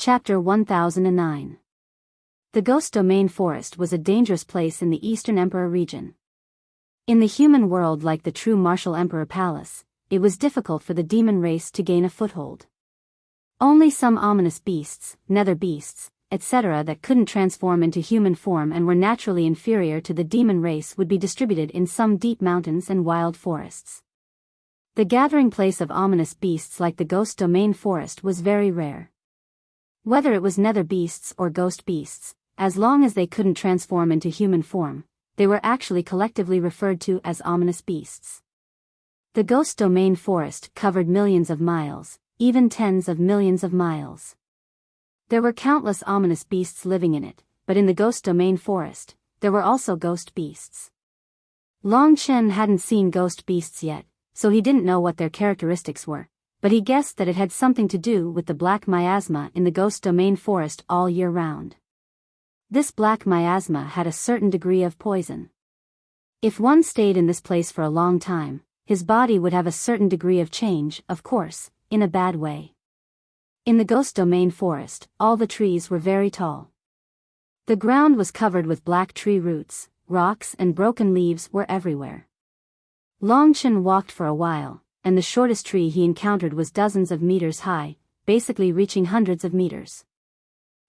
Chapter 1009. The Ghost Domain Forest was a dangerous place in the Eastern Emperor region. In the human world, like the true martial Emperor Palace, it was difficult for the demon race to gain a foothold. Only some ominous beasts, nether beasts, etc. that couldn't transform into human form and were naturally inferior to the demon race would be distributed in some deep mountains and wild forests. The gathering place of ominous beasts like the Ghost Domain Forest was very rare. Whether it was nether beasts or ghost beasts, as long as they couldn't transform into human form, they were actually collectively referred to as ominous beasts. The Ghost Domain Forest covered millions of miles, even tens of millions of miles. There were countless ominous beasts living in it, but in the Ghost Domain Forest, there were also ghost beasts. Long Chen hadn't seen ghost beasts yet, so he didn't know what their characteristics were, but he guessed that it had something to do with the black miasma in the Ghost Domain Forest all year round. This black miasma had a certain degree of poison. If one stayed in this place for a long time, his body would have a certain degree of change, of course, in a bad way. In the Ghost Domain Forest, all the trees were very tall. The ground was covered with black tree roots, rocks and broken leaves were everywhere. Long Chen walked for a while, and the shortest tree he encountered was dozens of meters high, basically reaching hundreds of meters.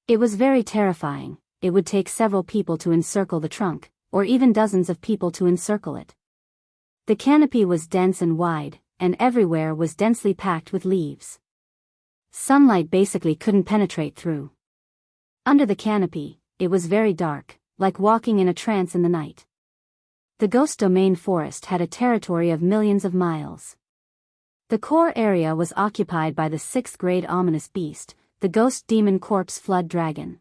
It was very terrifying. It would take several people to encircle the trunk, or even dozens of people to encircle it. The canopy was dense and wide, and everywhere was densely packed with leaves. Sunlight basically couldn't penetrate through. Under the canopy, it was very dark, like walking in a trance in the night. The Ghost Domain Forest had a territory of millions of miles. The core area was occupied by the 6th-grade ominous beast, the Ghost Demon Corpse Flood Dragon.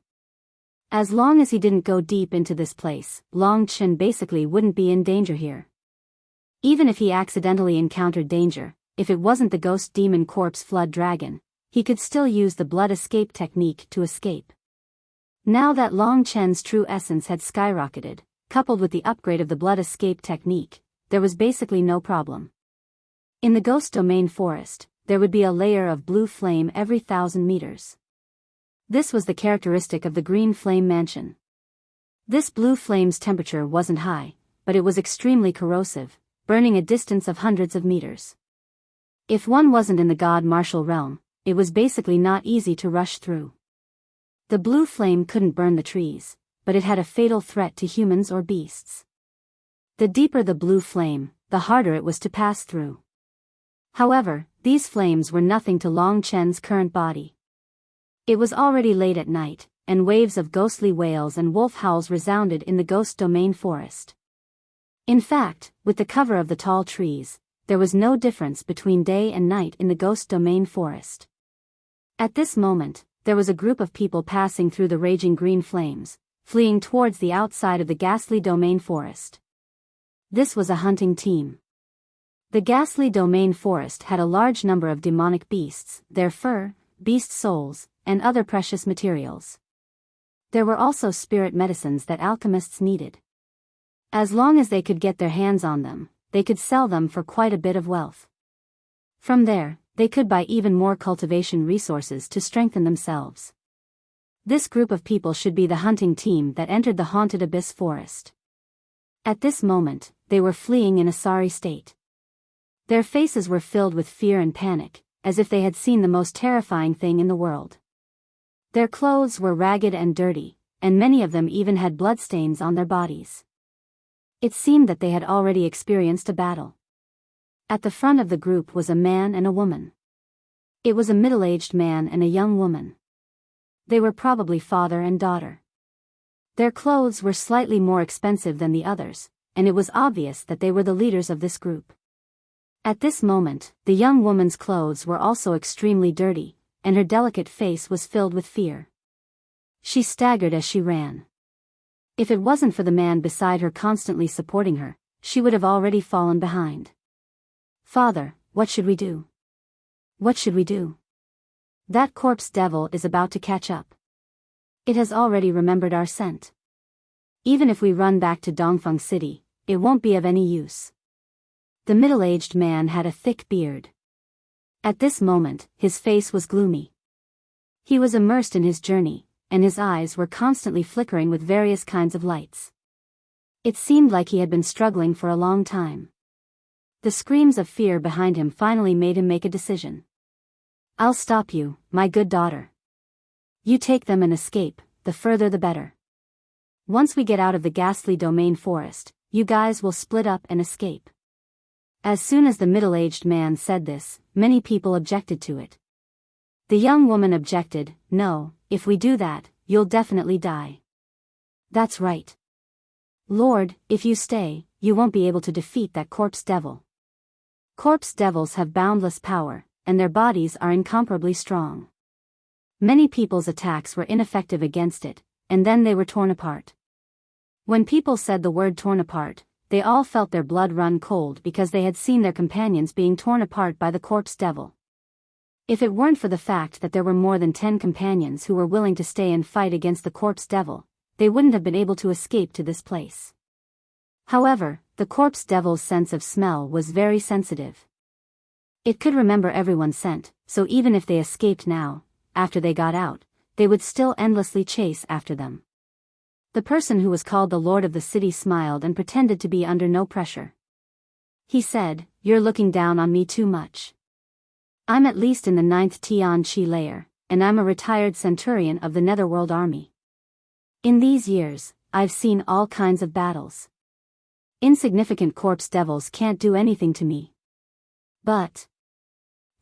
As long as he didn't go deep into this place, Long Chen basically wouldn't be in danger here. Even if he accidentally encountered danger, if it wasn't the Ghost Demon Corpse Flood Dragon, he could still use the blood escape technique to escape. Now that Long Chen's true essence had skyrocketed, coupled with the upgrade of the blood escape technique, there was basically no problem. In the Ghost Domain Forest, there would be a layer of blue flame every 1,000 meters. This was the characteristic of the Green Flame Mansion. This blue flame's temperature wasn't high, but it was extremely corrosive, burning a distance of hundreds of meters. If one wasn't in the God Martial realm, it was basically not easy to rush through. The blue flame couldn't burn the trees, but it had a fatal threat to humans or beasts. The deeper the blue flame, the harder it was to pass through. However, these flames were nothing to Long Chen's current body. It was already late at night, and waves of ghostly wails and wolf howls resounded in the Ghost Domain Forest. In fact, with the cover of the tall trees, there was no difference between day and night in the Ghost Domain Forest. At this moment, there was a group of people passing through the raging green flames, fleeing towards the outside of the ghastly Domain Forest. This was a hunting team. The ghastly Domain Forest had a large number of demonic beasts, their fur, beast souls, and other precious materials. There were also spirit medicines that alchemists needed. As long as they could get their hands on them, they could sell them for quite a bit of wealth. From there, they could buy even more cultivation resources to strengthen themselves. This group of people should be the hunting team that entered the haunted Abyss Forest. At this moment, they were fleeing in a sorry state. Their faces were filled with fear and panic, as if they had seen the most terrifying thing in the world. Their clothes were ragged and dirty, and many of them even had bloodstains on their bodies. It seemed that they had already experienced a battle. At the front of the group was a man and a woman. It was a middle-aged man and a young woman. They were probably father and daughter. Their clothes were slightly more expensive than the others, and it was obvious that they were the leaders of this group. At this moment, the young woman's clothes were also extremely dirty, and her delicate face was filled with fear. She staggered as she ran. If it wasn't for the man beside her constantly supporting her, she would have already fallen behind. "Father, what should we do? What should we do? That corpse devil is about to catch up. It has already remembered our scent. Even if we run back to Dongfeng City, it won't be of any use." The middle-aged man had a thick beard. At this moment, his face was gloomy. He was immersed in his journey, and his eyes were constantly flickering with various kinds of lights. It seemed like he had been struggling for a long time. The screams of fear behind him finally made him make a decision. "I'll stop you, my good daughter. You take them and escape, the further the better. Once we get out of the ghastly domain forest, you guys will split up and escape." As soon as the middle-aged man said this, many people objected to it. The young woman objected, "No, if we do that, you'll definitely die." "That's right. Lord, if you stay, you won't be able to defeat that corpse devil. Corpse devils have boundless power, and their bodies are incomparably strong." Many people's attacks were ineffective against it, and then they were torn apart. When people said the word torn apart, they all felt their blood run cold because they had seen their companions being torn apart by the corpse devil. If it weren't for the fact that there were more than 10 companions who were willing to stay and fight against the corpse devil, they wouldn't have been able to escape to this place. However, the corpse devil's sense of smell was very sensitive. It could remember everyone's scent, so even if they escaped now, after they got out, they would still endlessly chase after them. The person who was called the Lord of the City smiled and pretended to be under no pressure. He said, "You're looking down on me too much. I'm at least in the 9th Tian Chi layer, and I'm a retired centurion of the Netherworld Army. In these years, I've seen all kinds of battles. Insignificant corpse devils can't do anything to me. But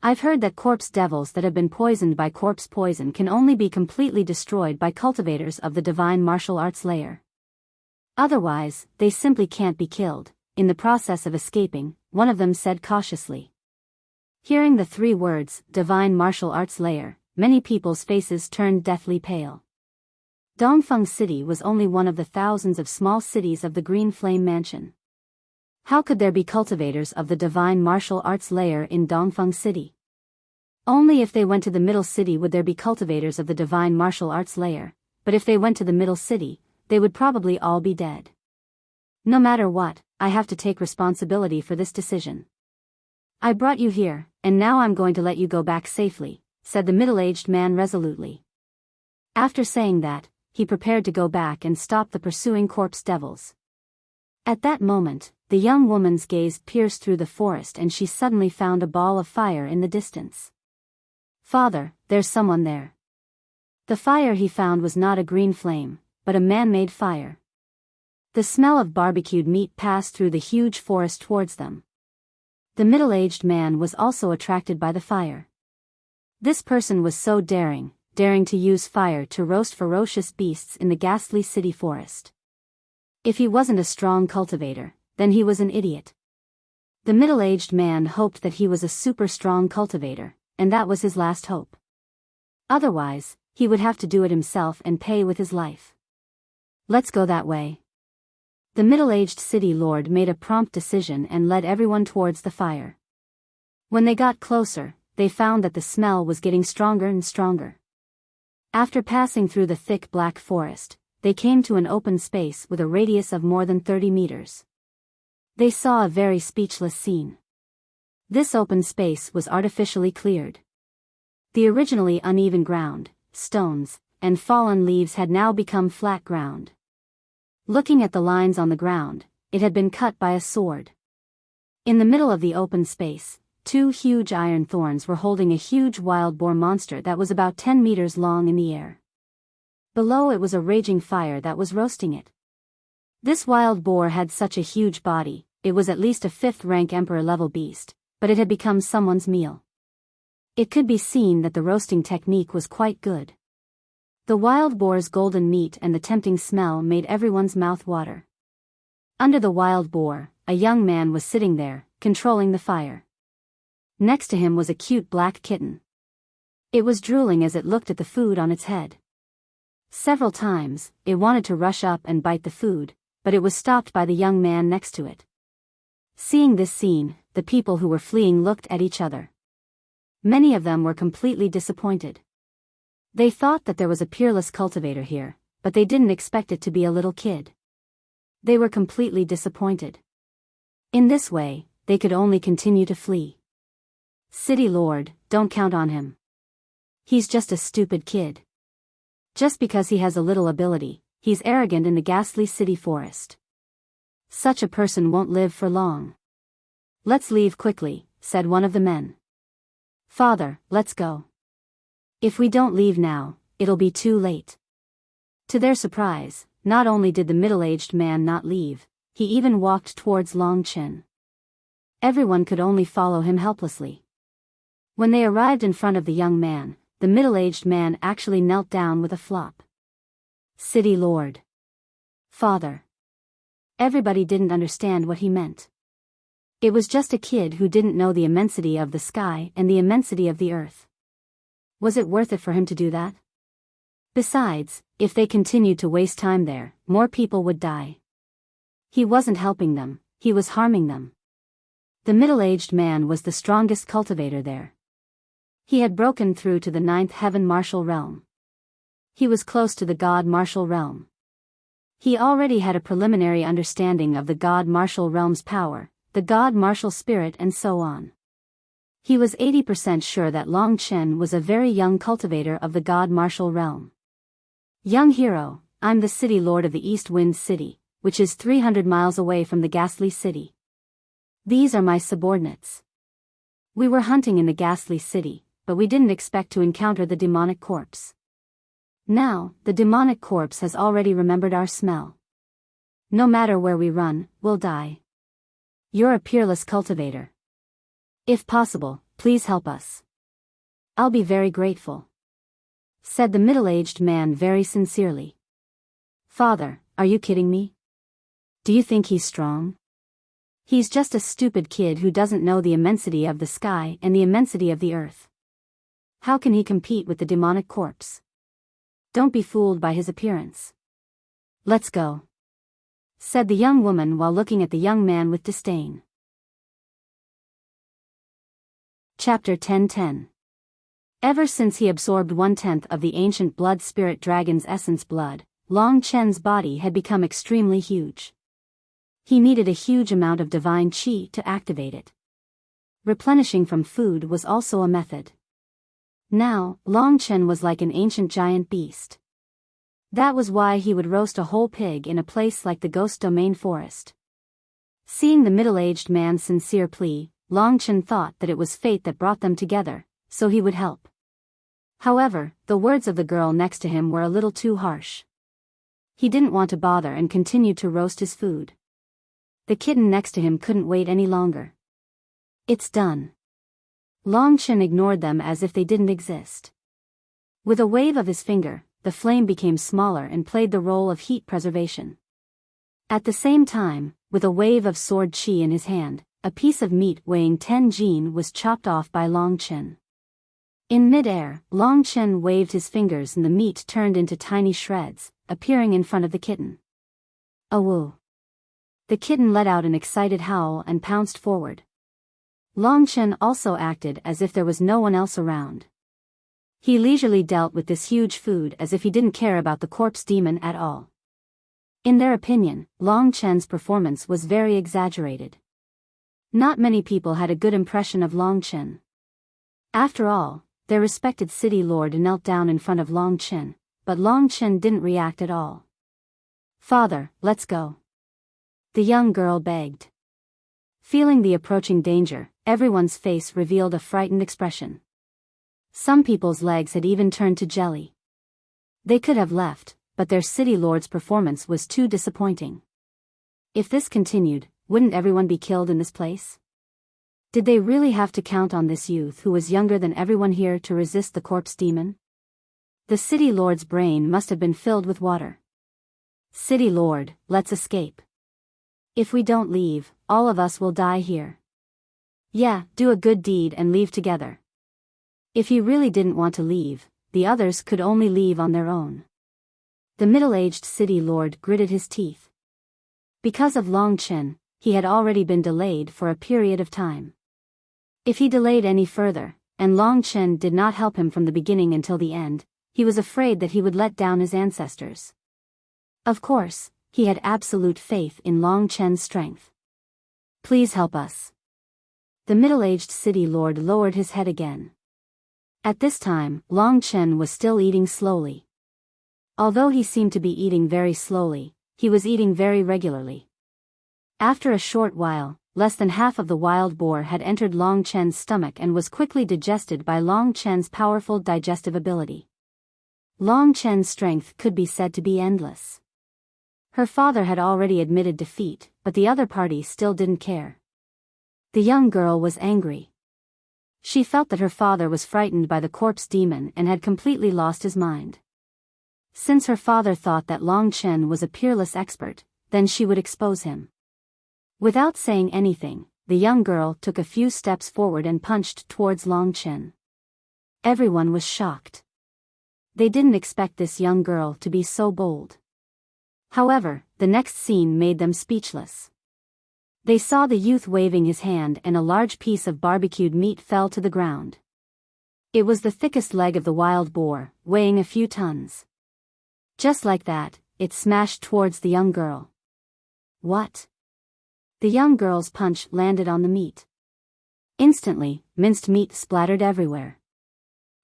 I've heard that corpse devils that have been poisoned by corpse poison can only be completely destroyed by cultivators of the divine martial arts layer. Otherwise, they simply can't be killed." In the process of escaping, one of them said cautiously. Hearing the 3 words, divine martial arts layer, many people's faces turned deathly pale. Dongfeng City was only one of the thousands of small cities of the Green Flame Mansion. How could there be cultivators of the divine martial arts layer in Dongfeng City? Only if they went to the middle city would there be cultivators of the divine martial arts layer, but if they went to the middle city, they would probably all be dead. "No matter what, I have to take responsibility for this decision. I brought you here, and now I'm going to let you go back safely," said the middle-aged man resolutely. After saying that, he prepared to go back and stop the pursuing corpse devils. At that moment, the young woman's gaze pierced through the forest and she suddenly found a ball of fire in the distance. "Father, there's someone there." The fire he found was not a green flame, but a man-made fire. The smell of barbecued meat passed through the huge forest towards them. The middle-aged man was also attracted by the fire. This person was so daring to use fire to roast ferocious beasts in the ghastly city forest. If he wasn't a strong cultivator, then he was an idiot. The middle-aged man hoped that he was a super strong cultivator, and that was his last hope. Otherwise, he would have to do it himself and pay with his life. "Let's go that way." The middle-aged city lord made a prompt decision and led everyone towards the fire. When they got closer, they found that the smell was getting stronger and stronger. After passing through the thick black forest, they came to an open space with a radius of more than 30 meters. They saw a very speechless scene. This open space was artificially cleared. The originally uneven ground, stones, and fallen leaves had now become flat ground. Looking at the lines on the ground, it had been cut by a sword. In the middle of the open space, 2 huge iron thorns were holding a huge wild boar monster that was about 10 meters long in the air. Below it was a raging fire that was roasting it. This wild boar had such a huge body, it was at least a 5th-rank emperor-level beast, but it had become someone's meal. It could be seen that the roasting technique was quite good. The wild boar's golden meat and the tempting smell made everyone's mouth water. Under the wild boar, a young man was sitting there, controlling the fire. Next to him was a cute black kitten. It was drooling as it looked at the food on its head. Several times, it wanted to rush up and bite the food, but it was stopped by the young man next to it. Seeing this scene, the people who were fleeing looked at each other. Many of them were completely disappointed. They thought that there was a peerless cultivator here, but they didn't expect it to be a little kid. They were completely disappointed. In this way, they could only continue to flee. "City Lord, don't count on him. He's just a stupid kid. Just because he has a little ability, he's arrogant in the ghastly city forest. Such a person won't live for long. Let's leave quickly, said one of the men. Father, let's go. If we don't leave now, it'll be too late. To their surprise, not only did the middle-aged man not leave, he even walked towards Long Chen. Everyone could only follow him helplessly. When they arrived in front of the young man, the middle-aged man actually knelt down with a flop. City Lord. Father. Everybody didn't understand what he meant. It was just a kid who didn't know the immensity of the sky and the immensity of the earth. Was it worth it for him to do that? Besides, if they continued to waste time there, more people would die. He wasn't helping them, he was harming them. The middle-aged man was the strongest cultivator there. He had broken through to the 9th heaven martial realm. He was close to the god martial realm. He already had a preliminary understanding of the god martial realm's power, the god martial spirit and so on. He was 80% sure that Long Chen was a very young cultivator of the god martial realm. Young hero, I'm the city lord of the East Wind City, which is 300 miles away from the ghastly city. These are my subordinates. We were hunting in the ghastly city, but we didn't expect to encounter the demonic corpse. Now, the demonic corpse has already remembered our smell. No matter where we run, we'll die. You're a peerless cultivator. If possible, please help us. I'll be very grateful, said the middle-aged man very sincerely. Father, are you kidding me? Do you think he's strong? He's just a stupid kid who doesn't know the immensity of the sky and the immensity of the earth. How can he compete with the demonic corpse? Don't be fooled by his appearance. Let's go, said the young woman while looking at the young man with disdain. Chapter 10:10. Ever since he absorbed 1/10 of the ancient blood spirit dragon's essence blood, Long Chen's body had become extremely huge. He needed a huge amount of divine qi to activate it. Replenishing from food was also a method. Now, Long Chen was like an ancient giant beast. That was why he would roast a whole pig in a place like the Ghost Domain Forest. Seeing the middle-aged man's sincere plea, Long Chen thought that it was fate that brought them together, so he would help. However, the words of the girl next to him were a little too harsh. He didn't want to bother and continued to roast his food. The kitten next to him couldn't wait any longer. It's done. Long Chen ignored them as if they didn't exist. With a wave of his finger, the flame became smaller and played the role of heat preservation. At the same time, with a wave of sword qi in his hand, a piece of meat weighing 10 jin was chopped off by Long Chen. In mid-air, Long Chen waved his fingers and the meat turned into tiny shreds, appearing in front of the kitten. Awoo! The kitten let out an excited howl and pounced forward. Long Chen also acted as if there was no one else around. He leisurely dealt with this huge food as if he didn't care about the corpse demon at all. In their opinion, Long Chen's performance was very exaggerated. Not many people had a good impression of Long Chen. After all, their respected city lord knelt down in front of Long Chen, but Long Chen didn't react at all. Father, let's go, the young girl begged. Feeling the approaching danger, everyone's face revealed a frightened expression. Some people's legs had even turned to jelly. They could have left, but their city lord's performance was too disappointing. If this continued, wouldn't everyone be killed in this place? Did they really have to count on this youth who was younger than everyone here to resist the corpse demon? The city lord's brain must have been filled with water. City lord, let's escape. If we don't leave, all of us will die here. Yeah, do a good deed and leave together. If he really didn't want to leave, the others could only leave on their own. The middle-aged city lord gritted his teeth. Because of Long Chen, he had already been delayed for a period of time. If he delayed any further, and Long Chen did not help him from the beginning until the end, he was afraid that he would let down his ancestors. Of course, he had absolute faith in Long Chen's strength. Please help us. The middle-aged city lord lowered his head again. At this time, Long Chen was still eating slowly. Although he seemed to be eating very slowly, he was eating very regularly. After a short while, less than half of the wild boar had entered Long Chen's stomach and was quickly digested by Long Chen's powerful digestive ability. Long Chen's strength could be said to be endless. Her father had already admitted defeat, but the other party still didn't care. The young girl was angry. She felt that her father was frightened by the corpse demon and had completely lost his mind. Since her father thought that Long Chen was a peerless expert, then she would expose him. Without saying anything, the young girl took a few steps forward and punched towards Long Chen. Everyone was shocked. They didn't expect this young girl to be so bold. However, the next scene made them speechless. They saw the youth waving his hand and a large piece of barbecued meat fell to the ground. It was the thickest leg of the wild boar, weighing a few tons. Just like that, it smashed towards the young girl. What? The young girl's punch landed on the meat. Instantly, minced meat splattered everywhere.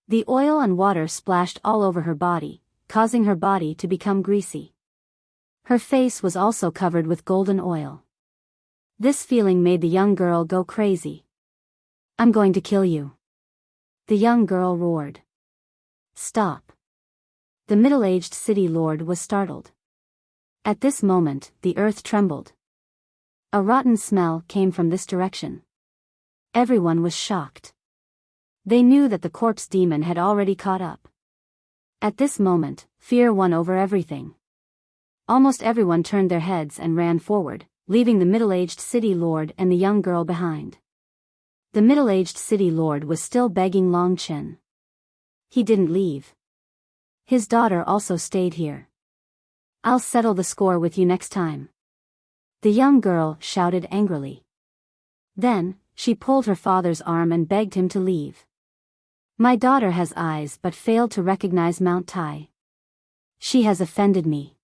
The oil and water splashed all over her body, causing her body to become greasy. Her face was also covered with golden oil. This feeling made the young girl go crazy. "I'm going to kill you," the young girl roared. "Stop." The middle-aged city lord was startled. At this moment, the earth trembled. A rotten smell came from this direction. Everyone was shocked. They knew that the corpse demon had already caught up. At this moment, fear won over everything. Almost everyone turned their heads and ran forward, leaving the middle-aged city lord and the young girl behind. The middle-aged city lord was still begging Long Chen. He didn't leave. His daughter also stayed here. "I'll settle the score with you next time," the young girl shouted angrily. Then, she pulled her father's arm and begged him to leave. "My daughter has eyes but failed to recognize Mount Tai. She has offended me.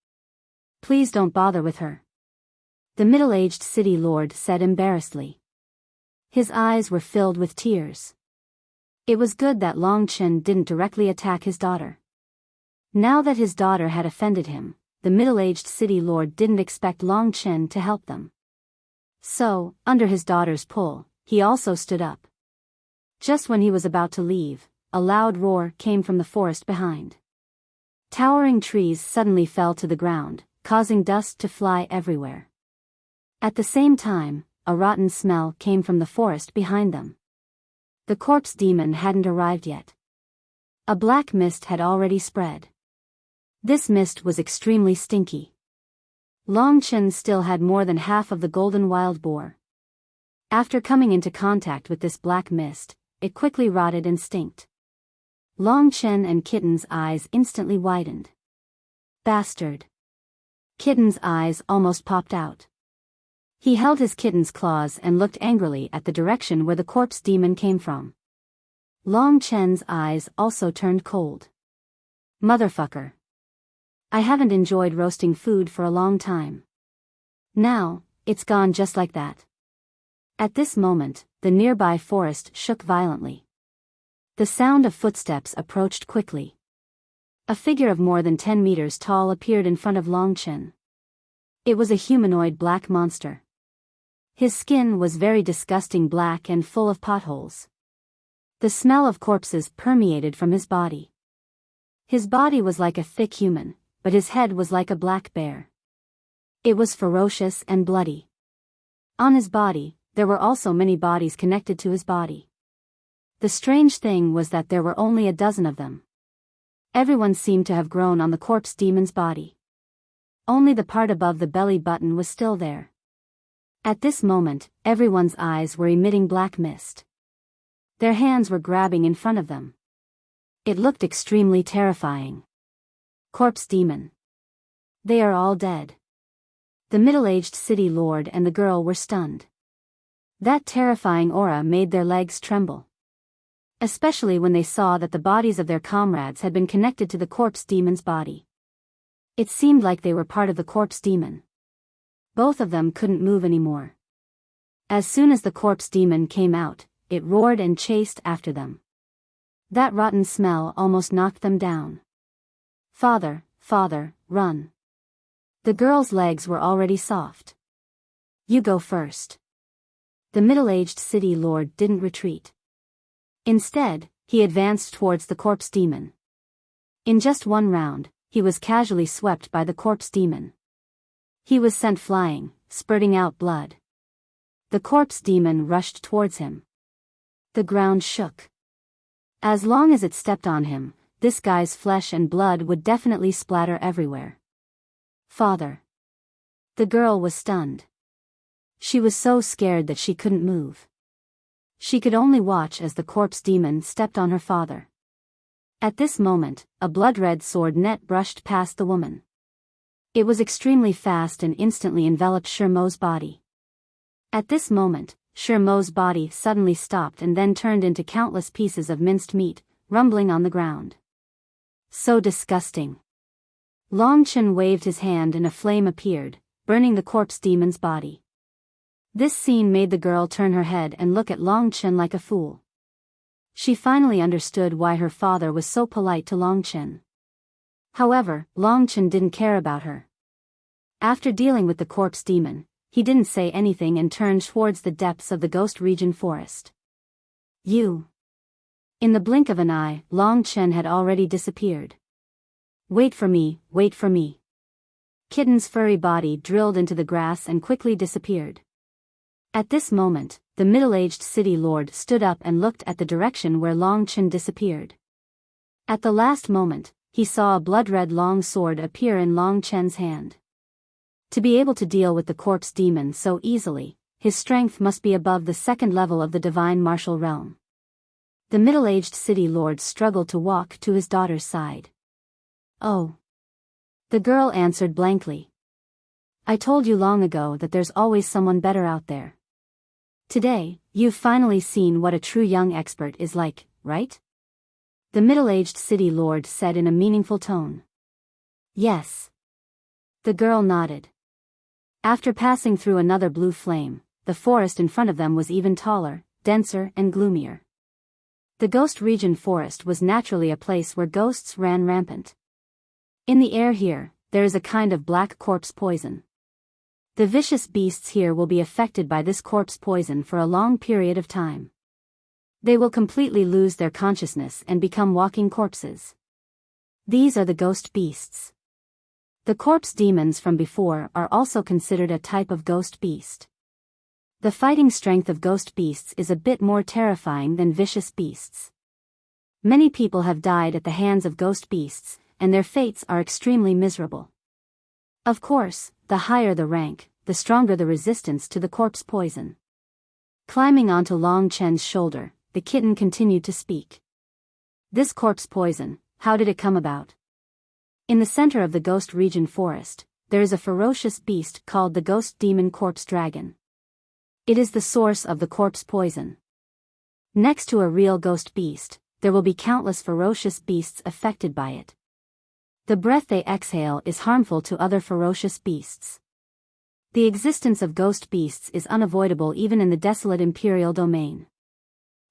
Please don't bother with her," the middle-aged city lord said embarrassedly. His eyes were filled with tears. It was good that Long Chen didn't directly attack his daughter. Now that his daughter had offended him, the middle-aged city lord didn't expect Long Chen to help them. So, under his daughter's pull, he also stood up. Just when he was about to leave, a loud roar came from the forest behind. Towering trees suddenly fell to the ground, causing dust to fly everywhere. At the same time, a rotten smell came from the forest behind them. The corpse demon hadn't arrived yet. A black mist had already spread. This mist was extremely stinky. Long Chen still had more than half of the golden wild boar. After coming into contact with this black mist, it quickly rotted and stinked. Long Chen and Kitten's eyes instantly widened. "Bastard." Kitten's eyes almost popped out. He held his kitten's claws and looked angrily at the direction where the corpse demon came from. Long Chen's eyes also turned cold. "Motherfucker. I haven't enjoyed roasting food for a long time. Now, it's gone just like that." At this moment, the nearby forest shook violently. The sound of footsteps approached quickly. A figure of more than 10 meters tall appeared in front of Long Chen. It was a humanoid black monster. His skin was very disgusting black and full of potholes. The smell of corpses permeated from his body. His body was like a thick human, but his head was like a black bear. It was ferocious and bloody. On his body, there were also many bodies connected to his body. The strange thing was that there were only a dozen of them. Everyone seemed to have grown on the corpse demon's body. Only the part above the belly button was still there. At this moment, everyone's eyes were emitting black mist. Their hands were grabbing in front of them. It looked extremely terrifying. Corpse demon. They are all dead. The middle-aged city lord and the girl were stunned. That terrifying aura made their legs tremble. Especially when they saw that the bodies of their comrades had been connected to the corpse demon's body. It seemed like they were part of the corpse demon. Both of them couldn't move anymore. As soon as the corpse demon came out, it roared and chased after them. That rotten smell almost knocked them down. Father, father, run. The girl's legs were already soft. You go first. The middle-aged city lord didn't retreat. Instead, he advanced towards the corpse demon. In just one round, he was casually swept by the corpse demon. He was sent flying, spurting out blood. The corpse demon rushed towards him. The ground shook. As long as it stepped on him, this guy's flesh and blood would definitely splatter everywhere. Father. The girl was stunned. She was so scared that she couldn't move. She could only watch as the corpse demon stepped on her father. At this moment, a blood-red sword net brushed past the woman. It was extremely fast and instantly enveloped Shermo's body. At this moment, Shermo's body suddenly stopped and then turned into countless pieces of minced meat, rumbling on the ground. So disgusting. Long Chen waved his hand and a flame appeared, burning the corpse demon's body. This scene made the girl turn her head and look at Long Chen like a fool. She finally understood why her father was so polite to Long Chen. However, Long Chen didn't care about her. After dealing with the corpse demon, he didn't say anything and turned towards the depths of the Ghost Region forest. You. In the blink of an eye, Long Chen had already disappeared. Wait for me, wait for me. Kitten's furry body drilled into the grass and quickly disappeared. At this moment, the middle-aged city lord stood up and looked at the direction where Long Chen disappeared. At the last moment, he saw a blood-red long sword appear in Long Chen's hand. To be able to deal with the corpse demon so easily, his strength must be above the second level of the divine martial realm. The middle-aged city lord struggled to walk to his daughter's side. Oh. The girl answered blankly. I told you long ago that there's always someone better out there. Today, you've finally seen what a true young expert is like, right? The middle-aged city lord said in a meaningful tone. Yes. The girl nodded. After passing through another blue flame, the forest in front of them was even taller, denser and gloomier. The Ghost Region forest was naturally a place where ghosts ran rampant. In the air here, there is a kind of black corpse poison. The vicious beasts here will be affected by this corpse poison for a long period of time. They will completely lose their consciousness and become walking corpses. These are the ghost beasts. The corpse demons from before are also considered a type of ghost beast. The fighting strength of ghost beasts is a bit more terrifying than vicious beasts. Many people have died at the hands of ghost beasts, and their fates are extremely miserable. Of course, the higher the rank, the stronger the resistance to the corpse poison. Climbing onto Long Chen's shoulder, the kitten continued to speak. This corpse poison, how did it come about? In the center of the Ghost Region forest, there is a ferocious beast called the Ghost Demon Corpse Dragon. It is the source of the corpse poison. Next to a real ghost beast, there will be countless ferocious beasts affected by it. The breath they exhale is harmful to other ferocious beasts. The existence of ghost beasts is unavoidable even in the desolate imperial domain.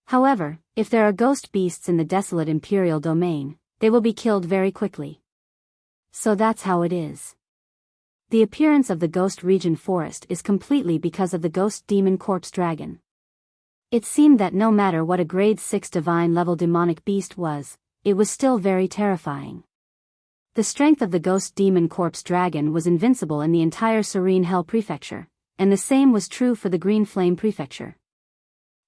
However, if there are ghost beasts in the desolate imperial domain, they will be killed very quickly. So that's how it is. The appearance of the Ghost Region forest is completely because of the Ghost Demon Corpse Dragon. It seemed that no matter what a grade 6 divine level demonic beast was, it was still very terrifying. The strength of the Ghost Demon Corpse Dragon was invincible in the entire Serene Hell Prefecture, and the same was true for the Green Flame Prefecture.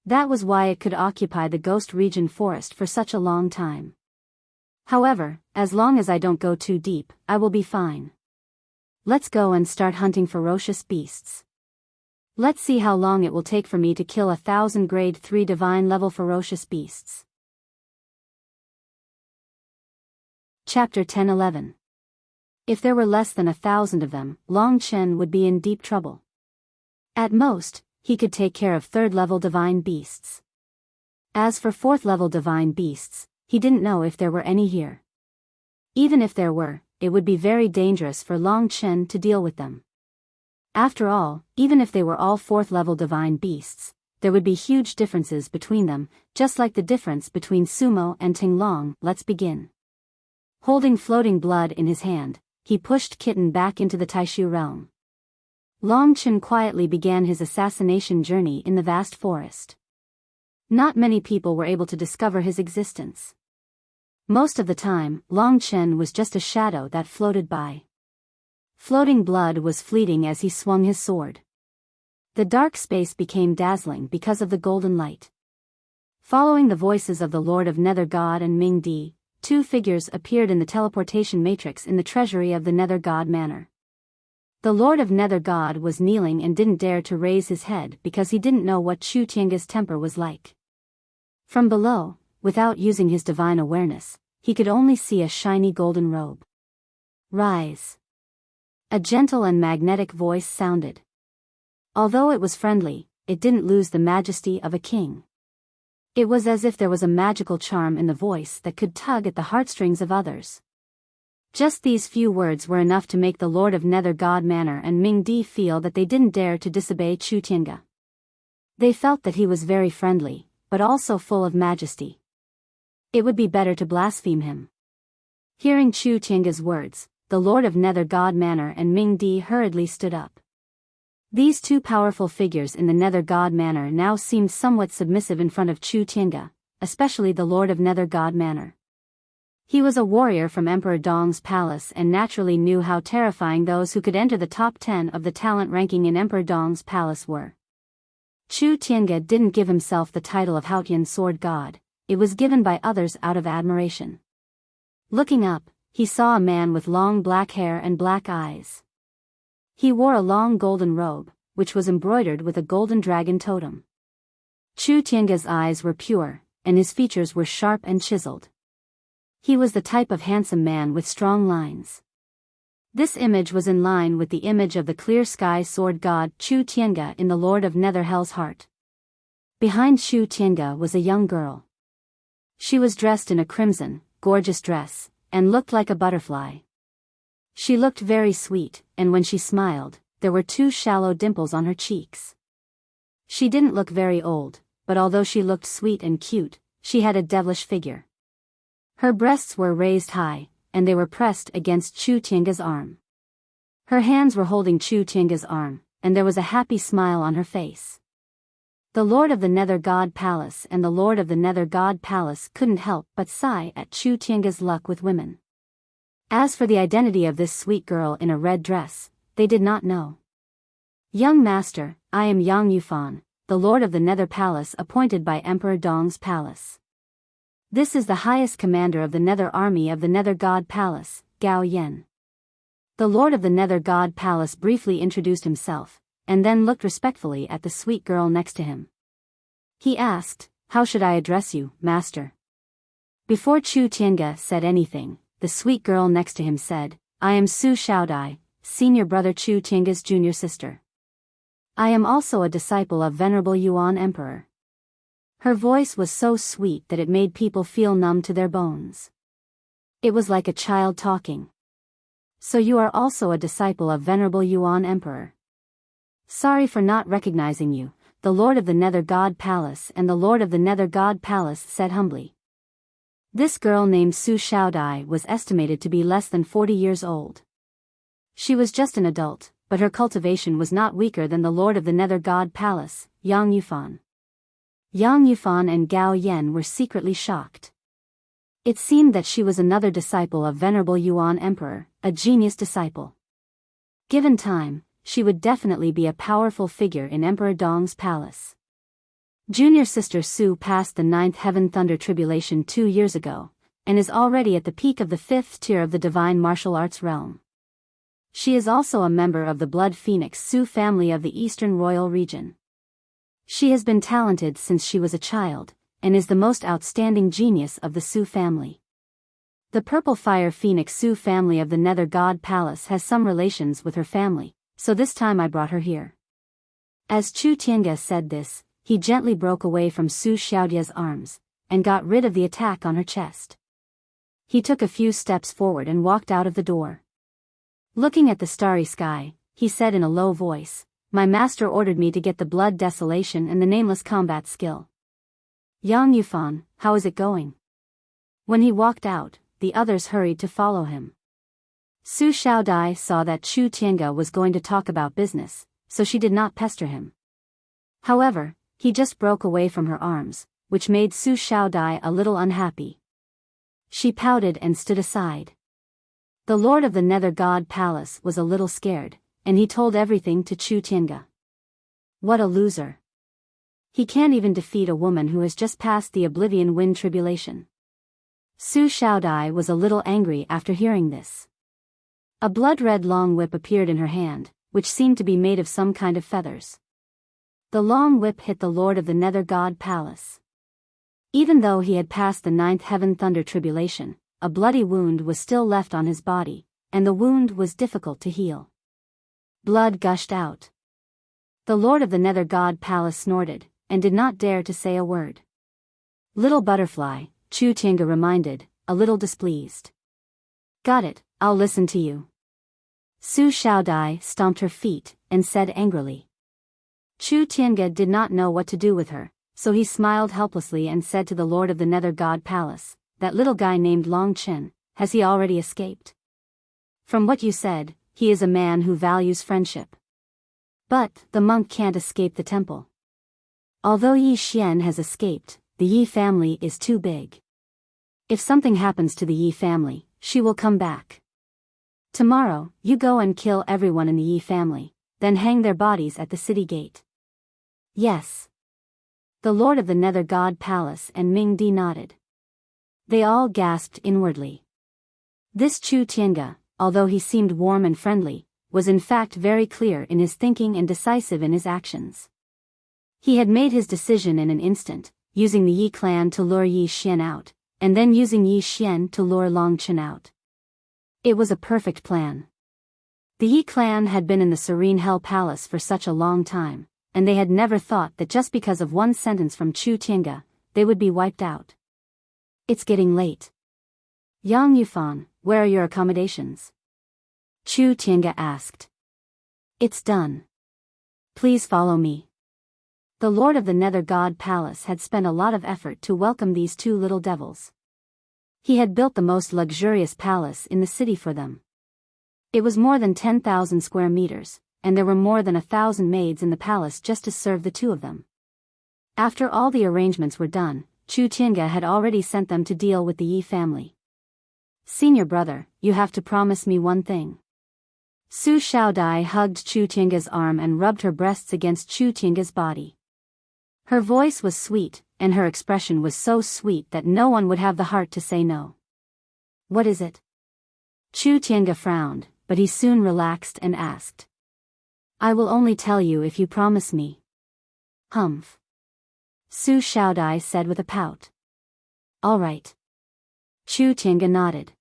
That was why it could occupy the Ghost Region forest for such a long time. However, as long as I don't go too deep, I will be fine. Let's go and start hunting ferocious beasts. Let's see how long it will take for me to kill 1,000 grade 3 divine level ferocious beasts. Chapter 10-11. If there were less than 1,000 of them, Long Chen would be in deep trouble. At most, he could take care of 3rd level divine beasts. As for 4th level divine beasts, he didn't know if there were any here. Even if there were, it would be very dangerous for Long Chen to deal with them. After all, even if they were all 4th level divine beasts, there would be huge differences between them, just like the difference between sumo and tinglong. Let's begin. Holding floating blood in his hand, he pushed Kitten back into the Taishu realm. Long Chen quietly began his assassination journey in the vast forest. Not many people were able to discover his existence. Most of the time, Long Chen was just a shadow that floated by. Floating blood was fleeting as he swung his sword. The dark space became dazzling because of the golden light. Following the voices of the Lord of Nether God and Ming Di, two figures appeared in the teleportation matrix in the treasury of the Nether God Manor. The Lord of Nether God was kneeling and didn't dare to raise his head because he didn't know what Chu Tiange's temper was like. From below, without using his divine awareness, he could only see a shiny golden robe. Rise. A gentle and magnetic voice sounded. Although it was friendly, it didn't lose the majesty of a king. It was as if there was a magical charm in the voice that could tug at the heartstrings of others. Just these few words were enough to make the Lord of Nether God Manor and Ming Di feel that they didn't dare to disobey Chu Tiange. They felt that he was very friendly, but also full of majesty. It would be better to blaspheme him. Hearing Chu Tiange's words, the Lord of Nether God Manor and Ming Di hurriedly stood up. These two powerful figures in the Nether God Manor now seemed somewhat submissive in front of Chu Tiange, especially the Lord of Nether God Manor. He was a warrior from Emperor Dong's palace and naturally knew how terrifying those who could enter the top 10 of the talent ranking in Emperor Dong's palace were. Chu Tiange didn't give himself the title of Haotian Sword God, it was given by others out of admiration. Looking up, he saw a man with long black hair and black eyes. He wore a long golden robe, which was embroidered with a golden dragon totem. Chu Tiange's eyes were pure, and his features were sharp and chiseled. He was the type of handsome man with strong lines. This image was in line with the image of the clear sky sword god Chu Tiange in the Lord of Nether Hell's heart. Behind Chu Tiange was a young girl. She was dressed in a crimson, gorgeous dress, and looked like a butterfly. She looked very sweet, and when she smiled, there were two shallow dimples on her cheeks. She didn't look very old, but although she looked sweet and cute, she had a devilish figure. Her breasts were raised high, and they were pressed against Chu Tiange's arm. Her hands were holding Chu Tiange's arm, and there was a happy smile on her face. The Lord of the Nether God Palace and the Lord of the Nether God Palace couldn't help but sigh at Chu Tiange's luck with women. As for the identity of this sweet girl in a red dress, they did not know. Young master, I am Yang Yufan, the Lord of the Nether Palace appointed by Emperor Dong's palace. This is the highest commander of the Nether Army of the Nether God Palace, Gao Yan. The Lord of the Nether God Palace briefly introduced himself, and then looked respectfully at the sweet girl next to him. He asked, "How should I address you, master?" Before Chu Tiange said anything, the sweet girl next to him said, "I am Su Xiaodai, senior brother Chu Tiange's junior sister. I am also a disciple of Venerable Yuan Emperor." Her voice was so sweet that it made people feel numb to their bones. It was like a child talking. "So you are also a disciple of Venerable Yuan Emperor. Sorry for not recognizing you," the Lord of the Nether God Palace and the Lord of the Nether God Palace said humbly. This girl named Su Xiaodai was estimated to be less than 40 years old. She was just an adult, but her cultivation was not weaker than the Lord of the Nether God Palace, Yang Yufan. Yang Yufan and Gao Yan were secretly shocked. It seemed that she was another disciple of Venerable Yuan Emperor, a genius disciple. Given time, she would definitely be a powerful figure in Emperor Dong's palace. Junior sister Su passed the 9th Heaven Thunder Tribulation 2 years ago, and is already at the peak of the 5th tier of the divine martial arts realm. She is also a member of the Blood Phoenix Su family of the Eastern Royal Region. She has been talented since she was a child, and is the most outstanding genius of the Su family. The Purple Fire Phoenix Su family of the Nether God Palace has some relations with her family, so this time I brought her here. As Chu Tiange said this, he gently broke away from Su Xiaodai's arms, and got rid of the attack on her chest. He took a few steps forward and walked out of the door. Looking at the starry sky, he said in a low voice, my master ordered me to get the blood desolation and the nameless combat skill. Yang Yufan, how is it going? When he walked out, the others hurried to follow him. Su Xiaodai saw that Chu Tiange was going to talk about business, so she did not pester him. However, he just broke away from her arms, which made Su Xiaodai a little unhappy. She pouted and stood aside. The Lord of the Nether God Palace was a little scared, and he told everything to Chu Tiange. What a loser. He can't even defeat a woman who has just passed the Oblivion Wind tribulation. Su Xiaodai was a little angry after hearing this. A blood-red long whip appeared in her hand, which seemed to be made of some kind of feathers. The long whip hit the Lord of the Nether God Palace. Even though he had passed the 9th Heaven Thunder tribulation, a bloody wound was still left on his body, and the wound was difficult to heal. Blood gushed out. The Lord of the Nether God Palace snorted, and did not dare to say a word. Little butterfly, Chu Tiange reminded, a little displeased. Got it, I'll listen to you. Su Xiaodai stomped her feet, and said angrily. Chu Tiange did not know what to do with her, so he smiled helplessly and said to the Lord of the Nether God Palace, that little guy named Long Chen, has he already escaped? From what you said, he is a man who values friendship. But, the monk can't escape the temple. Although Yi Xian has escaped, the Yi family is too big. If something happens to the Yi family, she will come back. Tomorrow, you go and kill everyone in the Yi family, then hang their bodies at the city gate. Yes. The Lord of the Nether God Palace and Ming Di nodded. They all gasped inwardly. This Chu Tiange, although he seemed warm and friendly, was in fact very clear in his thinking and decisive in his actions. He had made his decision in an instant, using the Yi clan to lure Yi Xian out, and then using Yi Xian to lure Long Chen out. It was a perfect plan. The Yi clan had been in the Serene Hell Palace for such a long time, and they had never thought that just because of one sentence from Chu Tiange, they would be wiped out. It's getting late. Yang Yufan, where are your accommodations? Chu Tiange asked. It's done. Please follow me. The Lord of the Nether God Palace had spent a lot of effort to welcome these two little devils. He had built the most luxurious palace in the city for them. It was more than 10,000 square meters, and there were more than 1,000 maids in the palace just to serve the two of them. After all the arrangements were done, Chu Tiange had already sent them to deal with the Yi family. Senior brother, you have to promise me one thing. Su Xiaodai hugged Chu Tiange's arm and rubbed her breasts against Chu Tiange's body. Her voice was sweet, and her expression was so sweet that no one would have the heart to say no. What is it? Chu Tiange frowned, but he soon relaxed and asked. I will only tell you if you promise me. Humph. Su Xiaodai said with a pout. All right. Chu Tiange nodded.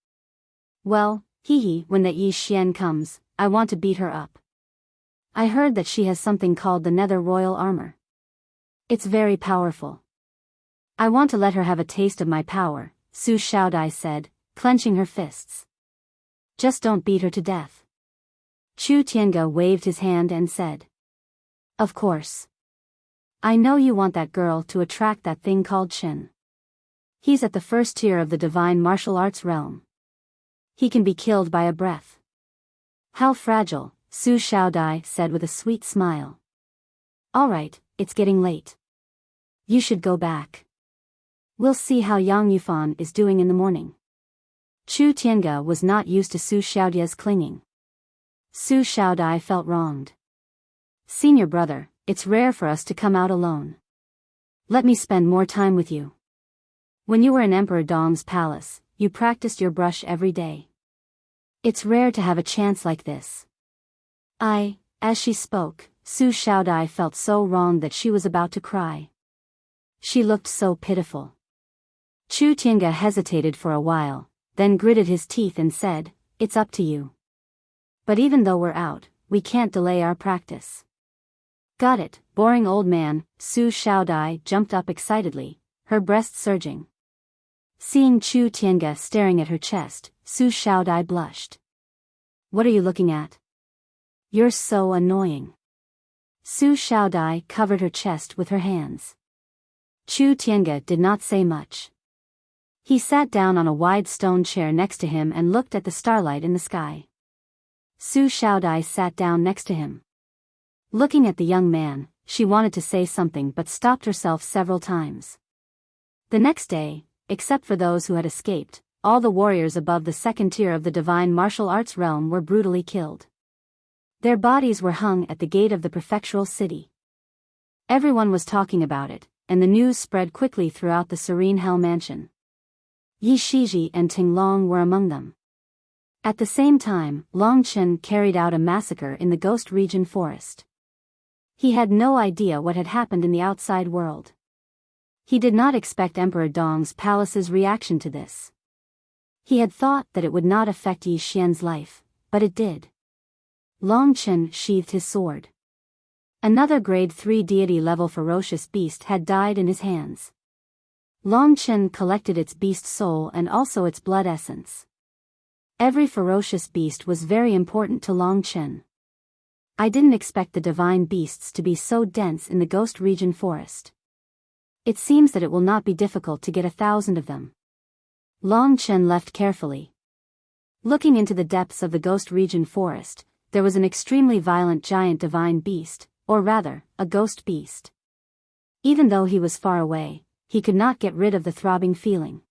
Well, when that Yi Xian comes, I want to beat her up. I heard that she has something called the Nether Royal Armor. It's very powerful. I want to let her have a taste of my power, Su Xiaodai said, clenching her fists. Just don't beat her to death. Chu Tiange waved his hand and said. Of course. I know you want that girl to attract that thing called Chen. He's at the first tier of the divine martial arts realm. He can be killed by a breath. How fragile, Su Xiaodai said with a sweet smile. All right, it's getting late. You should go back. We'll see how Yang Yufan is doing in the morning. Chu Tiange was not used to Su Xiaodai's clinging. Su Xiaodai felt wronged. Senior brother, it's rare for us to come out alone. Let me spend more time with you. When you were in Emperor Dong's palace, you practiced your brush every day. It's rare to have a chance like this. As she spoke, Su Xiaodai felt so wronged that she was about to cry. She looked so pitiful. Chu Tiange hesitated for a while, then gritted his teeth and said, It's up to you. But even though we're out, we can't delay our practice. Got it, boring old man, Su Xiaodai jumped up excitedly, her breast surging. Seeing Chu Tiange staring at her chest, Su Xiaodai blushed. What are you looking at? You're so annoying. Su Xiaodai covered her chest with her hands. Chu Tiange did not say much. He sat down on a wide stone chair next to him and looked at the starlight in the sky. Su Xiaodai sat down next to him. Looking at the young man, she wanted to say something but stopped herself several times. The next day, except for those who had escaped, all the warriors above the second tier of the divine martial arts realm were brutally killed. Their bodies were hung at the gate of the prefectural city. Everyone was talking about it, and the news spread quickly throughout the serene Hell Mansion. Yi Shiji and Ting Long were among them. At the same time, Long Chen carried out a massacre in the Ghost Region forest. He had no idea what had happened in the outside world. He did not expect Emperor Dong's palace's reaction to this. He had thought that it would not affect Yi Xian's life, but it did. Long Chen sheathed his sword. Another grade 3 deity-level ferocious beast had died in his hands. Long Chen collected its beast soul and also its blood essence. Every ferocious beast was very important to Long Chen. I didn't expect the divine beasts to be so dense in the Ghost Region forest. It seems that it will not be difficult to get 1,000 of them. Long Chen left carefully. Looking into the depths of the Ghost Region forest, there was an extremely violent giant divine beast, or rather, a ghost beast. Even though he was far away, he could not get rid of the throbbing feeling.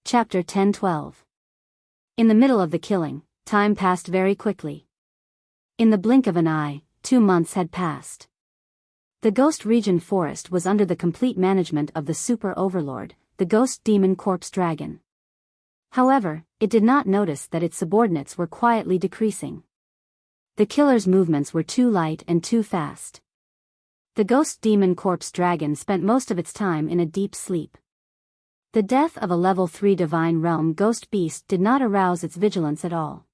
Chapter 10-12. In the middle of the killing, time passed very quickly. In the blink of an eye, 2 months had passed. The Ghost Region forest was under the complete management of the Super Overlord, the Ghost Demon Corpse Dragon. However, it did not notice that its subordinates were quietly decreasing. The killer's movements were too light and too fast. The Ghost Demon Corpse Dragon spent most of its time in a deep sleep. The death of a level 3 Divine Realm Ghost Beast did not arouse its vigilance at all.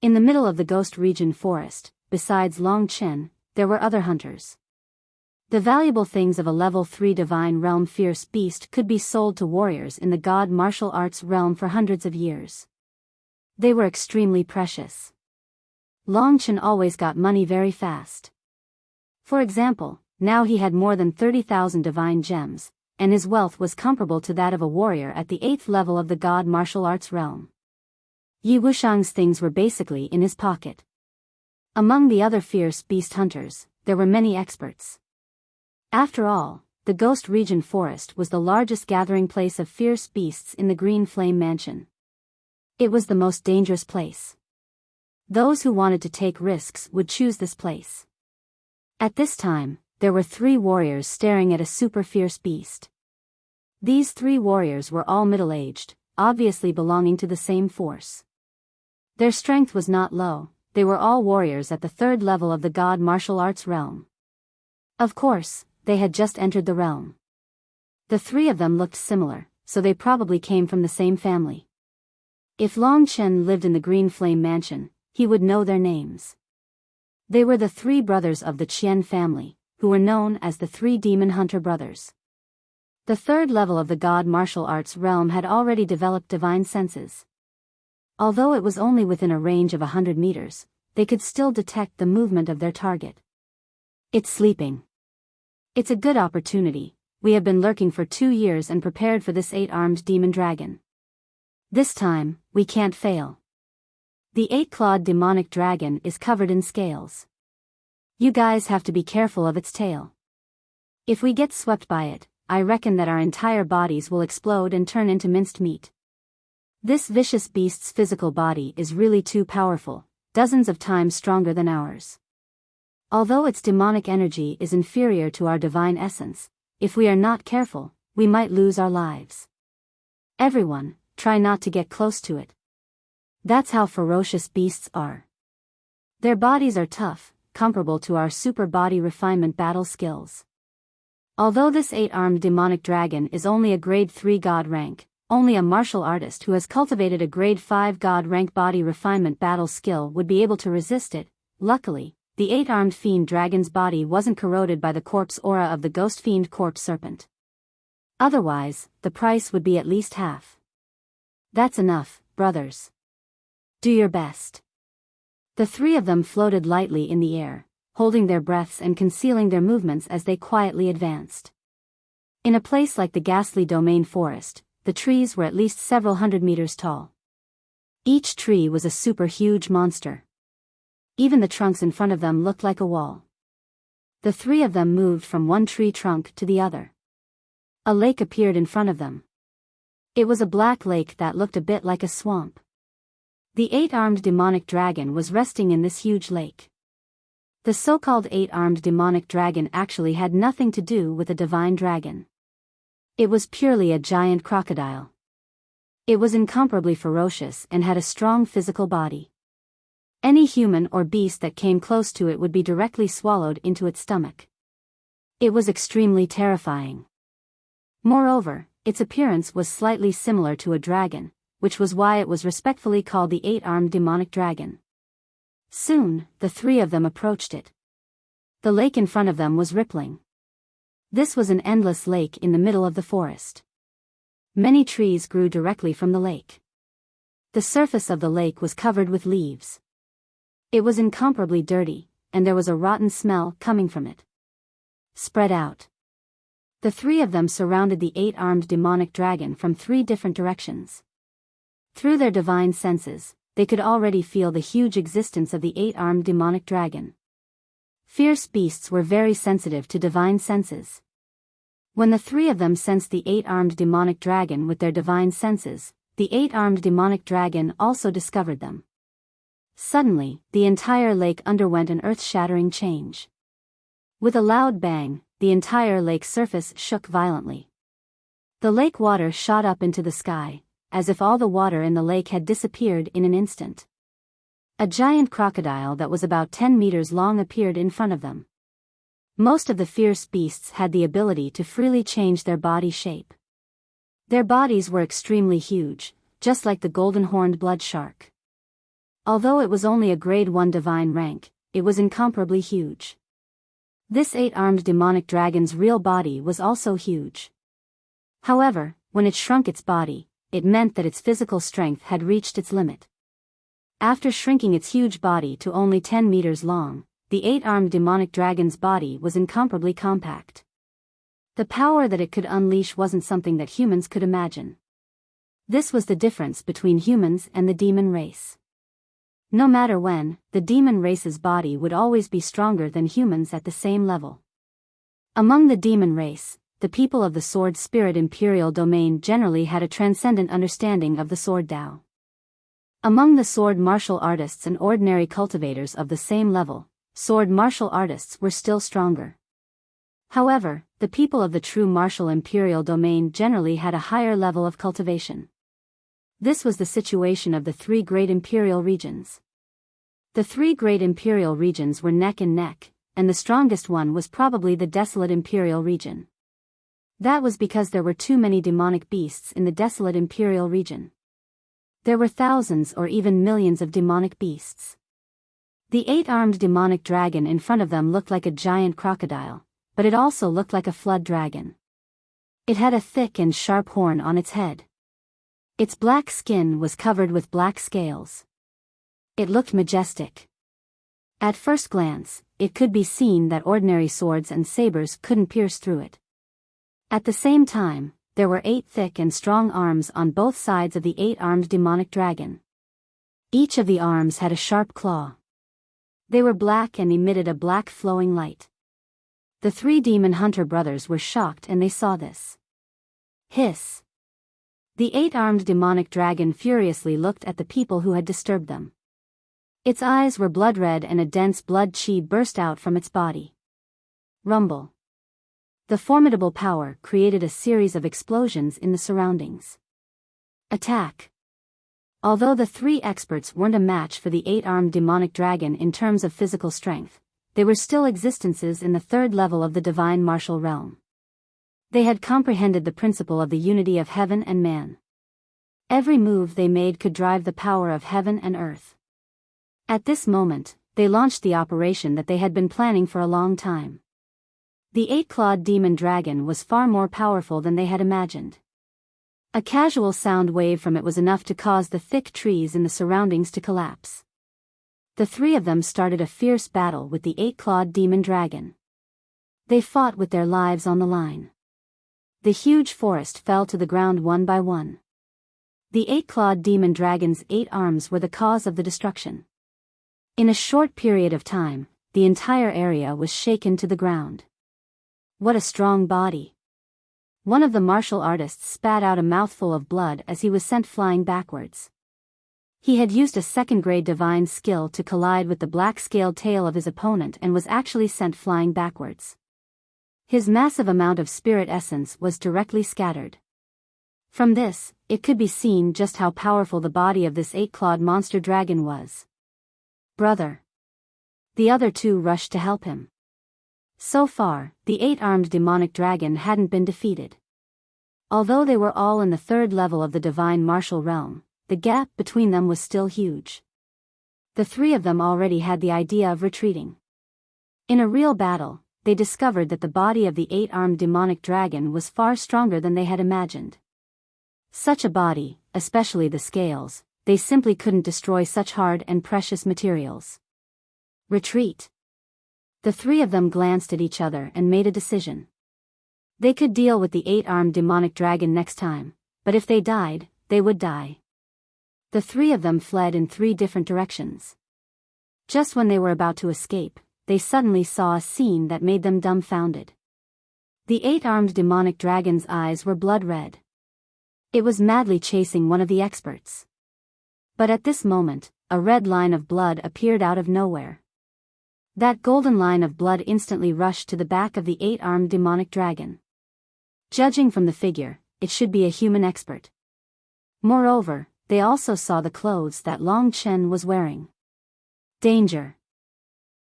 In the middle of the Ghost Region forest, besides Long Chen, there were other hunters. The valuable things of a level 3 Divine Realm Fierce Beast could be sold to warriors in the God Martial Arts realm for hundreds of years. They were extremely precious. Long Chen always got money very fast. For example, now he had more than 30,000 divine gems, and his wealth was comparable to that of a warrior at the 8th level of the God Martial Arts realm. Yi Wuxiang's things were basically in his pocket. Among the other fierce beast hunters, there were many experts. After all, the Ghost Region forest was the largest gathering place of fierce beasts in the Green Flame Mansion. It was the most dangerous place. Those who wanted to take risks would choose this place. At this time, there were 3 warriors staring at a super fierce beast. These 3 warriors were all middle-aged, obviously belonging to the same force. Their strength was not low, they were all warriors at the 3rd level of the God Martial Arts realm. Of course, they had just entered the realm. The 3 of them looked similar, so they probably came from the same family. If Long Chen lived in the Green Flame Mansion, he would know their names. They were the 3 brothers of the Qian family, who were known as the 3 Demon Hunter Brothers. The 3rd level of the God Martial Arts realm had already developed divine senses. Although it was only within a range of 100 meters, they could still detect the movement of their target. It's sleeping. It's a good opportunity. We have been lurking for 2 years and prepared for this 8-armed demon dragon. This time, we can't fail. The 8-clawed demonic dragon is covered in scales. You guys have to be careful of its tail. If we get swept by it, I reckon that our entire bodies will explode and turn into minced meat. This vicious beast's physical body is really too powerful, dozens of times stronger than ours. Although its demonic energy is inferior to our divine essence, if we are not careful, we might lose our lives. Everyone, try not to get close to it. That's how ferocious beasts are. Their bodies are tough, comparable to our super body refinement battle skills. Although this 8-armed demonic dragon is only a grade 3 god rank, only a martial artist who has cultivated a grade 5 god rank body refinement battle skill would be able to resist it. Luckily, the 8-armed fiend dragon's body wasn't corroded by the corpse aura of the ghost fiend corpse serpent. Otherwise, the price would be at least half. That's enough, brothers. Do your best. The three of them floated lightly in the air, holding their breaths and concealing their movements as they quietly advanced. In a place like the ghastly domain forest, the trees were at least several hundred meters tall. Each tree was a super huge monster. Even the trunks in front of them looked like a wall. The three of them moved from one tree trunk to the other. A lake appeared in front of them. It was a black lake that looked a bit like a swamp. The eight-armed demonic dragon was resting in this huge lake. The so-called eight-armed demonic dragon actually had nothing to do with a divine dragon. It was purely a giant crocodile. It was incomparably ferocious and had a strong physical body. Any human or beast that came close to it would be directly swallowed into its stomach. It was extremely terrifying. Moreover, its appearance was slightly similar to a dragon, which was why it was respectfully called the eight-armed demonic dragon. Soon, the three of them approached it. The lake in front of them was rippling. This was an endless lake in the middle of the forest. Many trees grew directly from the lake. The surface of the lake was covered with leaves. It was incomparably dirty, and there was a rotten smell coming from it. Spread out. The three of them surrounded the eight-armed demonic dragon from three different directions. Through their divine senses, they could already feel the huge existence of the eight-armed demonic dragon. Fierce beasts were very sensitive to divine senses. When the three of them sensed the eight-armed demonic dragon with their divine senses, the eight-armed demonic dragon also discovered them. Suddenly, the entire lake underwent an earth-shattering change. With a loud bang, the entire lake's surface shook violently. The lake water shot up into the sky, as if all the water in the lake had disappeared in an instant. A giant crocodile that was about 10 meters long appeared in front of them. Most of the fierce beasts had the ability to freely change their body shape. Their bodies were extremely huge, just like the golden-horned blood shark. Although it was only a grade 1 divine rank, it was incomparably huge. This eight-armed demonic dragon's real body was also huge. However, when it shrunk its body, it meant that its physical strength had reached its limit. After shrinking its huge body to only 10 meters long, the eight-armed demonic dragon's body was incomparably compact. The power that it could unleash wasn't something that humans could imagine. This was the difference between humans and the demon race. No matter when, the demon race's body would always be stronger than humans at the same level. Among the demon race, the people of the Sword Spirit Imperial Domain generally had a transcendent understanding of the Sword Tao. Among the sword martial artists and ordinary cultivators of the same level, sword martial artists were still stronger. However, the people of the true martial Imperial Domain generally had a higher level of cultivation. This was the situation of the three great Imperial regions. The three great Imperial regions were neck and neck, and the strongest one was probably the desolate Imperial region. That was because there were too many demonic beasts in the desolate Imperial region. There were thousands or even millions of demonic beasts. The eight-armed demonic dragon in front of them looked like a giant crocodile, but it also looked like a flood dragon. It had a thick and sharp horn on its head. Its black skin was covered with black scales. It looked majestic. At first glance, it could be seen that ordinary swords and sabers couldn't pierce through it. At the same time, there were 8 thick and strong arms on both sides of the eight-armed demonic dragon. Each of the arms had a sharp claw. They were black and emitted a black flowing light. The 3 demon hunter brothers were shocked and they saw this. Hiss! The 8-armed demonic dragon furiously looked at the people who had disturbed them. Its eyes were blood red and a dense blood chi burst out from its body. Rumble! The formidable power created a series of explosions in the surroundings. Attack! Although the 3 experts weren't a match for the 8-armed demonic dragon in terms of physical strength, they were still existences in the 3rd level of the divine martial realm. They had comprehended the principle of the unity of heaven and man. Every move they made could drive the power of heaven and earth. At this moment, they launched the operation that they had been planning for a long time. The 8-clawed demon dragon was far more powerful than they had imagined. A casual sound wave from it was enough to cause the thick trees in the surroundings to collapse. The three of them started a fierce battle with the eight-clawed demon dragon. They fought with their lives on the line. The huge forest fell to the ground one by one. The eight-clawed demon dragon's 8 arms were the cause of the destruction. In a short period of time, the entire area was shaken to the ground. What a strong body! One of the martial artists spat out a mouthful of blood as he was sent flying backwards. He had used a second-grade divine skill to collide with the black-scaled tail of his opponent and was actually sent flying backwards. His massive amount of spirit essence was directly scattered. From this, it could be seen just how powerful the body of this 8-clawed monster dragon was. Brother! The other two rushed to help him. So far, the 8-armed demonic dragon hadn't been defeated. Although they were all in the 3rd level of the divine martial realm, the gap between them was still huge. The three of them already had the idea of retreating. In a real battle, they discovered that the body of the 8-armed demonic dragon was far stronger than they had imagined. Such a body, especially the scales, they simply couldn't destroy such hard and precious materials. Retreat. The three of them glanced at each other and made a decision. They could deal with the 8-armed demonic dragon next time, but if they died, they would die. The three of them fled in 3 different directions. Just when they were about to escape, they suddenly saw a scene that made them dumbfounded. The 8-armed demonic dragon's eyes were blood red. It was madly chasing one of the experts. But at this moment, a red line of blood appeared out of nowhere. That golden line of blood instantly rushed to the back of the 8-armed demonic dragon. Judging from the figure, it should be a human expert. Moreover, they also saw the clothes that Long Chen was wearing. Danger.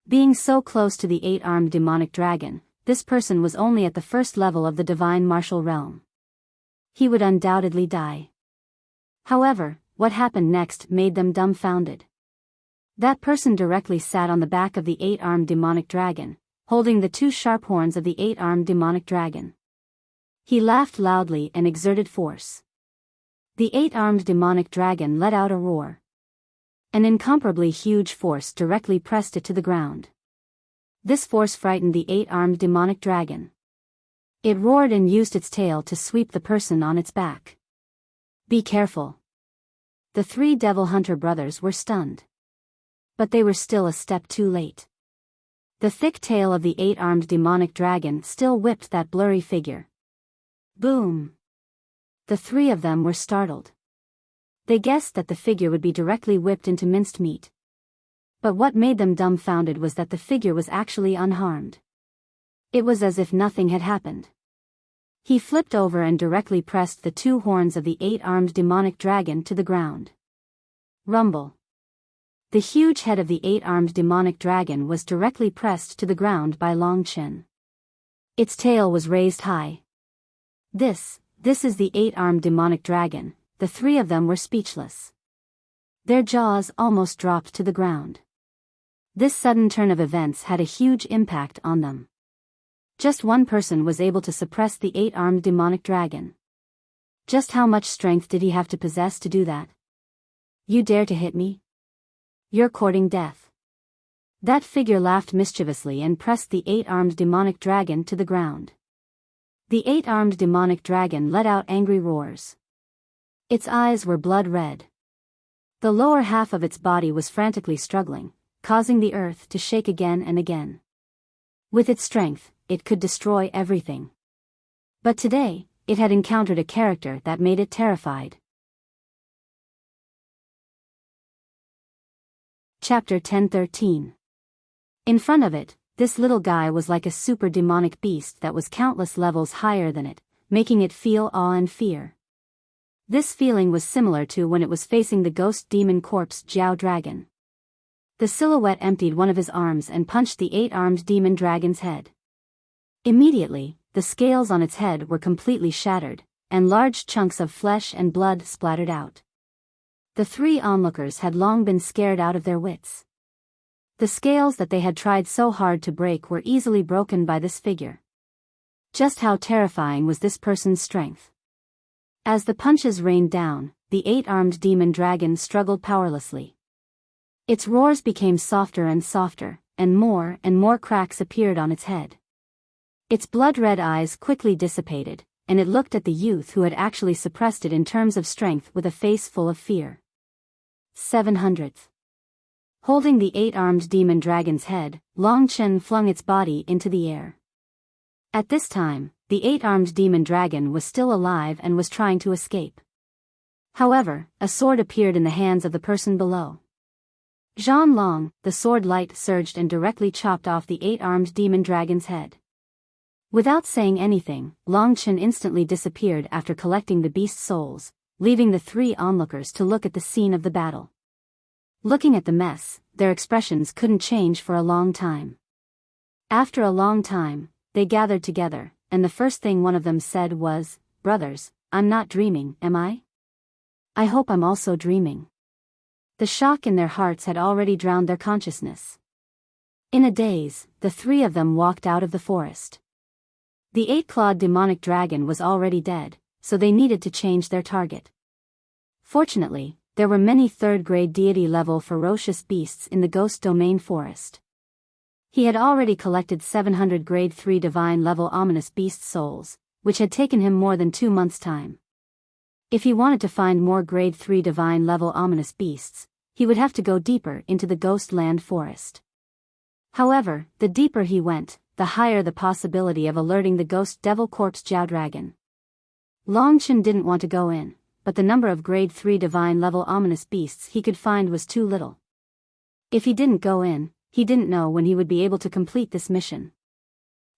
Being so close to the 8-armed demonic dragon, this person was only at the 1st level of the divine martial realm. He would undoubtedly die. However, what happened next made them dumbfounded. That person directly sat on the back of the 8-armed demonic dragon, holding the 2 sharp horns of the 8-armed demonic dragon. He laughed loudly and exerted force. The 8-armed demonic dragon let out a roar. An incomparably huge force directly pressed it to the ground. This force frightened the 8-armed demonic dragon. It roared and used its tail to sweep the person on its back. Be careful. The 3 devil hunter brothers were stunned. But they were still a step too late. The thick tail of the 8-armed demonic dragon still whipped that blurry figure. Boom! The 3 of them were startled. They guessed that the figure would be directly whipped into minced meat. But what made them dumbfounded was that the figure was actually unharmed. It was as if nothing had happened. He flipped over and directly pressed the 2 horns of the 8-armed demonic dragon to the ground. Rumble. The huge head of the 8-armed demonic dragon was directly pressed to the ground by Long Chen. Its tail was raised high. This is the 8-armed demonic dragon. The 3 of them were speechless. Their jaws almost dropped to the ground. This sudden turn of events had a huge impact on them. Just one person was able to suppress the 8-armed demonic dragon. Just how much strength did he have to possess to do that? You dare to hit me? You're courting death. That figure laughed mischievously and pressed the 8-armed demonic dragon to the ground. The 8-armed demonic dragon let out angry roars. Its eyes were blood red. The lower half of its body was frantically struggling, causing the earth to shake again and again. With its strength, it could destroy everything. But today, it had encountered a character that made it terrified. Chapter 10:13. In front of it, this little guy was like a super demonic beast that was countless levels higher than it, making it feel awe and fear. This feeling was similar to when it was facing the ghost demon corpse Jiao dragon. The silhouette emptied one of his arms and punched the 8-armed demon dragon's head. Immediately, the scales on its head were completely shattered, and large chunks of flesh and blood splattered out. The 3 onlookers had long been scared out of their wits. The scales that they had tried so hard to break were easily broken by this figure. Just how terrifying was this person's strength? As the punches rained down, the 8-armed demon dragon struggled powerlessly. Its roars became softer and softer, and more cracks appeared on its head. Its blood-red eyes quickly dissipated, and it looked at the youth who had actually suppressed it in terms of strength with a face full of fear. 700th. Holding the 8-armed demon dragon's head, Long Chen flung its body into the air. At this time, the 8-armed demon dragon was still alive and was trying to escape. However, a sword appeared in the hands of the person below. Zhan Long, the sword light surged and directly chopped off the 8-armed demon dragon's head. Without saying anything, Long Chen instantly disappeared after collecting the beast's souls, leaving the 3 onlookers to look at the scene of the battle. Looking at the mess, their expressions couldn't change for a long time. After a long time, they gathered together, and the first thing one of them said was, "Brothers, I'm not dreaming, am I? I hope I'm also dreaming." The shock in their hearts had already drowned their consciousness. In a daze, the 3 of them walked out of the forest. The 8-clawed demonic dragon was already dead, so they needed to change their target. Fortunately, there were many 3rd-grade deity-level ferocious beasts in the Ghost Domain forest. He had already collected 700 grade 3 divine-level ominous beast souls, which had taken him more than 2 months' time. If he wanted to find more grade 3 divine-level ominous beasts, he would have to go deeper into the Ghost Land forest. However, the deeper he went, the higher the possibility of alerting the Ghost Devil Corpse Jiao Dragon. Long Chen didn't want to go in, but the number of grade 3 divine-level ominous beasts he could find was too little. If he didn't go in, he didn't know when he would be able to complete this mission.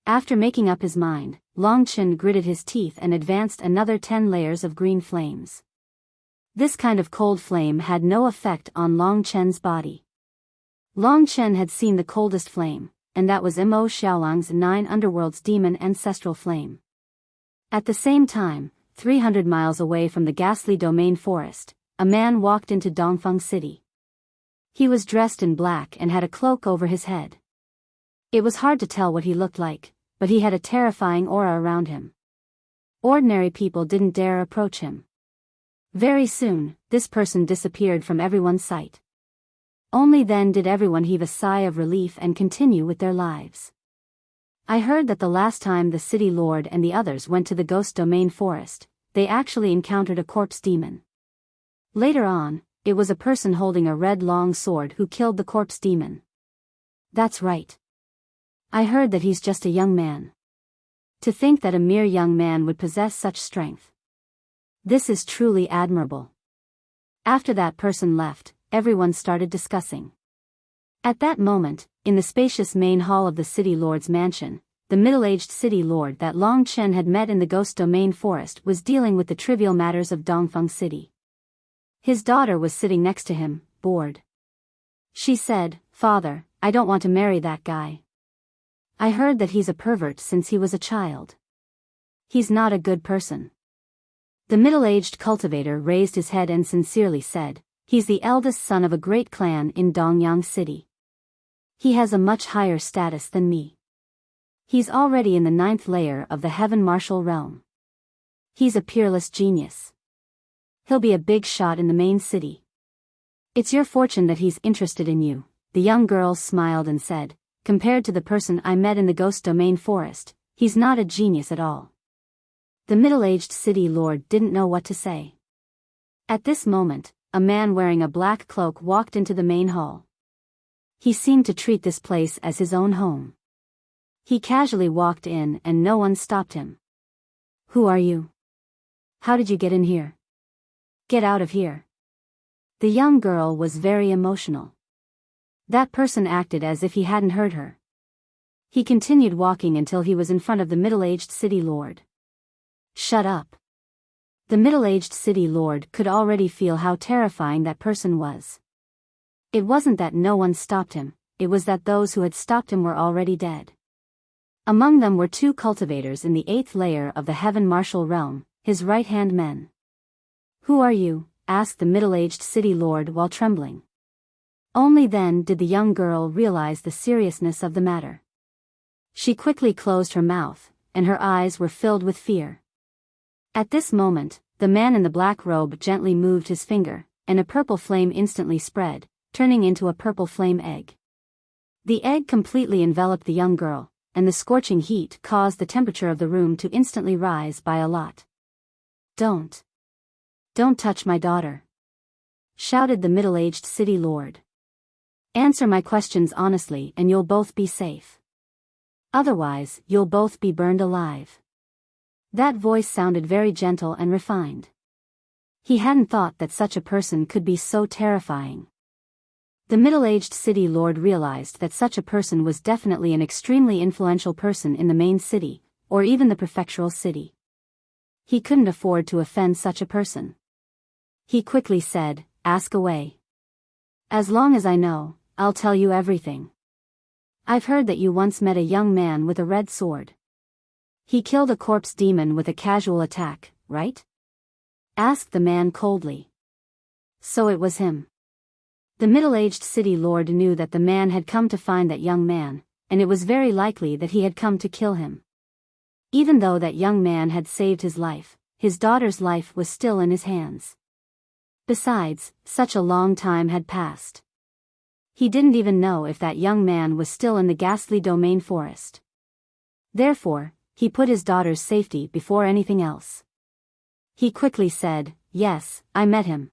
After making up his mind, Long Chen gritted his teeth and advanced another 10 layers of green flames. This kind of cold flame had no effect on Long Chen's body. Long Chen had seen the coldest flame, and that was Mo Xiaolang's 9 underworld's demon ancestral flame. At the same time, 300 miles away from the ghastly domain forest, a man walked into Dongfeng City. He was dressed in black and had a cloak over his head. It was hard to tell what he looked like, but he had a terrifying aura around him. Ordinary people didn't dare approach him. Very soon, this person disappeared from everyone's sight. Only then did everyone heave a sigh of relief and continue with their lives. I heard that the last time the city lord and the others went to the Ghost Domain forest, they actually encountered a corpse demon. Later on, it was a person holding a red long sword who killed the corpse demon. That's right. I heard that he's just a young man. To think that a mere young man would possess such strength. This is truly admirable. After that person left, everyone started discussing. At that moment, in the spacious main hall of the city lord's mansion, the middle-aged city lord that Long Chen had met in the Ghost Domain forest was dealing with the trivial matters of Dongfeng City. His daughter was sitting next to him, bored. She said, "Father, I don't want to marry that guy. I heard that he's a pervert since he was a child. He's not a good person." The middle-aged cultivator raised his head and sincerely said, "He's the eldest son of a great clan in Dongyang City. He has a much higher status than me. He's already in the 9th layer of the Heaven Martial Realm. He's a peerless genius. He'll be a big shot in the main city. It's your fortune that he's interested in you." The young girl smiled and said, "Compared to the person I met in the Ghost Domain forest, he's not a genius at all." The middle-aged city lord didn't know what to say. At this moment, a man wearing a black cloak walked into the main hall. He seemed to treat this place as his own home. He casually walked in and no one stopped him. "Who are you? How did you get in here? Get out of here." The young girl was very emotional. That person acted as if he hadn't heard her. He continued walking until he was in front of the middle-aged city lord. "Shut up." The middle-aged city lord could already feel how terrifying that person was. It wasn't that no one stopped him, it was that those who had stopped him were already dead. Among them were 2 cultivators in the 8th layer of the Heaven Martial Realm, his right-hand men. "Who are you?" asked the middle-aged city lord while trembling. Only then did the young girl realize the seriousness of the matter. She quickly closed her mouth, and her eyes were filled with fear. At this moment, the man in the black robe gently moved his finger, and a purple flame instantly spread, turning into a purple flame egg. The egg completely enveloped the young girl, and the scorching heat caused the temperature of the room to instantly rise by a lot. Don't touch my daughter," shouted the middle-aged city lord. "Answer my questions honestly and you'll both be safe. Otherwise, you'll both be burned alive." That voice sounded very gentle and refined. He hadn't thought that such a person could be so terrifying. The middle-aged city lord realized that such a person was definitely an extremely influential person in the main city, or even the prefectural city. He couldn't afford to offend such a person. He quickly said, "Ask away. As long as I know, I'll tell you everything. I've heard that you once met a young man with a red sword. He killed a corpse demon with a casual attack, right?" asked the man coldly. "So it was him." The middle-aged city lord knew that the man had come to find that young man, and it was very likely that he had come to kill him. Even though that young man had saved his life, his daughter's life was still in his hands. Besides, such a long time had passed. He didn't even know if that young man was still in the ghastly domain forest. Therefore, he put his daughter's safety before anything else. He quickly said, "Yes, I met him.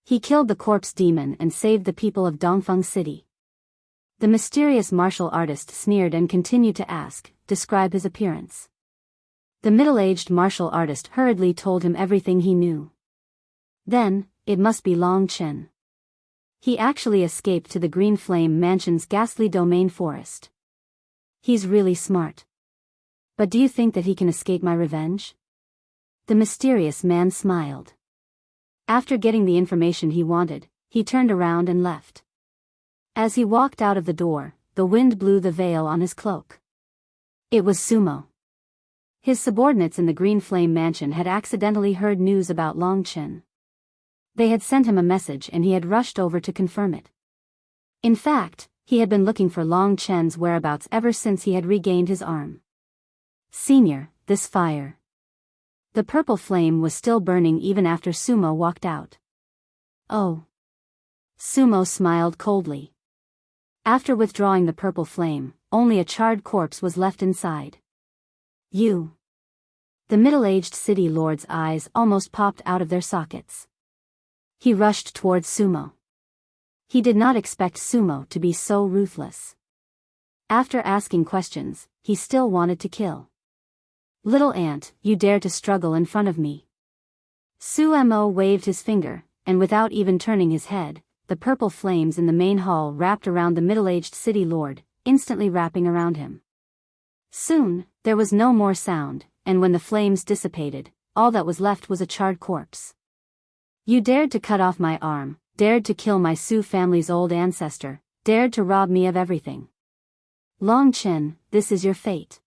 He killed the corpse demon and saved the people of Dongfeng City." The mysterious martial artist sneered and continued to ask, "Describe his appearance." The middle-aged martial artist hurriedly told him everything he knew. "Then, it must be Long Chen. He actually escaped to the Green Flame Mansion's ghastly domain forest. He's really smart. But do you think that he can escape my revenge?" The mysterious man smiled. After getting the information he wanted, he turned around and left. As he walked out of the door, the wind blew the veil on his cloak. It was Sumo. His subordinates in the Green Flame Mansion had accidentally heard news about Long Chen. They had sent him a message and he had rushed over to confirm it. In fact, he had been looking for Long Chen's whereabouts ever since he had regained his arm. "Senior, this fire." The purple flame was still burning even after Sumo walked out. "Oh." Sumo smiled coldly. After withdrawing the purple flame, only a charred corpse was left inside. "You." The middle-aged city lord's eyes almost popped out of their sockets. He rushed towards Sumo. He did not expect Sumo to be so ruthless. After asking questions, he still wanted to kill. "Little ant, you dare to struggle in front of me." Sumo waved his finger, and without even turning his head, the purple flames in the main hall wrapped around the middle-aged city lord, instantly wrapping around him. Soon, there was no more sound, and when the flames dissipated, all that was left was a charred corpse. "You dared to cut off my arm, dared to kill my Su family's old ancestor, dared to rob me of everything. Long Chen, this is your fate."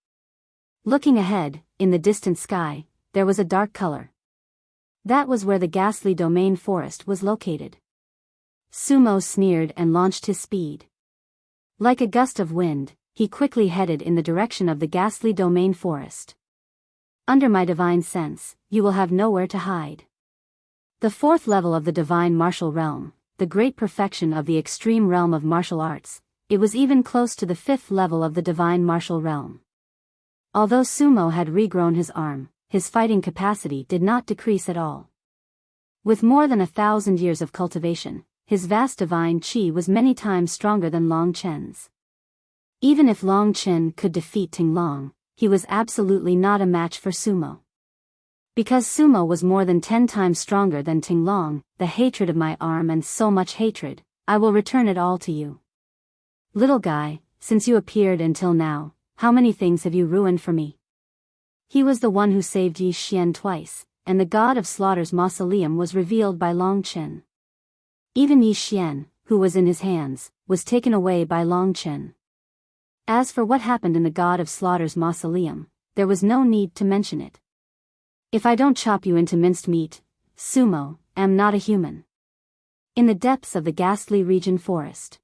Looking ahead, in the distant sky, there was a dark color. That was where the ghastly domain forest was located. Sumo sneered and launched his speed. Like a gust of wind, he quickly headed in the direction of the ghastly domain forest. "Under my divine sense, you will have nowhere to hide." The fourth level of the divine martial realm, the great perfection of the extreme realm of martial arts, it was even close to the fifth level of the divine martial realm. Although Sumo had regrown his arm, his fighting capacity did not decrease at all. With more than 1,000 years of cultivation, his vast divine qi was many times stronger than Long Chen's. Even if Long Chen could defeat Ting Long, he was absolutely not a match for Sumo. Because Sumo was more than 10 times stronger than Ting Long, the hatred of my arm and so much hatred, I will return it all to you. Little guy, since you appeared until now, how many things have you ruined for me? He was the one who saved Yi Xian twice, and the god of slaughter's mausoleum was revealed by Long Chen. Even Yi Xian, who was in his hands, was taken away by Long Chen. As for what happened in the god of slaughter's mausoleum, there was no need to mention it. If I don't chop you into minced meat, Sumo, am not a human. In the depths of the ghastly region forest.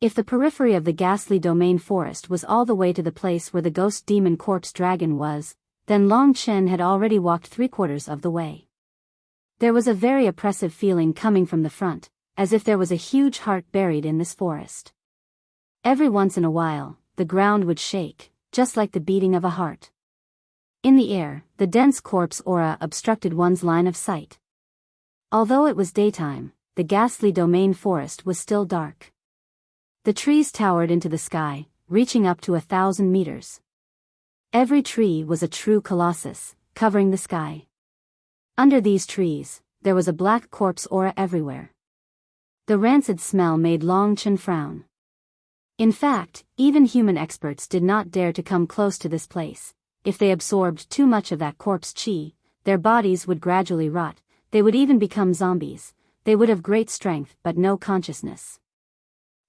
If the periphery of the ghastly domain forest was all the way to the place where the ghost demon corpse dragon was, then Long Chen had already walked 3/4 of the way. There was a very oppressive feeling coming from the front, as if there was a huge heart buried in this forest. Every once in a while, the ground would shake, just like the beating of a heart. In the air, the dense corpse aura obstructed one's line of sight. Although it was daytime, the ghastly domain forest was still dark. The trees towered into the sky, reaching up to 1,000 meters. Every tree was a true colossus, covering the sky. Under these trees, there was a black corpse aura everywhere. The rancid smell made Long Chen frown. In fact, even human experts did not dare to come close to this place. If they absorbed too much of that corpse chi, their bodies would gradually rot, they would even become zombies. They would have great strength but no consciousness.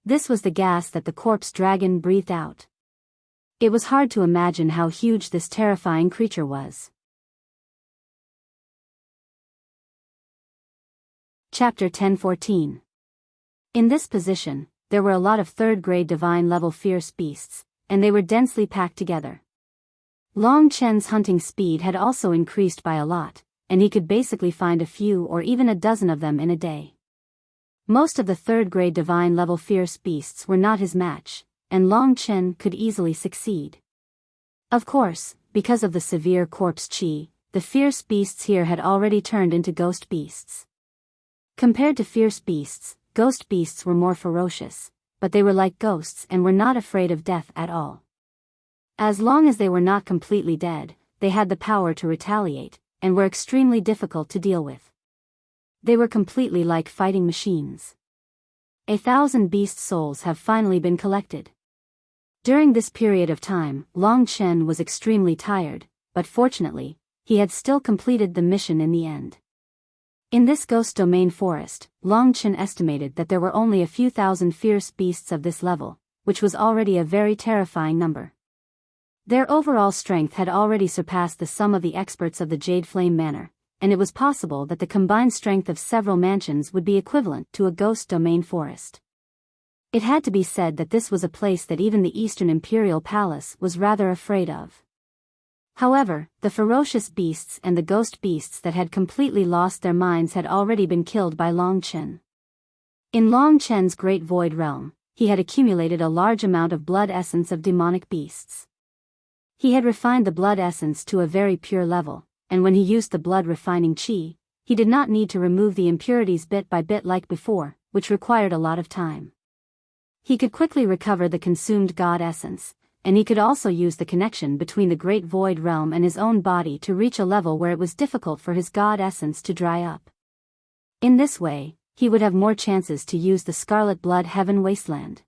This was the gas that the corpse dragon breathed out. It was hard to imagine how huge this terrifying creature was. Chapter 10:14. In this position, there were a lot of third-grade divine-level fierce beasts, and they were densely packed together. Long Chen's hunting speed had also increased by a lot, and he could basically find a few or even a dozen of them in a day. Most of the third-grade divine-level fierce beasts were not his match, and Long Chen could easily succeed. Of course, because of the severe corpse chi, the fierce beasts here had already turned into ghost beasts. Compared to fierce beasts, ghost beasts were more ferocious, but they were like ghosts and were not afraid of death at all. As long as they were not completely dead, they had the power to retaliate, and were extremely difficult to deal with. They were completely like fighting machines. 1,000 beast souls have finally been collected. During this period of time, Long Chen was extremely tired, but fortunately, he had still completed the mission in the end. In this ghost domain forest, Long Chen estimated that there were only a few thousand fierce beasts of this level, which was already a very terrifying number. Their overall strength had already surpassed the sum of the experts of the Jade Flame Manor, and it was possible that the combined strength of several mansions would be equivalent to a ghost domain forest. It had to be said that this was a place that even the Eastern Imperial Palace was rather afraid of. However, the ferocious beasts and the ghost beasts that had completely lost their minds had already been killed by Long Chen. In Long Chen's Great Void Realm, he had accumulated a large amount of blood essence of demonic beasts. He had refined the blood essence to a very pure level, and when he used the blood refining chi, he did not need to remove the impurities bit by bit like before, which required a lot of time. He could quickly recover the consumed god essence, and he could also use the connection between the Great Void Realm and his own body to reach a level where it was difficult for his god essence to dry up. In this way, he would have more chances to use the Scarlet Blood Heaven Wasteland.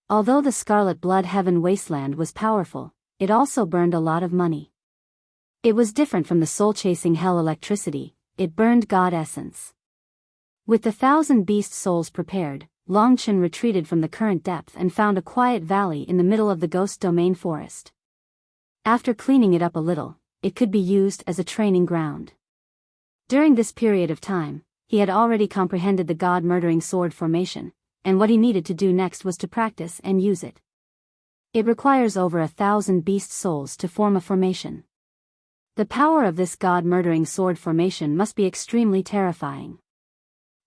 Although the Scarlet Blood Heaven Wasteland was powerful, it also burned a lot of money. It was different from the soul-chasing hell electricity, it burned god essence. With the 1,000 beast souls prepared, Long Chen retreated from the current depth and found a quiet valley in the middle of the ghost domain forest. After cleaning it up a little, it could be used as a training ground. During this period of time, he had already comprehended the god-murdering sword formation, and what he needed to do next was to practice and use it. It requires over 1,000 beast souls to form a formation. The power of this god-murdering sword formation must be extremely terrifying.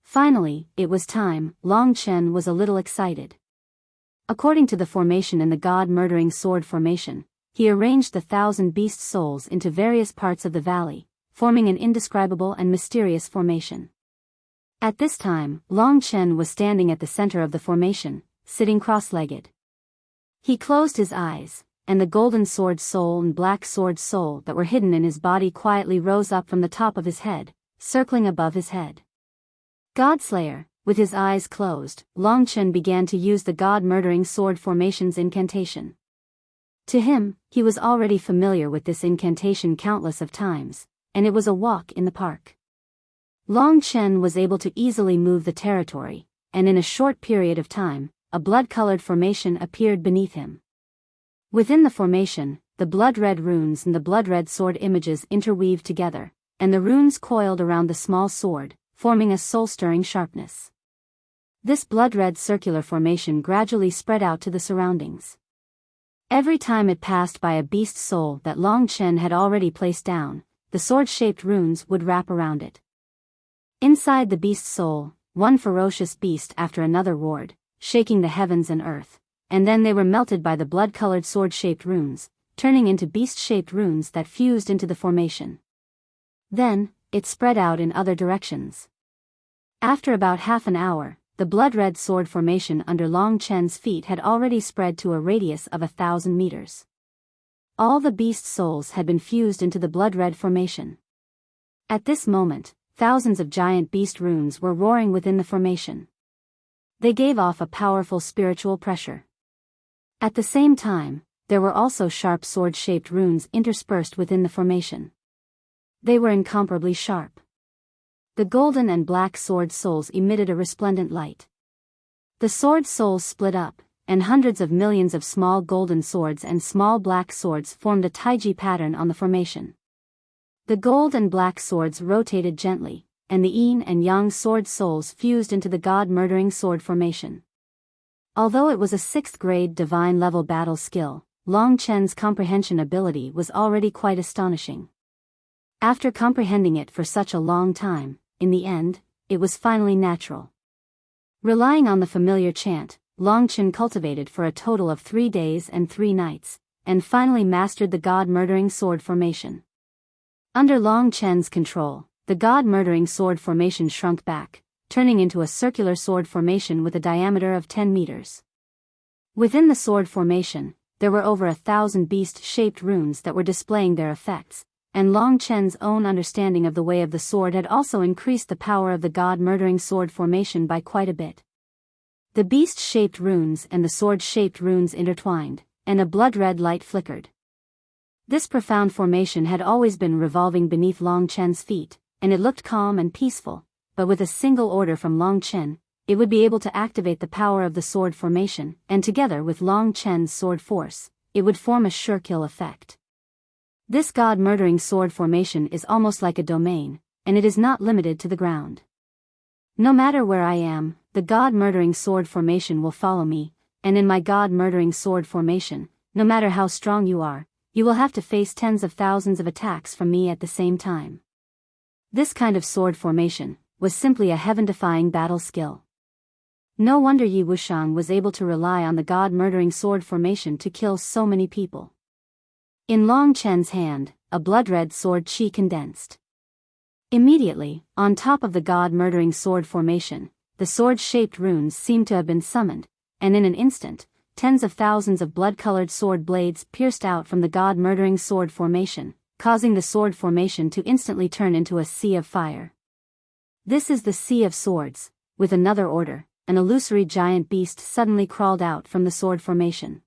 Finally, it was time. Long Chen was a little excited. According to the formation in the god-murdering sword formation, he arranged the 1,000 beast souls into various parts of the valley, forming an indescribable and mysterious formation. At this time, Long Chen was standing at the center of the formation, sitting cross-legged. He closed his eyes, and the golden sword soul and black sword soul that were hidden in his body quietly rose up from the top of his head, circling above his head. Godslayer, with his eyes closed, Long Chen began to use the god-murdering sword formation's incantation. To him, he was already familiar with this incantation countless of times, and it was a walk in the park. Long Chen was able to easily move the territory, and in a short period of time, a blood-colored formation appeared beneath him. Within the formation, the blood-red runes and the blood-red sword images interweaved together, and the runes coiled around the small sword, forming a soul-stirring sharpness. This blood-red circular formation gradually spread out to the surroundings. Every time it passed by a beast soul that Long Chen had already placed down, the sword-shaped runes would wrap around it. Inside the beast soul, one ferocious beast after another roared, shaking the heavens and earth, and then they were melted by the blood-colored sword-shaped runes, turning into beast-shaped runes that fused into the formation. Then, it spread out in other directions. After about half an hour, the blood-red sword formation under Long Chen's feet had already spread to a radius of 1,000 meters. All the beast souls had been fused into the blood-red formation. At this moment, thousands of giant beast runes were roaring within the formation. They gave off a powerful spiritual pressure. At the same time, there were also sharp sword-shaped runes interspersed within the formation. They were incomparably sharp. The golden and black sword souls emitted a resplendent light. The sword souls split up, and hundreds of millions of small golden swords and small black swords formed a taiji pattern on the formation. The gold and black swords rotated gently, and the yin and yang sword souls fused into the god-murdering sword formation. Although it was a 6th-grade divine-level battle skill, Long Chen's comprehension ability was already quite astonishing. After comprehending it for such a long time, in the end, it was finally natural. Relying on the familiar chant, Long Chen cultivated for a total of 3 days and 3 nights, and finally mastered the god-murdering sword formation. Under Long Chen's control, the god-murdering sword formation shrunk back, turning into a circular sword formation with a diameter of 10 meters. Within the sword formation, there were over 1,000 beast-shaped runes that were displaying their effects, and Long Chen's own understanding of the way of the sword had also increased the power of the god-murdering sword formation by quite a bit. The beast-shaped runes and the sword-shaped runes intertwined, and a blood-red light flickered. This profound formation had always been revolving beneath Long Chen's feet, and it looked calm and peaceful, but with a single order from Long Chen, it would be able to activate the power of the sword formation, and together with Long Chen's sword force, it would form a sure kill effect. This god-murdering sword formation is almost like a domain, and it is not limited to the ground. No matter where I am, the god-murdering sword formation will follow me, and in my god-murdering sword formation, no matter how strong you are, you will have to face tens of thousands of attacks from me at the same time. This kind of sword formation was simply a heaven-defying battle skill. No wonder Yi Wuxiang was able to rely on the god-murdering sword formation to kill so many people. In Long Chen's hand, a blood-red sword qi condensed. Immediately, on top of the god-murdering sword formation, the sword-shaped runes seemed to have been summoned, and in an instant, tens of thousands of blood-colored sword blades pierced out from the god-murdering sword formation, causing the sword formation to instantly turn into a sea of fire. This is the Sea of Swords. With another order, an illusory giant beast suddenly crawled out from the sword formation.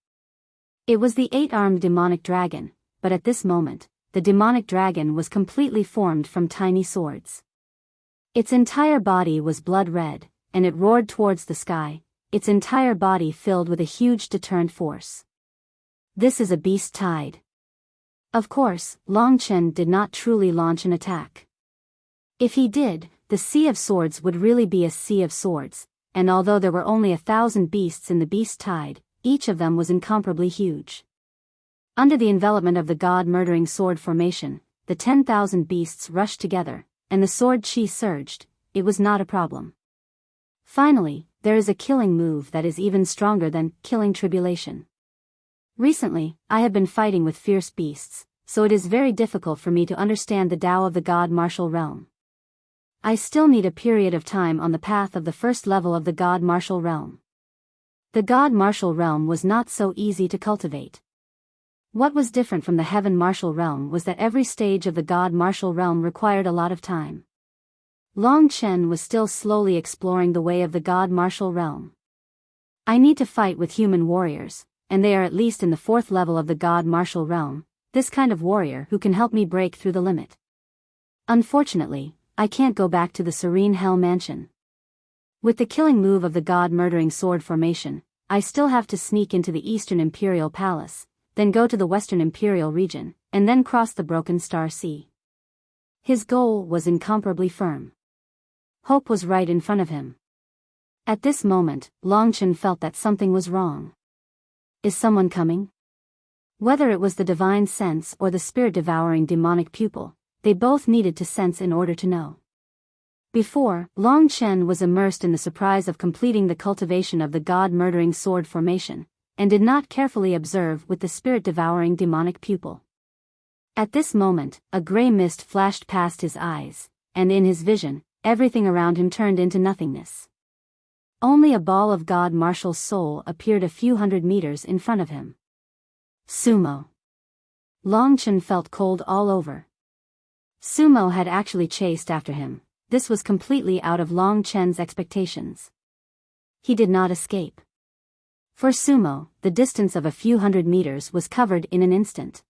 It was the 8-armed demonic dragon, but at this moment, the demonic dragon was completely formed from tiny swords. Its entire body was blood red, and it roared towards the sky, its entire body filled with a huge deterrent force. This is a beast tide. Of course, Long Chen did not truly launch an attack. If he did, the Sea of Swords would really be a Sea of Swords, and although there were only 1,000 beasts in the beast tide, each of them was incomparably huge. Under the envelopment of the god-murdering sword formation, the 10,000 beasts rushed together, and the sword qi surged. It was not a problem. Finally, there is a killing move that is even stronger than killing tribulation. Recently, I have been fighting with fierce beasts, so it is very difficult for me to understand the Tao of the god martial realm. I still need a period of time on the path of the first level of the god martial realm. The god martial realm was not so easy to cultivate. What was different from the heaven martial realm was that every stage of the god martial realm required a lot of time. Long Chen was still slowly exploring the way of the god martial realm. I need to fight with human warriors, and they are at least in the 4th level of the god martial realm, this kind of warrior who can help me break through the limit. Unfortunately, I can't go back to the Serene Hell Mansion. With the killing move of the god-murdering sword formation, I still have to sneak into the Eastern Imperial Palace, then go to the Western Imperial region, and then cross the Broken Star Sea. His goal was incomparably firm. Hope was right in front of him. At this moment, Long Chen felt that something was wrong. Is someone coming? Whether it was the divine sense or the spirit-devouring demonic pupil, they both needed to sense in order to know. Before, Long Chen was immersed in the surprise of completing the cultivation of the god-murdering sword formation, and did not carefully observe with the spirit-devouring demonic pupil. At this moment, a gray mist flashed past his eyes, and in his vision, everything around him turned into nothingness. Only a ball of God Martial's soul appeared a few hundred meters in front of him. Sumo. Long Chen felt cold all over. Sumo had actually chased after him. This was completely out of Long Chen's expectations. He did not escape. For Sumo, the distance of a few hundred meters was covered in an instant.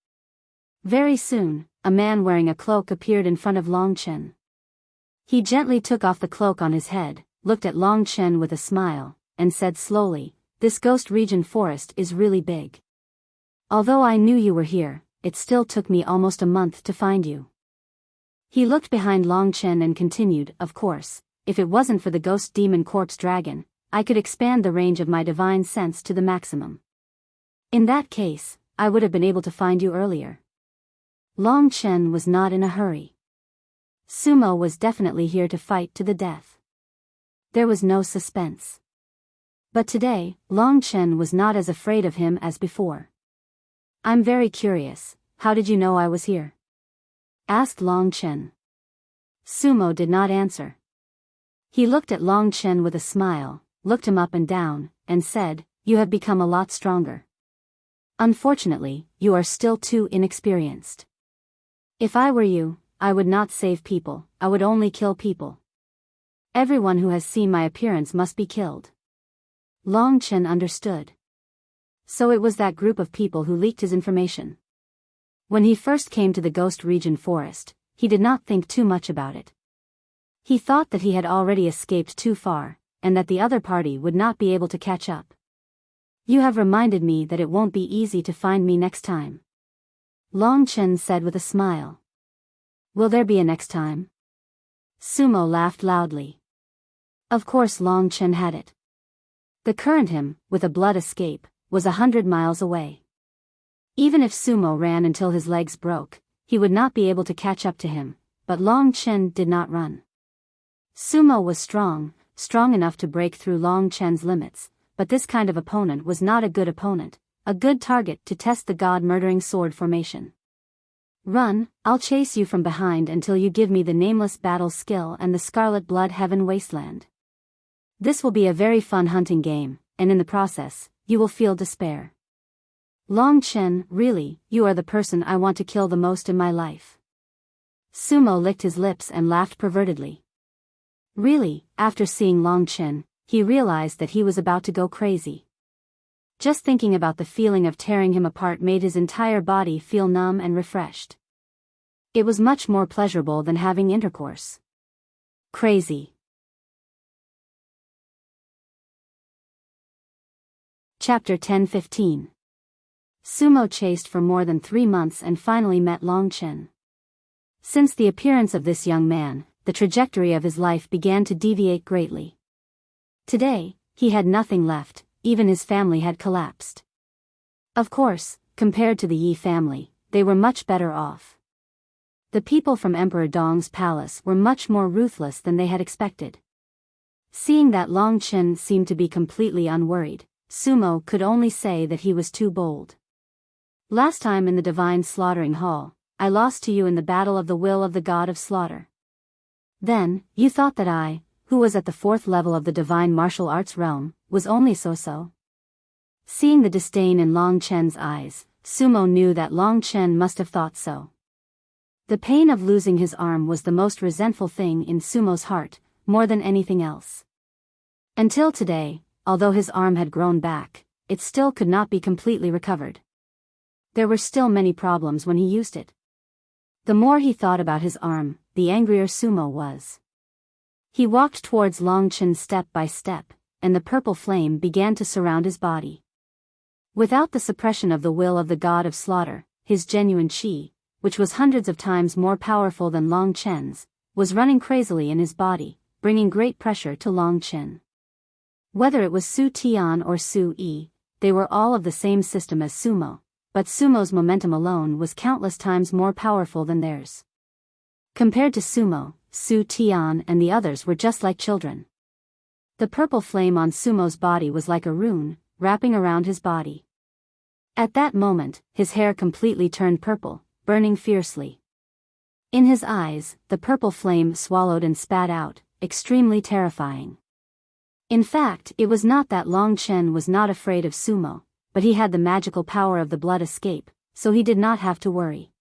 Very soon, a man wearing a cloak appeared in front of Long Chen. He gently took off the cloak on his head, looked at Long Chen with a smile, and said slowly, "This ghost region forest is really big. Although I knew you were here, it still took me almost a month to find you." He looked behind Long Chen and continued, "Of course, if it wasn't for the ghost demon corpse dragon, I could expand the range of my divine sense to the maximum. In that case, I would have been able to find you earlier." Long Chen was not in a hurry. Sumo was definitely here to fight to the death. There was no suspense. But today, Long Chen was not as afraid of him as before. "I'm very curious, how did you know I was here?" asked Long Chen. Sumo did not answer. He looked at Long Chen with a smile, looked him up and down, and said, "You have become a lot stronger. Unfortunately, you are still too inexperienced. If I were you, I would not save people, I would only kill people. Everyone who has seen my appearance must be killed." Long Chen understood. So it was that group of people who leaked his information. When he first came to the Ghost Region Forest, he did not think too much about it. He thought that he had already escaped too far, and that the other party would not be able to catch up. "You have reminded me that it won't be easy to find me next time," Long Chen said with a smile. "Will there be a next time?" Sumo laughed loudly. Of course Long Chen had it. The current him, with a blood escape, was 100 miles away. Even if Sumo ran until his legs broke, he would not be able to catch up to him, but Long Chen did not run. Sumo was strong enough to break through Long Chen's limits, but this kind of opponent was not a good opponent, a good target to test the god-murdering sword formation. "Run, I'll chase you from behind until you give me the nameless battle skill and the Scarlet Blood Heaven Wasteland. This will be a very fun hunting game, and in the process, you will feel despair." Long Chen, really, you are the person I want to kill the most in my life. Sumo licked his lips and laughed pervertedly. Really, after seeing Long Chen, he realized that he was about to go crazy. Just thinking about the feeling of tearing him apart made his entire body feel numb and refreshed. It was much more pleasurable than having intercourse. Crazy. Chapter 10-15. Sumo chased for more than 3 months and finally met Long Chen. Since the appearance of this young man, the trajectory of his life began to deviate greatly. Today, he had nothing left, even his family had collapsed. Of course, compared to the Yi family, they were much better off. The people from Emperor Dong's palace were much more ruthless than they had expected. Seeing that Long Chen seemed to be completely unworried, Sumo could only say that he was too bold. "Last time in the Divine Slaughtering Hall, I lost to you in the battle of the will of the God of Slaughter. Then, you thought that I, who was at the 4th level of the Divine Martial Arts realm, was only so-so." Seeing the disdain in Long Chen's eyes, Sumo knew that Long Chen must have thought so. The pain of losing his arm was the most resentful thing in Sumo's heart, more than anything else. Until today, although his arm had grown back, it still could not be completely recovered. There were still many problems when he used it. The more he thought about his arm, the angrier Sumo was. He walked towards Long Chen step by step, and the purple flame began to surround his body. Without the suppression of the will of the God of Slaughter, his genuine qi, which was hundreds of times more powerful than Long Chen's, was running crazily in his body, bringing great pressure to Long Chen. Whether it was Su Tian or Su Yi, they were all of the same system as Sumo, but Sumo's momentum alone was countless times more powerful than theirs. Compared to Sumo, Su Tian and the others were just like children. The purple flame on Sumo's body was like a rune, wrapping around his body. At that moment, his hair completely turned purple, burning fiercely. In his eyes, the purple flame swallowed and spat out, extremely terrifying. In fact, it was not that Long Chen was not afraid of Sumo, but he had the magical power of the blood escape, so he did not have to worry.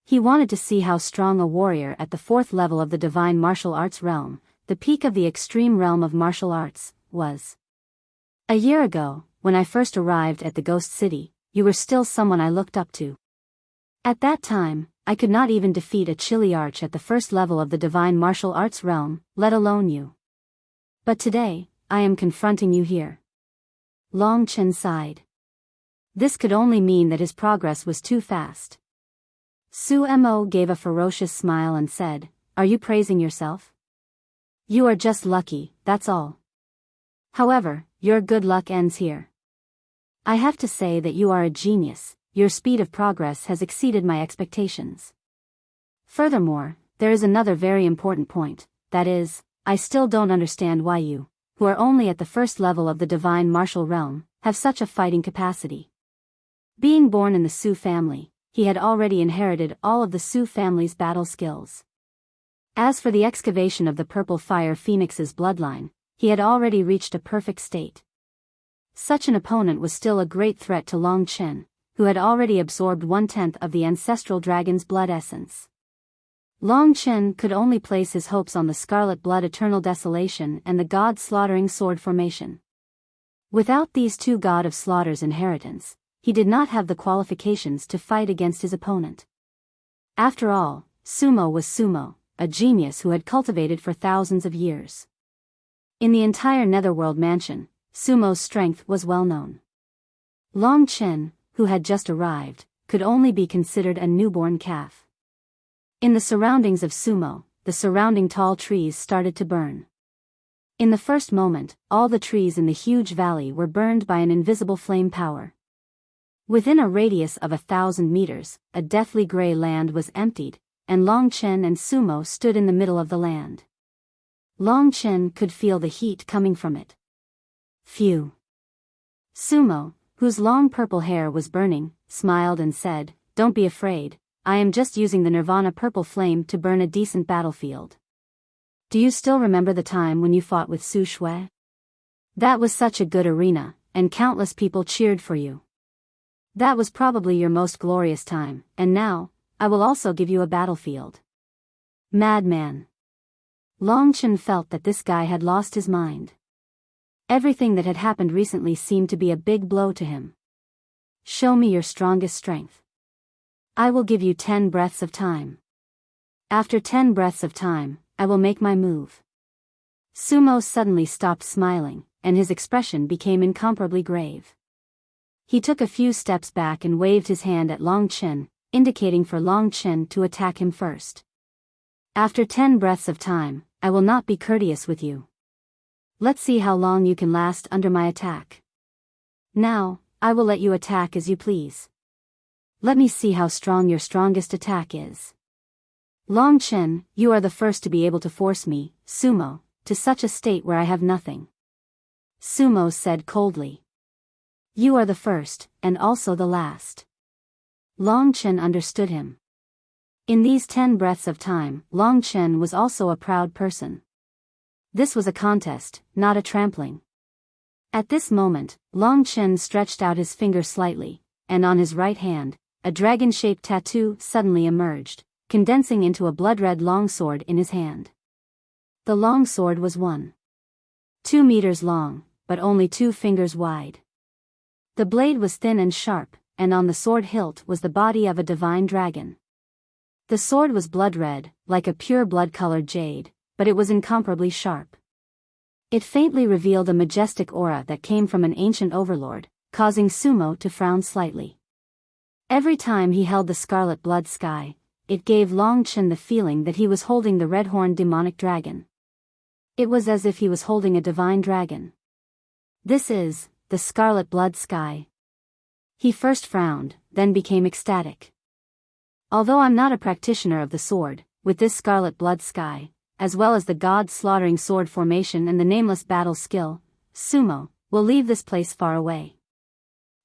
He wanted to see how strong a warrior at the 4th level of the divine martial arts realm, the peak of the extreme realm of martial arts, was. A year ago, when I first arrived at the Ghost City, you were still someone I looked up to. At that time, I could not even defeat a Chili Arch at the 1st level of the divine martial arts realm, let alone you. But today, I am confronting you here. Long Chen sighed. This could only mean that his progress was too fast. Su Mo gave a ferocious smile and said, "Are you praising yourself? You are just lucky, that's all. However, your good luck ends here. I have to say that you are a genius, your speed of progress has exceeded my expectations. Furthermore, there is another very important point, that is, I still don't understand why you, who are only at the 1st level of the divine martial realm, have such a fighting capacity." Being born in the Su family, he had already inherited all of the Su family's battle skills. As for the excavation of the purple fire phoenix's bloodline, he had already reached a perfect state. Such an opponent was still a great threat to Long Chen, who had already absorbed 1/10 of the ancestral dragon's blood essence. Long Chen could only place his hopes on the Scarlet Blood Eternal Desolation and the God Slaughtering Sword formation. Without these two God of Slaughter's inheritance, he did not have the qualifications to fight against his opponent. After all, Sumo was Sumo, a genius who had cultivated for thousands of years. In the entire Netherworld mansion, Sumo's strength was well known. Long Chen, who had just arrived, could only be considered a newborn calf. In the surroundings of Sumo, the surrounding tall trees started to burn. In the first moment, all the trees in the huge valley were burned by an invisible flame power. Within a radius of 1,000 meters, a deathly gray land was emptied, and Long Chen and Sumo stood in the middle of the land. Long Chen could feel the heat coming from it. Phew. Sumo, whose long purple hair was burning, smiled and said, "Don't be afraid, I am just using the Nirvana purple flame to burn a decent battlefield. Do you still remember the time when you fought with Su Shui? That was such a good arena, and countless people cheered for you. That was probably your most glorious time, and now, I will also give you a battlefield." Madman. Long Chen felt that this guy had lost his mind. Everything that had happened recently seemed to be a big blow to him. "Show me your strongest strength. I will give you 10 breaths of time. After 10 breaths of time, I will make my move." Sumo suddenly stopped smiling, and his expression became incomparably grave. He took a few steps back and waved his hand at Long Chen, indicating for Long Chen to attack him first. "After 10 breaths of time, I will not be courteous with you. Let's see how long you can last under my attack. Now, I will let you attack as you please. Let me see how strong your strongest attack is." "Long Chen, you are the first to be able to force me, Sumo, to such a state where I have nothing." Sumo said coldly. "You are the first, and also the last." Long Chen understood him. In these 10 breaths of time, Long Chen was also a proud person. This was a contest, not a trampling. At this moment, Long Chen stretched out his finger slightly, and on his right hand, a dragon-shaped tattoo suddenly emerged, condensing into a blood-red longsword in his hand. The longsword was 1.2 meters long, but only 2 fingers wide. The blade was thin and sharp, and on the sword hilt was the body of a divine dragon. The sword was blood-red, like a pure blood-colored jade, but it was incomparably sharp. It faintly revealed a majestic aura that came from an ancient overlord, causing Sumo to frown slightly. Every time he held the scarlet blood sky, it gave Long Chen the feeling that he was holding the red-horned demonic dragon. It was as if he was holding a divine dragon. "This is the scarlet blood sky." He first frowned, then became ecstatic. "Although I'm not a practitioner of the sword, with this scarlet blood sky, as well as the god-slaughtering sword formation and the nameless battle skill, Sumo will leave this place far away.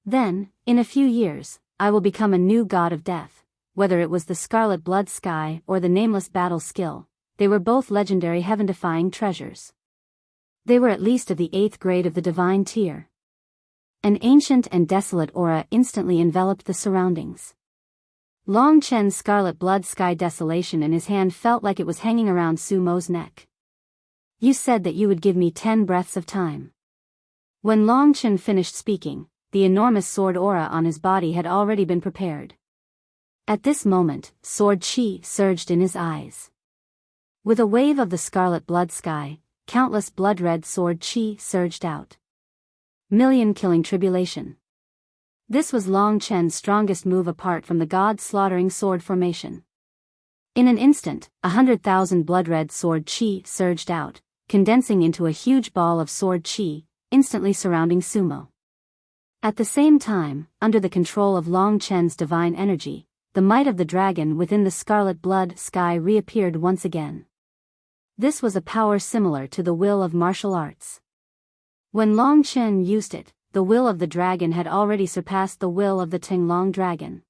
Then, in a few years, I will become a new god of death. Whether it was the scarlet blood sky or the nameless battle skill, they were both legendary heaven-defying treasures. They were at least of the 8th grade of the divine tier. An ancient and desolate aura instantly enveloped the surroundings. Long Chen's scarlet blood sky desolation in his hand felt like it was hanging around Sumo's neck. You said that you would give me 10 breaths of time. When Long Chen finished speaking, the enormous sword aura on his body had already been prepared. At this moment, sword chi surged in his eyes. With a wave of the scarlet blood sky, countless blood-red sword chi surged out. Million-killing tribulation. This was Long Chen's strongest move apart from the god-slaughtering sword formation. In an instant, 100,000 blood-red sword chi surged out, condensing into a huge ball of sword chi, instantly surrounding Sumo. At the same time, under the control of Long Chen's divine energy, the might of the dragon within the scarlet blood sky reappeared once again. This was a power similar to the will of martial arts. When Long Chen used it, the will of the dragon had already surpassed the will of the Tinglong dragon.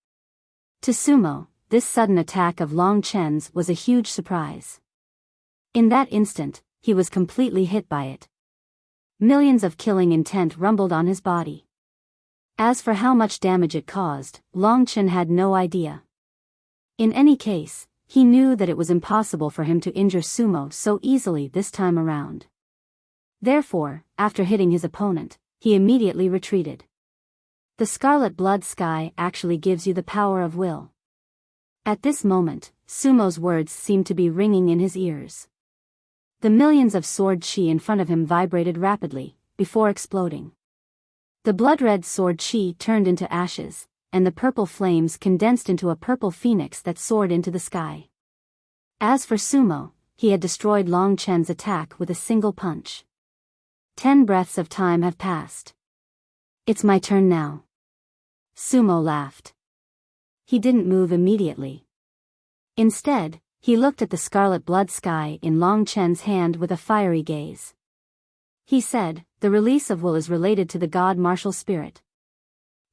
To Sumo, this sudden attack of Long Chen's was a huge surprise. In that instant, he was completely hit by it. Millions of killing intent rumbled on his body. As for how much damage it caused, Long Chen had no idea. In any case, he knew that it was impossible for him to injure Sumo so easily this time around. Therefore, after hitting his opponent, he immediately retreated. The scarlet blood sky actually gives you the power of will. At this moment, Sumo's words seemed to be ringing in his ears. The millions of sword chi in front of him vibrated rapidly, before exploding. The blood-red sword chi turned into ashes, and the purple flames condensed into a purple phoenix that soared into the sky. As for Sumo, he had destroyed Long Chen's attack with a single punch. 10 breaths of time have passed. It's my turn now. Sumo laughed. He didn't move immediately. Instead, he looked at the scarlet blood sky in Long Chen's hand with a fiery gaze. He said, the release of will is related to the god martial spirit.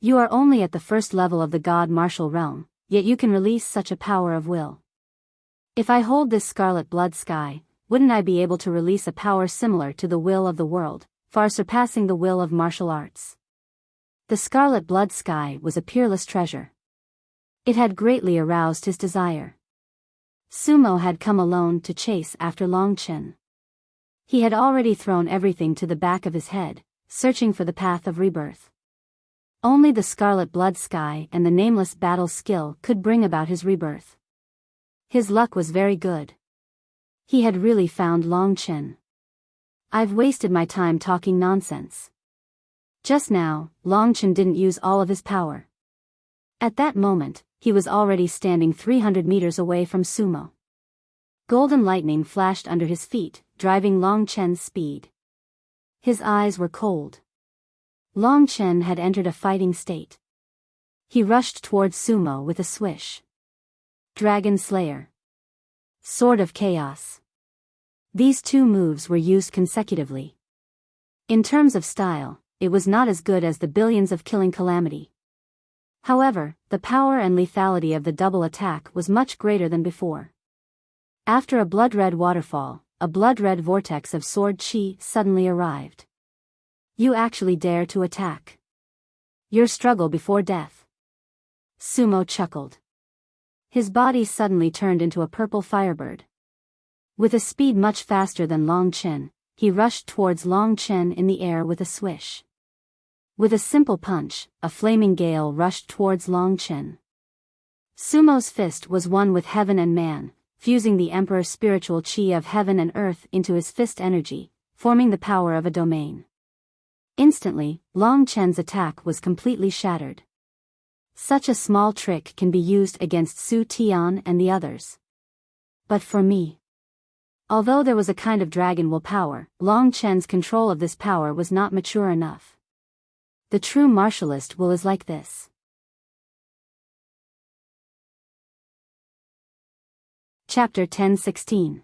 You are only at the first level of the god martial realm, yet you can release such a power of will. If I hold this scarlet blood sky, wouldn't I be able to release a power similar to the will of the world, far surpassing the will of martial arts? The scarlet blood sky was a peerless treasure. It had greatly aroused his desire. Sumo had come alone to chase after Long Chen. He had already thrown everything to the back of his head, searching for the path of rebirth. Only the scarlet blood sky and the nameless battle skill could bring about his rebirth. His luck was very good. He had really found Long Chen. I've wasted my time talking nonsense. Just now, Long Chen didn't use all of his power. At that moment, he was already standing 300 meters away from Sumo. Golden lightning flashed under his feet, driving Long Chen's speed. His eyes were cold. Long Chen had entered a fighting state. He rushed towards Sumo with a swish. Dragon Slayer. Sword of Chaos. These two moves were used consecutively. In terms of style, it was not as good as the billions of killing calamity. However, the power and lethality of the double attack was much greater than before. After a blood-red waterfall, a blood-red vortex of sword chi suddenly arrived. You actually dare to attack. Your struggle before death. Sumo chuckled. His body suddenly turned into a purple firebird. With a speed much faster than Long Chen, he rushed towards Long Chen in the air with a swish. With a simple punch, a flaming gale rushed towards Long Chen. Sumo's fist was one with heaven and man, fusing the Emperor's spiritual chi of heaven and earth into his fist energy, forming the power of a domain. Instantly, Long Chen's attack was completely shattered. Such a small trick can be used against Su Tian and the others. But for me. Although there was a kind of dragon will power, Long Chen's control of this power was not mature enough. The true martialist will is like this. Chapter 10:16.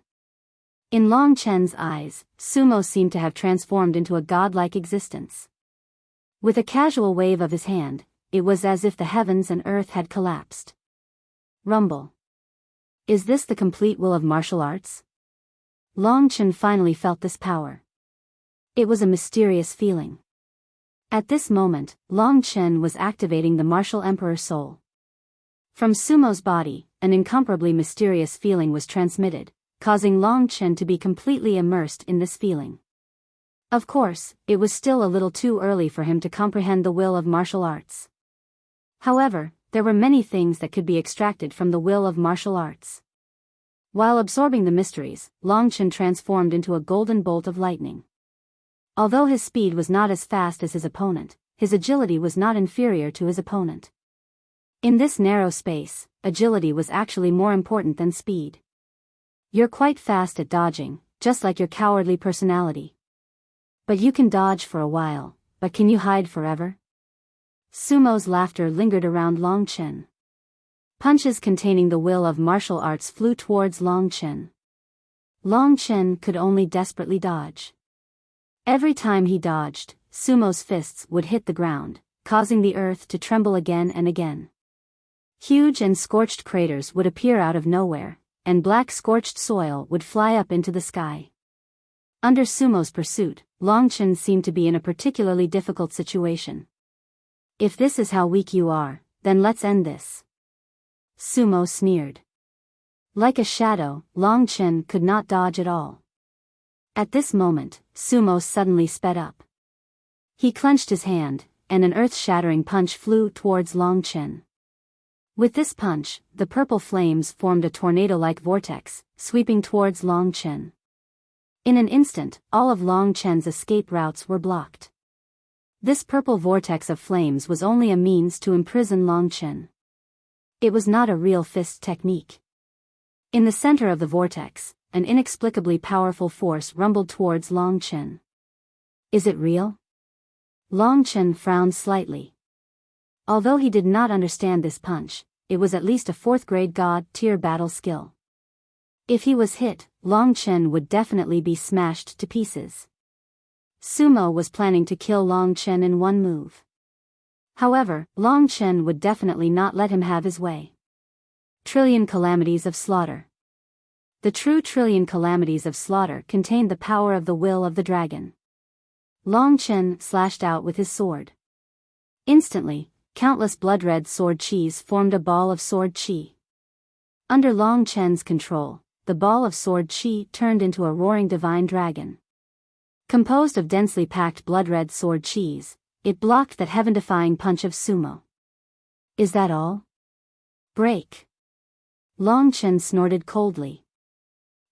In Long Chen's eyes, Sumo seemed to have transformed into a godlike existence. With a casual wave of his hand, it was as if the heavens and earth had collapsed. Rumble. Is this the complete will of martial arts? Long Chen finally felt this power. It was a mysterious feeling. At this moment, Long Chen was activating the martial emperor soul. From Sumo's body, an incomparably mysterious feeling was transmitted, causing Long Chen to be completely immersed in this feeling. Of course, it was still a little too early for him to comprehend the will of martial arts. However, there were many things that could be extracted from the will of martial arts. While absorbing the mysteries, Long Chen transformed into a golden bolt of lightning. Although his speed was not as fast as his opponent, his agility was not inferior to his opponent. In this narrow space, agility was actually more important than speed. You're quite fast at dodging, just like your cowardly personality. But you can dodge for a while, but can you hide forever? Sumo's laughter lingered around Long Chen. Punches containing the will of martial arts flew towards Long Chen. Long Chen could only desperately dodge. Every time he dodged, Sumo's fists would hit the ground, causing the earth to tremble again and again. Huge and scorched craters would appear out of nowhere, and black scorched soil would fly up into the sky. Under Sumo's pursuit, Long Chen seemed to be in a particularly difficult situation. If this is how weak you are, then let's end this. Sumo sneered. Like a shadow, Long Chen could not dodge at all. At this moment, Sumo suddenly sped up. He clenched his hand, and an earth-shattering punch flew towards Long Chen. With this punch, the purple flames formed a tornado-like vortex, sweeping towards Long Chen. In an instant, all of Long Chen's escape routes were blocked. This purple vortex of flames was only a means to imprison Long Chen. It was not a real fist technique. In the center of the vortex, an inexplicably powerful force rumbled towards Long Chen. Is it real? Long Chen frowned slightly. Although he did not understand this punch, it was at least a 4th-grade god-tier battle skill. If he was hit, Long Chen would definitely be smashed to pieces. Sumo was planning to kill Long Chen in one move. However, Long Chen would definitely not let him have his way. Trillion Calamities of Slaughter. The true Trillion Calamities of Slaughter contained the power of the will of the dragon. Long Chen slashed out with his sword. Instantly, countless blood-red sword chis formed a ball of sword chi. Under Long Chen's control, the ball of sword chi turned into a roaring divine dragon. Composed of densely packed blood-red sword chis, it blocked that heaven-defying punch of Sumo. Is that all? Break. Long Chen snorted coldly.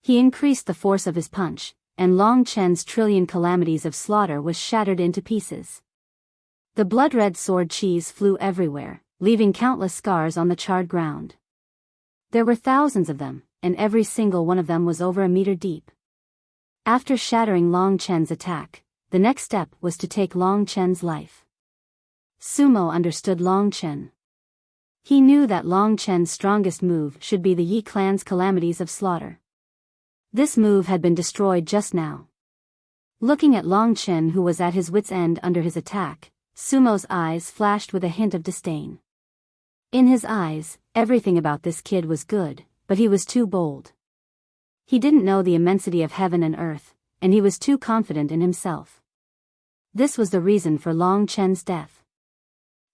He increased the force of his punch, and Long Chen's Trillion Calamities of Slaughter was shattered into pieces. The blood-red sword chis flew everywhere, leaving countless scars on the charred ground. There were thousands of them, and every single one of them was over a meter deep. After shattering Long Chen's attack, the next step was to take Long Chen's life. Sumo understood Long Chen. He knew that Long Chen's strongest move should be the Yi clan's Calamities of Slaughter. This move had been destroyed just now. Looking at Long Chen, who was at his wit's end under his attack, Sumo's eyes flashed with a hint of disdain. In his eyes, everything about this kid was good, but he was too bold. He didn't know the immensity of heaven and earth, and he was too confident in himself. This was the reason for Long Chen's death.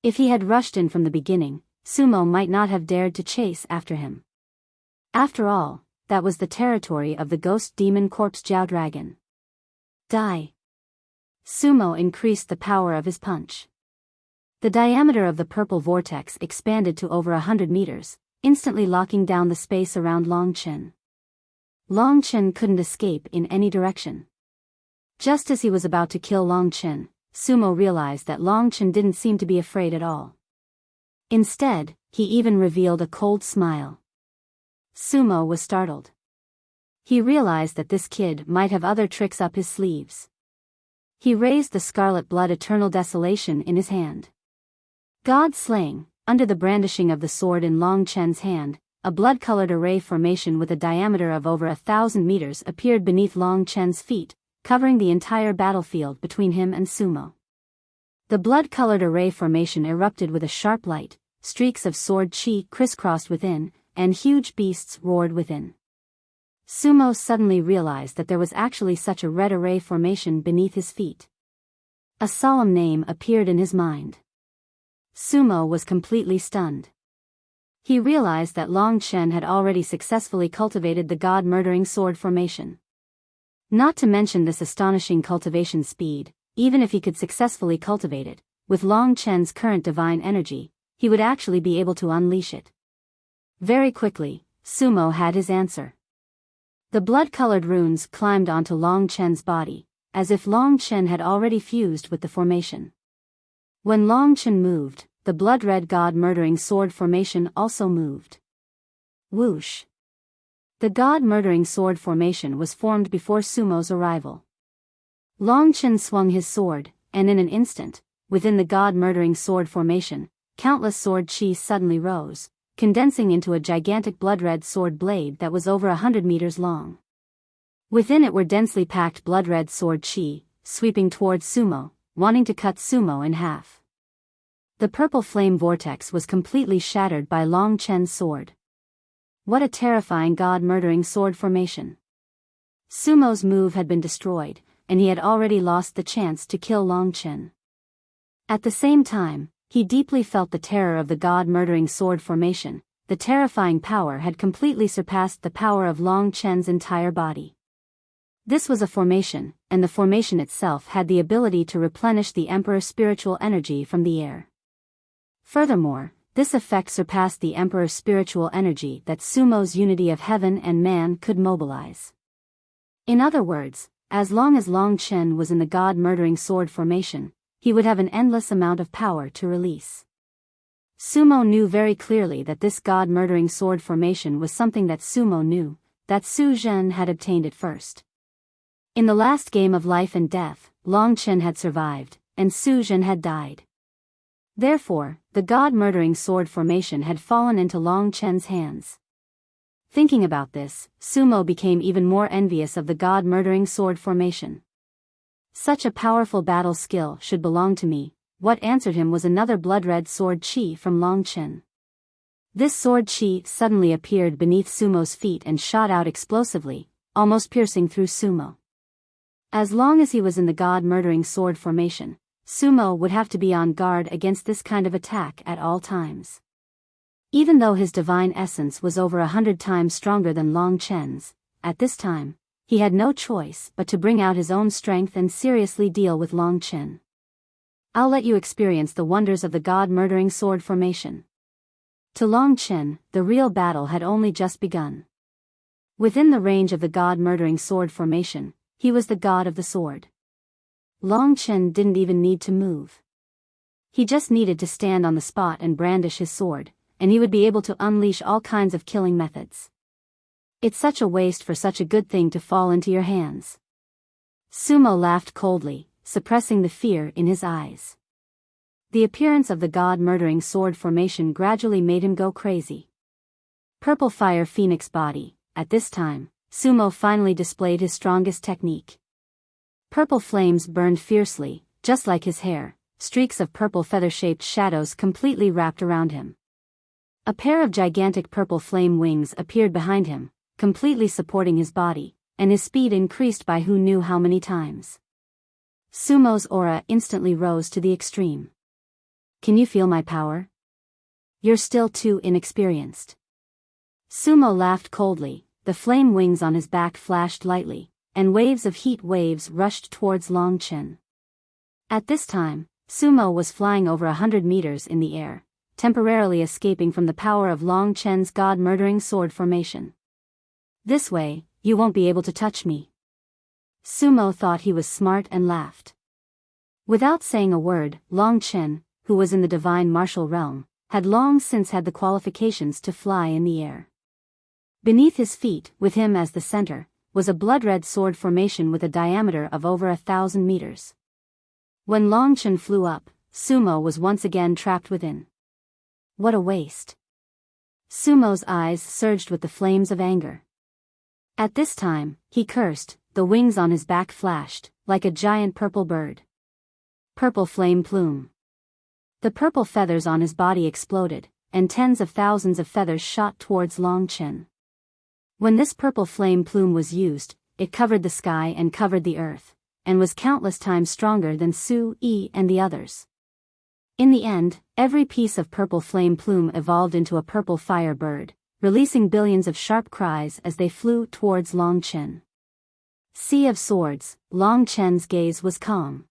If he had rushed in from the beginning, Sumo might not have dared to chase after him. After all, that was the territory of the ghost demon corpse Jiao dragon. Die. Sumo increased the power of his punch. The diameter of the purple vortex expanded to over 100 meters, instantly locking down the space around Long Chen. Long Chen couldn't escape in any direction. Just as he was about to kill Long Chen, Sumo realized that Long Chen didn't seem to be afraid at all. Instead, he even revealed a cold smile. Sumo was startled. He realized that this kid might have other tricks up his sleeves. He raised the Scarlet Blood Eternal Desolation in his hand. God slaying, under the brandishing of the sword in Long Chen's hand, a blood-colored array formation with a diameter of over 1,000 meters appeared beneath Long Chen's feet, covering the entire battlefield between him and Sumo. The blood-colored array formation erupted with a sharp light, streaks of sword chi crisscrossed within, and huge beasts roared within. Sumo suddenly realized that there was actually such a red array formation beneath his feet. A solemn name appeared in his mind. Sumo was completely stunned. He realized that Long Chen had already successfully cultivated the god-murdering sword formation. Not to mention this astonishing cultivation speed, even if he could successfully cultivate it, with Long Chen's current divine energy, he would actually be able to unleash it. Very quickly, Sumo had his answer. The blood-colored runes climbed onto Long Chen's body, as if Long Chen had already fused with the formation. When Long Chen moved, the blood-red god-murdering sword formation also moved. Whoosh! The god-murdering sword formation was formed before Sumo's arrival. Long Chen swung his sword, and in an instant, within the god-murdering sword formation, countless sword chi suddenly rose, condensing into a gigantic blood-red sword blade that was over 100 meters long. Within it were densely packed blood-red sword chi, sweeping towards Sumo, wanting to cut Sumo in half. The purple flame vortex was completely shattered by Long Chen's sword. What a terrifying god-murdering sword formation. Sumo's move had been destroyed, and he had already lost the chance to kill Long Chen. At the same time, he deeply felt the terror of the god-murdering sword formation. The terrifying power had completely surpassed the power of Long Chen's entire body. This was a formation, and the formation itself had the ability to replenish the Emperor's spiritual energy from the air. Furthermore, this effect surpassed the Emperor's spiritual energy that Sumo's unity of heaven and man could mobilize. In other words, as long as Long Chen was in the god-murdering sword formation, he would have an endless amount of power to release. Sumo knew very clearly that this god-murdering sword formation was something that Sumo knew, that Su Zhen had obtained it first. In the last game of life and death, Long Chen had survived, and Su Zhen had died. Therefore, the god-murdering sword formation had fallen into Long Chen's hands. Thinking about this, Sumo became even more envious of the god-murdering sword formation. Such a powerful battle skill should belong to me. What answered him was another blood-red sword chi from Long Chen. This sword chi suddenly appeared beneath Sumo's feet and shot out explosively, almost piercing through Sumo. As long as he was in the god-murdering sword formation, Sumo would have to be on guard against this kind of attack at all times. Even though his divine essence was over 100 times stronger than Long Chen's, at this time, he had no choice but to bring out his own strength and seriously deal with Long Chen. I'll let you experience the wonders of the god-murdering sword formation. To Long Chen, the real battle had only just begun. Within the range of the god-murdering sword formation, he was the god of the sword. Long Chen didn't even need to move. He just needed to stand on the spot and brandish his sword, and he would be able to unleash all kinds of killing methods. It's such a waste for such a good thing to fall into your hands. Sumo laughed coldly, suppressing the fear in his eyes. The appearance of the god-murdering sword formation gradually made him go crazy. Purple Fire Phoenix Body. At this time, Sumo finally displayed his strongest technique. Purple flames burned fiercely, just like his hair, streaks of purple feather-shaped shadows completely wrapped around him. A pair of gigantic purple flame wings appeared behind him, completely supporting his body, and his speed increased by who knew how many times. Sumo's aura instantly rose to the extreme. Can you feel my power? You're still too inexperienced. Sumo laughed coldly, the flame wings on his back flashed lightly, and waves of heat waves rushed towards Long Chen. At this time, Sumo was flying over 100 meters in the air, temporarily escaping from the power of Long Chen's god-murdering sword formation. This way, you won't be able to touch me. Sumo thought he was smart and laughed. Without saying a word, Long Chen, who was in the divine martial realm, had long since had the qualifications to fly in the air. Beneath his feet, with him as the center, was a blood-red sword formation with a diameter of over 1,000 meters. When Long Chen flew up, Sumo was once again trapped within. What a waste. Sumo's eyes surged with the flames of anger. At this time, he cursed, the wings on his back flashed, like a giant purple bird. Purple flame plume. The purple feathers on his body exploded, and tens of thousands of feathers shot towards Long Chen. When this purple flame plume was used, it covered the sky and covered the earth, and was countless times stronger than Su Yi and the others. In the end, every piece of purple flame plume evolved into a purple fire bird, releasing billions of sharp cries as they flew towards Long Chen. Sea of Swords, Long Chen's gaze was calm.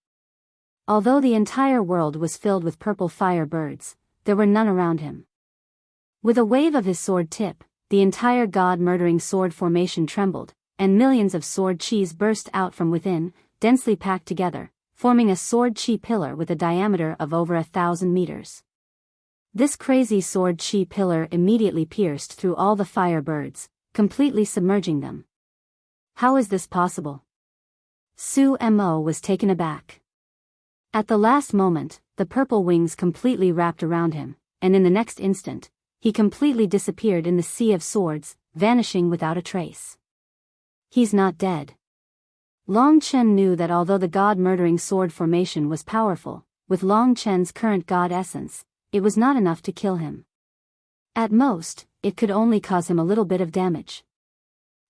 Although the entire world was filled with purple fire birds, there were none around him. With a wave of his sword tip, the entire god-murdering sword formation trembled, and millions of sword chis burst out from within, densely packed together, forming a sword chi pillar with a diameter of over 1,000 meters. This crazy sword chi pillar immediately pierced through all the fire birds, completely submerging them. How is this possible? Su Mo was taken aback. At the last moment, the purple wings completely wrapped around him, and in the next instant, he completely disappeared in the Sea of Swords, vanishing without a trace. He's not dead. Long Chen knew that although the god-murdering sword formation was powerful, with Long Chen's current god essence, it was not enough to kill him. At most, it could only cause him a little bit of damage.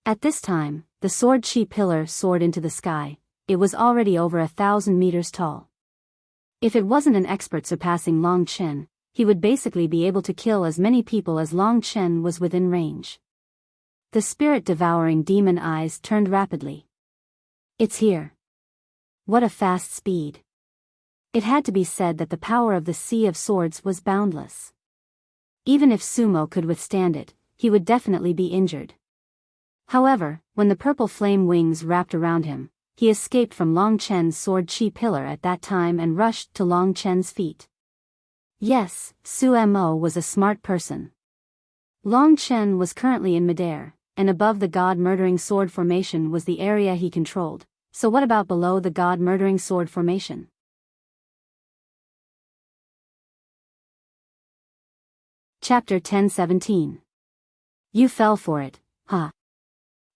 At this time, the sword chi pillar soared into the sky. It was already over 1,000 meters tall. If it wasn't an expert surpassing Long Chen, he would basically be able to kill as many people as Long Chen was within range. The spirit-devouring demon eyes turned rapidly. It's here. What a fast speed. It had to be said that the power of the Sea of Swords was boundless. Even if Sumo could withstand it, he would definitely be injured. However, when the purple flame wings wrapped around him, he escaped from Long Chen's sword chi pillar at that time and rushed to Long Chen's feet. Yes, Su Mo was a smart person. Long Chen was currently in midair, and above the god-murdering sword formation was the area he controlled, so what about below the god-murdering sword formation? Chapter 10:17. You fell for it, huh?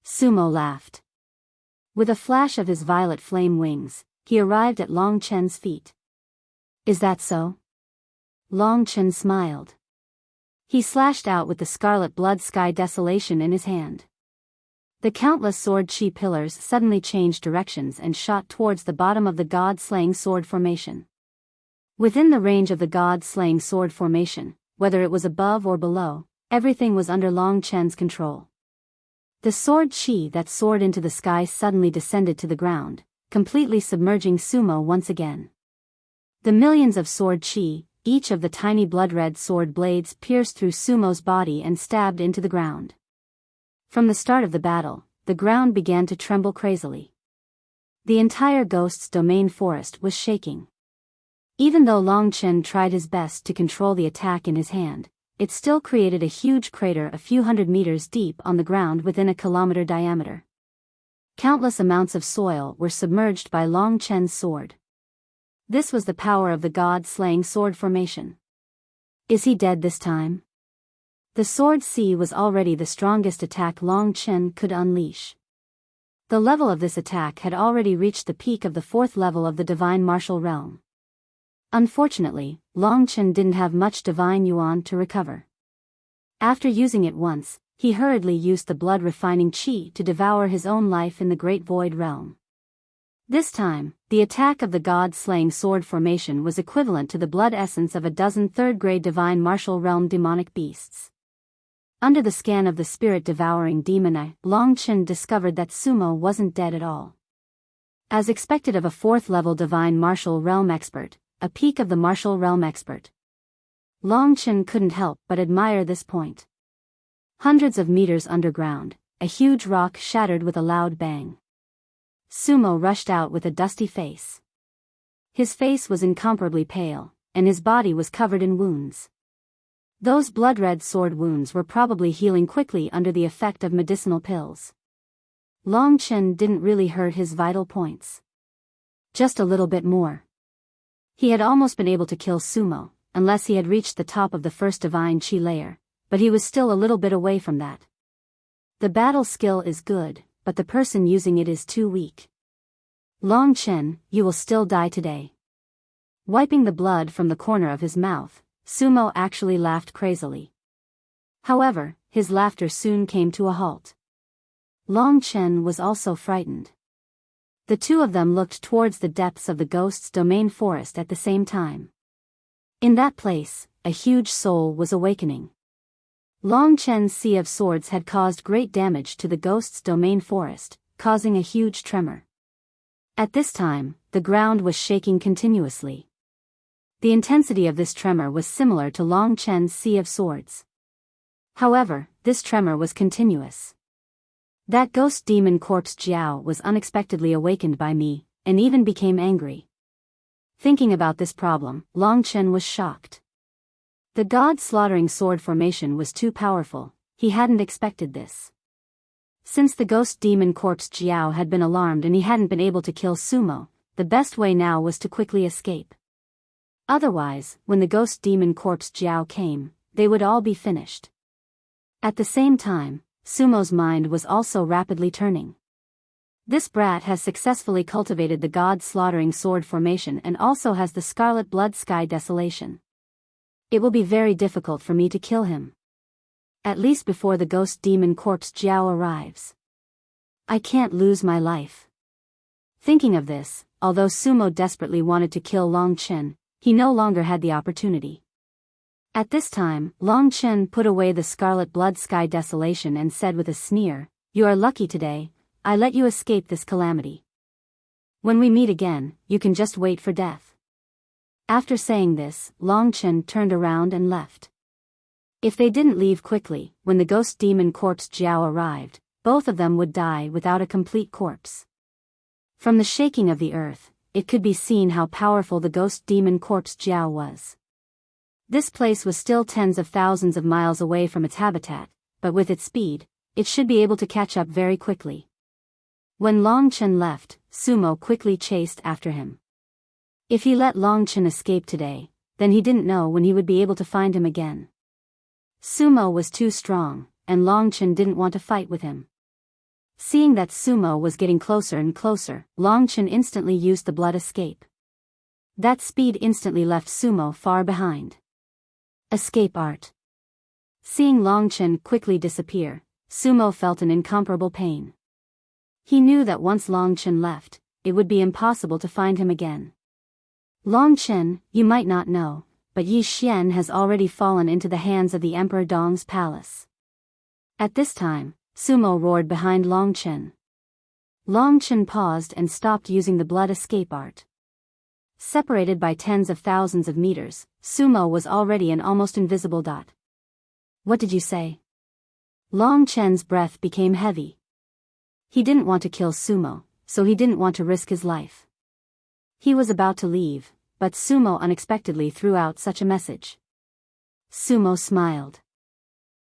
Sumo laughed. With a flash of his violet flame wings, he arrived at Long Chen's feet. Is that so? Long Chen smiled. He slashed out with the scarlet blood sky desolation in his hand. The countless sword chi pillars suddenly changed directions and shot towards the bottom of the god-slaying sword formation. Within the range of the god-slaying sword formation, whether it was above or below, everything was under Long Chen's control. The sword chi that soared into the sky suddenly descended to the ground, completely submerging Sumo once again. The millions of sword chi, each of the tiny blood-red sword blades pierced through Sumo's body and stabbed into the ground. From the start of the battle, the ground began to tremble crazily. The entire Ghost's domain forest was shaking. Even though Long Chen tried his best to control the attack in his hand, it still created a huge crater a few hundred meters deep on the ground within a kilometer diameter. Countless amounts of soil were submerged by Long Chen's sword. This was the power of the god-slaying sword formation. Is he dead this time? The sword sea was already the strongest attack Long Chen could unleash. The level of this attack had already reached the peak of the 4th level of the divine martial realm. Unfortunately, Long Chen didn't have much divine yuan to recover. After using it once, he hurriedly used the blood-refining chi to devour his own life in the Great Void Realm. This time, the attack of the god-slaying sword formation was equivalent to the blood essence of a dozen third-grade divine martial realm demonic beasts. Under the scan of the spirit-devouring demon eye, Long Chen discovered that Sumo wasn't dead at all. As expected of a 4th-level divine martial realm expert, a peak of the martial realm expert, Long Chen couldn't help but admire this point. Hundreds of meters underground, a huge rock shattered with a loud bang. Sumo rushed out with a dusty face. His face was incomparably pale, and his body was covered in wounds. Those blood-red sword wounds were probably healing quickly under the effect of medicinal pills. Long Chen didn't really hurt his vital points. Just a little bit more. He had almost been able to kill Sumo, unless he had reached the top of the first divine chi layer, but he was still a little bit away from that. The battle skill is good, but the person using it is too weak. Long Chen, you will still die today. Wiping the blood from the corner of his mouth, Sumo actually laughed crazily. However, his laughter soon came to a halt. Long Chen was also frightened. The two of them looked towards the depths of the ghost's domain forest at the same time. In that place, a huge soul was awakening. Long Chen's Sea of Swords had caused great damage to the ghost's domain forest, causing a huge tremor. At this time, the ground was shaking continuously. The intensity of this tremor was similar to Long Chen's Sea of Swords. However, this tremor was continuous. That ghost demon corpse Biyao was unexpectedly awakened by me, and even became angry. Thinking about this problem, Long Chen was shocked. The god-slaughtering sword formation was too powerful, he hadn't expected this. Since the ghost demon corpse Biyao had been alarmed and he hadn't been able to kill Sumo, the best way now was to quickly escape. Otherwise, when the ghost demon corpse Biyao came, they would all be finished. At the same time, Sumo's mind was also rapidly turning. This brat has successfully cultivated the god-slaughtering sword formation and also has the scarlet blood sky desolation. It will be very difficult for me to kill him. At least before the ghost demon corpse Biyao arrives. I can't lose my life. Thinking of this, although Sumo desperately wanted to kill Long Chen, he no longer had the opportunity. At this time, Long Chen put away the scarlet blood sky desolation and said with a sneer, "You are lucky today, I let you escape this calamity. When we meet again, you can just wait for death." After saying this, Long Chen turned around and left. If they didn't leave quickly, when the ghost demon corpse Biyao arrived, both of them would die without a complete corpse. From the shaking of the earth, it could be seen how powerful the ghost demon corpse Biyao was. This place was still tens of thousands of miles away from its habitat, but with its speed, it should be able to catch up very quickly. When Long Chen left, Sumo quickly chased after him. If he let Long Chen escape today, then he didn't know when he would be able to find him again. Sumo was too strong, and Long Chen didn't want to fight with him. Seeing that Sumo was getting closer and closer, Long Chen instantly used the blood escape. That speed instantly left Sumo far behind. Escape art. Seeing Long Chen quickly disappear, Sumo felt an incomparable pain. He knew that once Long Chen left, it would be impossible to find him again. Long Chen, you might not know, but Yi Xian has already fallen into the hands of the Emperor Dong's palace. At this time, Sumo roared behind Long Chen. Long Chen paused and stopped using the blood escape art. Separated by tens of thousands of meters, Sumo was already an almost invisible dot. What did you say? Long Chen's breath became heavy. He didn't want to kill Sumo, so he didn't want to risk his life. He was about to leave, but Sumo unexpectedly threw out such a message. Sumo smiled.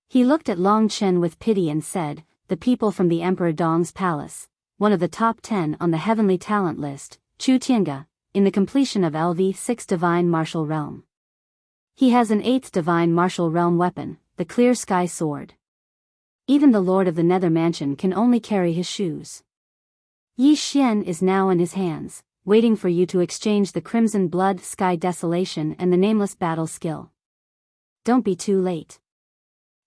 He looked at Long Chen with pity and said, "The people from the Emperor Dong's palace, one of the top 10 on the heavenly talent list, Chu Tiange, in the completion of LV6 Divine Martial Realm. He has an 8th Divine Martial Realm weapon, the Clear Sky Sword. Even the Lord of the Nether Mansion can only carry his shoes. Yi Xian is now in his hands, waiting for you to exchange the Crimson Blood Sky Desolation and the Nameless Battle skill. Don't be too late.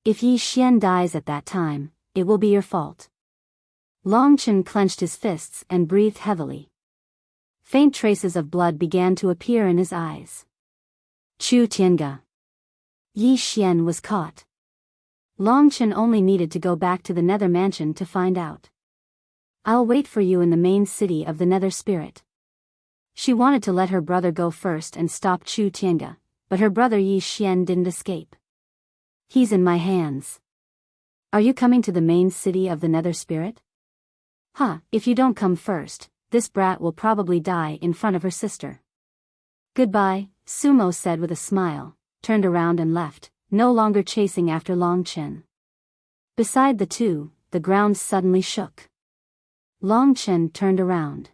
If Yi Xian dies at that time, it will be your fault." Long Chen clenched his fists and breathed heavily. Faint traces of blood began to appear in his eyes. Chu Tiange. Yi Xian was caught. Long Chen only needed to go back to the Nether Mansion to find out. "I'll wait for you in the main city of the Nether Spirit." She wanted to let her brother go first and stop Chu Tiange, but her brother Yi Xian didn't escape. "He's in my hands. Are you coming to the main city of the Nether Spirit?" If you don't come first, this brat will probably die in front of her sister." "Goodbye," Sumo said with a smile, turned around and left, no longer chasing after Long Chen. Beside the two, the ground suddenly shook. Long Chen turned around.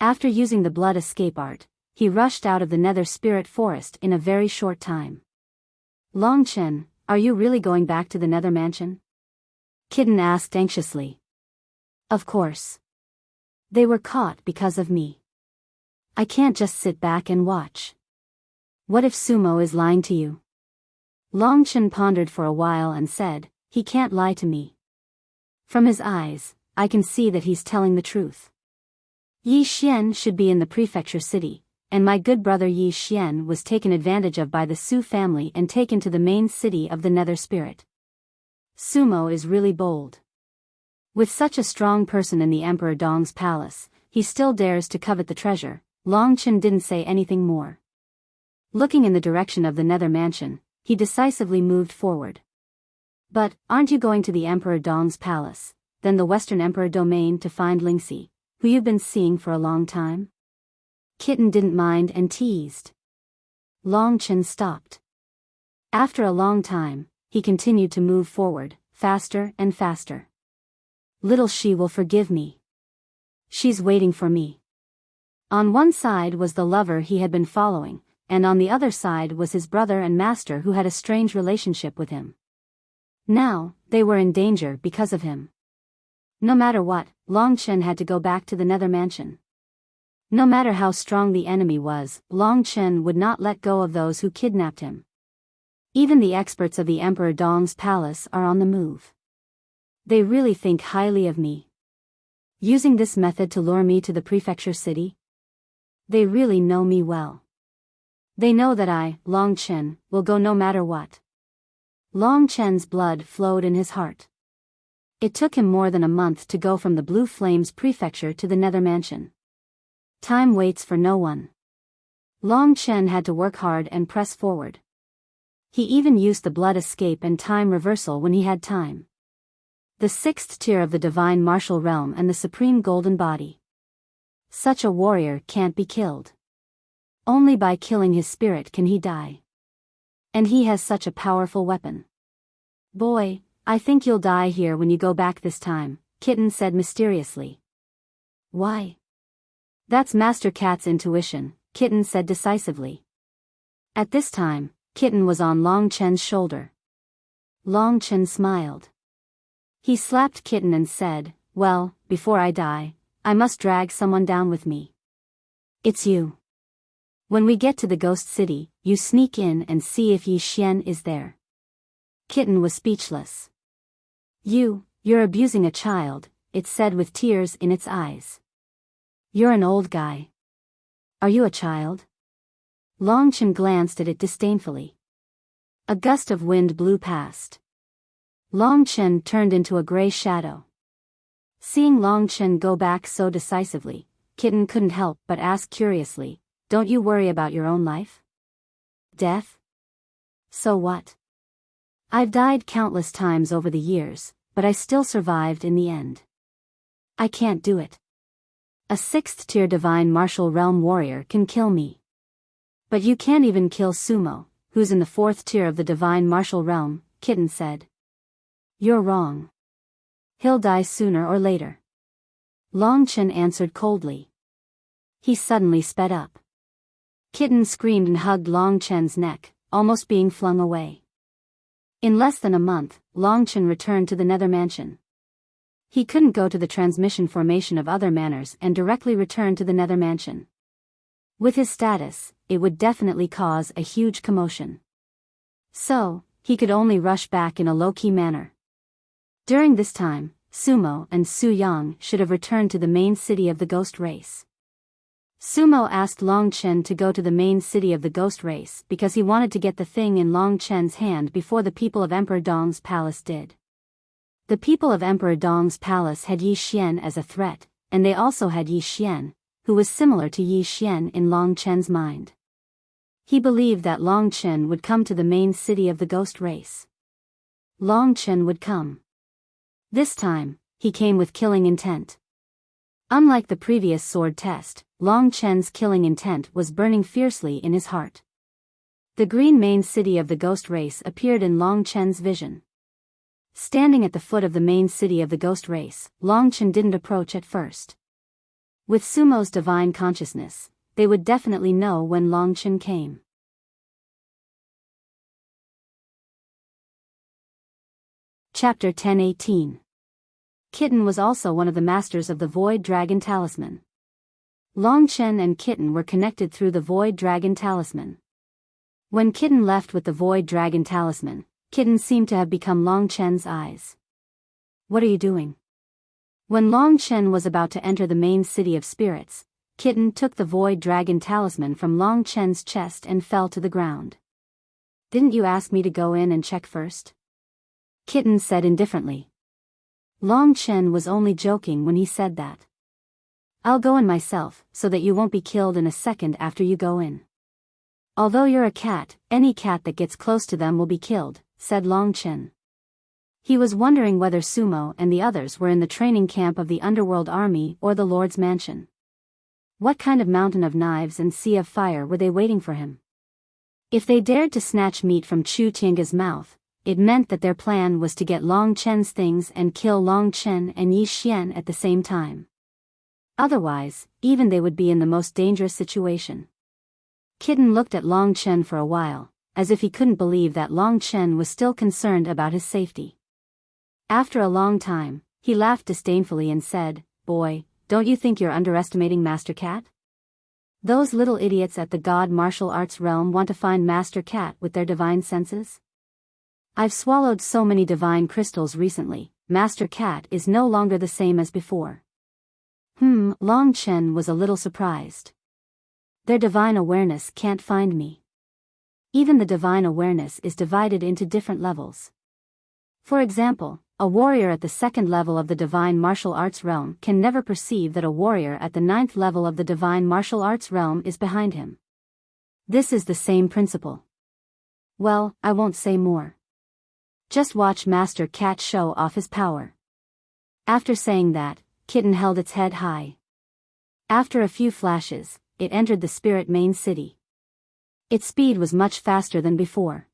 After using the blood escape art, he rushed out of the Nether Spirit Forest in a very short time. "Long Chen, Are you really going back to the Nether Mansion? Kitten asked anxiously. Of course. They were caught because of me. I can't just sit back and watch. What if Sumo is lying to you? Longchen pondered for a while and said, he can't lie to me. From his eyes, I can see that he's telling the truth. Yi Xian should be in the prefecture city, and my good brother Yi Xian was taken advantage of by the Su family and taken to the main city of the Nether Spirit. Sumo is really bold. With such a strong person in the Emperor Dong's palace, he still dares to covet the treasure. Longchen didn't say anything more. Looking in the direction of the Nether Mansion, he decisively moved forward. But, aren't you going to the Emperor Dong's palace, then the Western Emperor domain to find Lingxi, who you've been seeing for a long time? Kitten didn't mind and teased. Longchen stopped. After a long time, he continued to move forward, faster and faster. Little she will forgive me. She's waiting for me. On one side was the lover he had been following, and on the other side was his brother and master who had a strange relationship with him. Now, they were in danger because of him. No matter what, Longchen had to go back to the Nether Mansion. No matter how strong the enemy was, Longchen would not let go of those who kidnapped him. Even the experts of the Emperor Dong's palace are on the move. They really think highly of me. Using this method to lure me to the prefecture city? They really know me well. They know that I, Longchen, will go no matter what. Longchen's blood flowed in his heart. It took him more than a month to go from the Blue Flames prefecture to the Nether Mansion. Time waits for no one. Longchen had to work hard and press forward. He even used the blood escape and time reversal when he had time. The sixth tier of the divine martial realm and the supreme golden body. Such a warrior can't be killed. Only by killing his spirit can he die. And he has such a powerful weapon. Boy, I think you'll die here when you go back this time, Kitten said mysteriously. Why? That's Master Cat's intuition, Kitten said decisively. At this time, Kitten was on Longchen's shoulder. Longchen smiled. He slapped Kitten and said, well, before I die, I must drag someone down with me. It's you. When we get to the Ghost City, you sneak in and see if Yi Xian is there. Kitten was speechless. You're abusing a child, it said with tears in its eyes. You're an old guy. Are you a child? Longchen glanced at it disdainfully. A gust of wind blew past. Longchen turned into a gray shadow. Seeing Longchen go back so decisively, Kitten couldn't help but ask curiously, don't you worry about your own life? Death? So what? I've died countless times over the years, but I still survived in the end. I can't do it. A sixth-tier divine martial realm warrior can kill me. But you can't even kill Sumo, who's in the fourth tier of the divine martial realm, Kitten said. You're wrong. He'll die sooner or later. Longchen answered coldly. He suddenly sped up. Kitten screamed and hugged Longchen's neck, almost being flung away. In less than a month, Longchen returned to the Nether Mansion. He couldn't go to the transmission formation of other manners and directly return to the Nether Mansion. With his status, it would definitely cause a huge commotion. So, he could only rush back in a low-key manner. During this time, Sumo and Su Yang should have returned to the main city of the ghost race. Sumo asked Longchen to go to the main city of the ghost race because he wanted to get the thing in Longchen's hand before the people of Emperor Dong's palace did. The people of Emperor Dong's palace had Yi Xian as a threat, and they also had Yi Xian, who was similar to Yi Xian in Longchen's mind. He believed that Longchen would come to the main city of the ghost race. Longchen would come. This time, he came with killing intent. Unlike the previous sword test, Longchen's killing intent was burning fiercely in his heart. The green main city of the ghost race appeared in Longchen's vision. Standing at the foot of the main city of the ghost race, Longchen didn't approach at first. With Sumo's divine consciousness, they would definitely know when Longchen came. Chapter 10:18. Kitten was also one of the masters of the Void Dragon Talisman. Long Chen and Kitten were connected through the Void Dragon Talisman. When Kitten left with the Void Dragon Talisman, Kitten seemed to have become Long Chen's eyes. What are you doing? When Long Chen was about to enter the main city of spirits, Kitten took the Void Dragon Talisman from Long Chen's chest and fell to the ground. Didn't you ask me to go in and check first? Kitten said indifferently. Long Chen was only joking when he said that. I'll go in myself, so that you won't be killed in a second after you go in. Although you're a cat, any cat that gets close to them will be killed, said Long Chen. He was wondering whether Sumo and the others were in the training camp of the Underworld Army or the Lord's Mansion. What kind of mountain of knives and sea of fire were they waiting for him? If they dared to snatch meat from Chu Tianga's mouth, it meant that their plan was to get Long Chen's things and kill Long Chen and Yi Xian at the same time. Otherwise, even they would be in the most dangerous situation. Kitten looked at Long Chen for a while, as if he couldn't believe that Long Chen was still concerned about his safety. After a long time, he laughed disdainfully and said, "Boy, don't you think you're underestimating Master Cat? Those little idiots at the God martial arts realm want to find Master Cat with their divine senses? I've swallowed so many divine crystals recently, Master Cat is no longer the same as before." Long Chen was a little surprised. Their divine awareness can't find me. Even the divine awareness is divided into different levels. For example, a warrior at the 2nd level of the divine martial arts realm can never perceive that a warrior at the 9th level of the divine martial arts realm is behind him. This is the same principle. Well, I won't say more. Just watch Master Cat show off his power. After saying that, Kitten held its head high. After a few flashes, it entered the spirit main city. Its speed was much faster than before.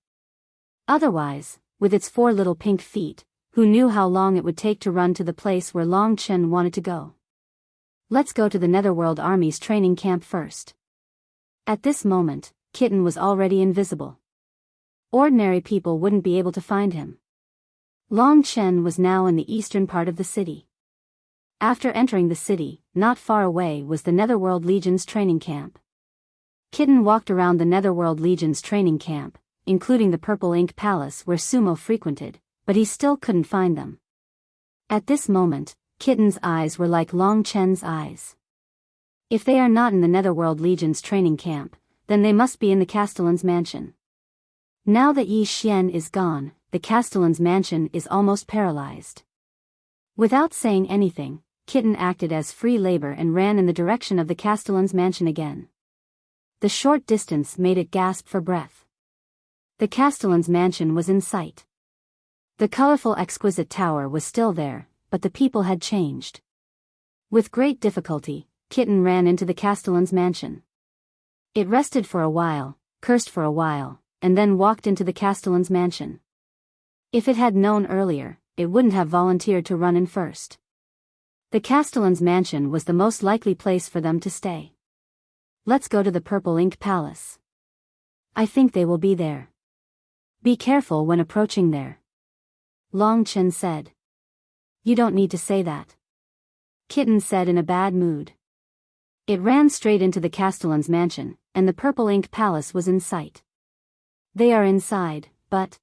Otherwise, with its 4 little pink feet, who knew how long it would take to run to the place where Long Chen wanted to go? Let's go to the Netherworld Army's training camp first. At this moment, Kitten was already invisible. Ordinary people wouldn't be able to find him. Long Chen was now in the eastern part of the city. After entering the city, not far away was the Netherworld Legion's training camp. Kitten walked around the Netherworld Legion's training camp, including the Purple Ink Palace where Sumo frequented, but he still couldn't find them. At this moment, Kitten's eyes were like Long Chen's eyes. If they are not in the Netherworld Legion's training camp, then they must be in the Castellan's mansion. Now that Yi Xian is gone, the Castellan's mansion is almost paralyzed. Without saying anything, Kitten acted as free labor and ran in the direction of the Castellan's mansion again. The short distance made it gasp for breath. The Castellan's mansion was in sight. The colorful exquisite tower was still there, but the people had changed. With great difficulty, Kitten ran into the Castellan's mansion. It rested for a while, cursed for a while, and then walked into the Castellan's mansion. If it had known earlier, it wouldn't have volunteered to run in first. The Castellan's mansion was the most likely place for them to stay. Let's go to the Purple Ink Palace. I think they will be there. Be careful when approaching there. Long Chen said. You don't need to say that. Kitten said in a bad mood. It ran straight into the Castellan's mansion, and the Purple Ink Palace was in sight. They are inside, but...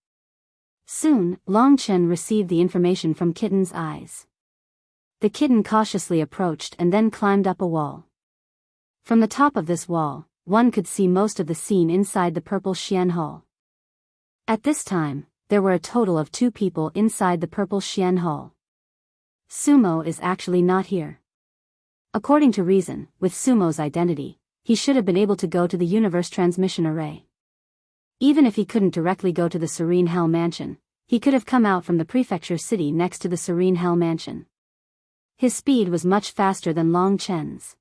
Soon, Long Chen received the information from Kitten's eyes. The kitten cautiously approached and then climbed up a wall. From the top of this wall, one could see most of the scene inside the Purple Xian Hall. At this time, there were a total of 2 people inside the Purple Xian Hall. Sumo is actually not here. According to reason, with Sumo's identity, he should have been able to go to the Universe Transmission Array. Even if he couldn't directly go to the Serene Hell Mansion, he could have come out from the prefecture city next to the Serene Hell Mansion. His speed was much faster than Long Chen's.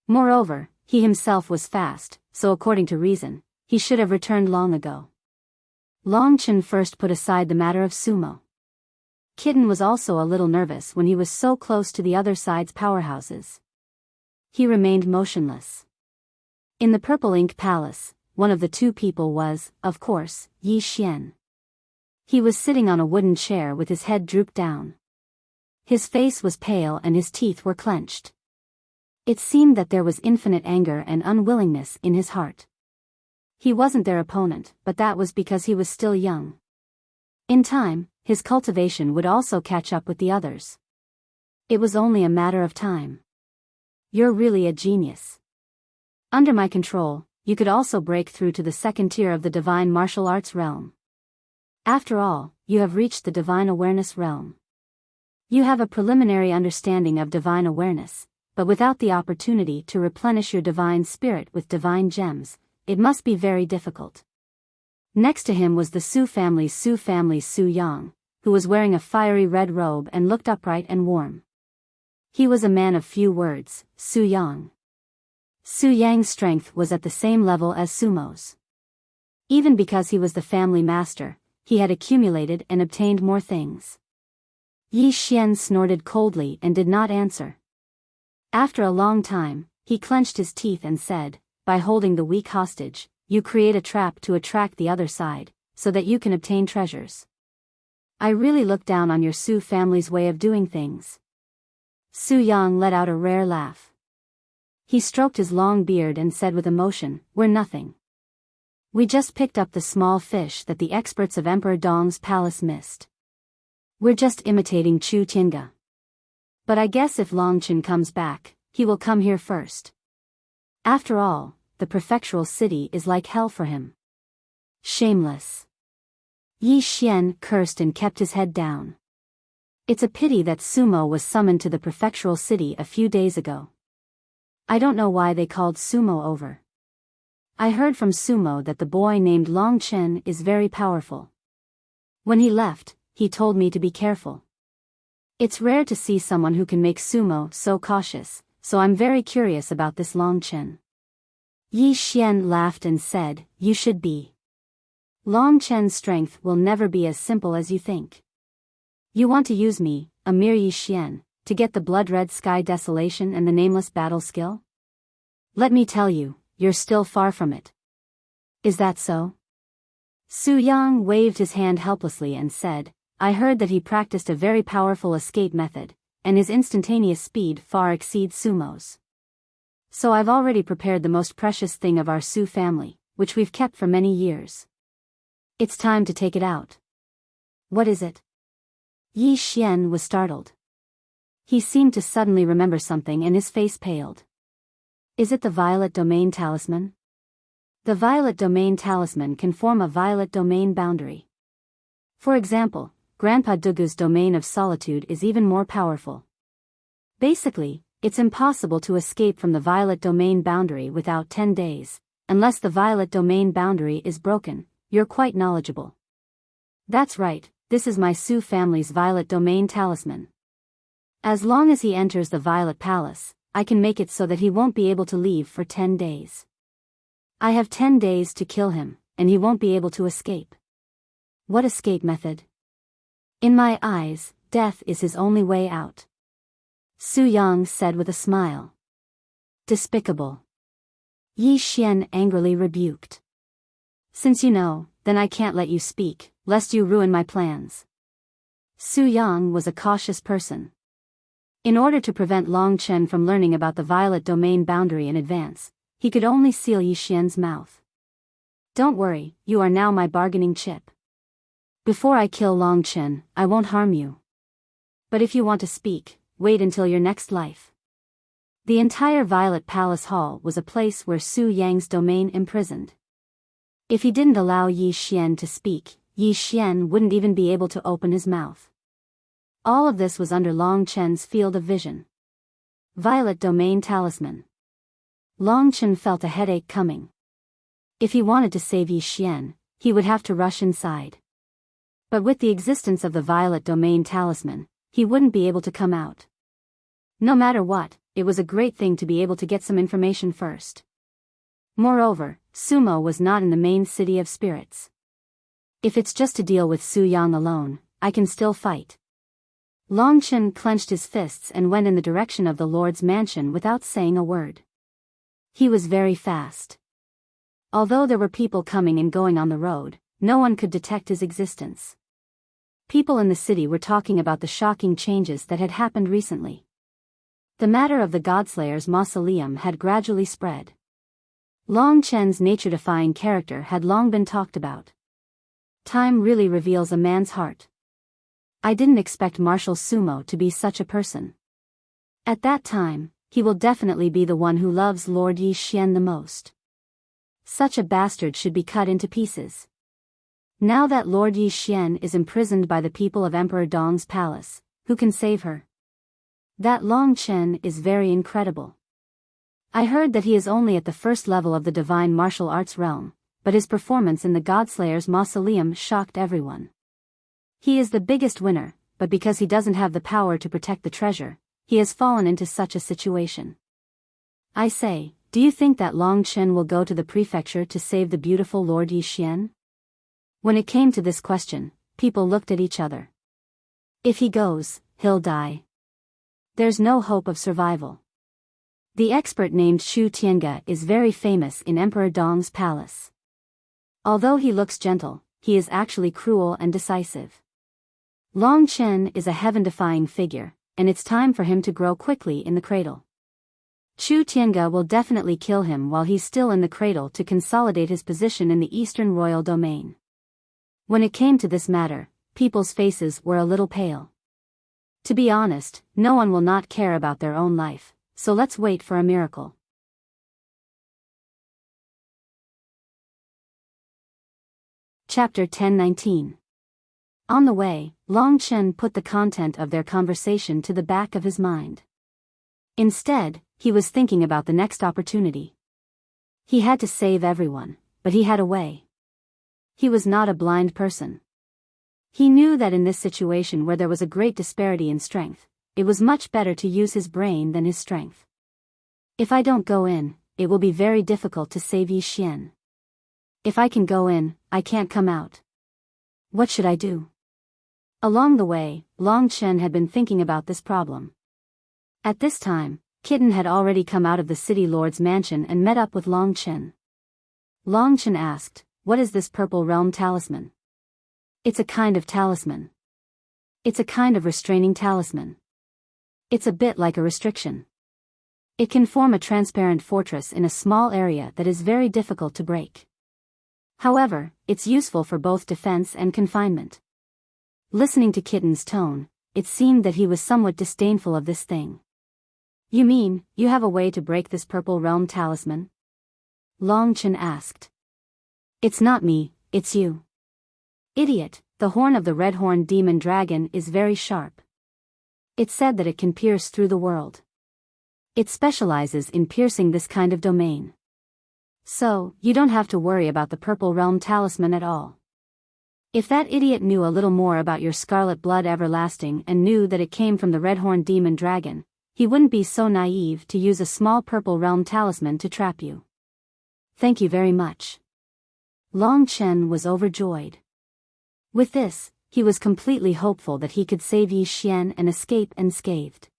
Moreover, he himself was fast, so according to reason, he should have returned long ago. Long Chen first put aside the matter of Sumo. Kitten was also a little nervous when he was so close to the other side's powerhouses. He remained motionless. In the Purple Ink Palace, one of the 2 people was, of course, Yi Xian. He was sitting on a wooden chair with his head drooped down. His face was pale and his teeth were clenched. It seemed that there was infinite anger and unwillingness in his heart. He wasn't their opponent, but that was because he was still young. In time, his cultivation would also catch up with the others. It was only a matter of time. You're really a genius. Under my control, you could also break through to the second tier of the divine martial arts realm. After all, you have reached the divine awareness realm. You have a preliminary understanding of divine awareness, but without the opportunity to replenish your divine spirit with divine gems, it must be very difficult. Next to him was the Su family's Su Yang, who was wearing a fiery red robe and looked upright and warm. He was a man of few words, Su Yang. Su Yang's strength was at the same level as Sumo's. Even because he was the family master, he had accumulated and obtained more things. Yi Xian snorted coldly and did not answer. After a long time, he clenched his teeth and said, "By holding the weak hostage, you create a trap to attract the other side, so that you can obtain treasures. I really look down on your Su family's way of doing things." Su Yang let out a rare laugh. He stroked his long beard and said with emotion, "We're nothing. We just picked up the small fish that the experts of Emperor Dong's palace missed. We're just imitating Chu Tiange. But I guess if Longchen comes back, he will come here first. After all, the prefectural city is like hell for him." Shameless. Yi Xian cursed and kept his head down. It's a pity that Sumo was summoned to the prefectural city a few days ago. I don't know why they called Sumo over. I heard from Sumo that the boy named Longchen is very powerful. When he left, he told me to be careful. It's rare to see someone who can make Sumo so cautious, so I'm very curious about this Longchen. Yi Xian laughed and said, "You should be. Longchen's strength will never be as simple as you think. You want to use me, a mere Yi Xian, to get the blood-red sky desolation and the nameless battle skill? Let me tell you, you're still far from it." "Is that so?" Su Yang waved his hand helplessly and said, "I heard that he practiced a very powerful escape method, and his instantaneous speed far exceeds Sumo's. So I've already prepared the most precious thing of our Su family, which we've kept for many years. It's time to take it out." "What is it?" Yi Xian was startled. He seemed to suddenly remember something and his face paled. "Is it the Violet Domain Talisman?" The Violet Domain Talisman can form a Violet Domain boundary. For example, Grandpa Dugu's Domain of Solitude is even more powerful. Basically, it's impossible to escape from the Violet Domain boundary without 10 days, unless the Violet Domain boundary is broken. You're quite knowledgeable. That's right, this is my Su family's Violet Domain Talisman. As long as he enters the Violet Palace, I can make it so that he won't be able to leave for 10 days. I have 10 days to kill him, and he won't be able to escape. What escape method? In my eyes, death is his only way out. Su Yang said with a smile. Despicable. Yi Xian angrily rebuked. Since you know, then I can't let you speak, lest you ruin my plans. Su Yang was a cautious person. In order to prevent Longchen from learning about the Violet Domain boundary in advance, he could only seal Yi Xian's mouth. Don't worry, you are now my bargaining chip. Before I kill Longchen, I won't harm you. But if you want to speak, wait until your next life. The entire Violet Palace Hall was a place where Su Yang's domain imprisoned. If he didn't allow Yi Xian to speak, Yi Xian wouldn't even be able to open his mouth. All of this was under Longchen's field of vision. Violet Domain Talisman. Longchen felt a headache coming. If he wanted to save Yi Xian, he would have to rush inside. But with the existence of the Violet Domain Talisman, he wouldn't be able to come out. No matter what, it was a great thing to be able to get some information first. Moreover, Sumo was not in the main city of spirits. If it's just to deal with Su Yang alone, I can still fight. Longchen clenched his fists and went in the direction of the Lord's mansion without saying a word. He was very fast. Although there were people coming and going on the road, no one could detect his existence. People in the city were talking about the shocking changes that had happened recently. The matter of the Godslayer's mausoleum had gradually spread. Long Chen's nature-defying character had long been talked about. Time really reveals a man's heart. I didn't expect Marshal Sumo to be such a person. At that time, he will definitely be the one who loves Lord Yi Xian the most. Such a bastard should be cut into pieces. Now that Lord Yi Xian is imprisoned by the people of Emperor Dong's palace, who can save her? That Long Chen is very incredible. I heard that he is only at the first level of the divine martial arts realm, but his performance in the Godslayer's mausoleum shocked everyone. He is the biggest winner, but because he doesn't have the power to protect the treasure, he has fallen into such a situation. I say, do you think that Long Chen will go to the prefecture to save the beautiful Lord Yi Xian? When it came to this question, people looked at each other. If he goes, he'll die. There's no hope of survival. The expert named Xu Tiange is very famous in Emperor Dong's palace. Although he looks gentle, he is actually cruel and decisive. Long Chen is a heaven-defying figure, and it's time for him to grow quickly in the cradle. Xu Tiange will definitely kill him while he's still in the cradle to consolidate his position in the Eastern royal domain. When it came to this matter, people's faces were a little pale. To be honest, no one will not care about their own life, so let's wait for a miracle. Chapter 10-19. On the way, Long Chen put the content of their conversation to the back of his mind. Instead, he was thinking about the next opportunity. He had to save everyone, but he had a way. He was not a blind person. He knew that in this situation where there was a great disparity in strength, it was much better to use his brain than his strength. If I don't go in, it will be very difficult to save Yi Xian. If I can go in, I can't come out. What should I do? Along the way, Long Chen had been thinking about this problem. At this time, Kitten had already come out of the city lord's mansion and met up with Long Chen. Long Chen asked, "What is this purple realm talisman?" "It's a kind of talisman. It's a kind of restraining talisman. It's a bit like a restriction. It can form a transparent fortress in a small area that is very difficult to break. However, it's useful for both defense and confinement." Listening to Kitten's tone, it seemed that he was somewhat disdainful of this thing. "You mean, you have a way to break this purple realm talisman?" Long Chen asked. "It's not me, it's you. Idiot, the horn of the red-horned demon dragon is very sharp. It's said that it can pierce through the world. It specializes in piercing this kind of domain. So, you don't have to worry about the purple realm talisman at all. If that idiot knew a little more about your scarlet blood everlasting and knew that it came from the red-horned demon dragon, he wouldn't be so naive to use a small purple realm talisman to trap you. Thank you very much." Long Chen was overjoyed. With this, he was completely hopeful that he could save Yi Xian and escape unscathed.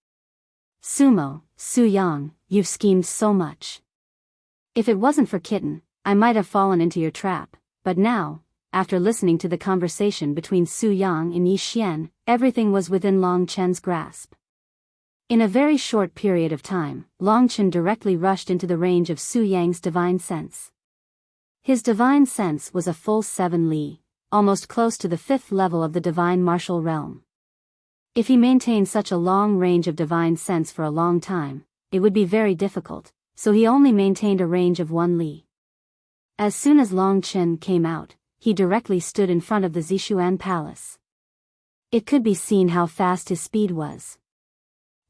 "Sumo, Su Yang, you've schemed so much. If it wasn't for Kitten, I might have fallen into your trap, but now, after listening to the conversation between Su Yang and Yi Xian, everything was within Long Chen's grasp." In a very short period of time, Long Chen directly rushed into the range of Su Yang's divine sense. His divine sense was a full 7 li, almost close to the 5th level of the divine martial realm. If he maintained such a long range of divine sense for a long time, it would be very difficult, so he only maintained a range of 1 li. As soon as Long Chen came out, he directly stood in front of the Zishuan palace. It could be seen how fast his speed was.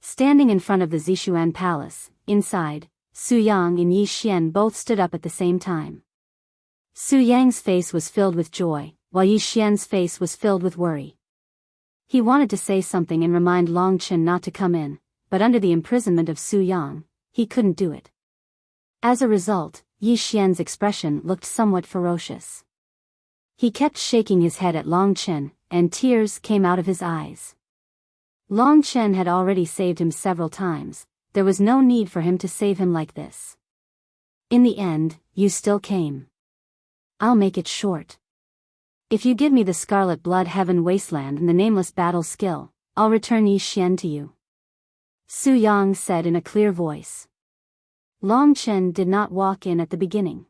Standing in front of the Zishuan palace, inside, Su Yang and Yi Xian both stood up at the same time. Su Yang's face was filled with joy, while Yi Xian's face was filled with worry. He wanted to say something and remind Long Chen not to come in, but under the imprisonment of Su Yang, he couldn't do it. As a result, Yi Xian's expression looked somewhat ferocious. He kept shaking his head at Long Chen, and tears came out of his eyes. Long Chen had already saved him several times, there was no need for him to save him like this. "In the end, you still came. I'll make it short. If you give me the Scarlet Blood Heaven Wasteland and the Nameless Battle skill, I'll return Yi Xian to you," Su Yang said in a clear voice. Long Chen did not walk in at the beginning.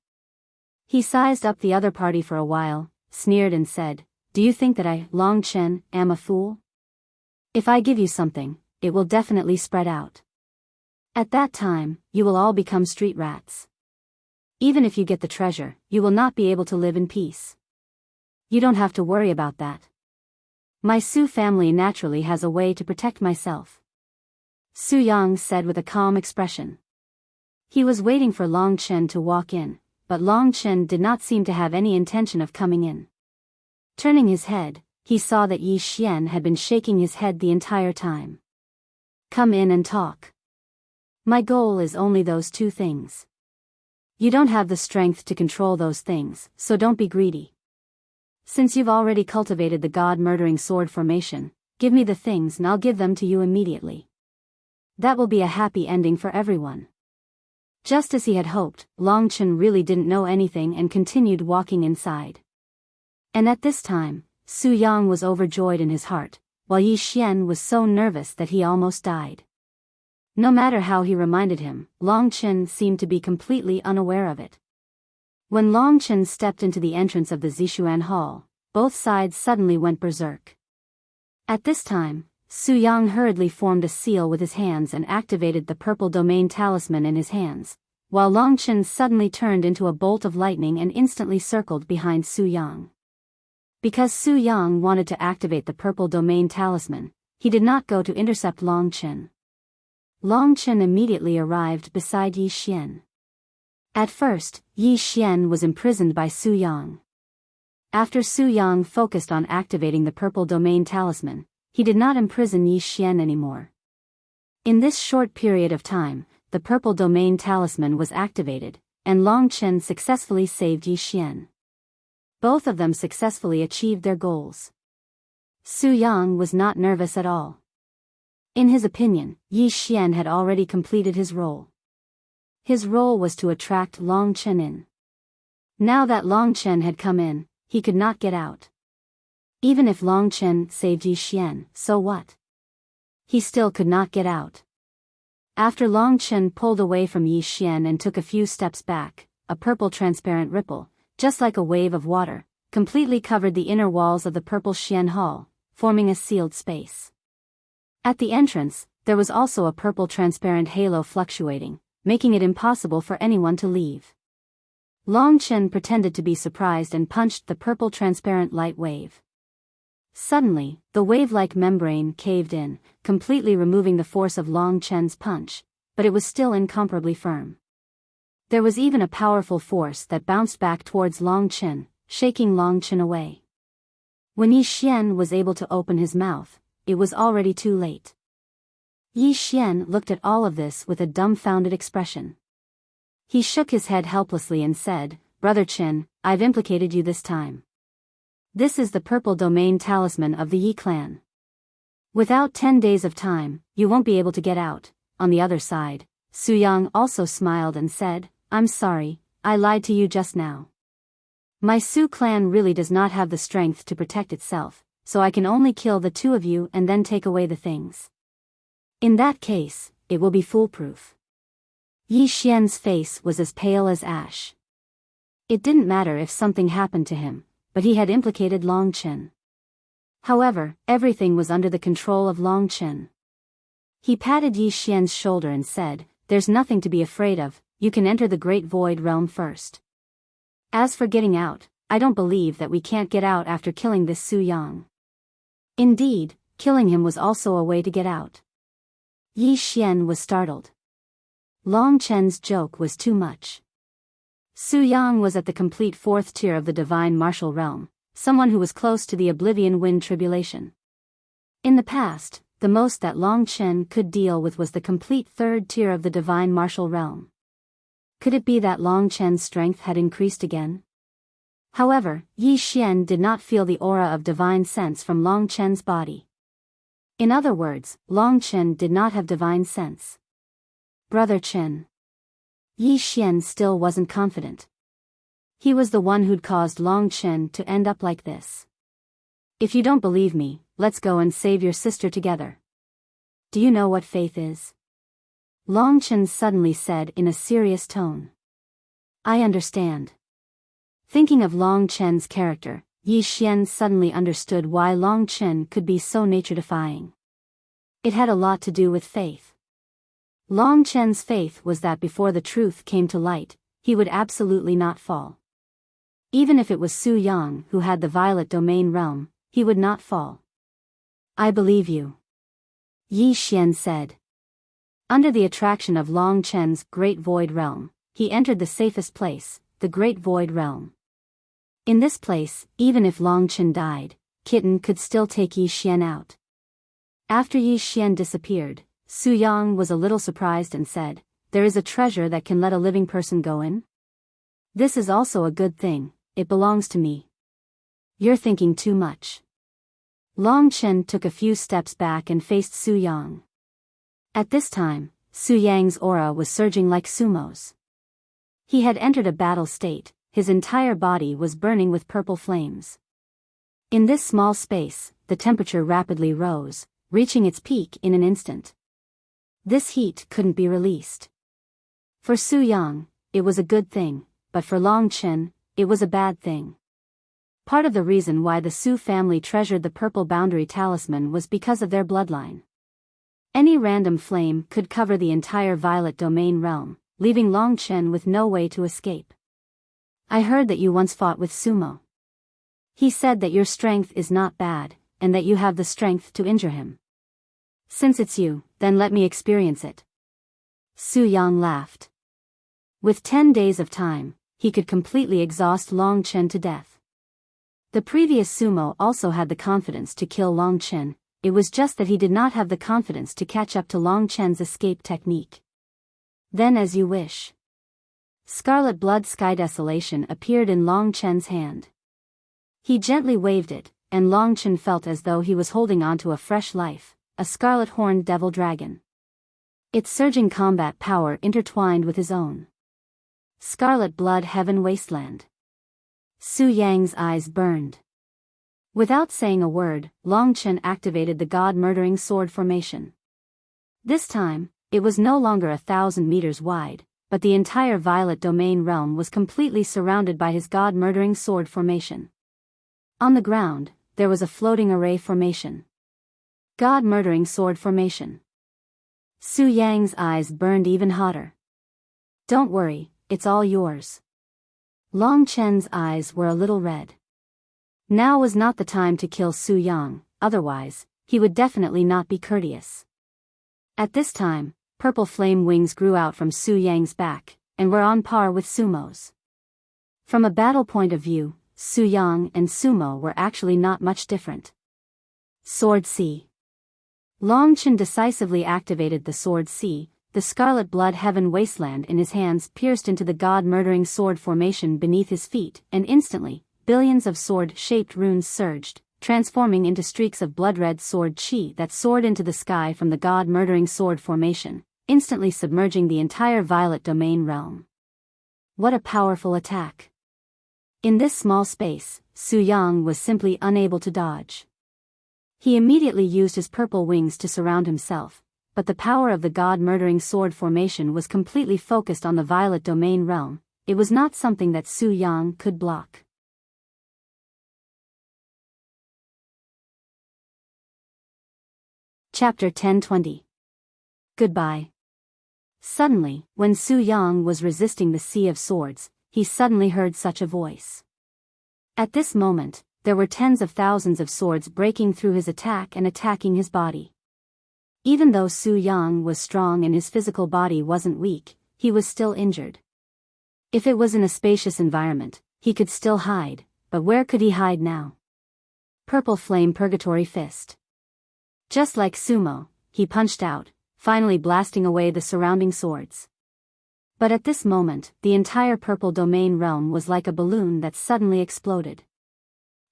He sized up the other party for a while, sneered and said, "Do you think that I, Long Chen, am a fool? If I give you something, it will definitely spread out. At that time, you will all become street rats. Even if you get the treasure, you will not be able to live in peace. You don't have to worry about that. My Su family naturally has a way to protect myself," Su Yang said with a calm expression. He was waiting for Long Chen to walk in, but Long Chen did not seem to have any intention of coming in. Turning his head, he saw that Yi Xian had been shaking his head the entire time. "Come in and talk. My goal is only those two things. You don't have the strength to control those things, so don't be greedy. Since you've already cultivated the god-murdering sword formation, give me the things and I'll give them to you immediately. That will be a happy ending for everyone." Just as he had hoped, Long Chen really didn't know anything and continued walking inside. And at this time, Su Yang was overjoyed in his heart, while Yi Xian was so nervous that he almost died. No matter how he reminded him, Long Chen seemed to be completely unaware of it. When Long Chen stepped into the entrance of the Zishuan Hall, both sides suddenly went berserk. At this time, Su Yang hurriedly formed a seal with his hands and activated the purple domain talisman in his hands, while Long Chen suddenly turned into a bolt of lightning and instantly circled behind Su Yang. Because Su Yang wanted to activate the purple domain talisman, he did not go to intercept Long Chen. Long Chen immediately arrived beside Yi Xian. At first, Yi Xian was imprisoned by Su Yang. After Su Yang focused on activating the purple domain talisman, he did not imprison Yi Xian anymore. In this short period of time, the purple domain talisman was activated, and Long Chen successfully saved Yi Xian. Both of them successfully achieved their goals. Su Yang was not nervous at all. In his opinion, Yi Xian had already completed his role. His role was to attract Long Chen in. Now that Long Chen had come in, he could not get out. Even if Long Chen saved Yi Xian, so what? He still could not get out. After Long Chen pulled away from Yi Xian and took a few steps back, a purple transparent ripple, just like a wave of water, completely covered the inner walls of the purple Xian Hall, forming a sealed space. At the entrance, there was also a purple transparent halo fluctuating, making it impossible for anyone to leave. Long Chen pretended to be surprised and punched the purple transparent light wave. Suddenly, the wave-like membrane caved in, completely removing the force of Long Chen's punch, but it was still incomparably firm. There was even a powerful force that bounced back towards Long Chen, shaking Long Chen away. When Yi Xian was able to open his mouth, it was already too late. Yi Xian looked at all of this with a dumbfounded expression. He shook his head helplessly and said, "Brother Chen, I've implicated you this time. This is the purple domain talisman of the Yi clan. Without 10 days of time, you won't be able to get out." On the other side, Su Yang also smiled and said, "I'm sorry, I lied to you just now. My Su clan really does not have the strength to protect itself, so I can only kill the two of you and then take away the things. In that case, it will be foolproof." Yi Xian's face was as pale as ash. It didn't matter if something happened to him, but he had implicated Long Chen. However, everything was under the control of Long Chen. He patted Yi Xian's shoulder and said, "There's nothing to be afraid of, you can enter the Great Void Realm first. As for getting out, I don't believe that we can't get out after killing this Su Yang." Indeed, killing him was also a way to get out. Yi Xian was startled. Long Chen's joke was too much. Su Yang was at the complete 4th tier of the divine martial realm, someone who was close to the Oblivion Wind Tribulation. In the past, the most that Long Chen could deal with was the complete 3rd tier of the divine martial realm. Could it be that Long Chen's strength had increased again? However, Yi Xian did not feel the aura of divine sense from Long Chen's body. In other words, Long Chen did not have divine sense. "Brother Chen." Yi Xian still wasn't confident. He was the one who'd caused Long Chen to end up like this. If you don't believe me, let's go and save your sister together. Do you know what faith is? Long Chen suddenly said in a serious tone. I understand. Thinking of Long Chen's character, Yi Xian suddenly understood why Long Chen could be so nature-defying. It had a lot to do with faith. Long Chen's faith was that before the truth came to light, he would absolutely not fall. Even if it was Su Yang who had the Violet Domain realm, he would not fall. I believe you. Yi Xian said. Under the attraction of Long Chen's Great Void Realm, he entered the safest place, the Great Void Realm. In this place, even if Long Chen died, Kitten could still take Yi Xian out. After Yi Xian disappeared, Su Yang was a little surprised and said, there is a treasure that can let a living person go in? This is also a good thing, it belongs to me. You're thinking too much. Long Chen took a few steps back and faced Su Yang. At this time, Su Yang's aura was surging like sumo's. He had entered a battle state, his entire body was burning with purple flames. In this small space, the temperature rapidly rose, reaching its peak in an instant. This heat couldn't be released. For Su Yang, it was a good thing, but for Long Chen, it was a bad thing. Part of the reason why the Su family treasured the purple boundary talisman was because of their bloodline. Any random flame could cover the entire Violet Domain realm, leaving Long Chen with no way to escape. I heard that you once fought with Sumo. He said that your strength is not bad, and that you have the strength to injure him. Since it's you, then let me experience it. Su Yang laughed. With 10 days of time, he could completely exhaust Long Chen to death. The previous Sumo also had the confidence to kill Long Chen, it was just that he did not have the confidence to catch up to Long Chen's escape technique. Then as you wish. Scarlet Blood Sky Desolation appeared in Long Chen's hand. He gently waved it, and Long Chen felt as though he was holding onto a fresh life, a scarlet horned devil dragon. Its surging combat power intertwined with his own. Scarlet Blood Heaven Wasteland. Su Yang's eyes burned. Without saying a word, Long Chen activated the God-murdering sword formation. This time, it was no longer 1,000 meters wide, but the entire Violet Domain realm was completely surrounded by his God-murdering sword formation. On the ground, there was a floating array formation. God-murdering sword formation. Su Yang's eyes burned even hotter. Don't worry, it's all yours. Long Chen's eyes were a little red. Now was not the time to kill Su Yang, otherwise, he would definitely not be courteous. At this time, purple flame wings grew out from Su Yang's back, and were on par with Sumo's. From a battle point of view, Su Yang and Sumo were actually not much different. Sword C. Long Chen decisively activated the Sword C, the Scarlet Blood Heaven Wasteland in his hands pierced into the God-murdering sword formation beneath his feet, and instantly, billions of sword-shaped runes surged, transforming into streaks of blood-red sword chi that soared into the sky from the God-murdering sword formation, instantly submerging the entire Violet Domain realm. What a powerful attack! In this small space, Su Yang was simply unable to dodge. He immediately used his purple wings to surround himself, but the power of the God-murdering sword formation was completely focused on the Violet Domain realm, it was not something that Su Yang could block. Chapter 10:20. Goodbye. Suddenly, when Su Yang was resisting the Sea of Swords, he suddenly heard such a voice. At this moment, there were tens of thousands of swords breaking through his attack and attacking his body. Even though Su Yang was strong and his physical body wasn't weak, he was still injured. If it was in a spacious environment, he could still hide, but where could he hide now? Purple Flame Purgatory Fist. Just like Sumo, he punched out, finally blasting away the surrounding swords. But at this moment, the entire Purple Domain realm was like a balloon that suddenly exploded.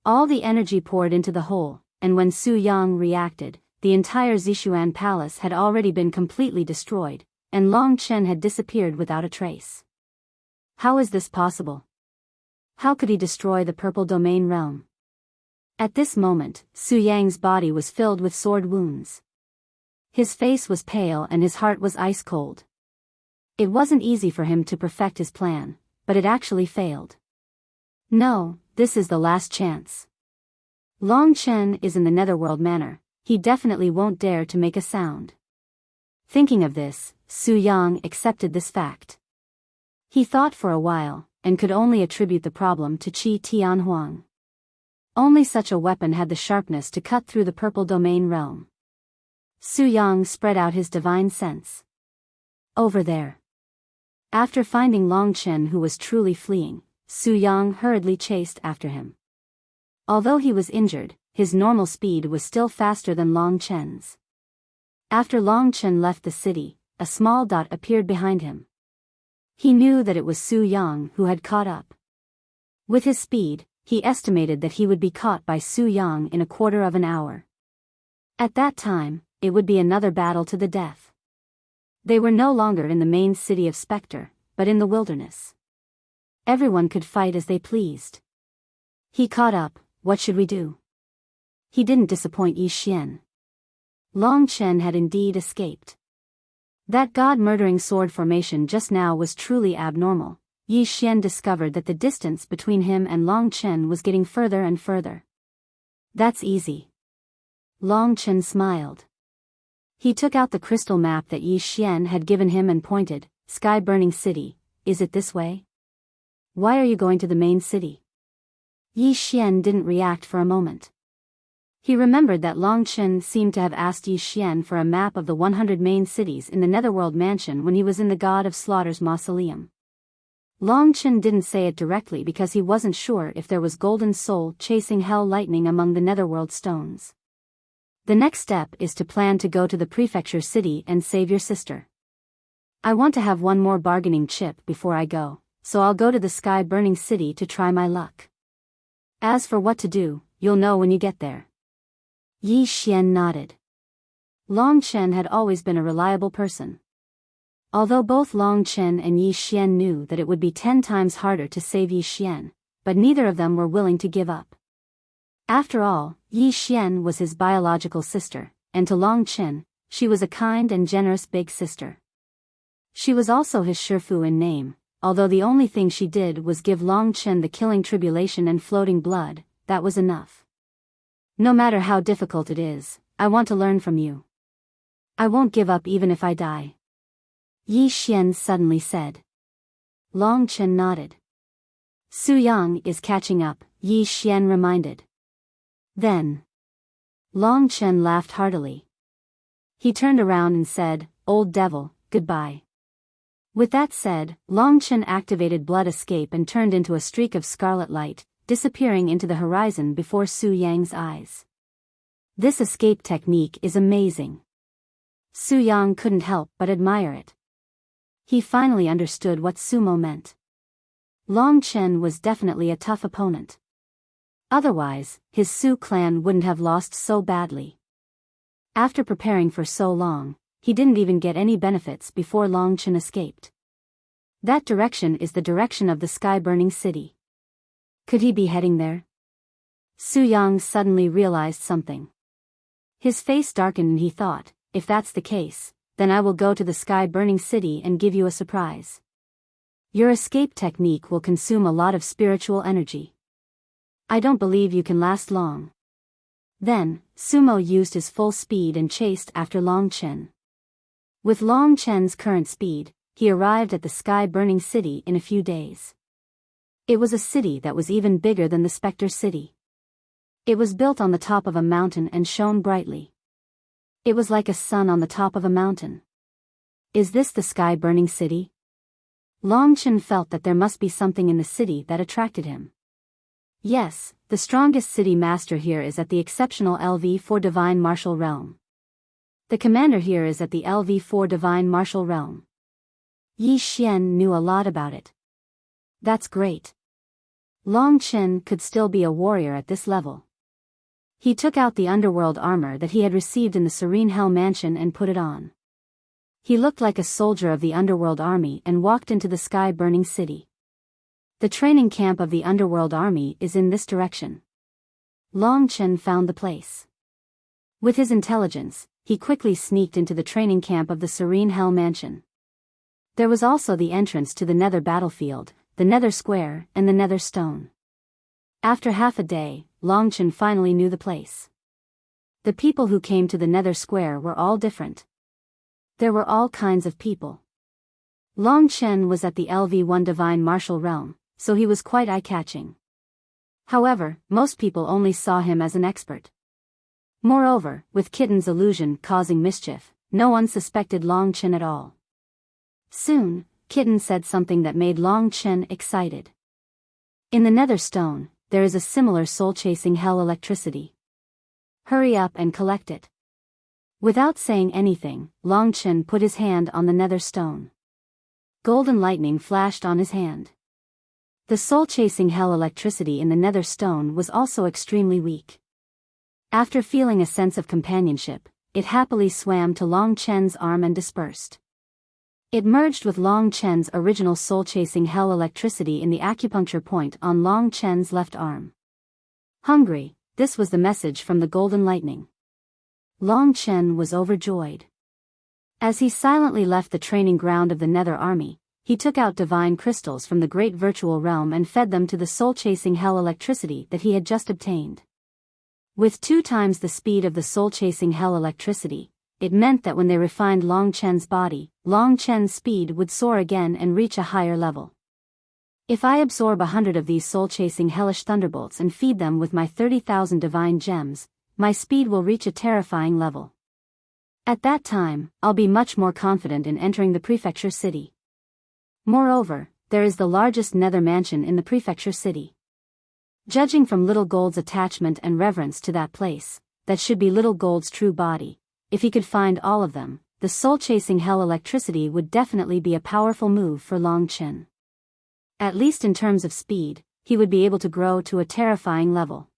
All the energy poured into the hole, and when Su Yang reacted, the entire Zishuan Palace had already been completely destroyed, and Long Chen had disappeared without a trace. How is this possible? How could he destroy the purple domain realm? At this moment, Su Yang's body was filled with sword wounds. His face was pale and his heart was ice cold. It wasn't easy for him to perfect his plan, but it actually failed. No, this is the last chance. Long Chen is in the netherworld manor, he definitely won't dare to make a sound. Thinking of this, Su Yang accepted this fact. He thought for a while, and could only attribute the problem to Qi Tianhuang. Only such a weapon had the sharpness to cut through the purple domain realm. Su Yang spread out his divine sense. Over there. After finding Long Chen, who was truly fleeing, Su Yang hurriedly chased after him. Although he was injured, his normal speed was still faster than Long Chen's. After Long Chen left the city, a small dot appeared behind him. He knew that it was Su Yang who had caught up. With his speed, he estimated that he would be caught by Su Yang in a quarter of an hour. At that time, it would be another battle to the death. They were no longer in the main city of Spectre, but in the wilderness. Everyone could fight as they pleased. He caught up. What should we do? He didn't disappoint Yi Xian. Long Chen had indeed escaped. That god-murdering sword formation just now was truly abnormal. Yi Xian discovered that the distance between him and Long Chen was getting further and further. That's easy. Long Chen smiled. He took out the crystal map that Yi Xian had given him and pointed, "Sky-burning city, is it this way? Why are you going to the main city?" Yi Xian didn't react for a moment. He remembered that Long Chen seemed to have asked Yi Xian for a map of the 100 main cities in the Netherworld mansion when he was in the God of Slaughter's mausoleum. Long Chen didn't say it directly because he wasn't sure if there was golden soul chasing hell lightning among the Netherworld stones. The next step is to plan to go to the prefecture city and save your sister. I want to have one more bargaining chip before I go, so I'll go to the sky-burning city to try my luck. As for what to do, you'll know when you get there. Yi Xian nodded. Long Chen had always been a reliable person. Although both Long Chen and Yi Xian knew that it would be 10 times harder to save Yi Xian, but neither of them were willing to give up. After all, Yi Xian was his biological sister, and to Long Chen, she was a kind and generous big sister. She was also his Shifu in name, although the only thing she did was give Long Chen the killing tribulation and floating blood. That was enough. No matter how difficult it is, I want to learn from you. I won't give up even if I die. Yi Xian suddenly said. Long Chen nodded. Su Yang is catching up, Yi Xian reminded. Then. Long Chen laughed heartily. He turned around and said, "Old devil, goodbye." With that said, Long Chen activated blood escape and turned into a streak of scarlet light, disappearing into the horizon before Su Yang's eyes. This escape technique is amazing. Su Yang couldn't help but admire it. He finally understood what sumo meant. Long Chen was definitely a tough opponent. Otherwise, his Su clan wouldn't have lost so badly. After preparing for so long, he didn't even get any benefits before Long Chen escaped. That direction is the direction of the sky-burning city. Could he be heading there? Su Yang suddenly realized something. His face darkened and he thought, if that's the case, then I will go to the sky-burning city and give you a surprise. Your escape technique will consume a lot of spiritual energy. I don't believe you can last long. Then, Sumo used his full speed and chased after Long Chen. With Long Chen's current speed, he arrived at the sky-burning city in a few days. It was a city that was even bigger than the Spectre City. It was built on the top of a mountain and shone brightly. It was like a sun on the top of a mountain. Is this the sky-burning city? Long Chen felt that there must be something in the city that attracted him. Yes, the strongest city master here is at the exceptional LV4 Divine Martial Realm. The commander here is at the LV4 Divine Martial Realm. Yi Xian knew a lot about it. That's great. Long Chen could still be a warrior at this level. He took out the underworld armor that he had received in the Serene Hell Mansion and put it on. He looked like a soldier of the underworld army and walked into the sky-burning city. The training camp of the underworld army is in this direction. Long Chen found the place. With his intelligence, he quickly sneaked into the training camp of the Serene Hell Mansion. There was also the entrance to the Nether battlefield, the Nether Square, and the Nether Stone. After half a day, Long Chen finally knew the place. The people who came to the Nether Square were all different. There were all kinds of people. Long Chen was at the LV1 Divine Martial Realm, so he was quite eye-catching. However, most people only saw him as an expert. Moreover, with Kitten's illusion causing mischief, no one suspected Long Chen at all. Soon, Kitten said something that made Long Chen excited. In the Nether Stone, there is a similar soul-chasing hell electricity. Hurry up and collect it. Without saying anything, Long Chen put his hand on the Nether Stone. Golden lightning flashed on his hand. The soul-chasing hell electricity in the Nether Stone was also extremely weak. After feeling a sense of companionship, it happily swam to Long Chen's arm and dispersed. It merged with Long Chen's original soul-chasing hell electricity in the acupuncture point on Long Chen's left arm. Hungry, this was the message from the golden lightning. Long Chen was overjoyed. As he silently left the training ground of the Nether Army, he took out divine crystals from the great virtual realm and fed them to the soul-chasing hell electricity that he had just obtained. With 2 times the speed of the soul-chasing hell electricity, it meant that when they refined Long Chen's body, Long Chen's speed would soar again and reach a higher level. If I absorb 100 of these soul-chasing hellish thunderbolts and feed them with my 30,000 divine gems, my speed will reach a terrifying level. At that time, I'll be much more confident in entering the prefecture city. Moreover, there is the largest nether mansion in the prefecture city. Judging from Little Gold's attachment and reverence to that place, that should be Little Gold's true body. If he could find all of them, the soul-chasing hell electricity would definitely be a powerful move for Long Chen. At least in terms of speed, he would be able to grow to a terrifying level.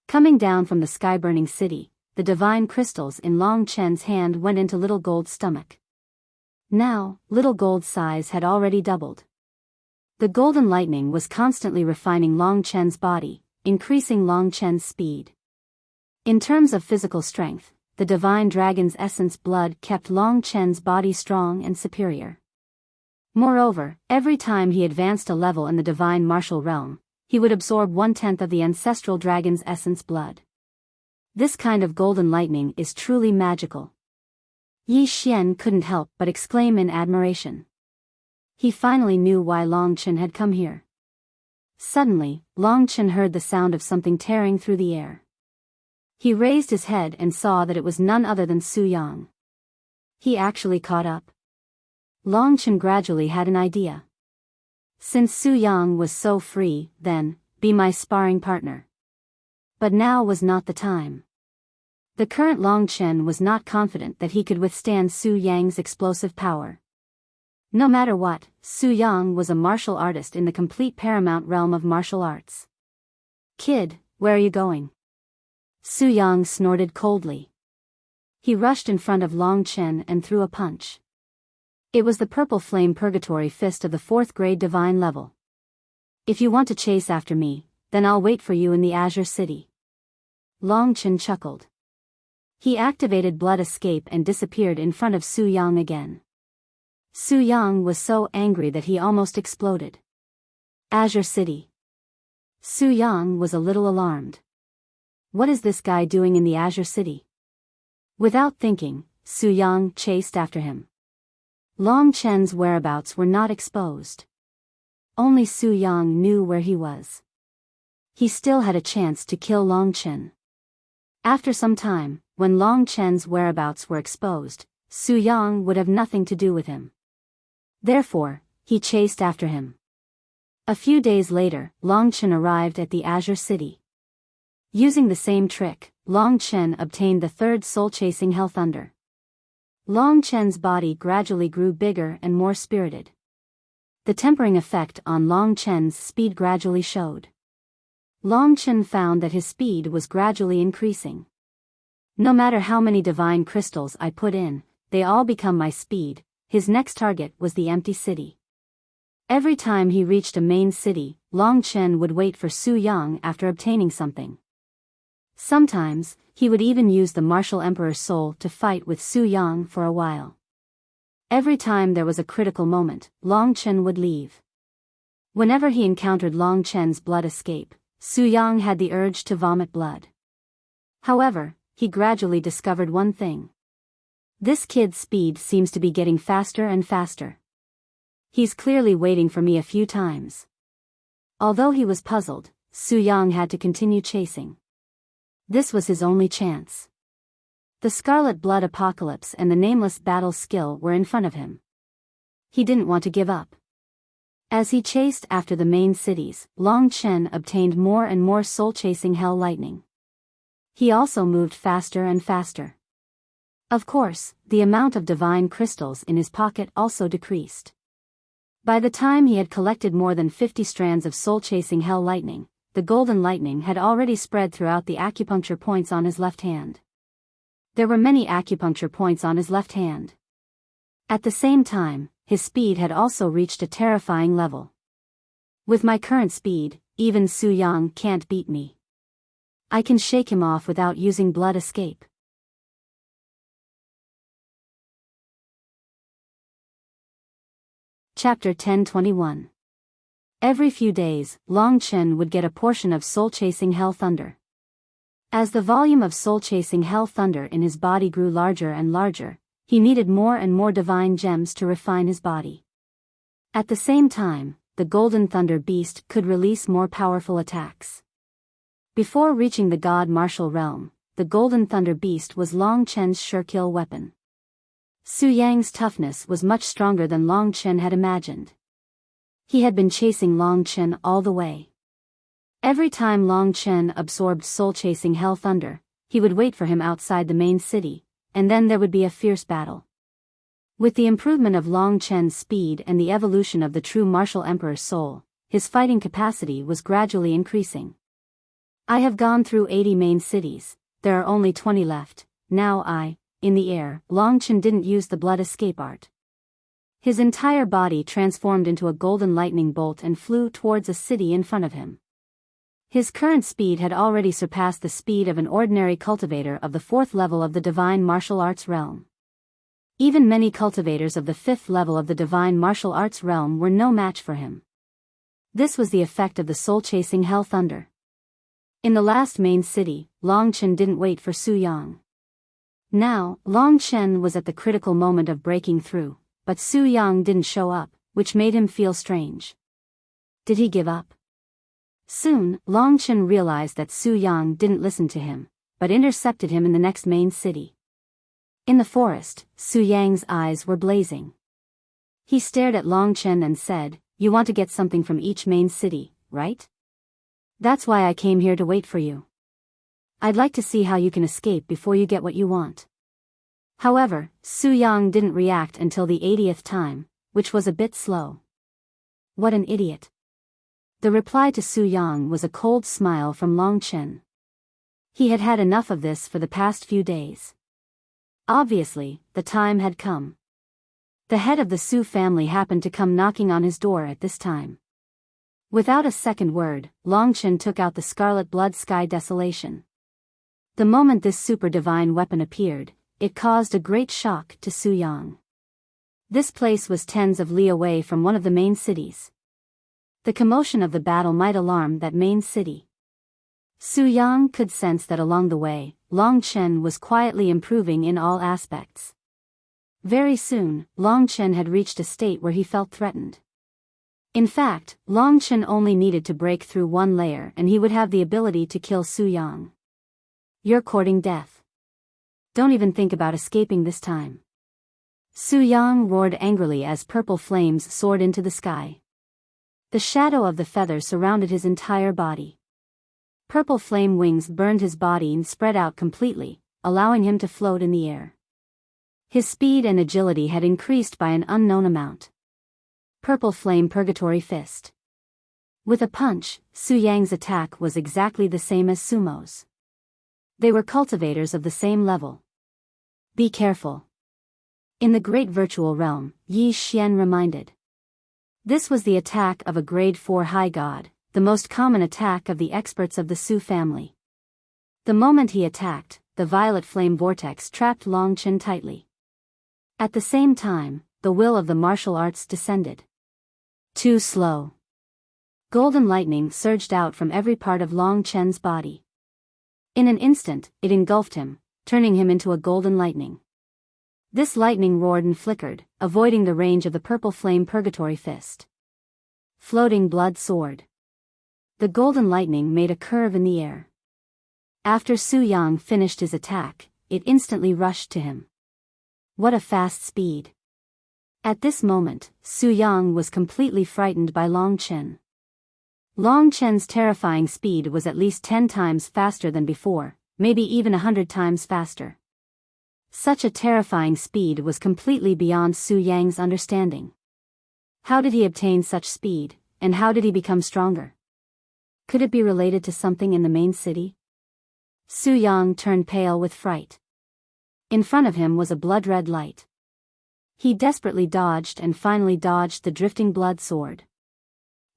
Coming down from the sky-burning city, the divine crystals in Long Chen's hand went into Little Gold's stomach. Now, Little Gold's size had already doubled. The golden lightning was constantly refining Long Chen's body, increasing Long Chen's speed. In terms of physical strength, the divine dragon's essence blood kept Long Chen's body strong and superior. Moreover, every time he advanced a level in the divine martial realm, he would absorb 1/10 of the ancestral dragon's essence blood. This kind of golden lightning is truly magical. Yi Xian couldn't help but exclaim in admiration. He finally knew why Long Chen had come here. Suddenly, Long Chen heard the sound of something tearing through the air. He raised his head and saw that it was none other than Su Yang. He actually caught up. Long Chen gradually had an idea. Since Su Yang was so free, then, be my sparring partner. But now was not the time. The current Long Chen was not confident that he could withstand Su Yang's explosive power. No matter what, Su Yang was a martial artist in the complete paramount realm of martial arts. Kid, where are you going? Su Yang snorted coldly. He rushed in front of Long Chen and threw a punch. It was the purple flame purgatory fist of the 4th grade divine level. If you want to chase after me, then I'll wait for you in the Azure City. Long Chen chuckled. He activated blood escape and disappeared in front of Su Yang again. Su Yang was so angry that he almost exploded. Azure City. Su Yang was a little alarmed. What is this guy doing in the Azure City? Without thinking, Su Yang chased after him. Long Chen's whereabouts were not exposed. Only Su Yang knew where he was. He still had a chance to kill Long Chen. After some time, when Long Chen's whereabouts were exposed, Su Yang would have nothing to do with him. Therefore, he chased after him. A few days later, Long Chen arrived at the Azure City. Using the same trick, Long Chen obtained the 3rd soul-chasing Hell Thunder. Long Chen's body gradually grew bigger and more spirited. The tempering effect on Long Chen's speed gradually showed. Long Chen found that his speed was gradually increasing. No matter how many divine crystals I put in, they all become my speed. His next target was the empty city. Every time he reached a main city, Long Chen would wait for Su Yang after obtaining something. Sometimes, he would even use the martial emperor's soul to fight with Su Yang for a while. Every time there was a critical moment, Long Chen would leave. Whenever he encountered Long Chen's blood escape, Su Yang had the urge to vomit blood. However, he gradually discovered one thing. This kid's speed seems to be getting faster and faster. He's clearly waiting for me a few times. Although he was puzzled, Su Yang had to continue chasing. This was his only chance. The Scarlet Blood Apocalypse and the Nameless Battle skill were in front of him. He didn't want to give up. As he chased after the main cities, Long Chen obtained more and more soul-chasing hell lightning. He also moved faster and faster. Of course, the amount of divine crystals in his pocket also decreased. By the time he had collected more than 50 strands of soul-chasing hell lightning, the golden lightning had already spread throughout the acupuncture points on his left hand. There were many acupuncture points on his left hand. At the same time, his speed had also reached a terrifying level. With my current speed, even Su Yang can't beat me. I can shake him off without using blood escape. Chapter 1021. Every few days, Long Chen would get a portion of soul-chasing hell thunder. As the volume of soul-chasing hell thunder in his body grew larger and larger, he needed more and more divine gems to refine his body. At the same time, the Golden Thunder Beast could release more powerful attacks. Before reaching the God Martial Realm, the Golden Thunder Beast was Long Chen's sure-kill weapon. Su Yang's toughness was much stronger than Long Chen had imagined. He had been chasing Long Chen all the way. Every time Long Chen absorbed soul-chasing hell thunder, he would wait for him outside the main city, and then there would be a fierce battle. With the improvement of Long Chen's speed and the evolution of the true martial emperor's soul, his fighting capacity was gradually increasing. I have gone through 80 main cities, there are only 20 left, now in the air, Long Chen didn't use the blood escape art. His entire body transformed into a golden lightning bolt and flew towards a city in front of him. His current speed had already surpassed the speed of an ordinary cultivator of the 4th level of the divine martial arts realm. Even many cultivators of the 5th level of the divine martial arts realm were no match for him. This was the effect of the soul-chasing hell thunder. In the last main city, Long Chen didn't wait for Su Yang. Now, Long Chen was at the critical moment of breaking through, but Su Yang didn't show up, which made him feel strange. Did he give up? Soon, Long Chen realized that Su Yang didn't listen to him, but intercepted him in the next main city. In the forest, Su Yang's eyes were blazing. He stared at Long Chen and said, "You want to get something from each main city, right? That's why I came here to wait for you. I'd like to see how you can escape before you get what you want." However, Su Yang didn't react until the 80th time, which was a bit slow. What an idiot. The reply to Su Yang was a cold smile from Long Chen. He had had enough of this for the past few days. Obviously, the time had come. The head of the Su family happened to come knocking on his door at this time. Without a second word, Long Chen took out the Scarlet Blood Sky Desolation. The moment this super divine weapon appeared, it caused a great shock to Su Yang. This place was tens of li away from one of the main cities. The commotion of the battle might alarm that main city. Su Yang could sense that along the way, Long Chen was quietly improving in all aspects. Very soon, Long Chen had reached a state where he felt threatened. In fact, Long Chen only needed to break through one layer and he would have the ability to kill Su Yang. "You're courting death. Don't even think about escaping this time." Su Yang roared angrily as purple flames soared into the sky. The shadow of the feather surrounded his entire body. Purple flame wings burned his body and spread out completely, allowing him to float in the air. His speed and agility had increased by an unknown amount. Purple Flame Purgatory Fist. With a punch, Su Yang's attack was exactly the same as Sumo's. They were cultivators of the same level. Be careful. In the great virtual realm, Yi Xian reminded. This was the attack of a grade 4 high god, the most common attack of the experts of the Su family. The moment he attacked, the violet flame vortex trapped Long Chen tightly. At the same time, the will of the martial arts descended. Too slow. Golden lightning surged out from every part of Long Chen's body. In an instant, it engulfed him, turning him into a golden lightning. This lightning roared and flickered, avoiding the range of the purple flame purgatory fist. Floating blood sword. The golden lightning made a curve in the air. After Su Yang finished his attack, it instantly rushed to him. What a fast speed! At this moment, Su Yang was completely frightened by Long Chen. Long Chen's terrifying speed was at least 10 times faster than before, maybe even 100 times faster. Such a terrifying speed was completely beyond Su Yang's understanding. How did he obtain such speed, and how did he become stronger? Could it be related to something in the main city? Su Yang turned pale with fright. In front of him was a blood-red light. He desperately dodged and finally dodged the drifting blood sword.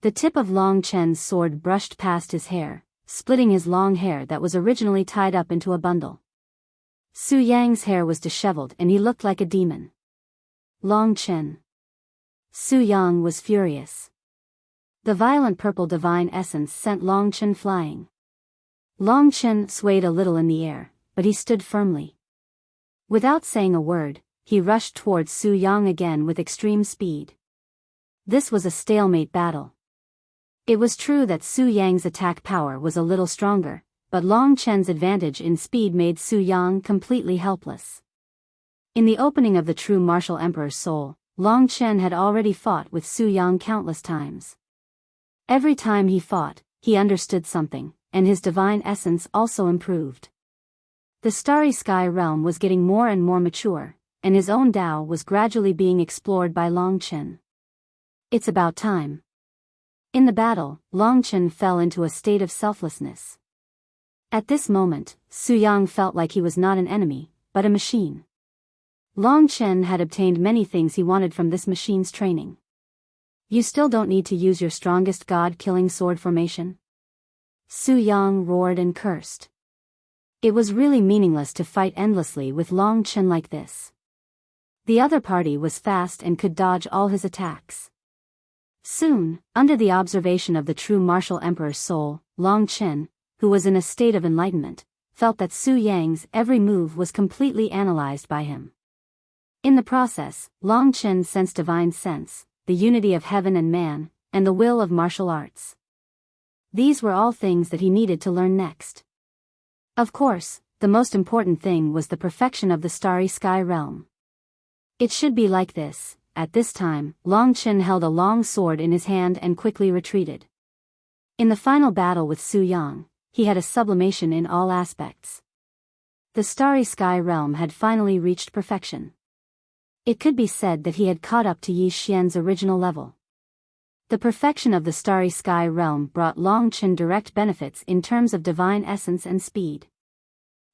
The tip of Long Chen's sword brushed past his hair, splitting his long hair that was originally tied up into a bundle. Su Yang's hair was disheveled and he looked like a demon. Long Chen. Su Yang was furious. The violent purple divine essence sent Long Chen flying. Long Chen swayed a little in the air, but he stood firmly. Without saying a word, he rushed towards Su Yang again with extreme speed. This was a stalemate battle. It was true that Su Yang's attack power was a little stronger, but Long Chen's advantage in speed made Su Yang completely helpless. In the opening of the true martial emperor's soul, Long Chen had already fought with Su Yang countless times. Every time he fought, he understood something, and his divine essence also improved. The starry sky realm was getting more and more mature, and his own Tao was gradually being explored by Long Chen. It's about time. In the battle, Long Chen fell into a state of selflessness. At this moment, Su Yang felt like he was not an enemy, but a machine. Long Chen had obtained many things he wanted from this machine's training. You still don't need to use your strongest god-killing sword formation? Su Yang roared and cursed. It was really meaningless to fight endlessly with Long Chen like this. The other party was fast and could dodge all his attacks. Soon, under the observation of the true martial emperor's soul, Long Chen, who was in a state of enlightenment, felt that Su Yang's every move was completely analyzed by him. In the process, Long Chen sensed divine sense, the unity of heaven and man, and the will of martial arts. These were all things that he needed to learn next. Of course, the most important thing was the perfection of the starry sky realm. It should be like this. At this time, Long Chen held a long sword in his hand and quickly retreated. In the final battle with Su Yang, he had a sublimation in all aspects. The starry sky realm had finally reached perfection. It could be said that he had caught up to Yi Xian's original level. The perfection of the starry sky realm brought Long Chen direct benefits in terms of divine essence and speed.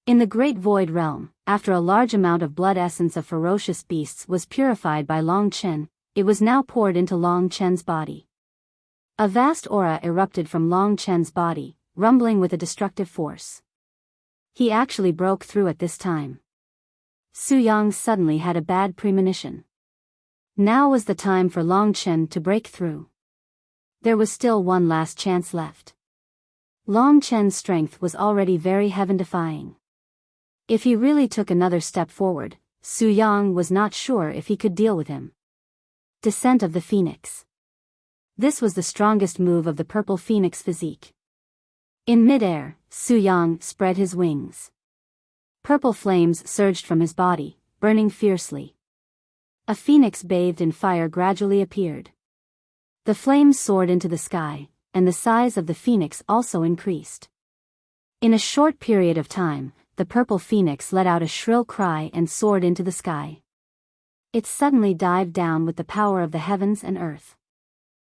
In the Great Void Realm, after a large amount of blood essence of ferocious beasts was purified by Long Chen, it was now poured into Long Chen's body. A vast aura erupted from Long Chen's body, rumbling with a destructive force. He actually broke through at this time. Su Yang suddenly had a bad premonition. Now was the time for Long Chen to break through. There was still one last chance left. Long Chen's strength was already very heaven-defying. If he really took another step forward, Su Yang was not sure if he could deal with him. Descent of the Phoenix. This was the strongest move of the purple phoenix physique. In mid-air, Su Yang spread his wings. Purple flames surged from his body, burning fiercely. A phoenix bathed in fire gradually appeared. The flames soared into the sky, and the size of the phoenix also increased. In a short period of time, the purple phoenix let out a shrill cry and soared into the sky. It suddenly dived down with the power of the heavens and earth.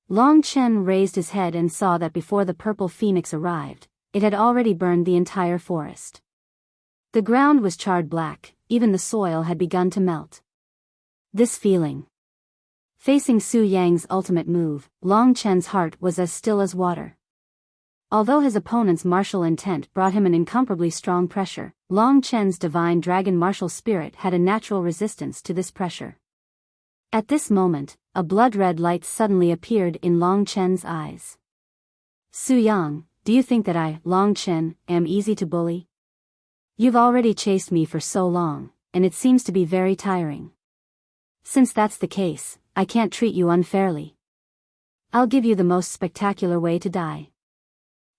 Long Chen raised his head and saw that before the purple phoenix arrived, it had already burned the entire forest. The ground was charred black, even the soil had begun to melt. This feeling. Facing Su Yang's ultimate move, Long Chen's heart was as still as water. Although his opponent's martial intent brought him an incomparably strong pressure, Long Chen's divine dragon martial spirit had a natural resistance to this pressure. At this moment, a blood-red light suddenly appeared in Long Chen's eyes. Su Yang, do you think that I, Long Chen, am easy to bully? You've already chased me for so long, and it seems to be very tiring. Since that's the case, I can't treat you unfairly. I'll give you the most spectacular way to die.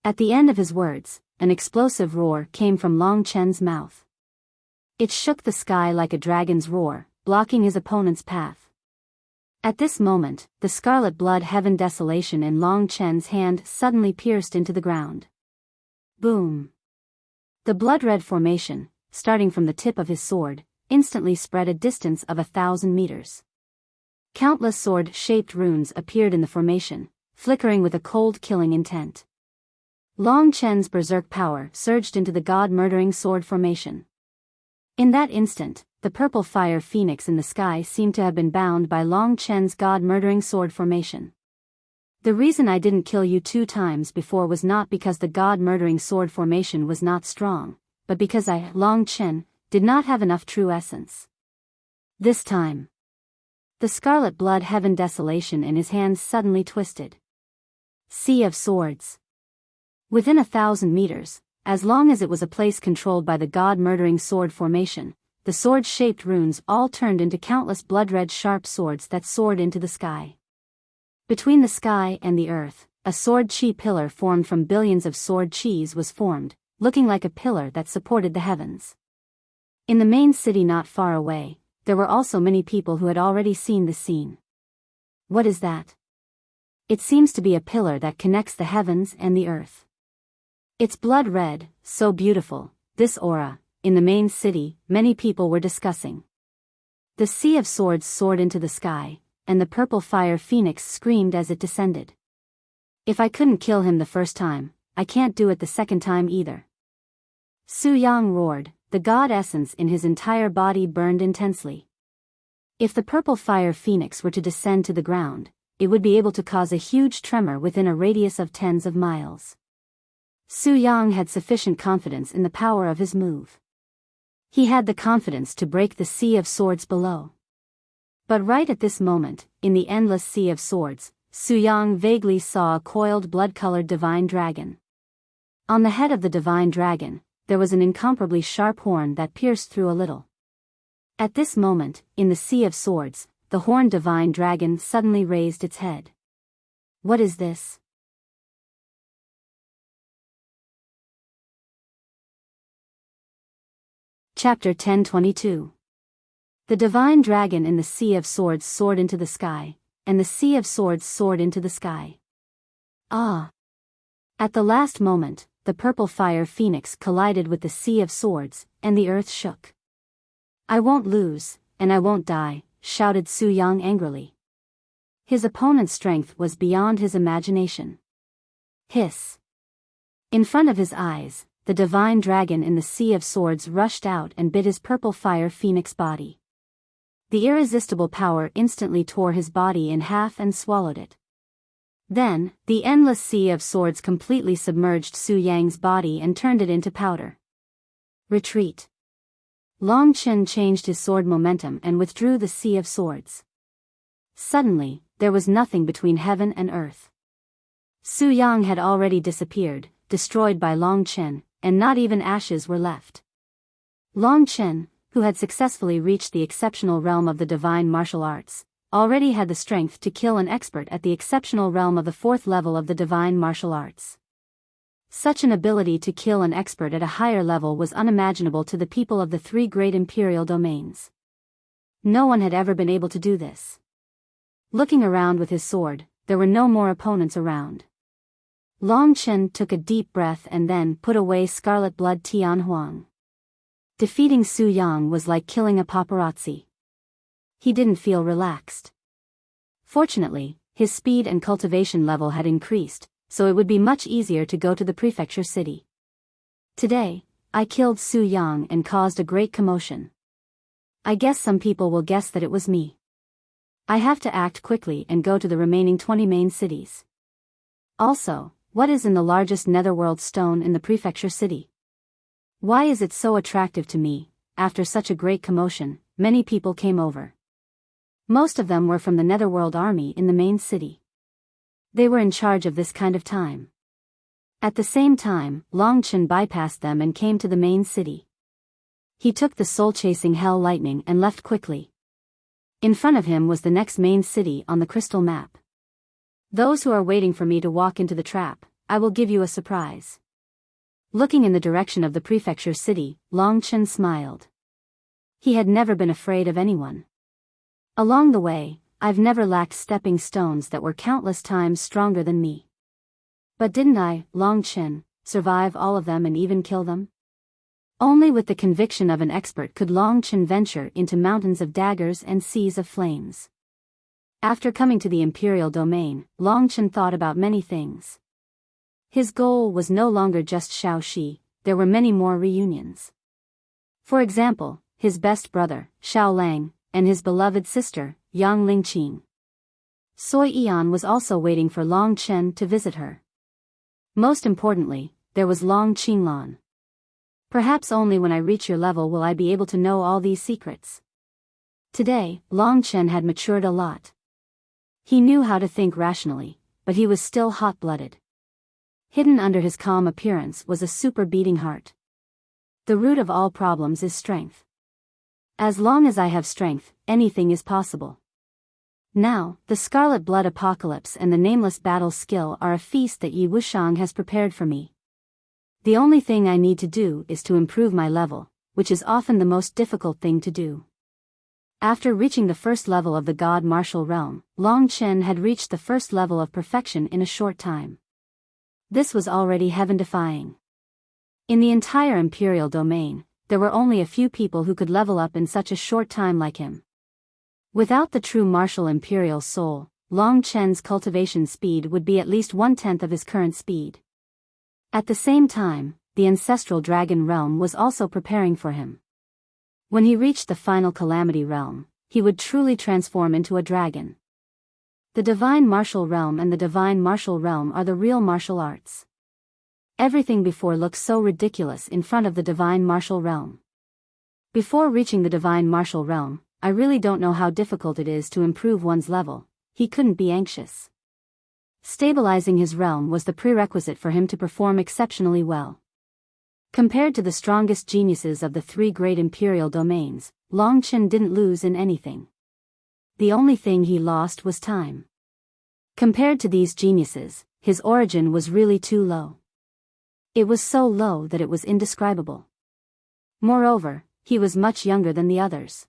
At the end of his words, an explosive roar came from Long Chen's mouth. It shook the sky like a dragon's roar, blocking his opponent's path. At this moment, the scarlet blood heaven desolation in Long Chen's hand suddenly pierced into the ground. Boom! The blood-red formation, starting from the tip of his sword, instantly spread a distance of 1,000 meters. Countless sword-shaped runes appeared in the formation, flickering with a cold killing intent. Long Chen's berserk power surged into the god-murdering sword formation. In that instant, the purple fire phoenix in the sky seemed to have been bound by Long Chen's god-murdering sword formation. The reason I didn't kill you 2 times before was not because the god-murdering sword formation was not strong, but because I, Long Chen, did not have enough true essence. This time, the scarlet blood heaven desolation in his hands suddenly twisted. Sea of Swords. Within 1,000 meters, as long as it was a place controlled by the god-murdering sword formation, the sword-shaped runes all turned into countless blood-red sharp swords that soared into the sky. Between the sky and the earth, a sword chi pillar formed from billions of sword chis was formed, looking like a pillar that supported the heavens. In the main city not far away, there were also many people who had already seen this scene. What is that? It seems to be a pillar that connects the heavens and the earth. It's blood red, so beautiful, this aura. In the main city, many people were discussing. The Sea of Swords soared into the sky, and the purple fire phoenix screamed as it descended. If I couldn't kill him the first time, I can't do it the second time either. Su Yang roared, the god essence in his entire body burned intensely. If the purple fire phoenix were to descend to the ground, it would be able to cause a huge tremor within a radius of tens of miles. Su Yang had sufficient confidence in the power of his move. He had the confidence to break the Sea of Swords below. But right at this moment, in the endless Sea of Swords, Su Yang vaguely saw a coiled blood-colored divine dragon. On the head of the divine dragon, there was an incomparably sharp horn that pierced through a little. At this moment, in the Sea of Swords, the horned divine dragon suddenly raised its head. What is this? Chapter 1022. The divine dragon in the Sea of Swords soared into the sky, and the Sea of Swords soared into the sky. Ah! At the last moment, the purple fire phoenix collided with the Sea of Swords, and the earth shook. I won't lose, and I won't die, shouted Su Yang angrily. His opponent's strength was beyond his imagination. Hiss! In front of his eyes, the divine dragon in the Sea of Swords rushed out and bit his purple fire phoenix body. The irresistible power instantly tore his body in half and swallowed it. Then, the endless Sea of Swords completely submerged Su Yang's body and turned it into powder. Retreat. Long Chen changed his sword momentum and withdrew the Sea of Swords. Suddenly, there was nothing between heaven and earth. Su Yang had already disappeared, destroyed by Long Chen, and not even ashes were left. Long Chen, who had successfully reached the exceptional realm of the divine martial arts, already had the strength to kill an expert at the exceptional realm of the 4th level of the divine martial arts. Such an ability to kill an expert at a higher level was unimaginable to the people of the 3 great imperial domains. No one had ever been able to do this. Looking around with his sword, there were no more opponents around. Long Chen took a deep breath and then put away Scarlet Blood Tian Huang. Defeating Su Yang was like killing a paparazzi. He didn't feel relaxed. Fortunately, his speed and cultivation level had increased, so it would be much easier to go to the prefecture city. Today, I killed Su Yang and caused a great commotion. I guess some people will guess that it was me. I have to act quickly and go to the remaining 20 main cities. Also, what is in the largest netherworld stone in the prefecture city? Why is it so attractive to me? After such a great commotion, many people came over. Most of them were from the netherworld army in the main city. They were in charge of this kind of time. At the same time, Long Chen bypassed them and came to the main city. He took the soul-chasing hell lightning and left quickly. In front of him was the next main city on the crystal map. Those who are waiting for me to walk into the trap, I will give you a surprise. Looking in the direction of the prefecture city, Long Chen smiled. He had never been afraid of anyone. Along the way, I've never lacked stepping stones that were countless times stronger than me. But didn't I, Long Chen, survive all of them and even kill them? Only with the conviction of an expert could Long Chen venture into mountains of daggers and seas of flames. After coming to the imperial domain, Long Chen thought about many things. His goal was no longer just Shaoxi, there were many more reunions. For example, his best brother, Xiao Lang, and his beloved sister, Yang Lingqing. Sui Yan was also waiting for Long Chen to visit her. Most importantly, there was Long Qinglan. Perhaps only when I reach your level will I be able to know all these secrets. Today, Long Chen had matured a lot. He knew how to think rationally, but he was still hot-blooded. Hidden under his calm appearance was a super beating heart. The root of all problems is strength. As long as I have strength, anything is possible. Now, the Scarlet Blood Apocalypse and the Nameless Battle skill are a feast that Yi Wuxiang has prepared for me. The only thing I need to do is to improve my level, which is often the most difficult thing to do. After reaching the first level of the God Martial Realm, Long Chen had reached the first level of perfection in a short time. This was already heaven-defying. In the entire Imperial domain, there were only a few people who could level up in such a short time like him. Without the true martial Imperial soul, Long Chen's cultivation speed would be at least 1/10 of his current speed. At the same time, the Ancestral Dragon Realm was also preparing for him. When he reached the final Calamity Realm, he would truly transform into a dragon. The Divine Martial Realm and the Divine Martial Realm are the real martial arts. Everything before looks so ridiculous in front of the Divine Martial Realm. Before reaching the Divine Martial Realm, I really don't know how difficult it is to improve one's level. He couldn't be anxious. Stabilizing his realm was the prerequisite for him to perform exceptionally well. Compared to the strongest geniuses of the three great imperial domains, Long Chen didn't lose in anything. The only thing he lost was time. Compared to these geniuses, his origin was really too low. It was so low that it was indescribable. Moreover, he was much younger than the others.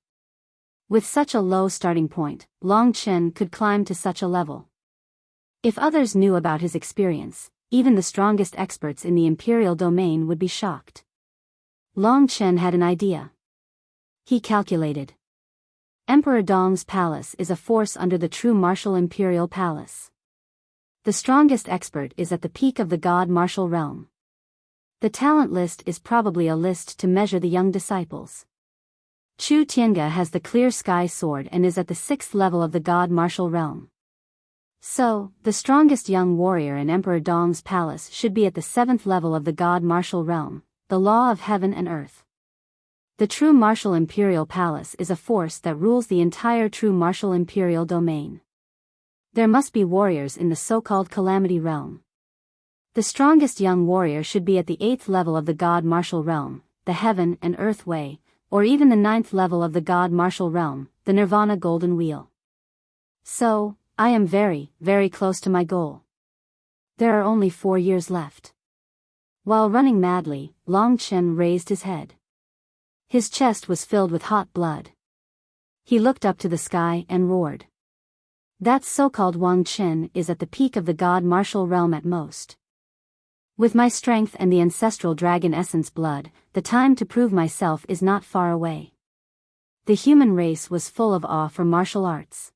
With such a low starting point, Long Chen could climb to such a level. If others knew about his experience, even the strongest experts in the imperial domain would be shocked. Long Chen had an idea. He calculated. Emperor Dong's palace is a force under the true martial imperial palace. The strongest expert is at the peak of the God martial realm. The talent list is probably a list to measure the young disciples. Chu Tiange has the clear sky sword and is at the 6th level of the God martial realm. So, the strongest young warrior in Emperor Dong's palace should be at the 7th level of the God martial realm, the law of heaven and earth. The true martial imperial palace is a force that rules the entire true martial imperial domain. There must be warriors in the so-called Calamity Realm. The strongest young warrior should be at the 8th level of the God martial realm, the heaven and earth way, or even the 9th level of the God martial realm, the Nirvana golden wheel. So, I am very, very close to my goal. There are only 4 years left. While running madly, Long Chen raised his head. His chest was filled with hot blood. He looked up to the sky and roared. That so-called Wang Chen is at the peak of the God martial realm at most. With my strength and the ancestral dragon essence blood, the time to prove myself is not far away. The human race was full of awe for martial arts.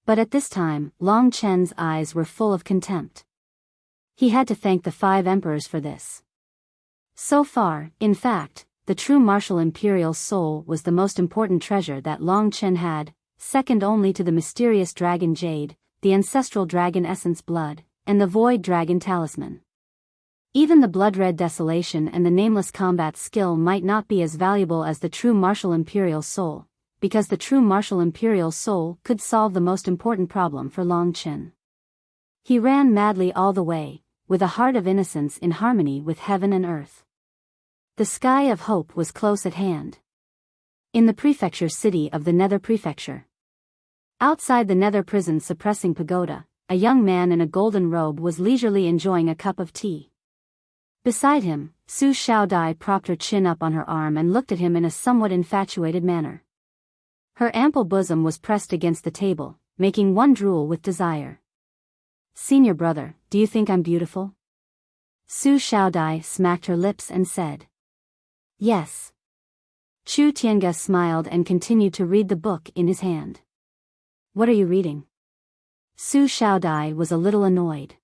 But at this time, Long Chen's eyes were full of contempt. He had to thank the 5 emperors for this. So far, in fact, the true martial imperial soul was the most important treasure that Long Chen had, second only to the mysterious dragon jade, the ancestral dragon essence blood, and the void dragon talisman. Even the blood-red desolation and the nameless combat skill might not be as valuable as the true martial imperial soul, because the true martial imperial soul could solve the most important problem for Long Chen. He ran madly all the way, with a heart of innocence in harmony with heaven and earth. The sky of hope was close at hand. In the prefecture city of the Nether Prefecture. Outside the Nether prison suppressing pagoda, a young man in a golden robe was leisurely enjoying a cup of tea. Beside him, Su Xiaodai propped her chin up on her arm and looked at him in a somewhat infatuated manner. Her ample bosom was pressed against the table, making one drool with desire. "Senior brother, do you think I'm beautiful?" Su Xiaodai smacked her lips and said. "Yes." Chu Tiange smiled and continued to read the book in his hand. "What are you reading?" Su Xiaodai was a little annoyed.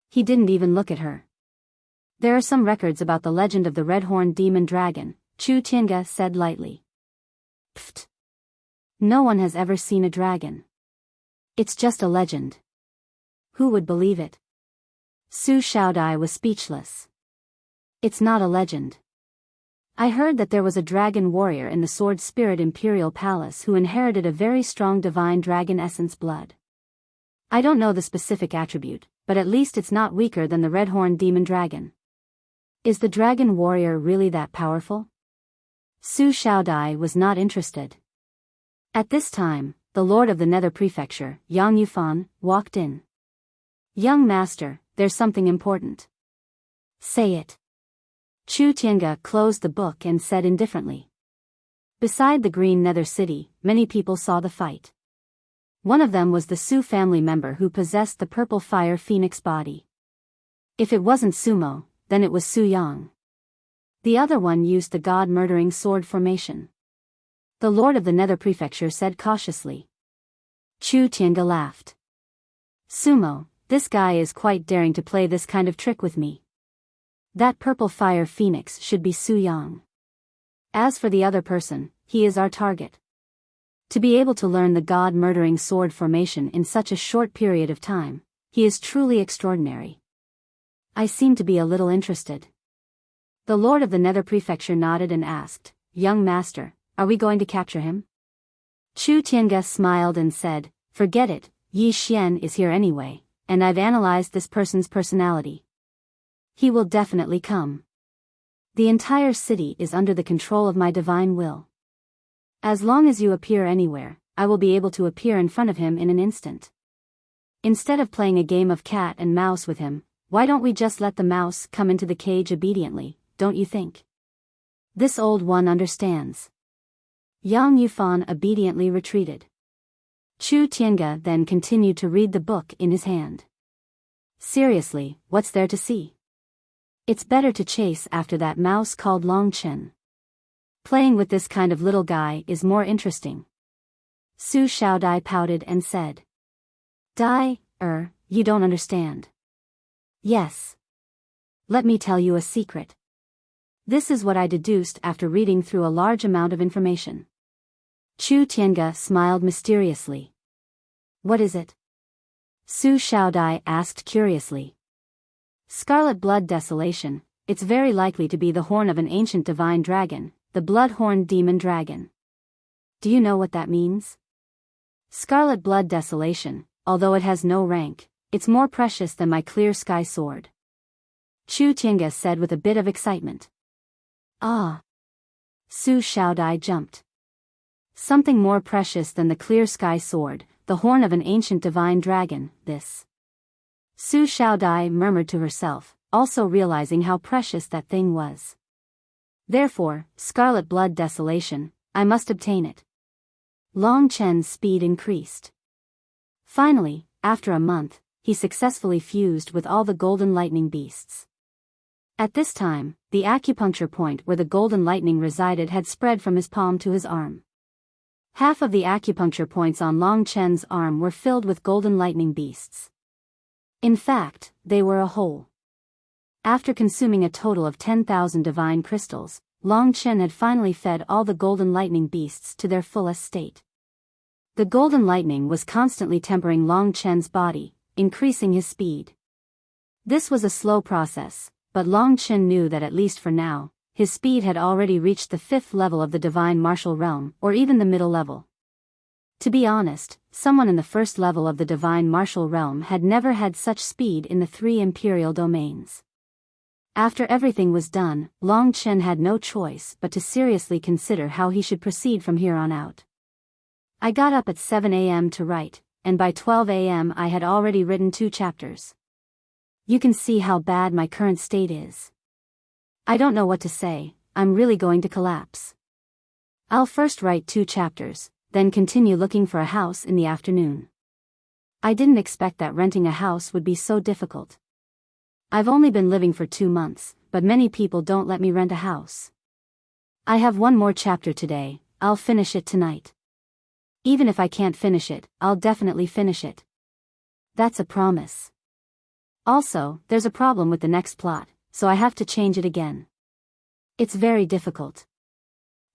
He didn't even look at her. "There are some records about the legend of the red-horned demon dragon," Chu Tiange said lightly. "Pfft. No one has ever seen a dragon. It's just a legend. Who would believe it?" Su Xiaodai was speechless. "It's not a legend. I heard that there was a dragon warrior in the Sword Spirit Imperial Palace who inherited a very strong divine dragon essence blood. I don't know the specific attribute, but at least it's not weaker than the red-horned demon dragon." "Is the dragon warrior really that powerful?" Su Xiaodai was not interested. At this time, the lord of the Nether Prefecture, Yang Yufan, walked in. "Young master, there's something important." "Say it." Chu Tiange closed the book and said indifferently. Beside the green Nether City, many people saw the fight. One of them was the Su family member who possessed the purple fire phoenix body. If it wasn't Sumo, then it was Su Yang. The other one used the god-murdering sword formation. The lord of the Nether Prefecture said cautiously. Chu Tiange laughed. "Sumo, this guy is quite daring to play this kind of trick with me. That purple fire phoenix should be Su Yang. As for the other person, he is our target. To be able to learn the god-murdering sword formation in such a short period of time, he is truly extraordinary. I seem to be a little interested." The lord of the Nether Prefecture nodded and asked, "Young master, are we going to capture him?" Chu Tiange smiled and said, "Forget it, Yi Xian is here anyway, and I've analyzed this person's personality. He will definitely come. The entire city is under the control of my divine will. As long as you appear anywhere, I will be able to appear in front of him in an instant. Instead of playing a game of cat and mouse with him, why don't we just let the mouse come into the cage obediently, don't you think? This old one understands." Yang Yufan obediently retreated. Chu Tiange then continued to read the book in his hand. "Seriously, what's there to see? It's better to chase after that mouse called Long Chen. Playing with this kind of little guy is more interesting." Su Xiaodai pouted and said. You don't understand." "Yes. Let me tell you a secret. This is what I deduced after reading through a large amount of information." Chu Tiange smiled mysteriously. "What is it?" Su Xiaodai asked curiously. "Scarlet blood desolation, it's very likely to be the horn of an ancient divine dragon, the blood-horned demon dragon. Do you know what that means? Scarlet blood desolation, although it has no rank, it's more precious than my clear sky sword." Chu Tiange said with a bit of excitement. "Ah!" Su Xiaodai jumped. "Something more precious than the clear sky sword, the horn of an ancient divine dragon, this." Su Xiaodai murmured to herself, also realizing how precious that thing was. "Therefore, scarlet blood desolation, I must obtain it." Long Chen's speed increased. Finally, after a month, he successfully fused with all the golden lightning beasts. At this time, the acupuncture point where the golden lightning resided had spread from his palm to his arm. Half of the acupuncture points on Long Chen's arm were filled with golden lightning beasts. In fact, they were a whole. After consuming a total of 10,000 divine crystals, Long Chen had finally fed all the golden lightning beasts to their fullest state. The golden lightning was constantly tempering Long Chen's body, increasing his speed. This was a slow process, but Long Chen knew that at least for now, his speed had already reached the 5th level of the divine martial realm, or even the middle level. To be honest, someone in the 1st level of the divine martial realm had never had such speed in the 3 imperial domains. After everything was done, Long Chen had no choice but to seriously consider how he should proceed from here on out. I got up at 7 a.m. to write, and by 12 a.m. I had already written 2 chapters. You can see how bad my current state is. I don't know what to say, I'm really going to collapse. I'll first write 2 chapters, then continue looking for a house in the afternoon. I didn't expect that renting a house would be so difficult. I've only been living for 2 months, but many people don't let me rent a house. I have 1 more chapter today, I'll finish it tonight. Even if I can't finish it, I'll definitely finish it. That's a promise. Also, there's a problem with the next plot, so I have to change it again. It's very difficult.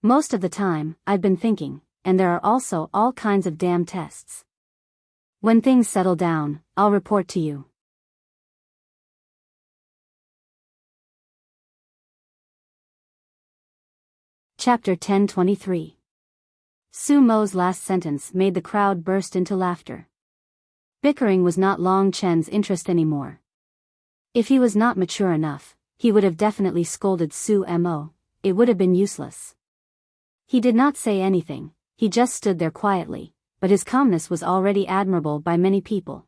Most of the time, I've been thinking, and there are also all kinds of damn tests. When things settle down, I'll report to you. Chapter 1023. Su Mo's last sentence made the crowd burst into laughter. Bickering was not Long Chen's interest anymore. If he was not mature enough, he would have definitely scolded Su Mo, it would have been useless. He did not say anything, he just stood there quietly, but his calmness was already admirable by many people.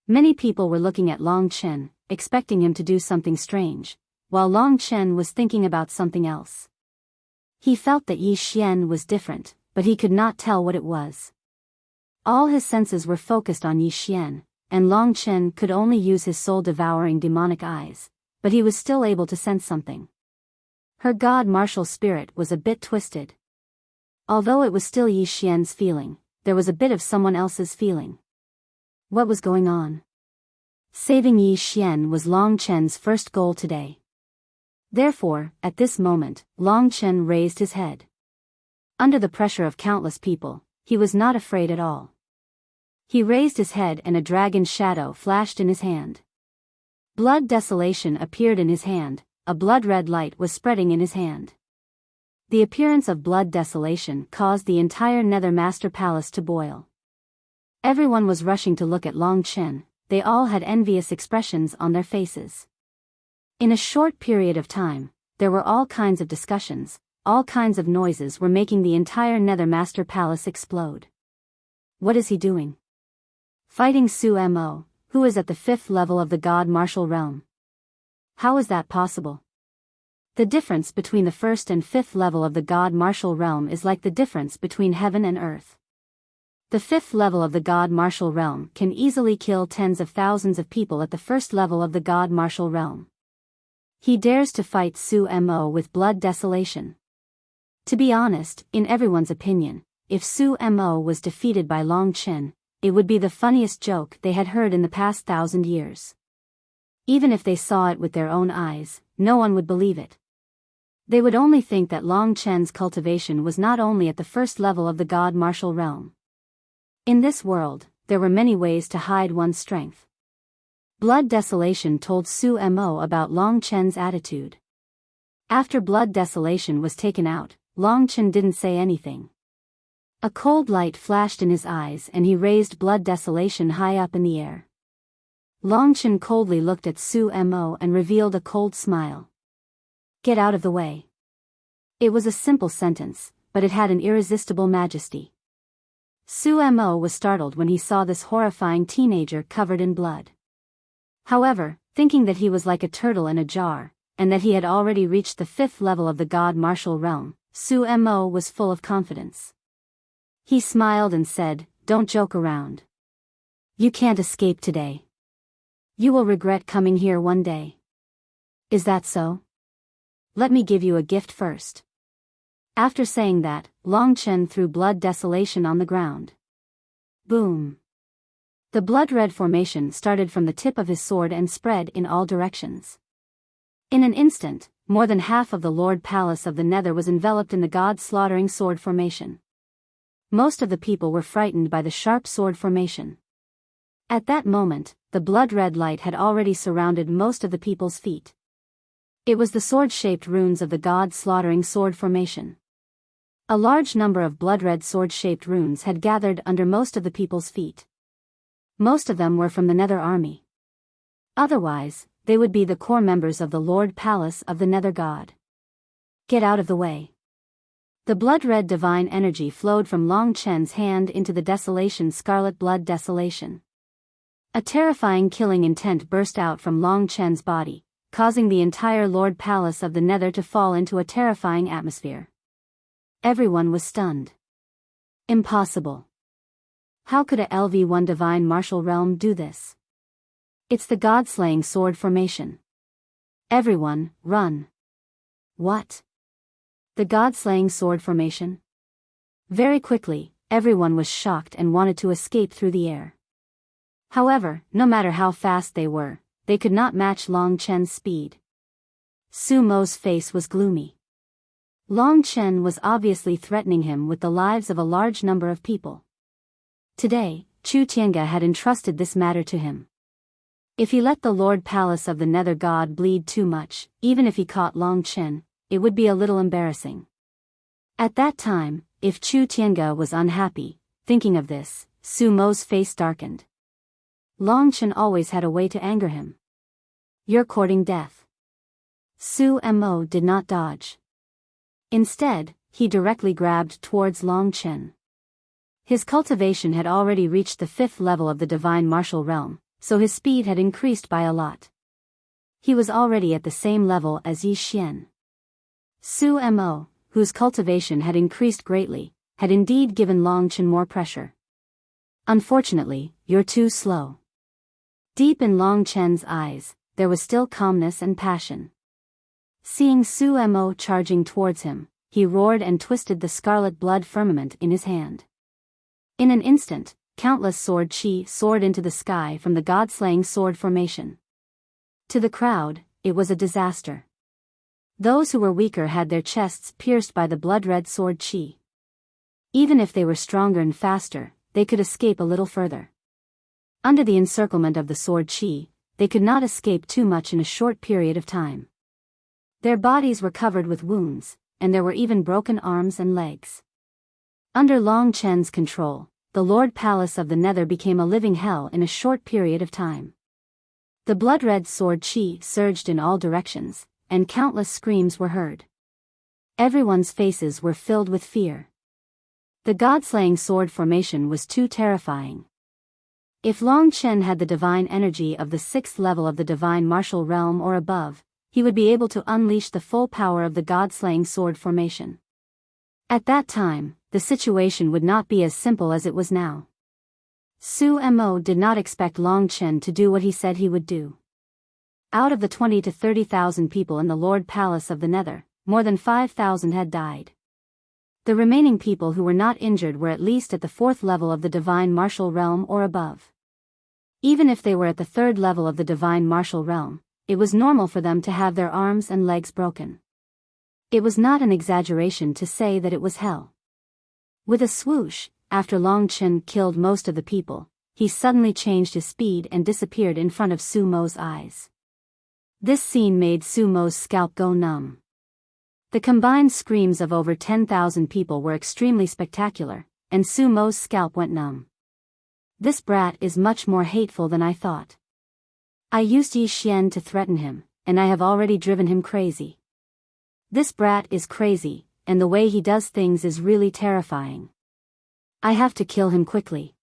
Many people were looking at Long Chen, expecting him to do something strange, while Long Chen was thinking about something else. He felt that Yi Xian was different, but he could not tell what it was. All his senses were focused on Yi Xian, and Long Chen could only use his soul-devouring demonic eyes, but he was still able to sense something. Her god martial spirit was a bit twisted. Although it was still Yi Xian's feeling, there was a bit of someone else's feeling. What was going on? Saving Yi Xian was Long Chen's first goal today. Therefore, at this moment, Long Chen raised his head. Under the pressure of countless people, he was not afraid at all. He raised his head and a dragon's shadow flashed in his hand. Blood desolation appeared in his hand, a blood-red light was spreading in his hand. The appearance of blood desolation caused the entire Nether Master Palace to boil. Everyone was rushing to look at Long Chen, they all had envious expressions on their faces. In a short period of time, there were all kinds of discussions, all kinds of noises were making the entire Nether Master Palace explode. What is he doing? Fighting Su Mo, who is at the 5th level of the God Martial Realm. How is that possible? The difference between the 1st and 5th level of the God Martial Realm is like the difference between heaven and earth. The 5th level of the God Martial Realm can easily kill tens of thousands of people at the 1st level of the God Martial Realm. He dares to fight Su Mo with blood desolation. To be honest, in everyone's opinion, if Su Mo was defeated by Long Chen, it would be the funniest joke they had heard in the past 1,000 years. Even if they saw it with their own eyes, no one would believe it. They would only think that Long Chen's cultivation was not only at the 1st level of the God Martial Realm. In this world, there were many ways to hide one's strength. Blood desolation told Su Mo about Long Chen's attitude. After blood desolation was taken out, Long Chen didn't say anything. A cold light flashed in his eyes and he raised blood desolation high up in the air. Long Chen coldly looked at Su Mo and revealed a cold smile. Get out of the way. It was a simple sentence, but it had an irresistible majesty. Su Mo was startled when he saw this horrifying teenager covered in blood. However, thinking that he was like a turtle in a jar, and that he had already reached the 5th level of the God Martial Realm, Su Mo was full of confidence. He smiled and said, "Don't joke around. You can't escape today. You will regret coming here one day." Is that so? Let me give you a gift first. After saying that, Long Chen threw blood desolation on the ground. Boom. The blood-red formation started from the tip of his sword and spread in all directions. In an instant, more than half of the Lord Palace of the Nether was enveloped in the God-slaughtering sword formation. most of the people were frightened by the sharp sword formation. At that moment, the blood-red light had already surrounded most of the people's feet. It was the sword-shaped runes of the god slaughtering sword formation. A large number of blood-red sword-shaped runes had gathered under most of the people's feet. Most of them were from the Nether army. Otherwise, they would be the core members of the Lord Palace of the Nether God. Get out of the way. The blood-red divine energy flowed from Long Chen's hand into the desolation scarlet blood desolation. A terrifying killing intent burst out from Long Chen's body, causing the entire Lord Palace of the Nether to fall into a terrifying atmosphere. Everyone was stunned. Impossible. How could a LV1 divine martial realm do this? It's the god-slaying sword formation. Everyone, run. What? The god-slaying sword formation? Very quickly, everyone was shocked and wanted to escape through the air. However, no matter how fast they were, they could not match Long Chen's speed. Su Mo's face was gloomy. Long Chen was obviously threatening him with the lives of a large number of people. Today, Chu Tiange had entrusted this matter to him. If he let the Lord Palace of the Nether God bleed too much, even if he caught Long Chen, it would be a little embarrassing. At that time, if Chu Tiange was unhappy, thinking of this, Su Mo's face darkened. Long Chen always had a way to anger him. You're courting death. Su Mo did not dodge. Instead, he directly grabbed towards Long Chen. His cultivation had already reached the 5th level of the divine martial realm, so his speed had increased by a lot. He was already at the same level as Yi Xian. Su Mo, whose cultivation had increased greatly, had indeed given Long Chen more pressure. Unfortunately, you're too slow. Deep in Long Chen's eyes, there was still calmness and passion. Seeing Su Mo charging towards him, he roared and twisted the scarlet blood firmament in his hand. In an instant, countless sword chi soared into the sky from the god-slaying sword formation. To the crowd, it was a disaster. Those who were weaker had their chests pierced by the blood-red sword chi. Even if they were stronger and faster, they could escape a little further. Under the encirclement of the sword chi, they could not escape too much in a short period of time. Their bodies were covered with wounds, and there were even broken arms and legs. Under Long Chen's control, the Lord Palace of the Nether became a living hell in a short period of time. The blood-red sword chi surged in all directions, and countless screams were heard. Everyone's faces were filled with fear. The god-slaying sword formation was too terrifying. If Long Chen had the divine energy of the 6th level of the divine martial realm or above, he would be able to unleash the full power of the god-slaying sword formation. At that time, the situation would not be as simple as it was now. Su Mo did not expect Long Chen to do what he said he would do. Out of the 20 to 30,000 people in the Lord Palace of the Nether, more than 5,000 had died. The remaining people who were not injured were at least at the 4th level of the divine martial realm or above. Even if they were at the 3rd level of the divine martial realm, it was normal for them to have their arms and legs broken. It was not an exaggeration to say that it was hell. With a swoosh, after Long Chen killed most of the people, he suddenly changed his speed and disappeared in front of Su Mo's eyes. This scene made Su Mo's scalp go numb. The combined screams of over 10,000 people were extremely spectacular, and Su Mo's scalp went numb. This brat is much more hateful than I thought. I used Yi Xian to threaten him, and I have already driven him crazy. This brat is crazy, and the way he does things is really terrifying. I have to kill him quickly.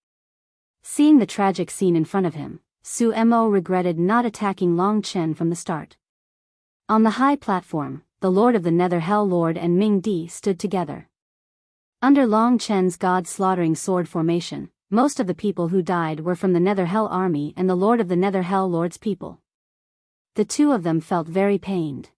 Seeing the tragic scene in front of him, Su Mo regretted not attacking Long Chen from the start. On the high platform, the Lord of the Nether Hell Lord and Ming Di stood together. Under Long Chen's god-slaughtering sword formation, most of the people who died were from the Nether Hell army and the Lord of the Nether Hell Lord's people. The two of them felt very pained.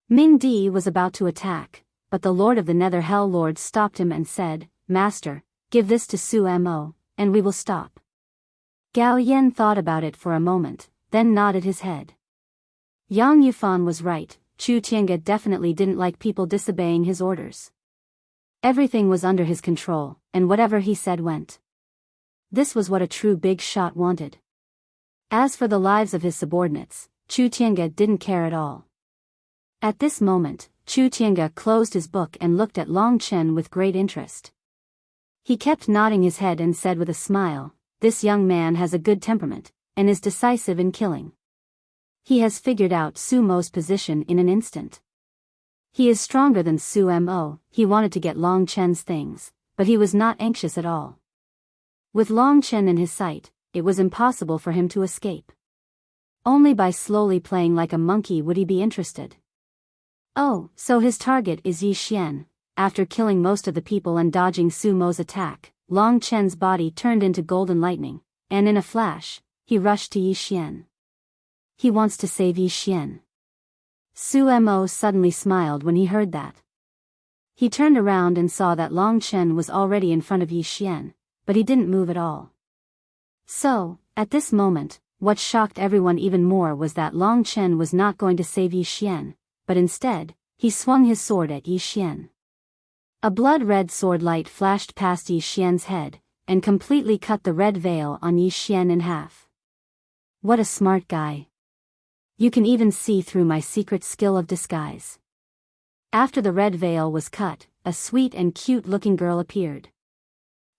Ming Di was about to attack, but the Lord of the Nether Hell Lord stopped him and said, "Master, give this to Su Mo, and we will stop." Gao Yen thought about it for a moment, then nodded his head. Yang Yufan was right, Chu Tiange definitely didn't like people disobeying his orders. Everything was under his control, and whatever he said went. This was what a true big shot wanted. As for the lives of his subordinates, Chu Tiange didn't care at all. At this moment, Chu Tiange closed his book and looked at Long Chen with great interest. He kept nodding his head and said with a smile, "This young man has a good temperament, and is decisive in killing. He has figured out Su Mo's position in an instant. He is stronger than Su Mo." He wanted to get Long Chen's things, but he was not anxious at all. With Long Chen in his sight, it was impossible for him to escape. Only by slowly playing like a monkey would he be interested. Oh, so his target is Yi Xian. After killing most of the people and dodging Su Mo's attack, Long Chen's body turned into golden lightning, and in a flash, he rushed to Yi Xian. He wants to save Yi Xian. Su Mo suddenly smiled when he heard that. He turned around and saw that Long Chen was already in front of Yi Xian, but he didn't move at all. So, at this moment, what shocked everyone even more was that Long Chen was not going to save Yi Xian, but instead, he swung his sword at Yi Xian. A blood-red sword light flashed past Yi Xian's head, and completely cut the red veil on Yi Xian in half. What a smart guy. You can even see through my secret skill of disguise. After the red veil was cut, a sweet and cute-looking girl appeared.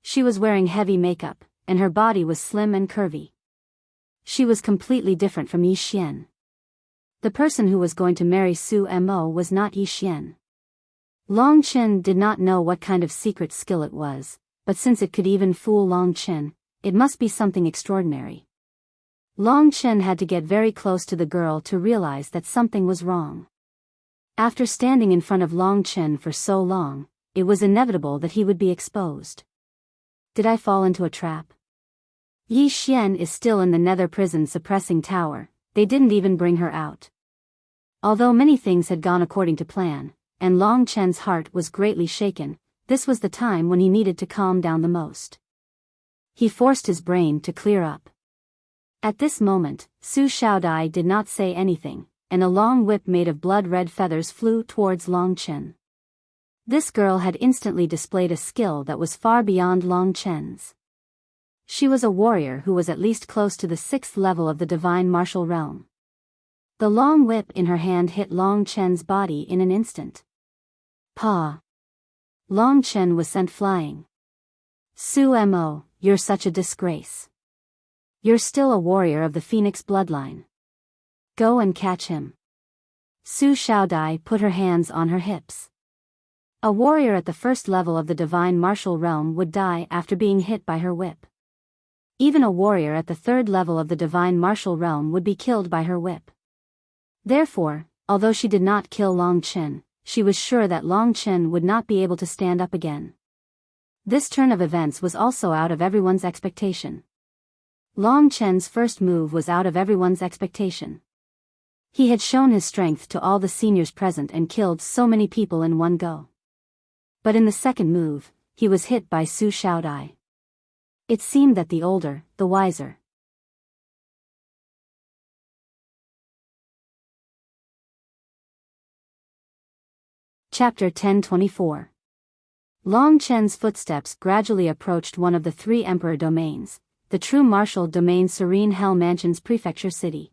She was wearing heavy makeup, and her body was slim and curvy. She was completely different from Yi Xian. The person who was going to marry Su Mo was not Yi Xian. Long Chen did not know what kind of secret skill it was, but since it could even fool Long Chen, it must be something extraordinary. Long Chen had to get very close to the girl to realize that something was wrong. After standing in front of Long Chen for so long, it was inevitable that he would be exposed. Did I fall into a trap? Yi Xian is still in the nether prison suppressing tower. They didn't even bring her out. Although many things had gone according to plan, and Long Chen's heart was greatly shaken, this was the time when he needed to calm down the most. He forced his brain to clear up. At this moment, Su Shaodai did not say anything, and a long whip made of blood-red feathers flew towards Long Chen. This girl had instantly displayed a skill that was far beyond Long Chen's. She was a warrior who was at least close to the 6th level of the divine martial realm. The long whip in her hand hit Long Chen's body in an instant. Pa! Long Chen was sent flying. Su Mo, you're such a disgrace. You're still a warrior of the Phoenix bloodline. Go and catch him. Su Shaodai put her hands on her hips. A warrior at the 1st level of the divine martial realm would die after being hit by her whip. Even a warrior at the 3rd level of the divine martial realm would be killed by her whip. Therefore, although she did not kill Long Chen, she was sure that Long Chen would not be able to stand up again. This turn of events was also out of everyone's expectation. Long Chen's first move was out of everyone's expectation. He had shown his strength to all the seniors present and killed so many people in one go. But in the second move, he was hit by Su Shaodai. It seemed that the older, the wiser. Chapter 1024. Long Chen's footsteps gradually approached one of the 3 emperor domains, the true martial domain Serene Hell Mansion's prefecture city.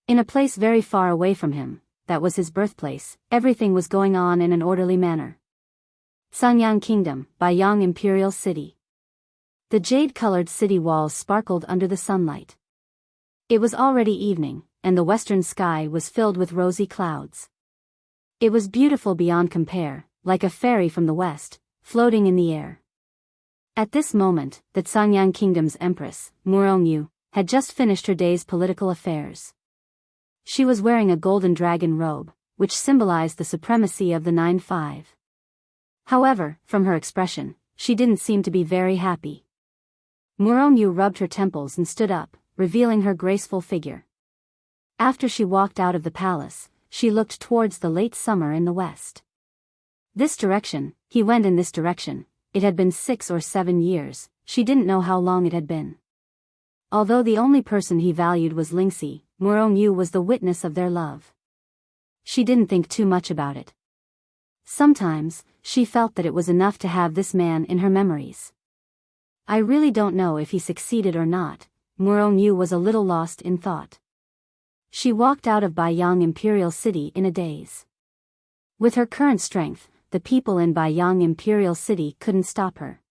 In a place very far away from him, that was his birthplace, everything was going on in an orderly manner. Sangyang Kingdom, Biyao Imperial City. The jade-colored city walls sparkled under the sunlight. It was already evening, and the western sky was filled with rosy clouds. It was beautiful beyond compare, like a fairy from the west, floating in the air. At this moment, the Sangyang Kingdom's empress, Murongyu, had just finished her day's political affairs. She was wearing a golden dragon robe, which symbolized the supremacy of the 9-5. However, from her expression, she didn't seem to be very happy. Murongyu rubbed her temples and stood up, revealing her graceful figure. After she walked out of the palace, she looked towards the late summer in the west. This direction, he went in this direction. It had been 6 or 7 years, she didn't know how long it had been. Although the only person he valued was Lingxi, Murongyu was the witness of their love. She didn't think too much about it. Sometimes, she felt that it was enough to have this man in her memories. I really don't know if he succeeded or not. Murong was a little lost in thought. She walked out of Biyao Imperial City in a daze. With her current strength, the people in Biyao Imperial City couldn't stop her.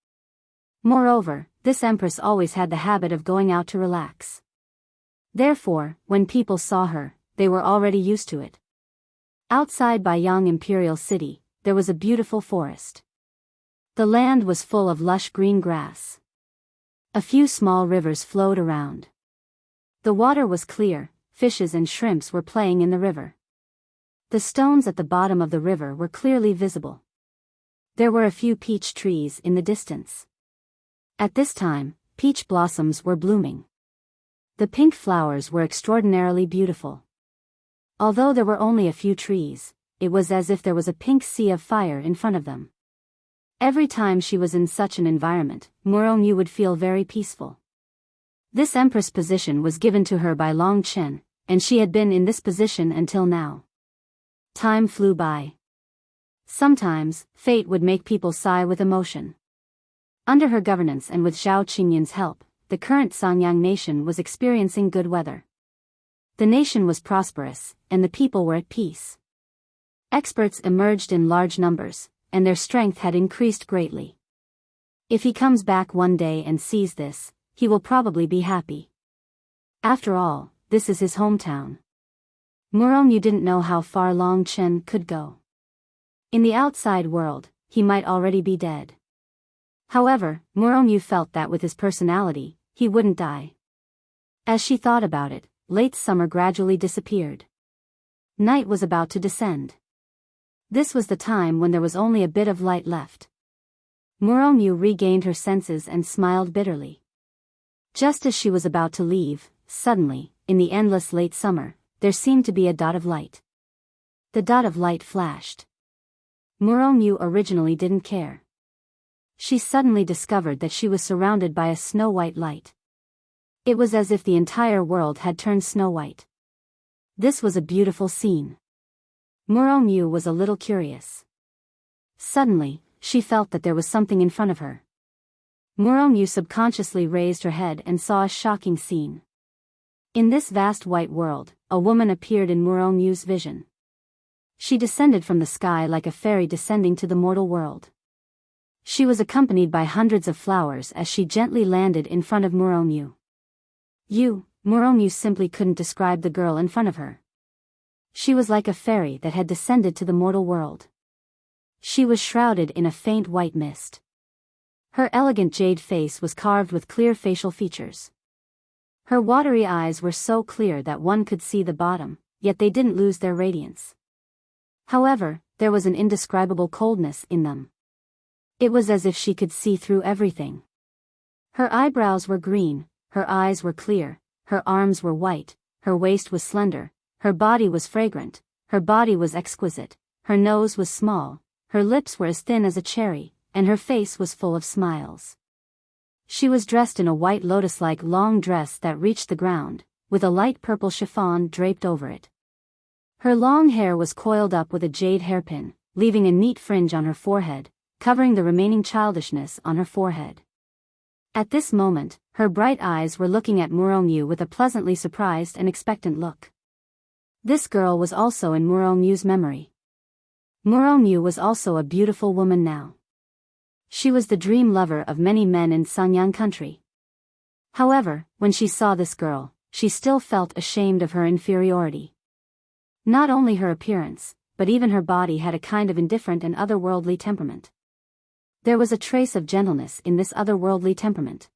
Moreover, this empress always had the habit of going out to relax. Therefore, when people saw her, they were already used to it. Outside Biyao Imperial City, there was a beautiful forest. The land was full of lush green grass. A few small rivers flowed around. The water was clear, fishes and shrimps were playing in the river. The stones at the bottom of the river were clearly visible. There were a few peach trees in the distance. At this time, peach blossoms were blooming. The pink flowers were extraordinarily beautiful. Although there were only a few trees, it was as if there was a pink sea of fire in front of them. Every time she was in such an environment, Murong would feel very peaceful. This empress position was given to her by Long Chen, and she had been in this position until now. Time flew by. Sometimes, fate would make people sigh with emotion. Under her governance and with Zhao Qingyun's help, the current Sanyang nation was experiencing good weather. The nation was prosperous, and the people were at peace. Experts emerged in large numbers, and their strength had increased greatly. If he comes back one day and sees this, he will probably be happy. After all, this is his hometown. Murong didn't know how far Long Chen could go. In the outside world, he might already be dead. However, Murong felt that with his personality, he wouldn't die. As she thought about it, late summer gradually disappeared. Night was about to descend. This was the time when there was only a bit of light left. Murong regained her senses and smiled bitterly. Just as she was about to leave, suddenly, in the endless late summer, there seemed to be a dot of light. The dot of light flashed. Murong originally didn't care. She suddenly discovered that she was surrounded by a snow-white light. It was as if the entire world had turned snow-white. This was a beautiful scene. Murong was a little curious. Suddenly, she felt that there was something in front of her. Murong subconsciously raised her head and saw a shocking scene. In this vast white world, a woman appeared in Murong's vision. She descended from the sky like a fairy descending to the mortal world. She was accompanied by hundreds of flowers as she gently landed in front of Murong. Murong simply couldn't describe the girl in front of her. She was like a fairy that had descended to the mortal world. She was shrouded in a faint white mist. Her elegant jade face was carved with clear facial features. Her watery eyes were so clear that one could see the bottom, yet they didn't lose their radiance. However, there was an indescribable coldness in them. It was as if she could see through everything. Her eyebrows were green, her eyes were clear, her arms were white, her waist was slender, her body was fragrant, her body was exquisite, her nose was small, her lips were as thin as a cherry, and her face was full of smiles. She was dressed in a white lotus-like long dress that reached the ground, with a light purple chiffon draped over it. Her long hair was coiled up with a jade hairpin, leaving a neat fringe on her forehead, covering the remaining childishness on her forehead. At this moment, her bright eyes were looking at Murong with a pleasantly surprised and expectant look. This girl was also in Murong's memory. Murong was also a beautiful woman now. She was the dream lover of many men in Sanyang country. However, when she saw this girl, she still felt ashamed of her inferiority. Not only her appearance, but even her body had a kind of indifferent and otherworldly temperament. There was a trace of gentleness in this otherworldly temperament.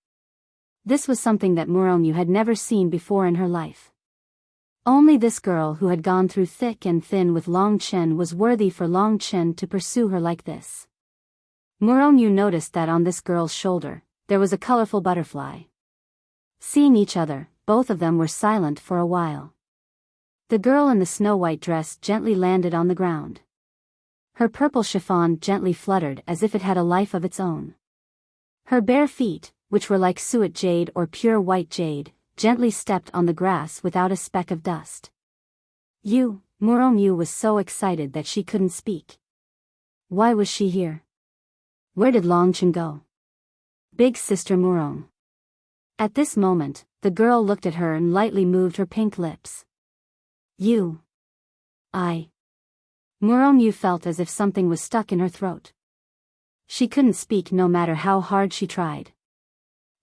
This was something that Murong had never seen before in her life. Only this girl who had gone through thick and thin with Long Chen was worthy for Long Chen to pursue her like this. Murong noticed that on this girl's shoulder, there was a colorful butterfly. Seeing each other, both of them were silent for a while. The girl in the snow-white dress gently landed on the ground. Her purple chiffon gently fluttered as if it had a life of its own. Her bare feet, which were like suet jade or pure white jade, gently stepped on the grass without a speck of dust. Murong was so excited that she couldn't speak. Why was she here? Where did Long Chen go? Big sister Murong. At this moment, the girl looked at her and lightly moved her pink lips. You. Murong Yu felt as if something was stuck in her throat. She couldn't speak no matter how hard she tried.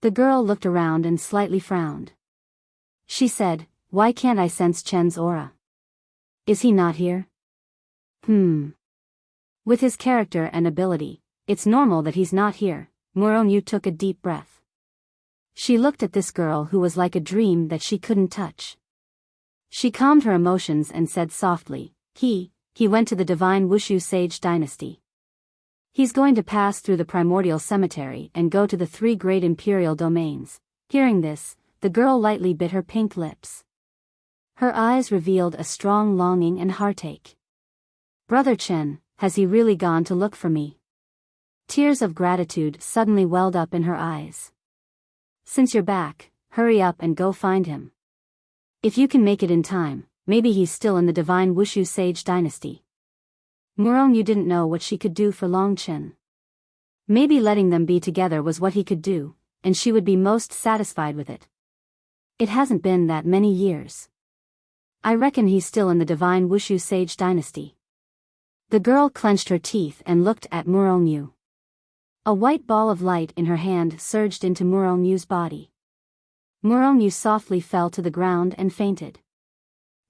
The girl looked around and slightly frowned. She said, "Why can't I sense Chen's aura? Is he not here?" With his character and ability, it's normal that he's not here. Murong Yu took a deep breath. She looked at this girl who was like a dream that she couldn't touch. She calmed her emotions and said softly, He went to the divine Wuxia Sage dynasty. He's going to pass through the primordial cemetery and go to the 3 great imperial domains." Hearing this, the girl lightly bit her pink lips. Her eyes revealed a strong longing and heartache. "Brother Chen, has he really gone to look for me?" Tears of gratitude suddenly welled up in her eyes. "Since you're back, hurry up and go find him. If you can make it in time, maybe he's still in the divine Wuxia Sage dynasty." Murong Yu didn't know what she could do for Long Chen. Maybe letting them be together was what he could do, and she would be most satisfied with it. It hasn't been that many years. I reckon he's still in the divine Wuxia Sage dynasty. The girl clenched her teeth and looked at Murong Yu. A white ball of light in her hand surged into Murong Yu's body. Murong Yu softly fell to the ground and fainted.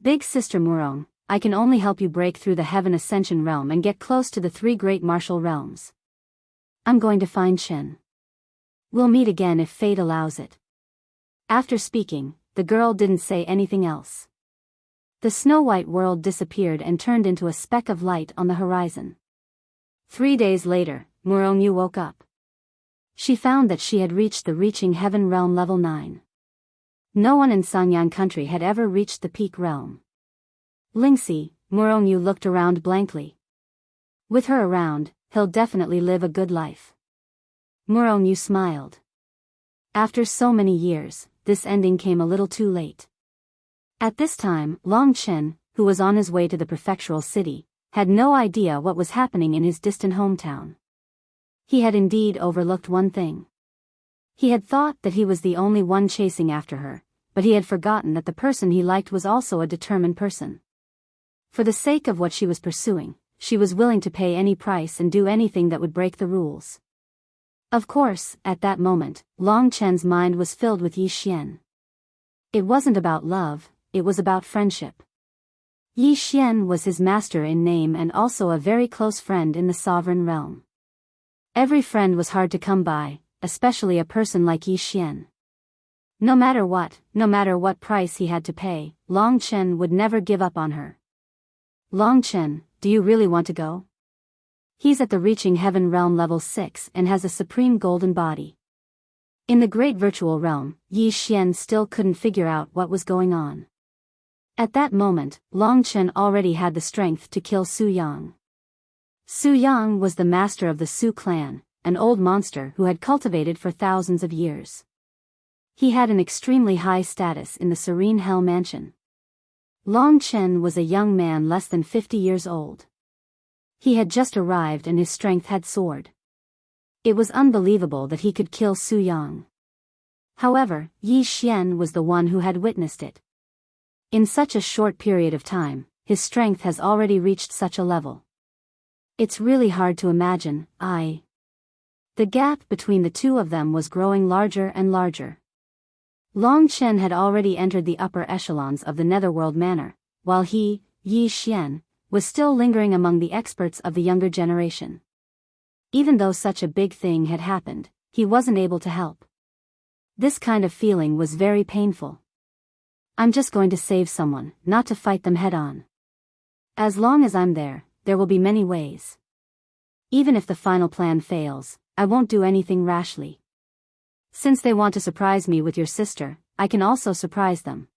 "Big sister Murong, I can only help you break through the Heaven Ascension realm and get close to the 3 great martial realms. I'm going to find Chen. We'll meet again if fate allows it." After speaking, the girl didn't say anything else. The snow-white world disappeared and turned into a speck of light on the horizon. 3 days later, Murong Yu woke up. She found that she had reached the Reaching Heaven realm level 9. No one in Sanyang country had ever reached the peak realm. Lingxi, Murong Yu looked around blankly. With her around, he'll definitely live a good life. Murong Yu smiled. After so many years, this ending came a little too late. At this time, Long Chen, who was on his way to the prefectural city, had no idea what was happening in his distant hometown. He had indeed overlooked one thing. He had thought that he was the only one chasing after her, but he had forgotten that the person he liked was also a determined person. For the sake of what she was pursuing, she was willing to pay any price and do anything that would break the rules. Of course, at that moment, Long Chen's mind was filled with Yi Xian. It wasn't about love, it was about friendship. Yi Xian was his master in name and also a very close friend in the sovereign realm. Every friend was hard to come by, especially a person like Yi Xian. No matter what price he had to pay, Long Chen would never give up on her. "Long Chen, do you really want to go? He's at the Reaching Heaven realm level 6 and has a supreme golden body." In the great virtual realm, Yi Xian still couldn't figure out what was going on. At that moment, Long Chen already had the strength to kill Su Yang. Su Yang was the master of the Su clan, an old monster who had cultivated for thousands of years. He had an extremely high status in the Serene Hell Mansion. Long Chen was a young man less than 50 years old. He had just arrived and his strength had soared. It was unbelievable that he could kill Su Yang. However, Yi Xian was the one who had witnessed it. In such a short period of time, his strength has already reached such a level. It's really hard to imagine. The gap between the two of them was growing larger and larger. Long Chen had already entered the upper echelons of the Netherworld Manor, while he, Yi Xian, was still lingering among the experts of the younger generation. Even though such a big thing had happened, he wasn't able to help. This kind of feeling was very painful. "I'm just going to save someone, not to fight them head-on. As long as I'm there, there will be many ways. Even if the final plan fails, I won't do anything rashly. Since they want to surprise me with your sister, I can also surprise them,"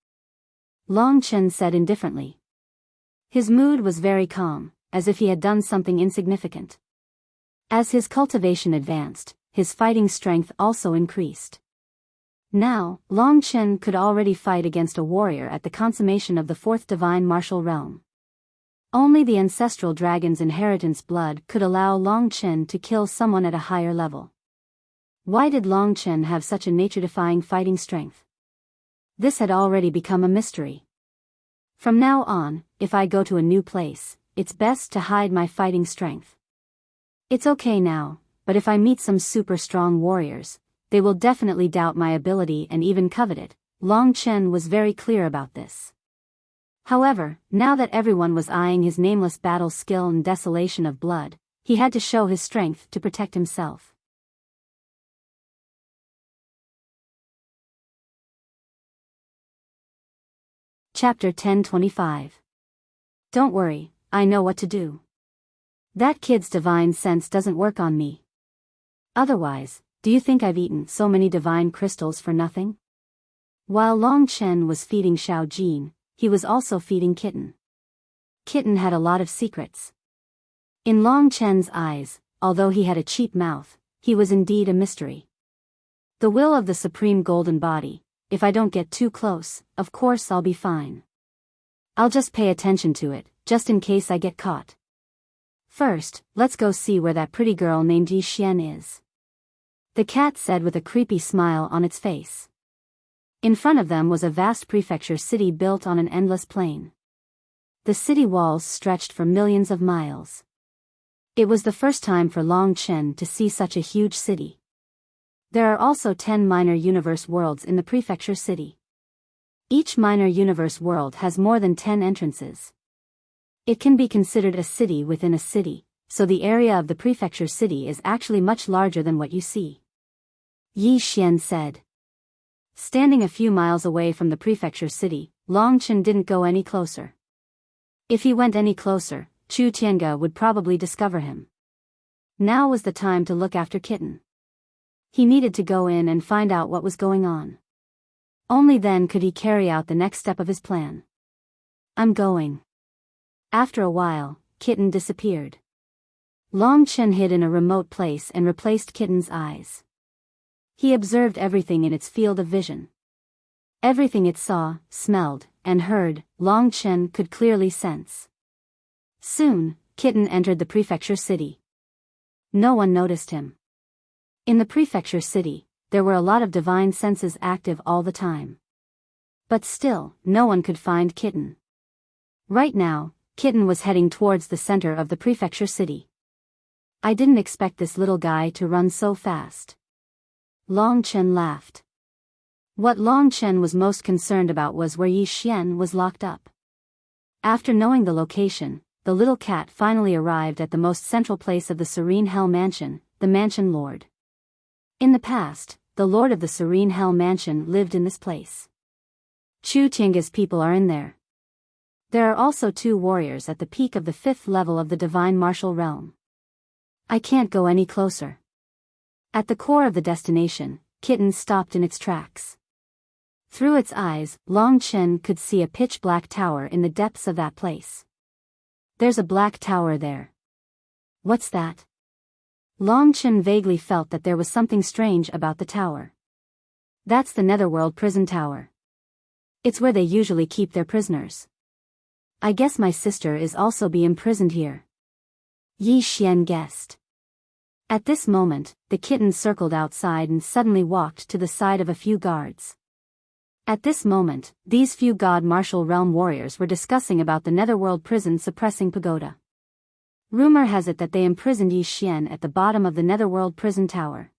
Long Chen said indifferently. His mood was very calm, as if he had done something insignificant. As his cultivation advanced, his fighting strength also increased. Now, Long Chen could already fight against a warrior at the consummation of the 4th divine martial realm. Only the ancestral dragon's inheritance blood could allow Long Chen to kill someone at a higher level. Why did Long Chen have such a nature-defying fighting strength? This had already become a mystery. From now on, if I go to a new place, it's best to hide my fighting strength. It's okay now, but if I meet some super strong warriors, they will definitely doubt my ability and even covet it. Long Chen was very clear about this. However, now that everyone was eyeing his nameless battle skill and desolation of blood, he had to show his strength to protect himself. Chapter 1025. Don't worry, I know what to do. That kid's divine sense doesn't work on me. Otherwise, do you think I've eaten so many divine crystals for nothing? While Long Chen was feeding Xiao Jin, he was also feeding Kitten. Kitten had a lot of secrets. In Long Chen's eyes, although he had a cheap mouth, he was indeed a mystery. The will of the supreme golden body, if I don't get too close, of course I'll be fine. I'll just pay attention to it, just in case I get caught. First, let's go see where that pretty girl named Yi Xian is. The cat said with a creepy smile on its face. In front of them was a vast prefecture city built on an endless plain. The city walls stretched for millions of miles. It was the first time for Long Chen to see such a huge city. There are also 10 minor universe worlds in the prefecture city. Each minor universe world has more than 10 entrances. It can be considered a city within a city, so the area of the prefecture city is actually much larger than what you see. Yi Xian said. Standing a few miles away from the prefecture city, Long Chen didn't go any closer. If he went any closer, Chu Tiange would probably discover him. Now was the time to look after Kitten. He needed to go in and find out what was going on. Only then could he carry out the next step of his plan. I'm going. After a while, Kitten disappeared. Long Chen hid in a remote place and replaced Kitten's eyes. He observed everything in its field of vision. Everything it saw, smelled, and heard, Long Chen could clearly sense. Soon, Kitten entered the prefecture city. No one noticed him. In the prefecture city, there were a lot of divine senses active all the time. But still, no one could find Kitten. Right now, Kitten was heading towards the center of the prefecture city. I didn't expect this little guy to run so fast. Long Chen laughed. What Long Chen was most concerned about was where Yi Xian was locked up. After knowing the location, the little cat finally arrived at the most central place of the Serene Hell Mansion, the Mansion Lord. In the past, the Lord of the Serene Hell Mansion lived in this place. Chu Tiange's people are in there. There are also 2 warriors at the peak of the 5th level of the Divine Martial Realm. I can't go any closer. At the core of the destination, Kitten stopped in its tracks. Through its eyes, Long Chen could see a pitch-black tower in the depths of that place. There's a black tower there. What's that? Long Chen vaguely felt that there was something strange about the tower. That's the Netherworld prison tower. It's where they usually keep their prisoners. I guess my sister is also be imprisoned here. Yi Xian guessed. At this moment, the kitten circled outside and suddenly walked to the side of a few guards. At this moment, these few God Martial Realm warriors were discussing about the Netherworld prison suppressing pagoda. Rumor has it that they imprisoned Yi Xian at the bottom of the Netherworld prison tower.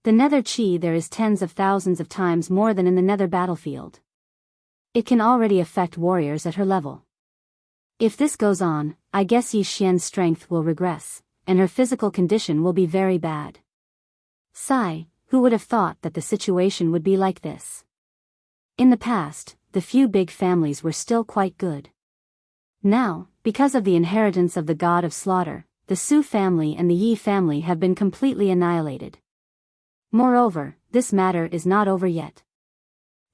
The Nether Chi there is tens of thousands of times more than in the Nether battlefield. It can already affect warriors at her level. If this goes on, I guess Yi Xian's strength will regress, and her physical condition will be very bad. Sigh, who would have thought that the situation would be like this? In the past, the few big families were still quite good. Now, because of the inheritance of the god of slaughter, the Su family and the Yi family have been completely annihilated. Moreover, this matter is not over yet.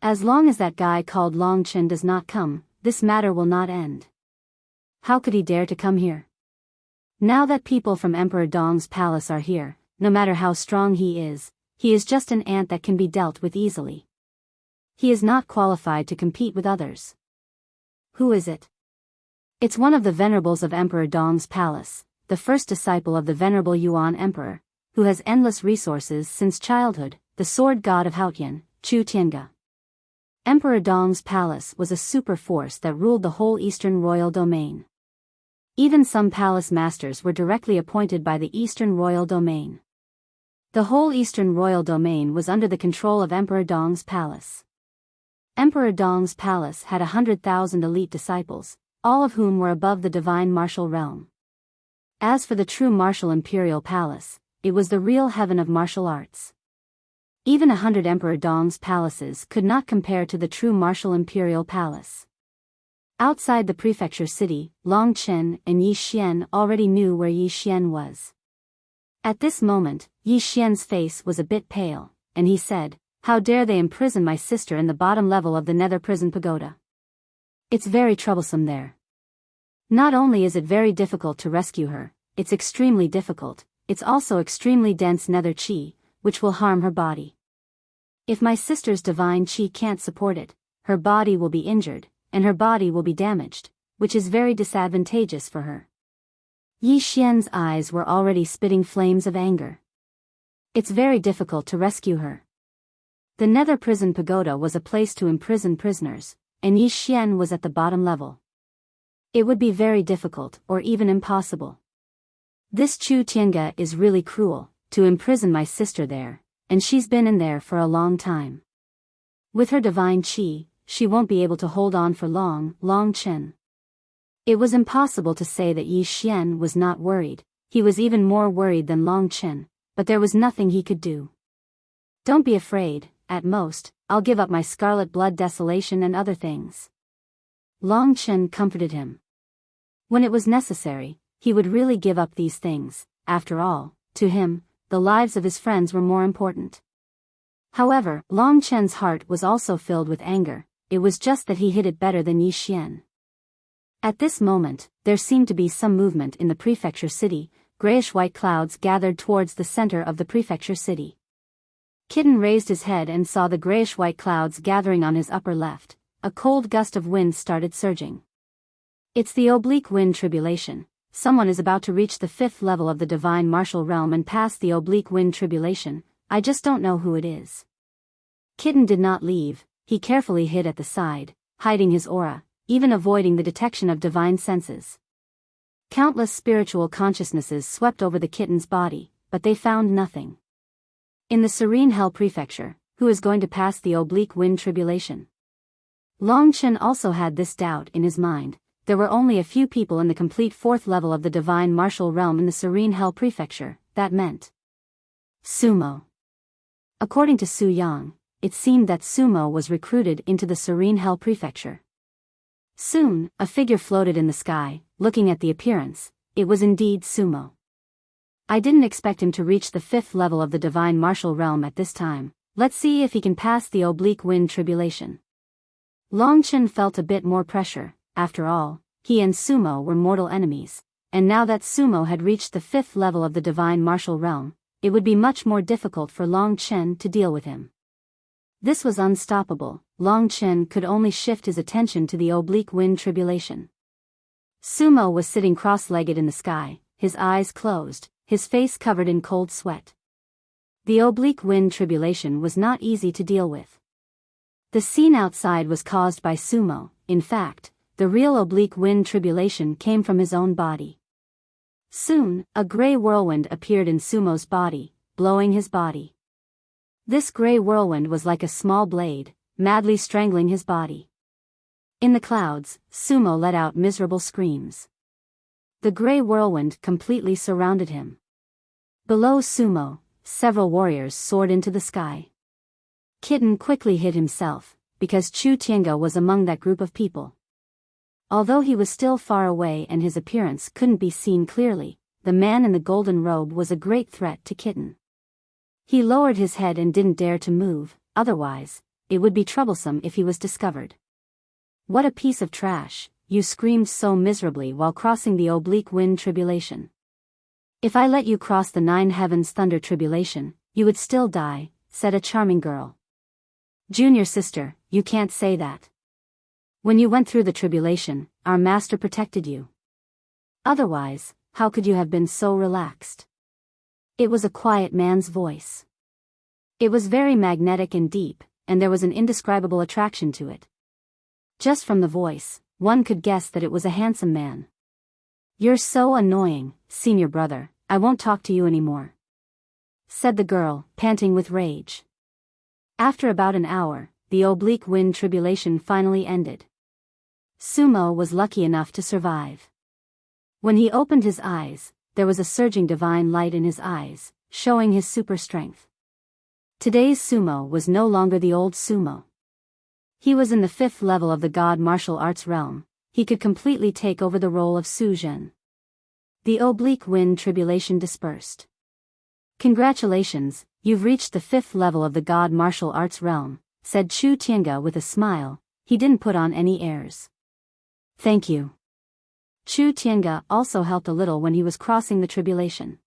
As long as that guy called Long Chen does not come, this matter will not end. How could he dare to come here? Now that people from Emperor Dong's palace are here, no matter how strong he is just an ant that can be dealt with easily. He is not qualified to compete with others. Who is it? It's one of the venerables of Emperor Dong's palace, the first disciple of the venerable Yuan Emperor, who has endless resources since childhood, the sword god of Haotian, Chu Tiange. Emperor Dong's palace was a super force that ruled the whole eastern royal domain. Even some palace masters were directly appointed by the eastern royal domain. The whole eastern royal domain was under the control of Emperor Dong's palace. Emperor Dong's palace had 100,000 elite disciples, all of whom were above the divine martial realm. As for the true martial imperial palace, it was the real heaven of martial arts. Even 100 Emperor Dong's palaces could not compare to the true martial imperial palace. Outside the prefecture city, Long Chen and Yi Xian already knew where Yi Xian was. At this moment, Yi Xian's face was a bit pale, and he said, "How dare they imprison my sister in the bottom level of the Nether Prison Pagoda? It's very troublesome there. Not only is it very difficult to rescue her, it's extremely difficult, it's also extremely dense nether chi, which will harm her body. If my sister's divine chi can't support it, her body will be injured, and her body will be damaged, which is very disadvantageous for her." Yi Xian's eyes were already spitting flames of anger. It's very difficult to rescue her. The Nether Prison Pagoda was a place to imprison prisoners, and Yi Xian was at the bottom level. It would be very difficult, or even impossible. This Chu Tiange is really cruel, to imprison my sister there, and she's been in there for a long time. With her divine chi, she won't be able to hold on for long, Long Chen. It was impossible to say that Yi Xian was not worried, he was even more worried than Long Chen, but there was nothing he could do. "Don't be afraid, at most, I'll give up my scarlet blood desolation and other things." Long Chen comforted him. When it was necessary, he would really give up these things. After all, to him, the lives of his friends were more important. However, Long Chen's heart was also filled with anger, it was just that he hid it better than Yi Xian. At this moment, there seemed to be some movement in the prefecture city, grayish-white clouds gathered towards the center of the prefecture city. Kitten raised his head and saw the grayish-white clouds gathering on his upper left. A cold gust of wind started surging. "It's the oblique wind tribulation. Someone is about to reach the 5th level of the divine martial realm and pass the oblique wind tribulation. I just don't know who it is." Kitten did not leave, he carefully hid at the side, hiding his aura, even avoiding the detection of divine senses. Countless spiritual consciousnesses swept over the kitten's body, but they found nothing. In the serene hell prefecture, who is going to pass the oblique wind tribulation? Long Chen also had this doubt in his mind. There were only a few people in the complete 4th level of the divine martial realm in the serene hell prefecture, that meant Sumo. According to Su Yang, it seemed that Sumo was recruited into the serene hell prefecture. Soon, a figure floated in the sky, looking at the appearance, it was indeed Sumo. "I didn't expect him to reach the 5th level of the divine martial realm at this time, let's see if he can pass the oblique wind tribulation." Long Chen felt a bit more pressure. After all, he and Sumo were mortal enemies, and now that Sumo had reached the 5th level of the divine martial realm, it would be much more difficult for Long Chen to deal with him. This was unstoppable. Long Chen could only shift his attention to the oblique wind tribulation. Sumo was sitting cross-legged in the sky, his eyes closed, his face covered in cold sweat. The oblique wind tribulation was not easy to deal with. The scene outside was caused by Sumo. In fact, the real oblique wind tribulation came from his own body. Soon, a gray whirlwind appeared in Sumo's body, blowing his body. This gray whirlwind was like a small blade, madly strangling his body. In the clouds, Sumo let out miserable screams. The gray whirlwind completely surrounded him. Below Sumo, several warriors soared into the sky. Kitten quickly hid himself, because Chu Tiange was among that group of people. Although he was still far away and his appearance couldn't be seen clearly, the man in the golden robe was a great threat to Kitten. He lowered his head and didn't dare to move, otherwise, it would be troublesome if he was discovered. "What a piece of trash, you screamed so miserably while crossing the oblique wind tribulation. If I let you cross the 9 heavens thunder tribulation, you would still die," said a charming girl. "Junior sister, you can't say that. When you went through the tribulation, our master protected you. Otherwise, how could you have been so relaxed? It was a quiet man's voice. It was very magnetic and deep, and there was an indescribable attraction to it. Just from the voice, one could guess that it was a handsome man. "You're so annoying, senior brother, I won't talk to you anymore," said the girl, panting with rage. After about an hour, the oblique wind tribulation finally ended. Sumo was lucky enough to survive. When he opened his eyes, there was a surging divine light in his eyes, showing his super strength. Today's Sumo was no longer the old Sumo. He was in the 5th level of the God martial arts realm. He could completely take over the role of Suzhen. The oblique wind tribulation dispersed. "Congratulations, you've reached the 5th level of the God martial arts realm," said Chu Tiange with a smile. He didn't put on any airs. "Thank you." Chu Tiange also helped a little when he was crossing the tribulation.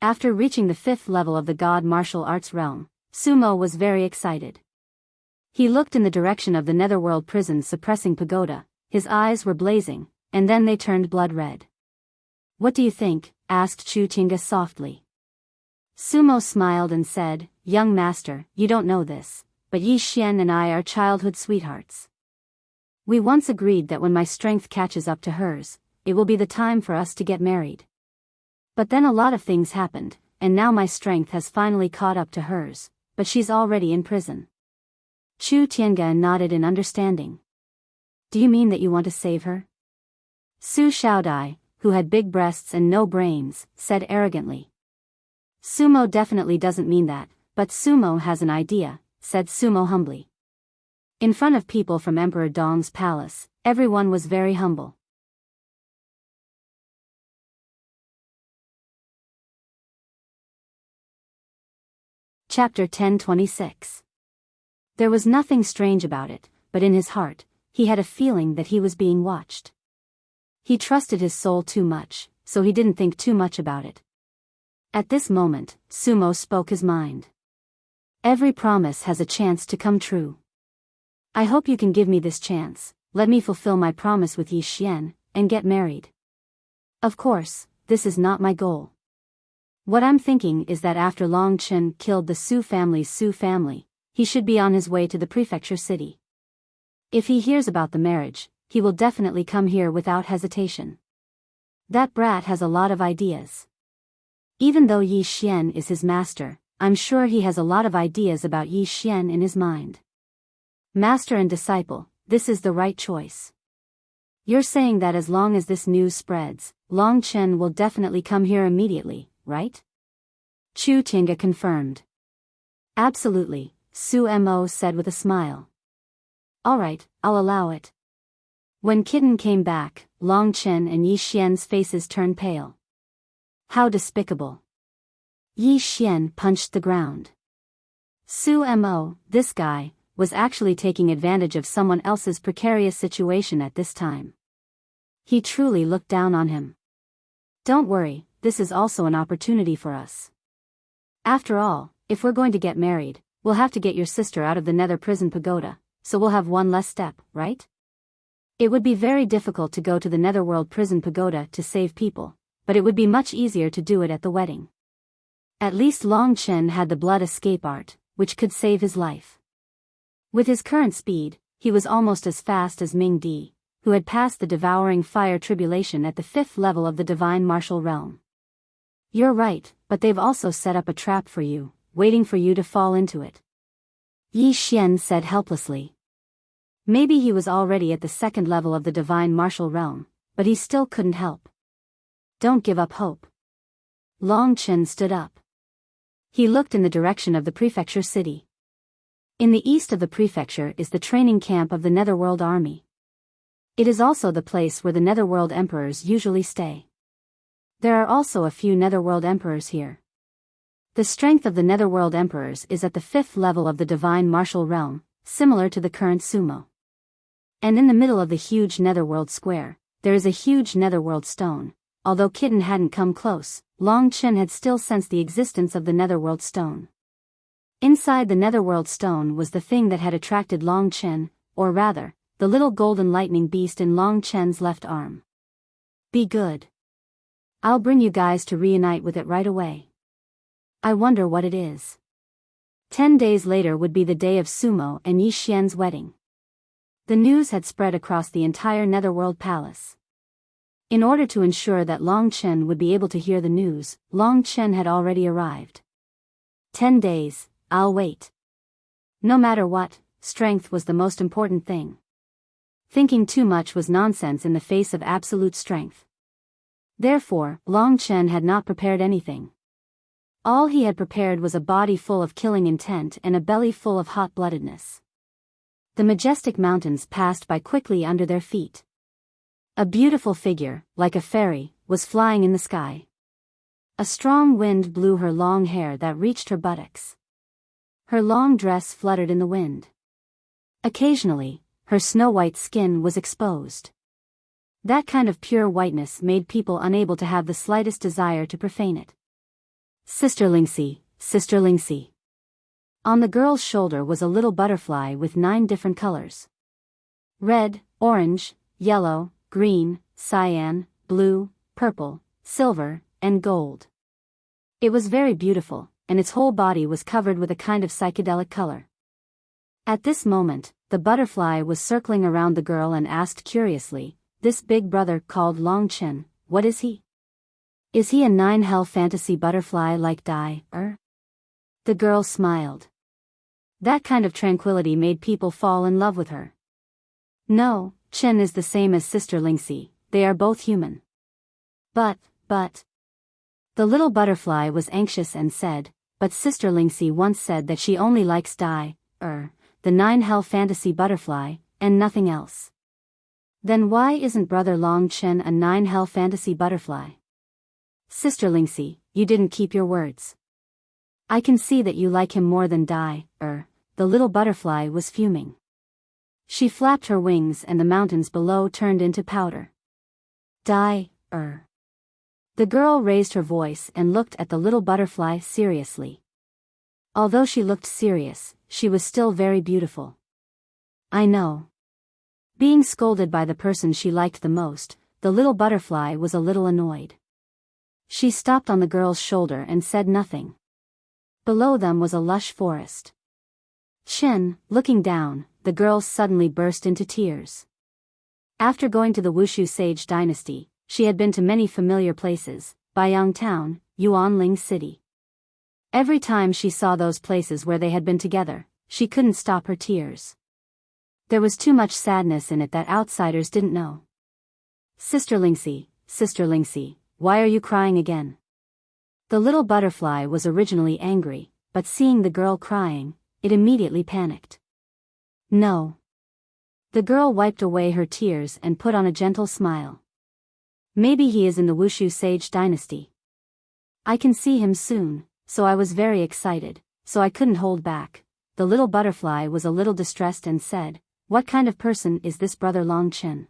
After reaching the 5th level of the God martial arts realm, Sumo was very excited. He looked in the direction of the Netherworld prison suppressing pagoda. His eyes were blazing, and then they turned blood red. "What do you think?" asked Chu Tiange softly. Sumo smiled and said, "Young master, you don't know this, but Yi Xian and I are childhood sweethearts. We once agreed that when my strength catches up to hers, it will be the time for us to get married. But then a lot of things happened, and now my strength has finally caught up to hers, but she's already in prison." Chu Tiange nodded in understanding. "Do you mean that you want to save her?" Su Xiaodai, who had big breasts and no brains, said arrogantly. "Sumo definitely doesn't mean that, but Sumo has an idea," said Sumo humbly. In front of people from Emperor Dong's palace, everyone was very humble. Chapter 1026. There was nothing strange about it, but in his heart, he had a feeling that he was being watched. He trusted his soul too much, so he didn't think too much about it. At this moment, Sumo spoke his mind. "Every promise has a chance to come true. I hope you can give me this chance. Let me fulfill my promise with Yi Xian, and get married. Of course, this is not my goal. What I'm thinking is that after Long Chen killed the Su family, he should be on his way to the prefecture city. If he hears about the marriage, he will definitely come here without hesitation. That brat has a lot of ideas. Even though Yi Xian is his master, I'm sure he has a lot of ideas about Yi Xian in his mind. Master and disciple, this is the right choice. You're saying that as long as this news spreads, Long Chen will definitely come here immediately, right?" Chu Tiange confirmed. "Absolutely," Su Mo said with a smile. "Alright, I'll allow it." When Kitten came back, Long Chen and Yi Xian's faces turned pale. How despicable. Yi Xian punched the ground. Su Mo, this guy, was actually taking advantage of someone else's precarious situation at this time. He truly looked down on him. "Don't worry, this is also an opportunity for us. After all, if we're going to get married, we'll have to get your sister out of the Nether prison pagoda, so we'll have one less step, right? It would be very difficult to go to the Netherworld prison pagoda to save people, but it would be much easier to do it at the wedding. At least Long Chen had the blood escape art, which could save his life. With his current speed, he was almost as fast as Ming Di, who had passed the devouring fire tribulation at the 5th level of the divine martial realm. You're right, but they've also set up a trap for you, waiting for you to fall into it. Yi Xian said helplessly. Maybe he was already at the 2nd level of the divine martial realm, but he still couldn't help. Don't give up hope. Long Chen stood up. He looked in the direction of the prefecture city. In the east of the prefecture is the training camp of the Netherworld army. It is also the place where the Netherworld emperors usually stay. There are also a few Netherworld emperors here. The strength of the Netherworld emperors is at the 5th level of the divine martial realm, similar to the current Sumo. And in the middle of the huge Netherworld square, there is a huge Netherworld stone. Although Kitten hadn't come close, Long Chen had still sensed the existence of the Netherworld stone. Inside the Netherworld stone was the thing that had attracted Long Chen, or rather, the little golden lightning beast in Long Chen's left arm. Be good. I'll bring you guys to reunite with it right away. I wonder what it is. 10 days later would be the day of Sumo and Yi Xian's wedding. The news had spread across the entire Netherworld Palace. In order to ensure that Long Chen would be able to hear the news, Long Chen had already arrived. 10 days, I'll wait. No matter what, strength was the most important thing. Thinking too much was nonsense in the face of absolute strength. Therefore, Long Chen had not prepared anything. All he had prepared was a body full of killing intent and a belly full of hot-bloodedness. The majestic mountains passed by quickly under their feet. A beautiful figure, like a fairy, was flying in the sky. A strong wind blew her long hair that reached her buttocks. Her long dress fluttered in the wind. Occasionally, her snow-white skin was exposed. That kind of pure whiteness made people unable to have the slightest desire to profane it. Sister Lingxi, Sister Lingxi. On the girl's shoulder was a little butterfly with 9 different colors. Red, orange, yellow, green, cyan, blue, purple, silver, and gold. It was very beautiful, and its whole body was covered with a kind of psychedelic color. At this moment, the butterfly was circling around the girl and asked curiously, "This big brother called Long Chen, what is he? Is he a 9-hell fantasy butterfly like Dai, er?" The girl smiled. That kind of tranquility made people fall in love with her. No, Chen is the same as Sister Lingxi, they are both human. But. The little butterfly was anxious and said, "But Sister Lingxi once said that she only likes Dai, the 9-hell fantasy butterfly, and nothing else. Then why isn't Brother Long Chen a 9-hell fantasy butterfly?" "Sister Lingxi, you didn't keep your words. I can see that you like him more than Dai, the little butterfly was fuming. She flapped her wings and the mountains below turned into powder. "Dai, The girl raised her voice and looked at the little butterfly seriously. Although she looked serious, she was still very beautiful. "I know." Being scolded by the person she liked the most, the little butterfly was a little annoyed. She stopped on the girl's shoulder and said nothing. Below them was a lush forest. Chen, looking down, the girl suddenly burst into tears. After going to the Wushu Sage Dynasty, she had been to many familiar places, Biyao Town, Yuanling City. Every time she saw those places where they had been together, she couldn't stop her tears. There was too much sadness in it that outsiders didn't know. Sister Lingxi, why are you crying again?" The little butterfly was originally angry, but seeing the girl crying, it immediately panicked. "No." The girl wiped away her tears and put on a gentle smile. "Maybe he is in the Wushu Sage Dynasty. I can see him soon, so I was very excited, so I couldn't hold back." The little butterfly was a little distressed and said, "What kind of person is this Brother Long Chen?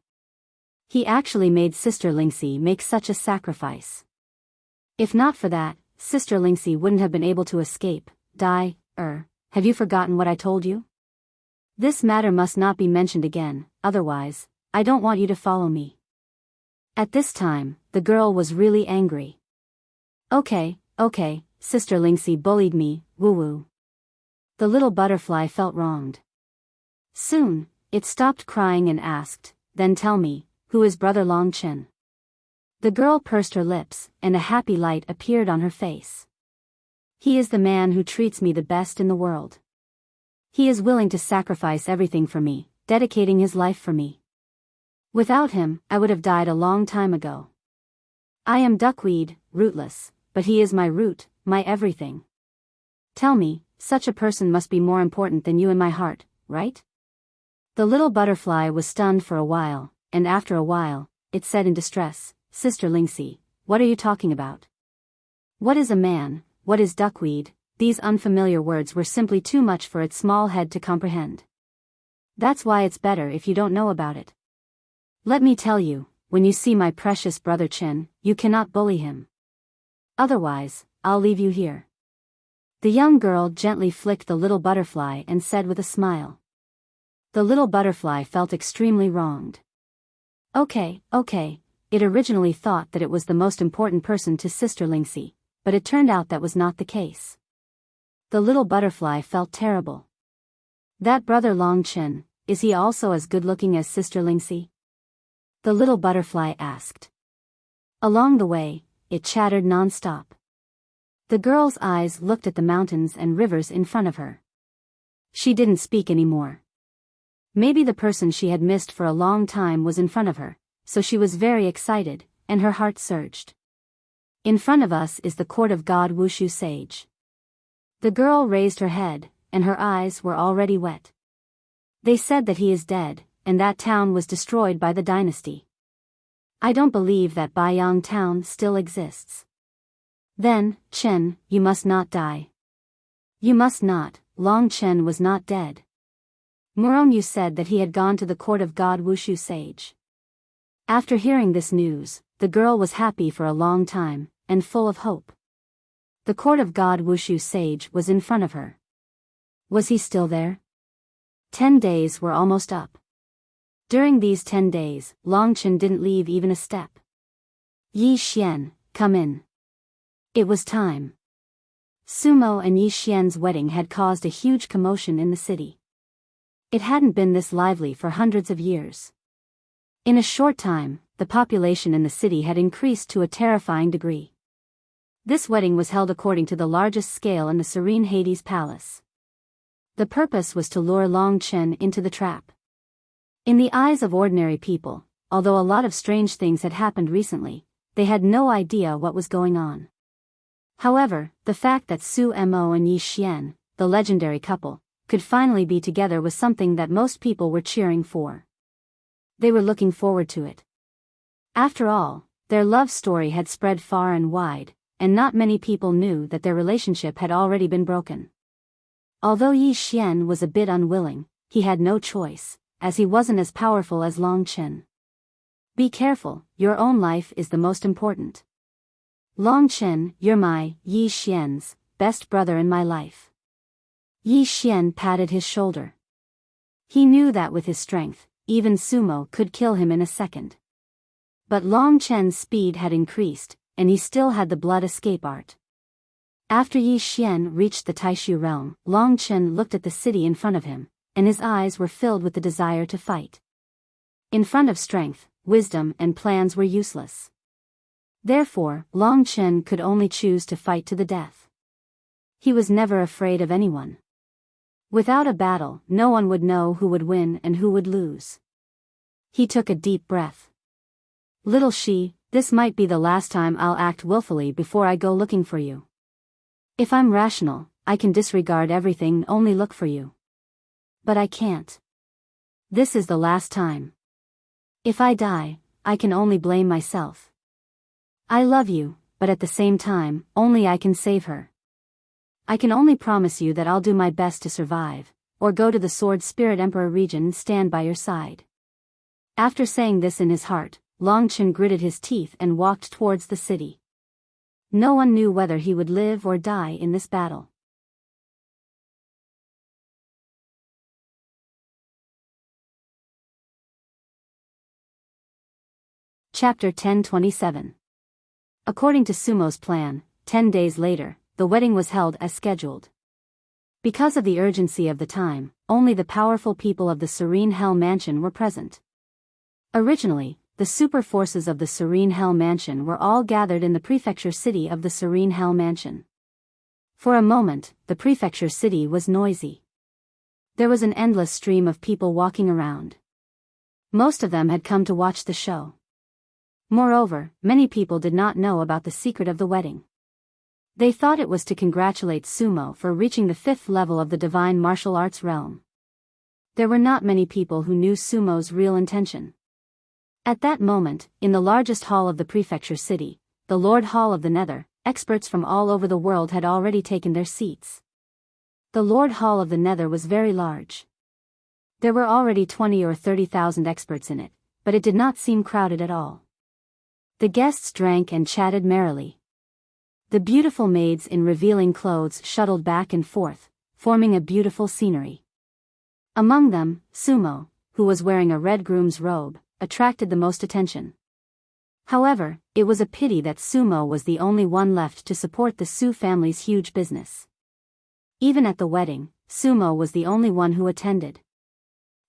He actually made Sister Lingxi make such a sacrifice. If not for that, Sister Lingxi wouldn't have been able to escape. Dai, have you forgotten what I told you? This matter must not be mentioned again, otherwise, I don't want you to follow me." At this time, the girl was really angry. Okay, Sister Lingxi bullied me, woo-woo." The little butterfly felt wronged. Soon, it stopped crying and asked, "Then tell me, who is Brother Long Chen?" The girl pursed her lips, and a happy light appeared on her face. "He is the man who treats me the best in the world. He is willing to sacrifice everything for me, dedicating his life for me. Without him, I would have died a long time ago. I am duckweed, rootless, but he is my root, my everything. Tell me, such a person must be more important than you in my heart, right?" The little butterfly was stunned for a while, and after a while, it said in distress, "Sister Lingxi, what are you talking about? What is a man, what is duckweed?" These unfamiliar words were simply too much for its small head to comprehend. "That's why it's better if you don't know about it. Let me tell you, when you see my precious brother Chen, you cannot bully him. Otherwise, I'll leave you here." The young girl gently flicked the little butterfly and said with a smile. The little butterfly felt extremely wronged. Okay, it originally thought that it was the most important person to Sister Lingxi, but it turned out that was not the case. The little butterfly felt terrible. That brother Long Chen, is he also as good-looking as Sister Lingxi? The little butterfly asked. Along the way, it chattered non-stop. The girl's eyes looked at the mountains and rivers in front of her. She didn't speak anymore. Maybe the person she had missed for a long time was in front of her, so she was very excited, and her heart surged. In front of us is the court of God Wuxia Sage. The girl raised her head, and her eyes were already wet. They said that he is dead, and that town was destroyed by the dynasty. I don't believe that Biyao town still exists. Then, Chen, you must not die. You must not. Long Chen was not dead. Moronu said that he had gone to the court of God Wuxia Sage. After hearing this news, the girl was happy for a long time, and full of hope. The court of God Wuxia Sage was in front of her. Was he still there? 10 days were almost up. During these 10 days, Long Chen didn't leave even a step. Yi Xian, come in. It was time. Sumo and Yi Xian's wedding had caused a huge commotion in the city. It hadn't been this lively for hundreds of years. In a short time, the population in the city had increased to a terrifying degree. This wedding was held according to the largest scale in the serene Hades Palace. The purpose was to lure Long Chen into the trap. In the eyes of ordinary people, although a lot of strange things had happened recently, they had no idea what was going on. However, the fact that Su Mo and Yi Xian, the legendary couple, could finally be together was something that most people were cheering for. They were looking forward to it. After all, their love story had spread far and wide, and not many people knew that their relationship had already been broken. Although Yi Xian was a bit unwilling, he had no choice, as he wasn't as powerful as Long Chen. Be careful, your own life is the most important. Long Chen, you're my, Yi Xian's, best brother in my life. Yi Xian patted his shoulder. He knew that with his strength, even Sumo could kill him in a second. But Long Chen's speed had increased, and he still had the blood escape art. After Yi Xian reached the Taishu realm, Long Chen looked at the city in front of him, and his eyes were filled with the desire to fight. In front of strength, wisdom and plans were useless. Therefore, Long Chen could only choose to fight to the death. He was never afraid of anyone. Without a battle, no one would know who would win and who would lose. He took a deep breath. Little she, this might be the last time I'll act willfully before I go looking for you. If I'm rational, I can disregard everything and only look for you. But I can't. This is the last time. If I die, I can only blame myself. I love you, but at the same time, only I can save her. I can only promise you that I'll do my best to survive, or go to the Sword Spirit Emperor region and stand by your side. After saying this in his heart, Long Chen gritted his teeth and walked towards the city. No one knew whether he would live or die in this battle. Chapter 1027. According to Sumo's plan, 10 days later, the wedding was held as scheduled. Because of the urgency of the time, only the powerful people of the Serene Hell Mansion were present. Originally, the super forces of the Serene Hell Mansion were all gathered in the prefecture city of the Serene Hell Mansion. For a moment, the prefecture city was noisy. There was an endless stream of people walking around. Most of them had come to watch the show. Moreover, many people did not know about the secret of the wedding. They thought it was to congratulate Sumo for reaching the 5th level of the divine martial arts realm. There were not many people who knew Sumo's real intention. At that moment, in the largest hall of the prefecture city, the Lord Hall of the Nether, experts from all over the world had already taken their seats. The Lord Hall of the Nether was very large. There were already 20 or 30,000 experts in it, but it did not seem crowded at all. The guests drank and chatted merrily. The beautiful maids in revealing clothes shuttled back and forth, forming a beautiful scenery. Among them, Sumo, who was wearing a red groom's robe, attracted the most attention. However, it was a pity that Sumo was the only one left to support the Su family's huge business. Even at the wedding, Sumo was the only one who attended.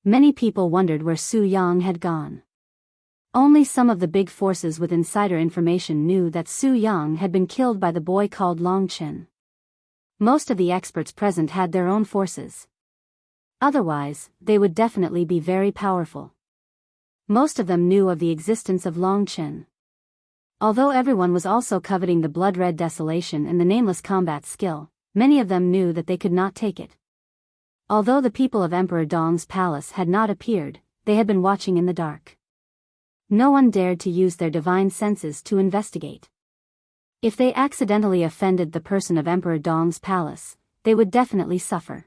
Many people wondered where Su Yang had gone. Only some of the big forces with insider information knew that Su Yang had been killed by the boy called Long Chen. Most of the experts present had their own forces. Otherwise, they would definitely be very powerful. Most of them knew of the existence of Long Chen. Although everyone was also coveting the blood-red desolation and the nameless combat skill, many of them knew that they could not take it. Although the people of Emperor Dong's palace had not appeared, they had been watching in the dark. No one dared to use their divine senses to investigate. If they accidentally offended the person of Emperor Dong's palace, they would definitely suffer.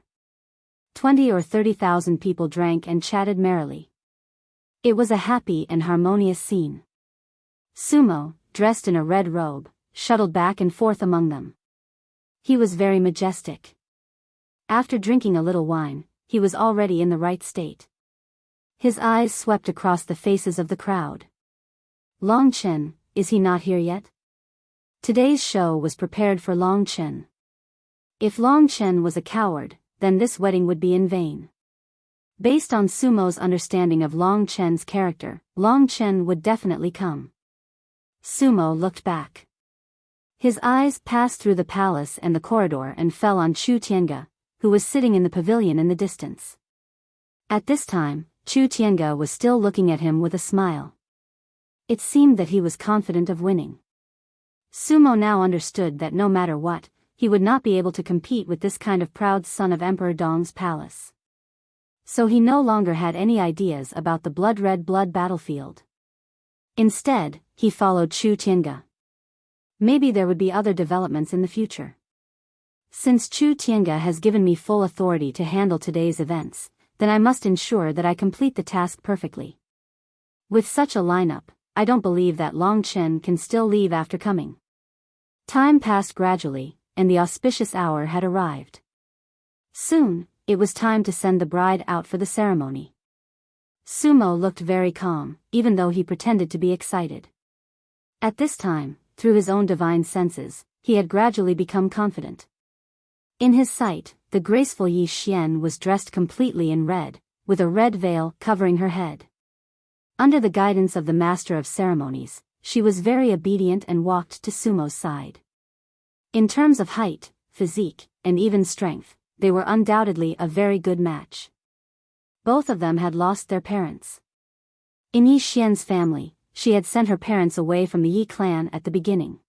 20 or 30,000 people drank and chatted merrily. It was a happy and harmonious scene. Sumo, dressed in a red robe, shuttled back and forth among them. He was very majestic. After drinking a little wine, he was already in the right state. His eyes swept across the faces of the crowd. Long Chen, is he not here yet? Today's show was prepared for Long Chen. If Long Chen was a coward, then this wedding would be in vain. Based on Sumo's understanding of Long Chen's character, Long Chen would definitely come. Sumo looked back. His eyes passed through the palace and the corridor and fell on Chu Tiange, who was sitting in the pavilion in the distance. At this time, Chu Tiange was still looking at him with a smile. It seemed that he was confident of winning. Sumo now understood that no matter what, he would not be able to compete with this kind of proud son of Emperor Dong's palace. So he no longer had any ideas about the blood-red blood battlefield. Instead, he followed Chu Tiange. Maybe there would be other developments in the future. Since Chu Tiange has given me full authority to handle today's events, then I must ensure that I complete the task perfectly. With such a lineup, I don't believe that Long Chen can still leave after coming. Time passed gradually, and the auspicious hour had arrived. Soon, it was time to send the bride out for the ceremony. Sumo looked very calm, even though he pretended to be excited. At this time, through his own divine senses, he had gradually become confident. In his sight, the graceful Yi Xian was dressed completely in red, with a red veil covering her head. Under the guidance of the master of ceremonies, she was very obedient and walked to Sumo's side. In terms of height, physique, and even strength, they were undoubtedly a very good match. Both of them had lost their parents. In Yi Xian's family, she had sent her parents away from the Yi clan at the beginning.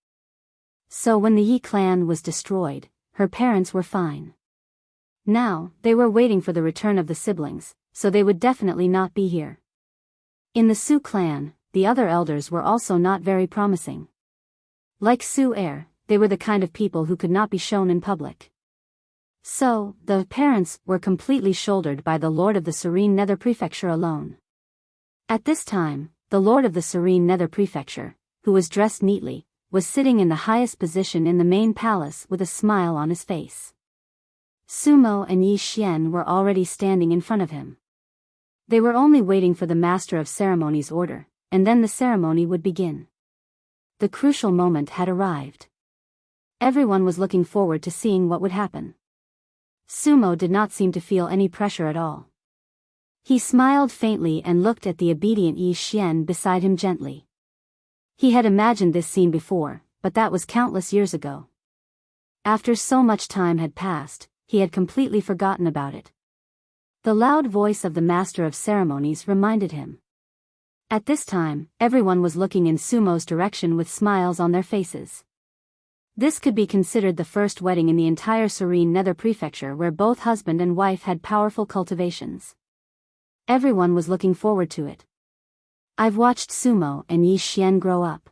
So when the Yi clan was destroyed, her parents were fine. Now, they were waiting for the return of the siblings, so they would definitely not be here. In the Su clan, the other elders were also not very promising. Like Su heir, they were the kind of people who could not be shown in public. So, the parents were completely shouldered by the Lord of the Serene Nether Prefecture alone. At this time, the Lord of the Serene Nether Prefecture, who was dressed neatly, was sitting in the highest position in the main palace with a smile on his face. Sumo and Yi Xian were already standing in front of him. They were only waiting for the master of ceremonies' order, and then the ceremony would begin. The crucial moment had arrived. Everyone was looking forward to seeing what would happen. Sumo did not seem to feel any pressure at all. He smiled faintly and looked at the obedient Yi Xian beside him gently. He had imagined this scene before, but that was countless years ago. After so much time had passed, he had completely forgotten about it. The loud voice of the master of ceremonies reminded him. At this time, everyone was looking in Sumo's direction with smiles on their faces. This could be considered the first wedding in the entire Serene Nether Prefecture where both husband and wife had powerful cultivations. Everyone was looking forward to it. I've watched Sumo and Yi Xian grow up.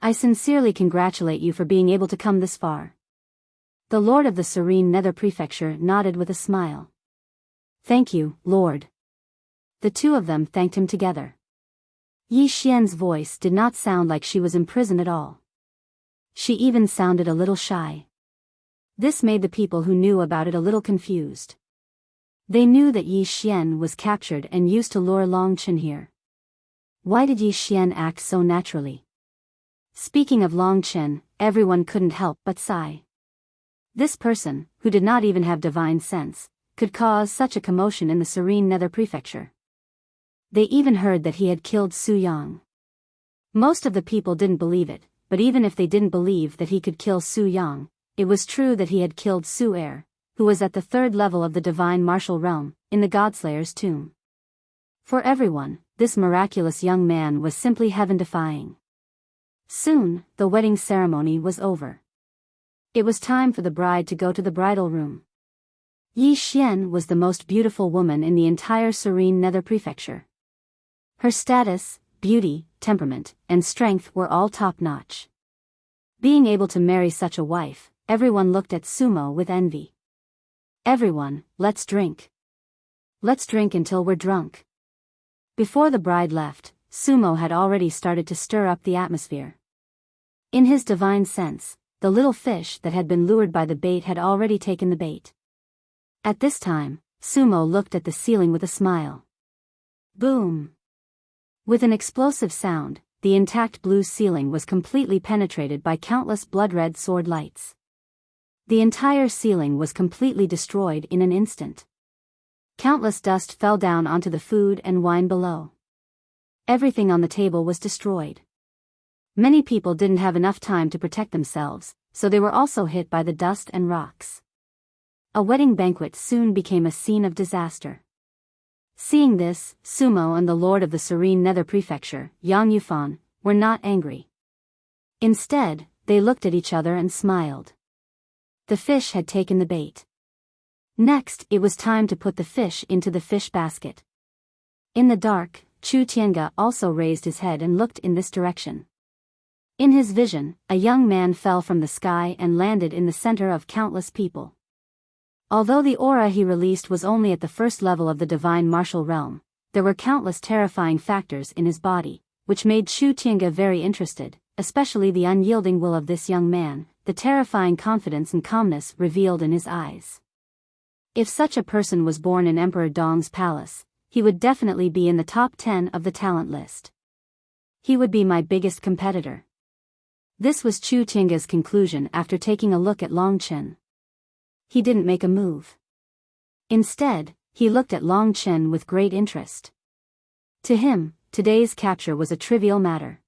I sincerely congratulate you for being able to come this far. The Lord of the Serene Nether Prefecture nodded with a smile. Thank you, Lord. The two of them thanked him together. Yi Xian's voice did not sound like she was in prison at all. She even sounded a little shy. This made the people who knew about it a little confused. They knew that Yi Xian was captured and used to lure Long Chen here. Why did Yi Xian act so naturally? Speaking of Long Chen, everyone couldn't help but sigh. This person, who did not even have divine sense, could cause such a commotion in the serene Nether Prefecture. They even heard that he had killed Su Yang. Most of the people didn't believe it, but even if they didn't believe that he could kill Su Yang, it was true that he had killed Su Er, who was at the third level of the divine martial realm, in the Godslayer's tomb. For everyone, this miraculous young man was simply heaven-defying. Soon, the wedding ceremony was over. It was time for the bride to go to the bridal room. Yi Xian was the most beautiful woman in the entire serene Nether Prefecture. Her status, beauty, temperament, and strength were all top-notch. Being able to marry such a wife, everyone looked at Sumo with envy. Everyone, let's drink. Let's drink until we're drunk. Before the bride left, Sumo had already started to stir up the atmosphere. In his divine sense, the little fish that had been lured by the bait had already taken the bait. At this time, Sumo looked at the ceiling with a smile. Boom! With an explosive sound, the intact blue ceiling was completely penetrated by countless blood-red sword lights. The entire ceiling was completely destroyed in an instant. Countless dust fell down onto the food and wine below. Everything on the table was destroyed. Many people didn't have enough time to protect themselves, so they were also hit by the dust and rocks. A wedding banquet soon became a scene of disaster. Seeing this, Sumo and the Lord of the Serene Nether Prefecture, Yang Yufan, were not angry. Instead, they looked at each other and smiled. The fish had taken the bait. Next, it was time to put the fish into the fish basket. In the dark, Chu Tiange also raised his head and looked in this direction. In his vision, a young man fell from the sky and landed in the center of countless people. Although the aura he released was only at the first level of the divine martial realm, there were countless terrifying factors in his body, which made Chu Tiange very interested, especially the unyielding will of this young man, the terrifying confidence and calmness revealed in his eyes. If such a person was born in Emperor Dong's palace, he would definitely be in the top 10 of the talent list. He would be my biggest competitor. This was Chu Tiange's conclusion after taking a look at Long Chen. He didn't make a move. Instead, he looked at Long Chen with great interest. To him, today's capture was a trivial matter.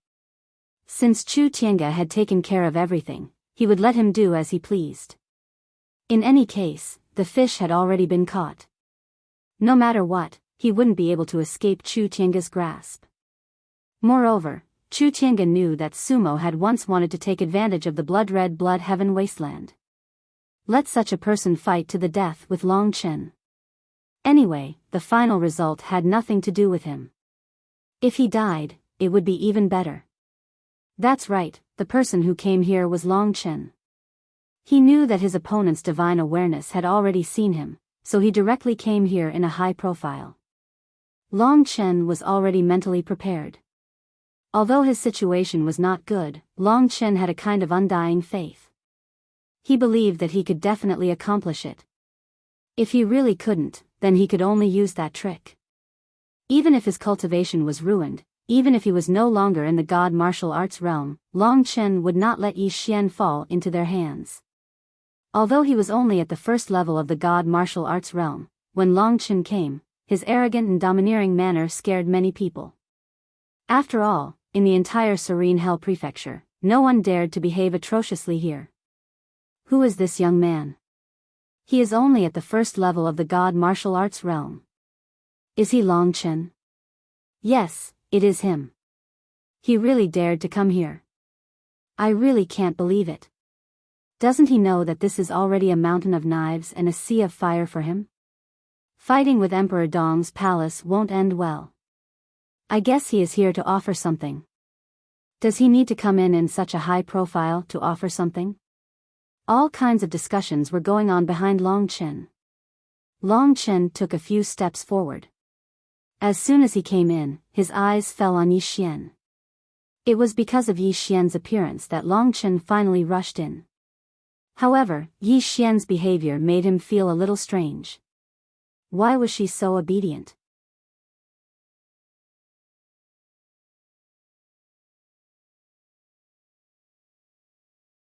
Since Chu Tiange had taken care of everything, he would let him do as he pleased. In any case, the fish had already been caught. No matter what, he wouldn't be able to escape Chu Tiange's grasp. Moreover, Chu Tiange knew that Sumo had once wanted to take advantage of the blood-red blood heaven wasteland. Let such a person fight to the death with Long Chen. Anyway, the final result had nothing to do with him. If he died, it would be even better. That's right, the person who came here was Long Chen. He knew that his opponent's divine awareness had already seen him, so he directly came here in a high profile. Long Chen was already mentally prepared. Although his situation was not good, Long Chen had a kind of undying faith. He believed that he could definitely accomplish it. If he really couldn't, then he could only use that trick. Even if his cultivation was ruined, even if he was no longer in the god martial arts realm, Long Chen would not let Yi Xian fall into their hands. Although he was only at the first level of the god martial arts realm, when Long Chen came, his arrogant and domineering manner scared many people. After all, in the entire Serene Hell Prefecture, no one dared to behave atrociously here. Who is this young man? He is only at the first level of the god martial arts realm. Is he Long Chen? Yes, it is him. He really dared to come here. I really can't believe it. Doesn't he know that this is already a mountain of knives and a sea of fire for him? Fighting with Emperor Dong's palace won't end well. I guess he is here to offer something. Does he need to come in such a high profile to offer something? All kinds of discussions were going on behind Long Chen. Long Chen took a few steps forward. As soon as he came in, his eyes fell on Yi Xian. It was because of Yi Xian's appearance that Long Chen finally rushed in. However, Yi Xian's behavior made him feel a little strange. Why was she so obedient?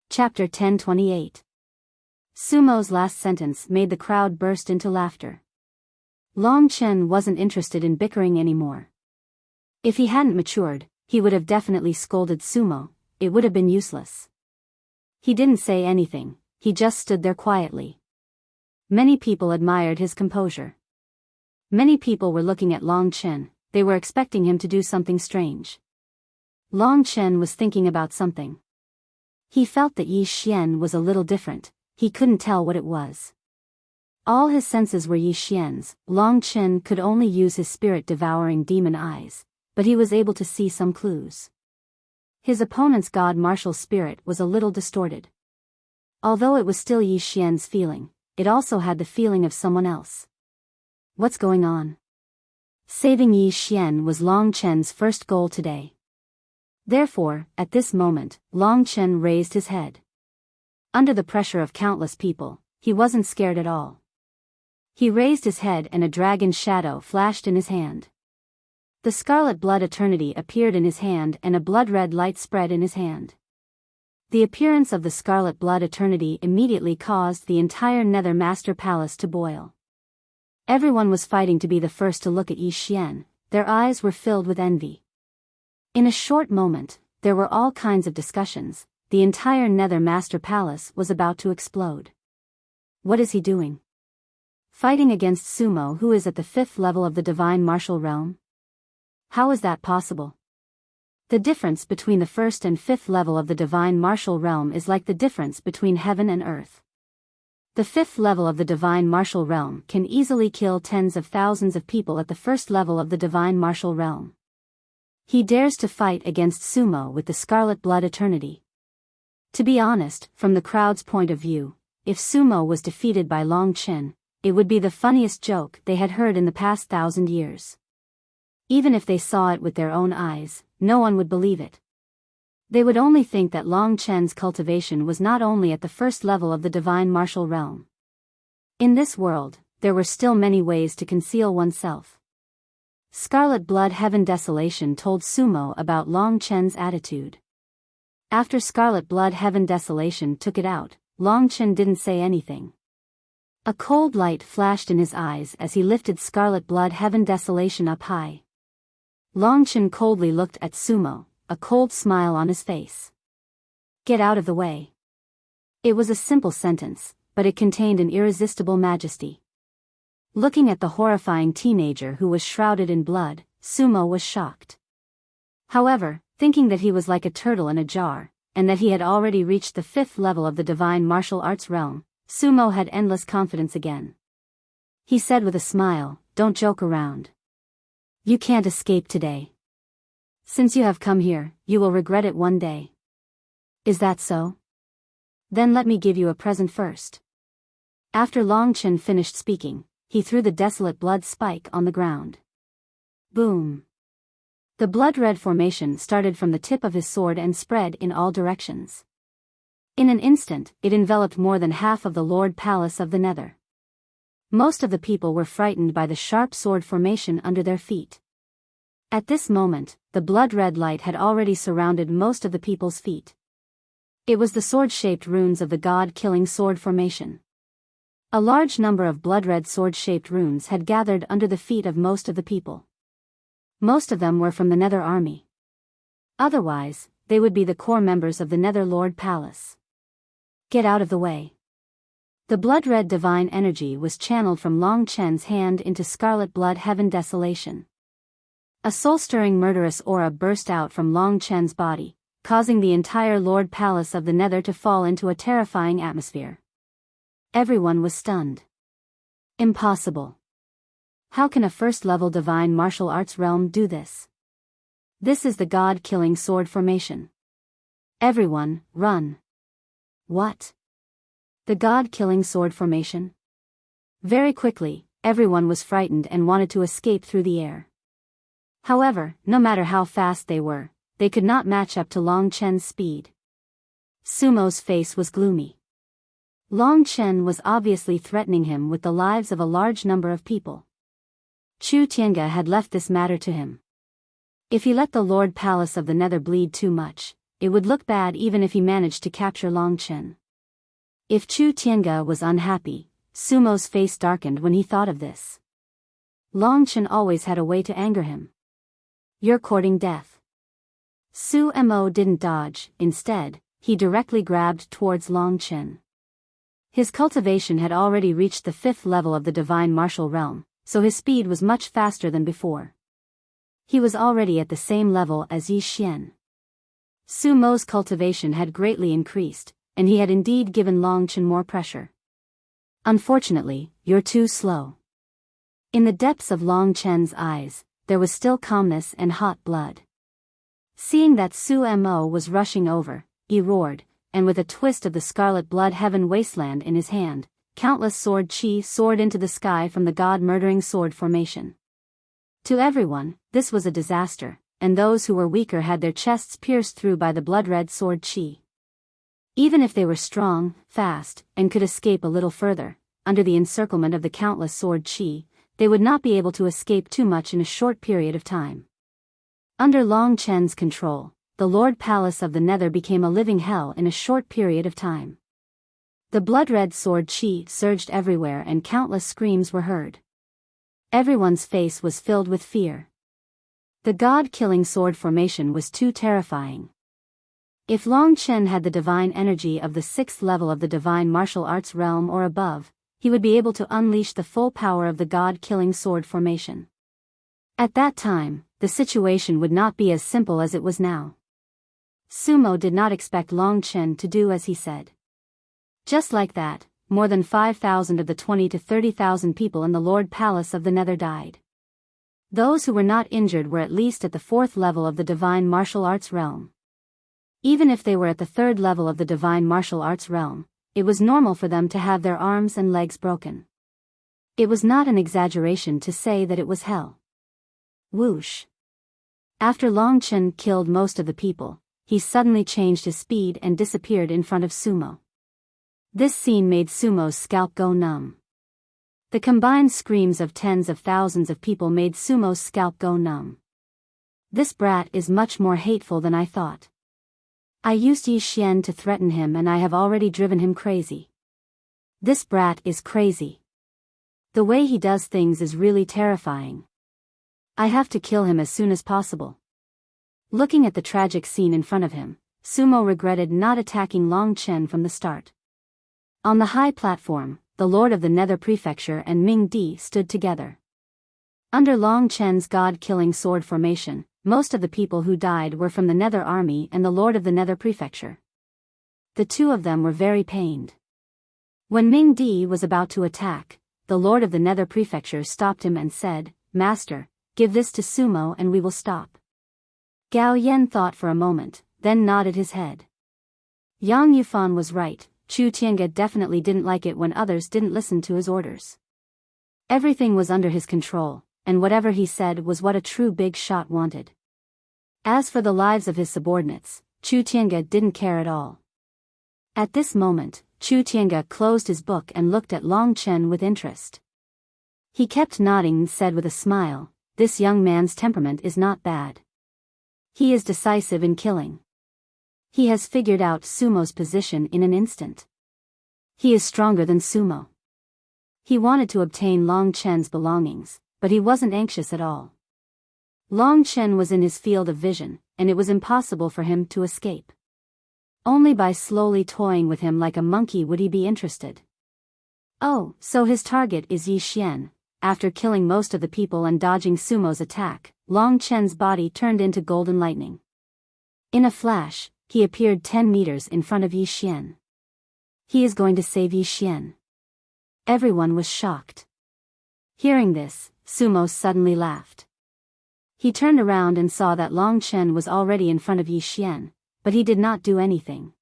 Chapter 10:28. Sumo's last sentence made the crowd burst into laughter. Long Chen wasn't interested in bickering anymore. If he hadn't matured, he would have definitely scolded Sumo. It would have been useless. He didn't say anything, he just stood there quietly. Many people admired his composure. Many people were looking at Long Chen, they were expecting him to do something strange. Long Chen was thinking about something. He felt that Yi Xian was a little different, he couldn't tell what it was. All his senses were Yi Xian's. Long Chen could only use his spirit-devouring demon eyes, but he was able to see some clues. His opponent's god martial spirit was a little distorted. Although it was still Yi Xian's feeling, it also had the feeling of someone else. What's going on? Saving Yi Xian was Long Chen's first goal today. Therefore, at this moment, Long Chen raised his head. Under the pressure of countless people, he wasn't scared at all. He raised his head and a dragon's shadow flashed in his hand. The scarlet blood eternity appeared in his hand and a blood-red light spread in his hand. The appearance of the scarlet blood eternity immediately caused the entire Nether Master Palace to boil. Everyone was fighting to be the first to look at Yi Xian, their eyes were filled with envy. In a short moment, there were all kinds of discussions, the entire Nether Master Palace was about to explode. What is he doing? Fighting against Sumo, who is at the 5th level of the Divine Martial Realm? How is that possible? The difference between the 1st and 5th level of the Divine Martial Realm is like the difference between heaven and earth. The 5th level of the Divine Martial Realm can easily kill tens of thousands of people at the 1st level of the Divine Martial Realm. He dares to fight against Sumo with the Scarlet Blood Eternity. To be honest, from the crowd's point of view, if Sumo was defeated by Long Chen, it would be the funniest joke they had heard in the past 1,000 years. Even if they saw it with their own eyes, no one would believe it. They would only think that Long Chen's cultivation was not only at the 1st level of the Divine Martial Realm. In this world, there were still many ways to conceal oneself. Scarlet Blood Heaven Desolation told Sumo about Long Chen's attitude. After Scarlet Blood Heaven Desolation took it out, Long Chen didn't say anything. A cold light flashed in his eyes as he lifted Scarlet Blood Heaven Desolation up high. Long Chen coldly looked at Sumo, a cold smile on his face. Get out of the way. It was a simple sentence, but it contained an irresistible majesty. Looking at the horrifying teenager who was shrouded in blood, Sumo was shocked. However, thinking that he was like a turtle in a jar, and that he had already reached the 5th level of the Divine Martial Arts realm, Sumo had endless confidence again. He said with a smile, "Don't joke around. You can't escape today. Since you have come here, you will regret it one day." Is that so? Then let me give you a present first. After Long Chen finished speaking, he threw the desolate blood spike on the ground. Boom! The blood-red formation started from the tip of his sword and spread in all directions. In an instant, it enveloped more than half of the Lord Palace of the Nether. Most of the people were frightened by the sharp sword formation under their feet. At this moment, the blood-red light had already surrounded most of the people's feet. It was the sword-shaped runes of the god-killing sword formation. A large number of blood-red sword-shaped runes had gathered under the feet of most of the people. Most of them were from the Nether Army. Otherwise, they would be the core members of the Nether Lord Palace. Get out of the way. The blood-red divine energy was channeled from Long Chen's hand into Scarlet Blood Heaven Desolation. A soul-stirring murderous aura burst out from Long Chen's body, causing the entire Lord Palace of the Nether to fall into a terrifying atmosphere. Everyone was stunned. Impossible. How can a 1st-level Divine Martial Arts realm do this? This is the god-killing sword formation. Everyone, run. What? The god-killing sword formation? Very quickly, everyone was frightened and wanted to escape through the air. However, no matter how fast they were, they could not match up to Long Chen's speed. Sumo's face was gloomy. Long Chen was obviously threatening him with the lives of a large number of people. Chu Tiange had left this matter to him. If he let the Lord Palace of the Nether bleed too much, it would look bad even if he managed to capture Long Chen. If Chu Tiange was unhappy, Sumo's face darkened when he thought of this. Long Chen always had a way to anger him. You're courting death. Su Mo didn't dodge, instead, he directly grabbed towards Long Chen. His cultivation had already reached the 5th level of the divine martial realm, so his speed was much faster than before. He was already at the same level as Yi Xian. Su Mo's cultivation had greatly increased, and he had indeed given Long Chen more pressure. Unfortunately, you're too slow. In the depths of Long Chen's eyes, there was still calmness and hot blood. Seeing that Su Mo was rushing over, he roared, and with a twist of the scarlet blood heaven wasteland in his hand, countless sword chi soared into the sky from the god-murdering sword formation. To everyone, this was a disaster, and those who were weaker had their chests pierced through by the blood-red sword chi. Even if they were strong, fast, and could escape a little further, under the encirclement of the countless sword chi, they would not be able to escape too much in a short period of time. Under Long Chen's control, the Lord Palace of the Nether became a living hell in a short period of time. The blood-red sword chi surged everywhere and countless screams were heard. Everyone's face was filled with fear. The god-killing sword formation was too terrifying. If Long Chen had the divine energy of the 6th level of the divine martial arts realm or above, he would be able to unleash the full power of the god-killing sword formation. At that time, the situation would not be as simple as it was now. Sumo did not expect Long Chen to do as he said. Just like that, more than 5,000 of the 20 to 30,000 people in the Lord Palace of the Nether died. Those who were not injured were at least at the 4th level of the divine martial arts realm. Even if they were at the 3rd level of the divine martial arts realm, it was normal for them to have their arms and legs broken. It was not an exaggeration to say that it was hell. Whoosh. After Long Chen killed most of the people, he suddenly changed his speed and disappeared in front of Sumo. This scene made Sumo's scalp go numb. The combined screams of tens of thousands of people made Sumo's scalp go numb. This brat is much more hateful than I thought. I used Yi Xian to threaten him and I have already driven him crazy. This brat is crazy. The way he does things is really terrifying. I have to kill him as soon as possible. Looking at the tragic scene in front of him, Sumo regretted not attacking Long Chen from the start. On the high platform, the Lord of the Nether Prefecture and Ming Di stood together. Under Long Chen's god-killing sword formation, most of the people who died were from the Nether Army and the Lord of the Nether Prefecture. The two of them were very pained. When Ming Di was about to attack, the Lord of the Nether Prefecture stopped him and said, "Master, give this to Sumo and we will stop." Gao Yan thought for a moment, then nodded his head. Yang Yufan was right, Chu Tiange definitely didn't like it when others didn't listen to his orders. Everything was under his control, and whatever he said was what a true big shot wanted. As for the lives of his subordinates, Chu Tiange didn't care at all. At this moment, Chu Tiange closed his book and looked at Long Chen with interest. He kept nodding and said with a smile, "This young man's temperament is not bad. He is decisive in killing. He has figured out Sumo's position in an instant. He is stronger than Sumo." He wanted to obtain Long Chen's belongings, but he wasn't anxious at all. Long Chen was in his field of vision, and it was impossible for him to escape. Only by slowly toying with him like a monkey would he be interested. Oh, so his target is Yi Xian. After killing most of the people and dodging Sumo's attack, Long Chen's body turned into golden lightning. In a flash, he appeared 10 meters in front of Yi Xian. He is going to save Yi Xian. Everyone was shocked. Hearing this, Sumo suddenly laughed. He turned around and saw that Long Chen was already in front of Yi Xian, but he did not do anything.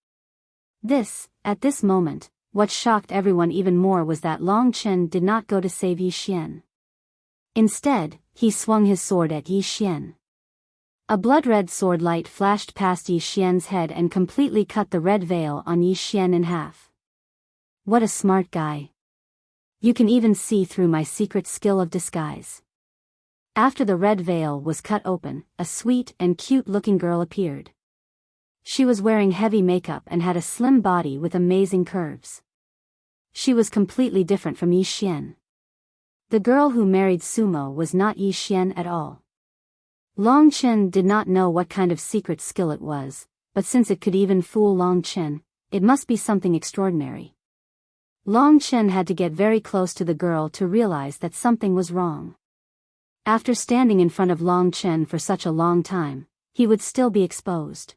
At this moment, what shocked everyone even more was that Long Chen did not go to save Yi Xian. Instead, he swung his sword at Yi Xian. A blood-red sword light flashed past Yi Xian's head and completely cut the red veil on Yi Xian in half. What a smart guy. You can even see through my secret skill of disguise. After the red veil was cut open, a sweet and cute-looking girl appeared. She was wearing heavy makeup and had a slim body with amazing curves. She was completely different from Yi Xian. The girl who married Sumo was not Yi Xian at all. Long Chen did not know what kind of secret skill it was, but since it could even fool Long Chen, it must be something extraordinary. Long Chen had to get very close to the girl to realize that something was wrong. After standing in front of Long Chen for such a long time, he would still be exposed.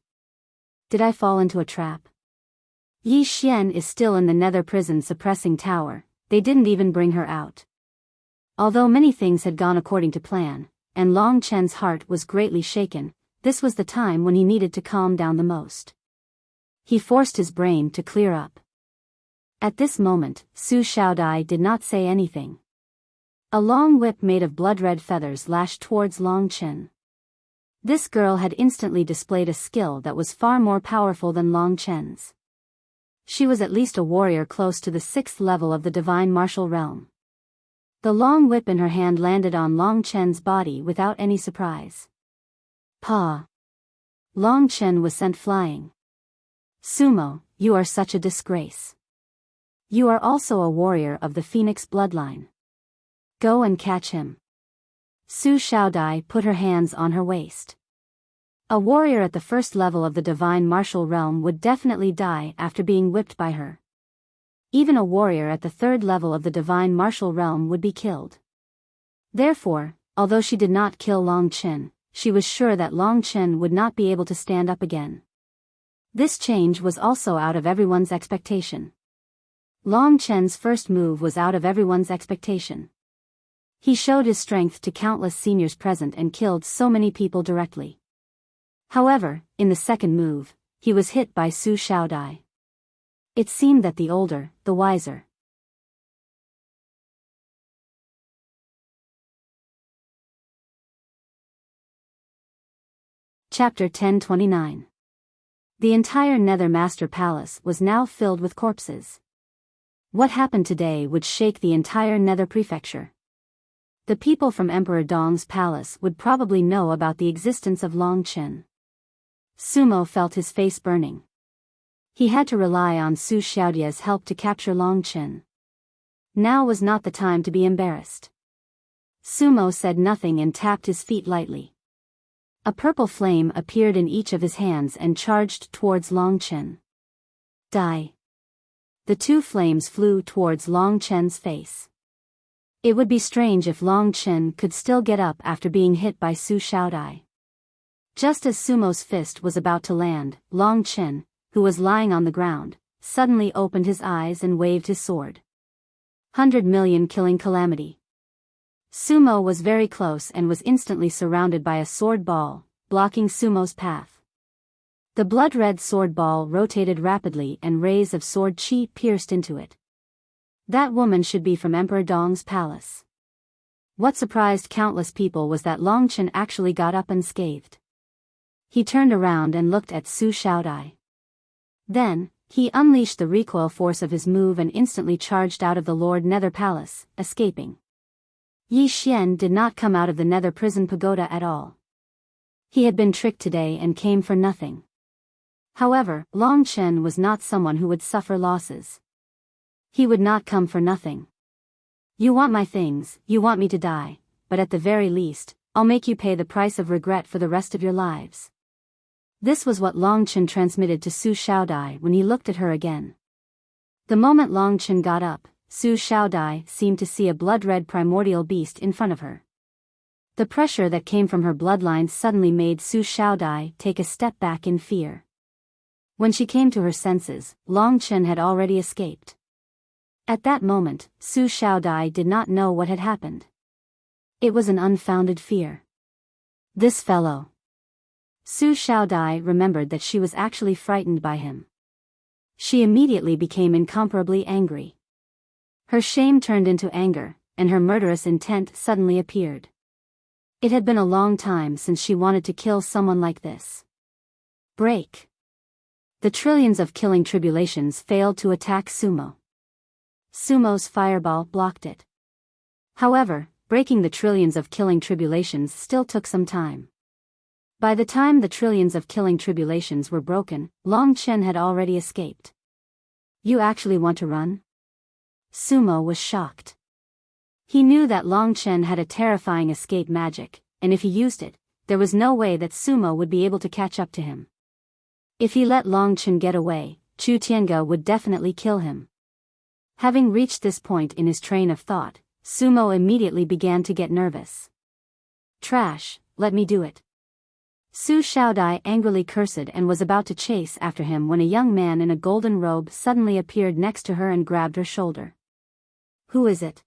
Did I fall into a trap? Yi Xian is still in the nether prison suppressing tower, they didn't even bring her out. Although many things had gone according to plan, and Long Chen's heart was greatly shaken, this was the time when he needed to calm down the most. He forced his brain to clear up. At this moment, Su Xiaodai did not say anything. A long whip made of blood-red feathers lashed towards Long Chen. This girl had instantly displayed a skill that was far more powerful than Long Chen's. She was at least a warrior close to the 6th level of the divine martial realm. The long whip in her hand landed on Long Chen's body without any surprise. Pa! Long Chen was sent flying. Sumo, you are such a disgrace. You are also a warrior of the Phoenix bloodline. Go and catch him. Su Xiaodai put her hands on her waist. A warrior at the 1st level of the divine martial realm would definitely die after being whipped by her. Even a warrior at the 3rd level of the divine martial realm would be killed. Therefore, although she did not kill Long Chen, she was sure that Long Chen would not be able to stand up again. This change was also out of everyone's expectation. Long Chen's first move was out of everyone's expectation. He showed his strength to countless seniors present and killed so many people directly. However, in the second move, he was hit by Su Xiaodai. It seemed that the older, the wiser. Chapter 1029. The entire Nether Master Palace was now filled with corpses. What happened today would shake the entire Nether Prefecture. The people from Emperor Dong's palace would probably know about the existence of Long Chen. Sumo felt his face burning. He had to rely on Su Xiaodia's help to capture Long Chen. Now was not the time to be embarrassed. Sumo said nothing and tapped his feet lightly. A purple flame appeared in each of his hands and charged towards Long Chen. Die. The two flames flew towards Long Chen's face. It would be strange if Long Chen could still get up after being hit by Su Xiaodai. Just as Sumo's fist was about to land, Long Chen, who was lying on the ground, suddenly opened his eyes and waved his sword. 100 million killing calamity. Sumo was very close and was instantly surrounded by a sword ball, blocking Sumo's path. The blood-red sword ball rotated rapidly and rays of sword chi pierced into it. That woman should be from Emperor Dong's palace. What surprised countless people was that Long Chen actually got up unscathed. He turned around and looked at Su Xiaodai. Then, he unleashed the recoil force of his move and instantly charged out of the Lord Nether Palace, escaping. Yi Xian did not come out of the Nether Prison Pagoda at all. He had been tricked today and came for nothing. However, Long Chen was not someone who would suffer losses. He would not come for nothing. You want my things, you want me to die, but at the very least, I'll make you pay the price of regret for the rest of your lives. This was what Long Chen transmitted to Su Xiaodai when he looked at her again. The moment Long Chen got up, Su Xiaodai seemed to see a blood-red primordial beast in front of her. The pressure that came from her bloodline suddenly made Su Xiaodai take a step back in fear. When she came to her senses, Long Chen had already escaped. At that moment, Su Xiaodai did not know what had happened. It was an unfounded fear. This fellow. Su Xiaodai remembered that she was actually frightened by him. She immediately became incomparably angry. Her shame turned into anger, and her murderous intent suddenly appeared. It had been a long time since she wanted to kill someone like this. Break. The trillions of killing tribulations failed to attack Sumo. Sumo's fireball blocked it. However, breaking the trillions of killing tribulations still took some time. By the time the trillions of killing tribulations were broken, Long Chen had already escaped. You actually want to run? Sumo was shocked. He knew that Long Chen had a terrifying escape magic, and if he used it, there was no way that Sumo would be able to catch up to him. If he let Long Chen get away, Chu Tiange would definitely kill him. Having reached this point in his train of thought, Sumo immediately began to get nervous. Trash, let me do it. Su Xiaodai angrily cursed and was about to chase after him when a young man in a golden robe suddenly appeared next to her and grabbed her shoulder. Who is it?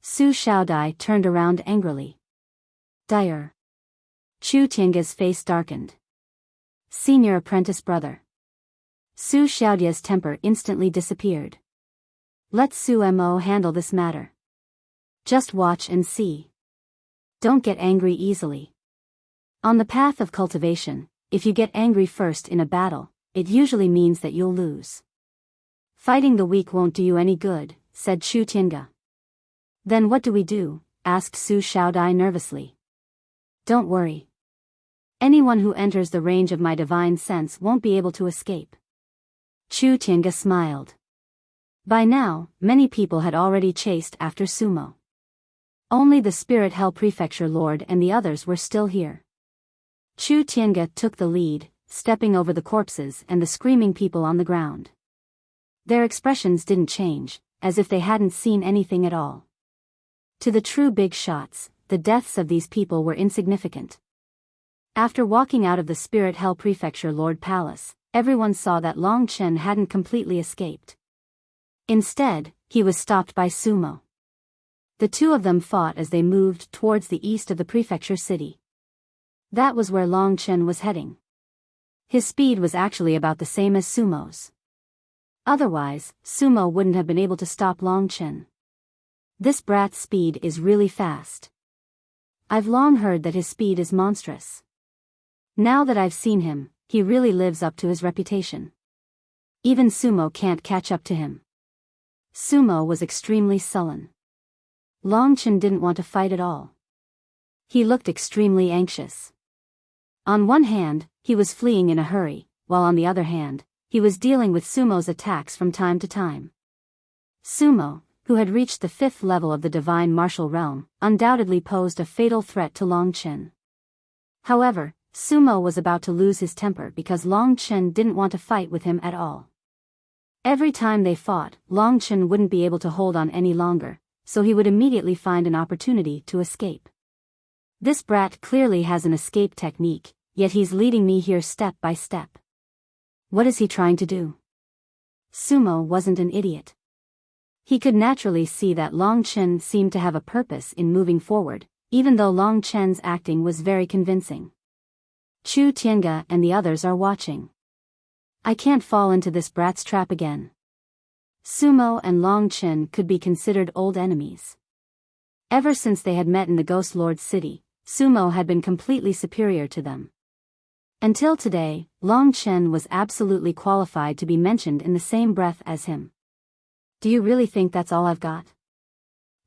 Su Xiaodai turned around angrily. Dire. Chu Tiange's face darkened. Senior apprentice brother. Su Xiaodia's temper instantly disappeared. Let Su Mo handle this matter. Just watch and see. Don't get angry easily. On the path of cultivation, if you get angry first in a battle, it usually means that you'll lose. Fighting the weak won't do you any good, said Chu Tiange. Then what do we do? Asked Su Xiaodai nervously. Don't worry. Anyone who enters the range of my divine sense won't be able to escape. Chu Tiange smiled. By now, many people had already chased after Sumo. Only the Spirit Hell Prefecture Lord and the others were still here. Chu Tiange took the lead, stepping over the corpses and the screaming people on the ground. Their expressions didn't change, as if they hadn't seen anything at all. To the true big shots, the deaths of these people were insignificant. After walking out of the Spirit Hell Prefecture Lord Palace, everyone saw that Long Chen hadn't completely escaped. Instead, he was stopped by Sumo. The two of them fought as they moved towards the east of the prefecture city. That was where Long Chen was heading. His speed was actually about the same as Sumo's. Otherwise, Sumo wouldn't have been able to stop Long Chen. This brat's speed is really fast. I've long heard that his speed is monstrous. Now that I've seen him, he really lives up to his reputation. Even Sumo can't catch up to him. Sumo was extremely sullen. Long Chen didn't want to fight at all. He looked extremely anxious. On one hand, he was fleeing in a hurry, while on the other hand, he was dealing with Sumo's attacks from time to time. Sumo, who had reached the 5th level of the divine martial realm, undoubtedly posed a fatal threat to Long Chen. However, Sumo was about to lose his temper because Long Chen didn't want to fight with him at all. Every time they fought, Long Chen wouldn't be able to hold on any longer, so he would immediately find an opportunity to escape. This brat clearly has an escape technique, yet he's leading me here step by step. What is he trying to do? Sumo wasn't an idiot. He could naturally see that Long Chen seemed to have a purpose in moving forward, even though Long Chen's acting was very convincing. Chu Tiange and the others are watching. I can't fall into this brat's trap again. Sumo and Long Chen could be considered old enemies. Ever since they had met in the Ghost Lord's city, Sumo had been completely superior to them. Until today, Long Chen was absolutely qualified to be mentioned in the same breath as him. Do you really think that's all I've got?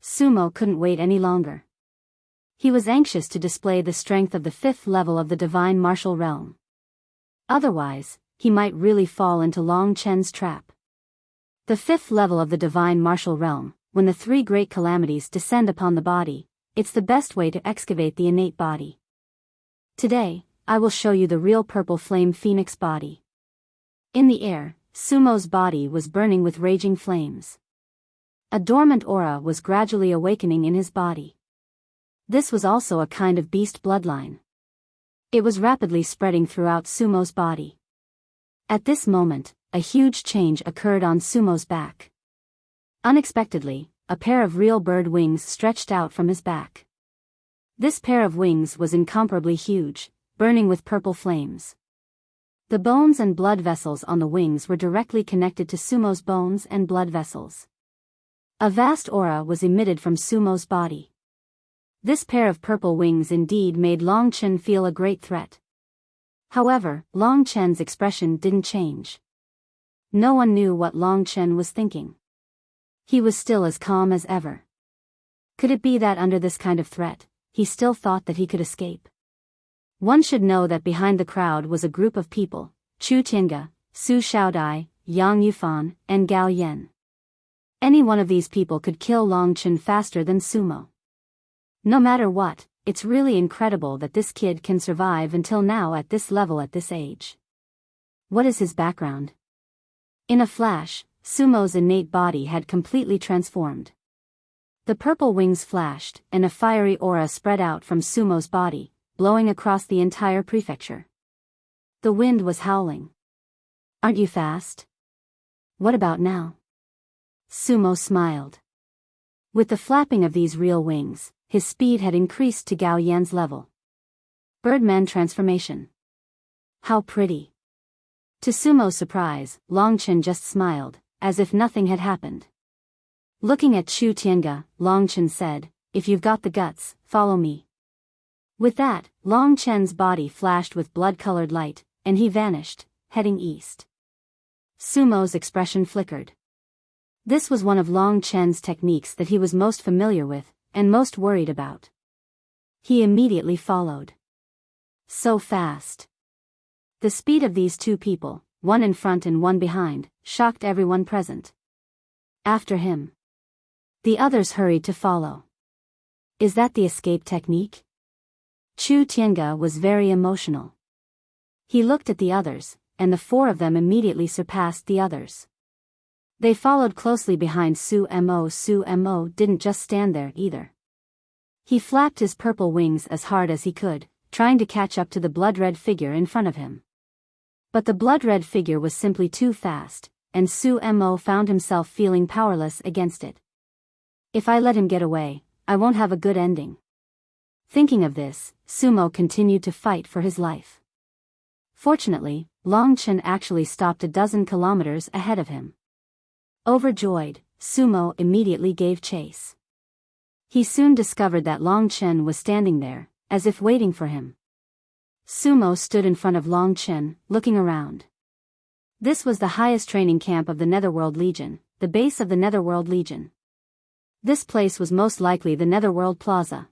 Sumo couldn't wait any longer. He was anxious to display the strength of the 5th level of the divine martial realm. Otherwise, he might really fall into Long Chen's trap. The 5th level of the divine martial realm, when the 3 great calamities descend upon the body, it's the best way to excavate the innate body. Today, I will show you the real purple flame phoenix body. In the air, Sumo's body was burning with raging flames. A dormant aura was gradually awakening in his body. This was also a kind of beast bloodline. It was rapidly spreading throughout Sumo's body. At this moment, a huge change occurred on Sumo's back. Unexpectedly, a pair of real bird wings stretched out from his back. This pair of wings was incomparably huge, burning with purple flames. The bones and blood vessels on the wings were directly connected to Sumo's bones and blood vessels. A vast aura was emitted from Sumo's body. This pair of purple wings indeed made Long Chen feel a great threat. However, Long Chen's expression didn't change. No one knew what Long Chen was thinking. He was still as calm as ever. Could it be that under this kind of threat, he still thought that he could escape? One should know that behind the crowd was a group of people: Chu Tiange, Su Xiaodai, Yang Yufan, and Gao Yan. Any one of these people could kill Long Chen faster than sumo. No matter what, it's really incredible that this kid can survive until now at this level at this age. What is his background? In a flash, Sumo's innate body had completely transformed. The purple wings flashed, and a fiery aura spread out from Sumo's body, blowing across the entire prefecture. The wind was howling. "Aren't you fast? What about now?" Sumo smiled. With the flapping of these real wings, his speed had increased to Gao Yan's level. Birdman transformation. How pretty. To Sumo's surprise, Long Chen just smiled, as if nothing had happened. Looking at Chu Tiange, Long Chen said, "If you've got the guts, follow me." With that, Long Chen's body flashed with blood-colored light, and he vanished, heading east. Sumo's expression flickered. This was one of Long Chen's techniques that he was most familiar with, and most worried about. He immediately followed. So fast. The speed of these two people, one in front and one behind, shocked everyone present. After him. The others hurried to follow. Is that the escape technique? Chu Tiange was very emotional. He looked at the others, and the four of them immediately surpassed the others. They followed closely behind Su Mo. Su Mo didn't just stand there either. He flapped his purple wings as hard as he could, trying to catch up to the blood-red figure in front of him. But the blood-red figure was simply too fast, and Su Mo found himself feeling powerless against it. If I let him get away, I won't have a good ending. Thinking of this, Sumo continued to fight for his life. Fortunately, Long Chen actually stopped a dozen kilometers ahead of him. Overjoyed, Sumo immediately gave chase. He soon discovered that Long Chen was standing there, as if waiting for him. Sumo stood in front of Long Chen, looking around. This was the highest training camp of the Netherworld Legion, the base of the Netherworld Legion. This place was most likely the Netherworld Plaza.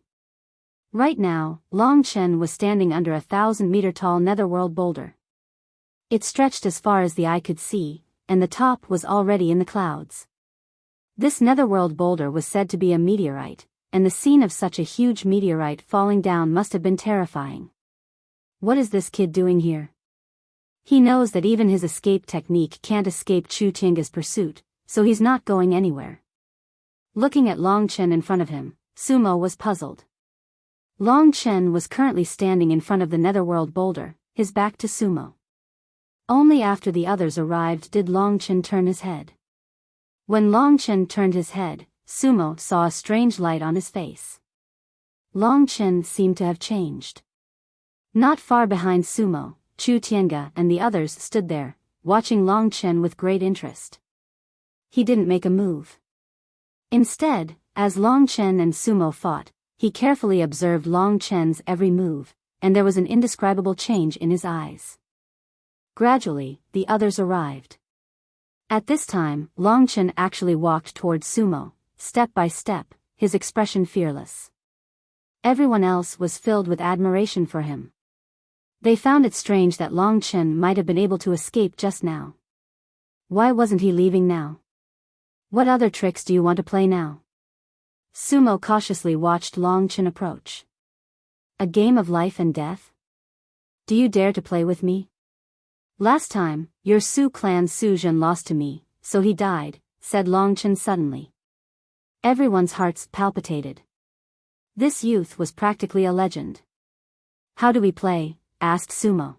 Right now, Long Chen was standing under a 1,000-meter-tall Netherworld boulder. It stretched as far as the eye could see, and the top was already in the clouds. This Netherworld boulder was said to be a meteorite, and the scene of such a huge meteorite falling down must have been terrifying. What is this kid doing here? He knows that even his escape technique can't escape Chu Tiange's pursuit, so he's not going anywhere. Looking at Long Chen in front of him, Sumo was puzzled. Long Chen was currently standing in front of the Netherworld boulder, his back to Sumo. Only after the others arrived did Long Chen turn his head. When Long Chen turned his head, Sumo saw a strange light on his face. Long Chen seemed to have changed. Not far behind Sumo, Chu Tiange and the others stood there, watching Long Chen with great interest. He didn't make a move. Instead, as Long Chen and Sumo fought, he carefully observed Long Chen's every move, and there was an indescribable change in his eyes. Gradually, the others arrived. At this time, Long Chen actually walked towards Sumo, step by step, his expression fearless. Everyone else was filled with admiration for him. They found it strange that Long Chen might have been able to escape just now. Why wasn't he leaving now? What other tricks do you want to play now? Sumo cautiously watched Long Chen approach. A game of life and death? Do you dare to play with me? Last time, your Su clan Su Jun lost to me, so he died, said Long Chen suddenly. Everyone's hearts palpitated. This youth was practically a legend. How do we play? Asked Sumo.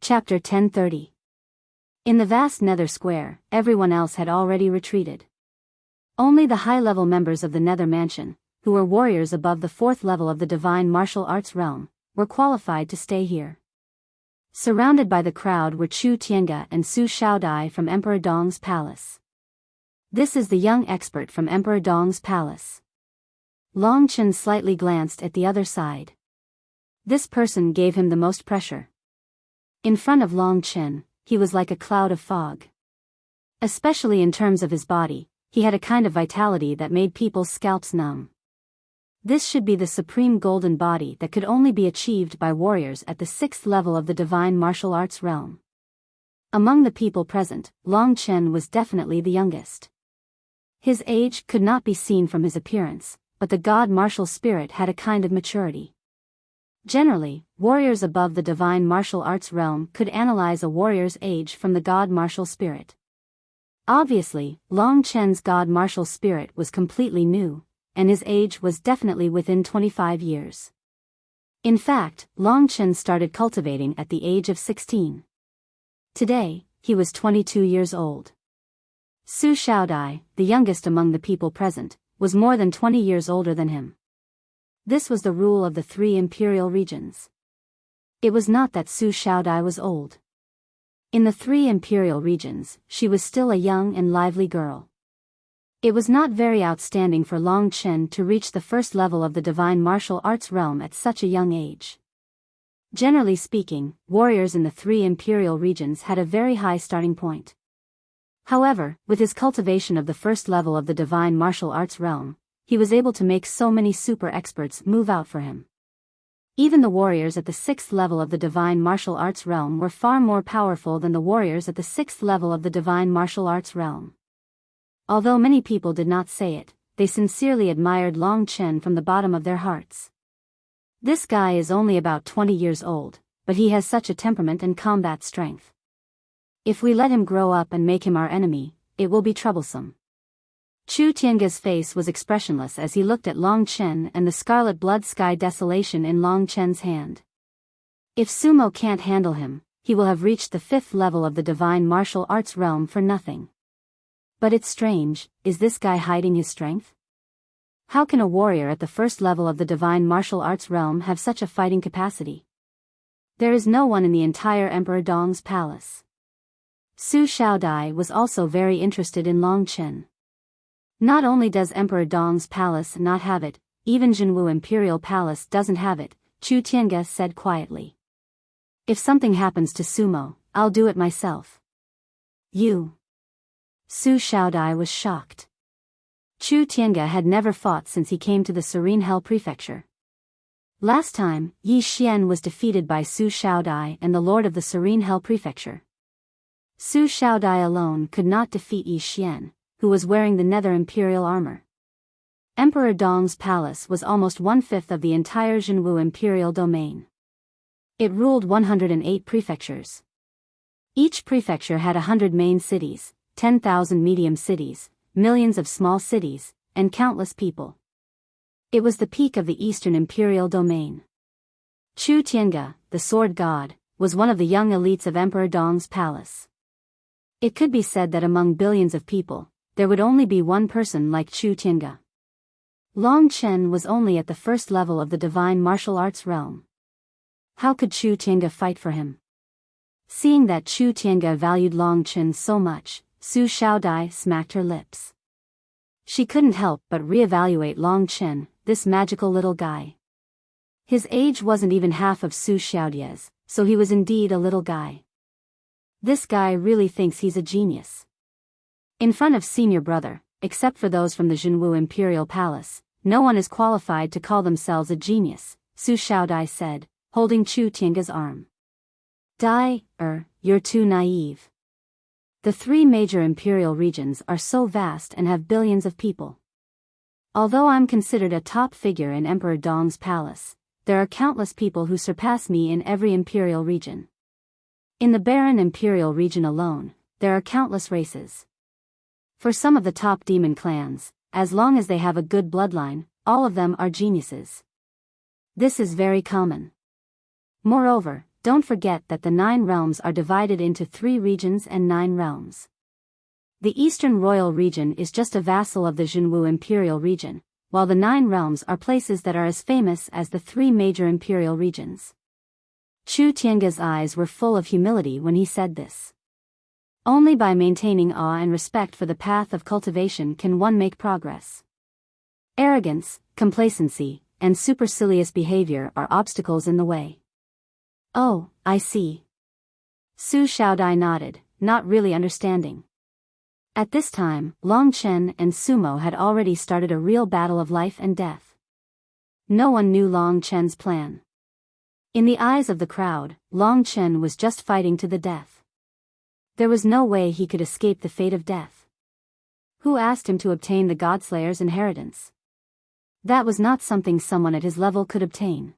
Chapter 1030. In the vast nether square, everyone else had already retreated. Only the high-level members of the Nether Mansion, who were warriors above the 4th level of the divine martial arts realm, were qualified to stay here. Surrounded by the crowd were Chu Tiange and Su Xiaodai from Emperor Dong's palace. This is the young expert from Emperor Dong's palace. Long Chen slightly glanced at the other side. This person gave him the most pressure. In front of Long Chen, he was like a cloud of fog. Especially in terms of his body, he had a kind of vitality that made people's scalps numb. This should be the supreme golden body that could only be achieved by warriors at the 6th level of the divine martial arts realm. Among the people present, Long Chen was definitely the youngest. His age could not be seen from his appearance, but the god martial spirit had a kind of maturity. Generally, warriors above the divine martial arts realm could analyze a warrior's age from the god martial spirit. Obviously, Long Chen's god martial spirit was completely new, and his age was definitely within 25 years. In fact, Long Chen started cultivating at the age of 16. Today, he was 22 years old. Su Xiaodai, the youngest among the people present, was more than 20 years older than him. This was the rule of the 3 imperial regions. It was not that Su Xiaodai was old. In the 3 imperial regions, she was still a young and lively girl. It was not very outstanding for Long Chen to reach the 1st level of the divine martial arts realm at such a young age. Generally speaking, warriors in the 3 imperial regions had a very high starting point. However, with his cultivation of the 1st level of the divine martial arts realm, he was able to make so many super experts move out for him. Even the warriors at the 6th level of the divine martial arts realm were far more powerful than the warriors at the 6th level of the divine martial arts realm. Although many people did not say it, they sincerely admired Long Chen from the bottom of their hearts. This guy is only about 20 years old, but he has such a temperament and combat strength. If we let him grow up and make him our enemy, it will be troublesome. Chu Tiange's face was expressionless as he looked at Long Chen and the scarlet blood sky desolation in Long Chen's hand. If Sumo can't handle him, he will have reached the 5th level of the divine martial arts realm for nothing. But it's strange, is this guy hiding his strength? How can a warrior at the 1st level of the divine martial arts realm have such a fighting capacity? There is no one in the entire Emperor Dong's palace. Su Xiaodai was also very interested in Long Chen. Not only does Emperor Dong's palace not have it, even Jinwu Imperial Palace doesn't have it, Chu Tiange said quietly. If something happens to Sumo, I'll do it myself. You? Su Xiaodai was shocked. Chu Tiange had never fought since he came to the Serene Hell Prefecture. Last time, Yi Xian was defeated by Su Xiaodai and the Lord of the Serene Hell Prefecture. Su Xiaodai alone could not defeat Yi Xian, who was wearing the nether imperial armor. Emperor Dong's palace was almost 1/5 of the entire Jinwu imperial domain. It ruled 108 prefectures. Each prefecture had 100 main cities, 10,000 medium cities, millions of small cities, and countless people. It was the peak of the eastern imperial domain. Chu Tiange, the sword god, was one of the young elites of Emperor Dong's palace. It could be said that among billions of people, there would only be one person like Chu Tiange. Long Chen was only at the 1st level of the divine martial arts realm. How could Chu Tiange fight for him? Seeing that Chu Tiange valued Long Chen so much, Su Xiaodai smacked her lips. She couldn't help but reevaluate Long Chen, this magical little guy. His age wasn't even half of Su Xiaodai's, so he was indeed a little guy. This guy really thinks he's a genius. In front of senior brother, except for those from the Jinwu Imperial Palace, no one is qualified to call themselves a genius, Su Xiaodai said, holding Chu Tiange's arm. You're too naive. The 3 major imperial regions are so vast and have billions of people. Although I'm considered a top figure in Emperor Dong's palace, there are countless people who surpass me in every imperial region. In the barren imperial region alone, there are countless races. For some of the top demon clans, as long as they have a good bloodline, all of them are geniuses. This is very common. Moreover, don't forget that the 9 realms are divided into 3 regions and 9 realms. The Eastern Royal Region is just a vassal of the Jinwu Imperial Region, while the 9 realms are places that are as famous as the 3 major imperial regions. Chu Tiange's eyes were full of humility when he said this. Only by maintaining awe and respect for the path of cultivation can one make progress. Arrogance, complacency, and supercilious behavior are obstacles in the way. Oh, I see. Su Xiaodai nodded, not really understanding. At this time, Long Chen and Sumo had already started a real battle of life and death. No one knew Long Chen's plan. In the eyes of the crowd, Long Chen was just fighting to the death. There was no way he could escape the fate of death. Who asked him to obtain the Godslayer's inheritance? That was not something someone at his level could obtain.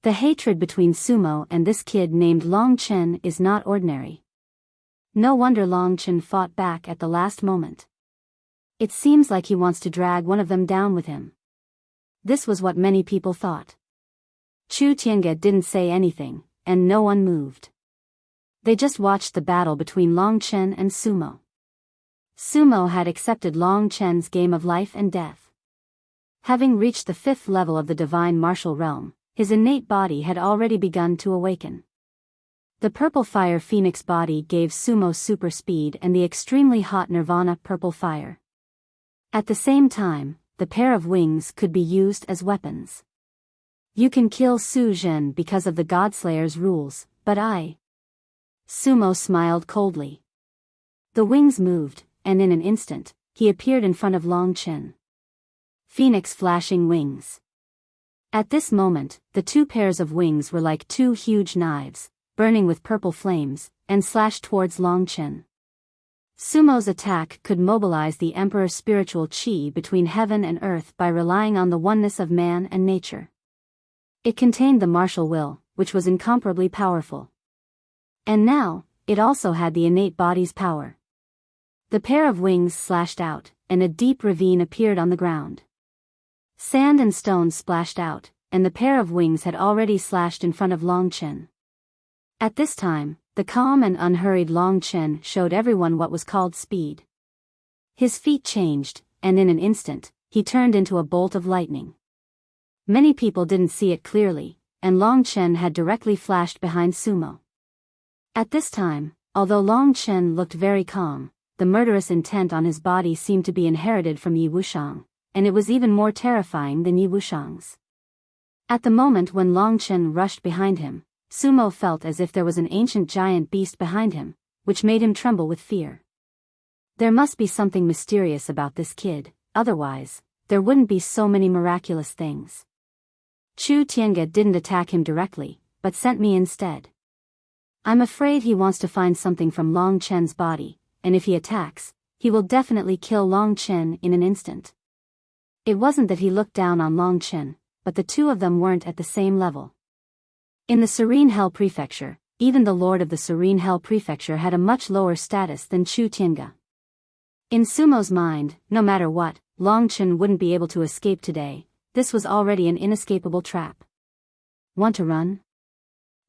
The hatred between Sumo and this kid named Long Chen is not ordinary. No wonder Long Chen fought back at the last moment. It seems like he wants to drag one of them down with him. This was what many people thought. Chu Tiange didn't say anything, and no one moved. They just watched the battle between Long Chen and Sumo. Sumo had accepted Long Chen's game of life and death. Having reached the 5th level of the divine martial realm, his innate body had already begun to awaken. The purple fire phoenix body gave Sumo super speed and the extremely hot nirvana purple fire. At the same time, the pair of wings could be used as weapons. You can kill Su Zhen because of the Godslayer's rules, but I... Sumo smiled coldly. The wings moved, and in an instant, he appeared in front of Long Chen. Phoenix flashing wings. At this moment, the two pairs of wings were like two huge knives, burning with purple flames, and slashed towards Long Chen. Sumo's attack could mobilize the Emperor's spiritual qi between heaven and earth by relying on the oneness of man and nature. It contained the martial will, which was incomparably powerful. And now, it also had the innate body's power. The pair of wings slashed out, and a deep ravine appeared on the ground. Sand and stones splashed out, and the pair of wings had already slashed in front of Long Chen. At this time, the calm and unhurried Long Chen showed everyone what was called speed. His feet changed, and in an instant, he turned into a bolt of lightning. Many people didn't see it clearly, and Long Chen had directly flashed behind Sumo. At this time, although Long Chen looked very calm, the murderous intent on his body seemed to be inherited from Yi Wuxiang, and it was even more terrifying than Yi Wuxiang's. At the moment when Long Chen rushed behind him, Sumo felt as if there was an ancient giant beast behind him, which made him tremble with fear. There must be something mysterious about this kid, otherwise, there wouldn't be so many miraculous things. Chu Tiange didn't attack him directly, but sent me instead. I'm afraid he wants to find something from Long Chen's body, and if he attacks, he will definitely kill Long Chen in an instant. It wasn't that he looked down on Long Chen, but the two of them weren't at the same level. In the Serene Hell Prefecture, even the Lord of the Serene Hell Prefecture had a much lower status than Chu Tiange. In Sumo's mind, no matter what, Long Chen wouldn't be able to escape today. This was already an inescapable trap. Want to run?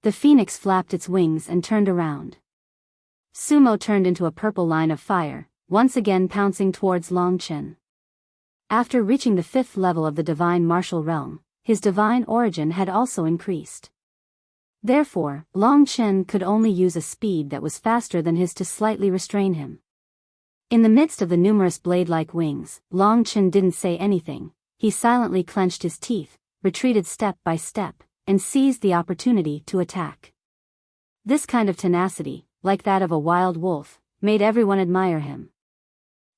The phoenix flapped its wings and turned around. Sumo turned into a purple line of fire, once again pouncing towards Long Chen. After reaching the 5th level of the divine martial realm, his divine origin had also increased. Therefore, Long Chen could only use a speed that was faster than his to slightly restrain him. In the midst of the numerous blade-like wings, Long Chen didn't say anything. He silently clenched his teeth, retreated step by step, and seized the opportunity to attack. This kind of tenacity, like that of a wild wolf, made everyone admire him.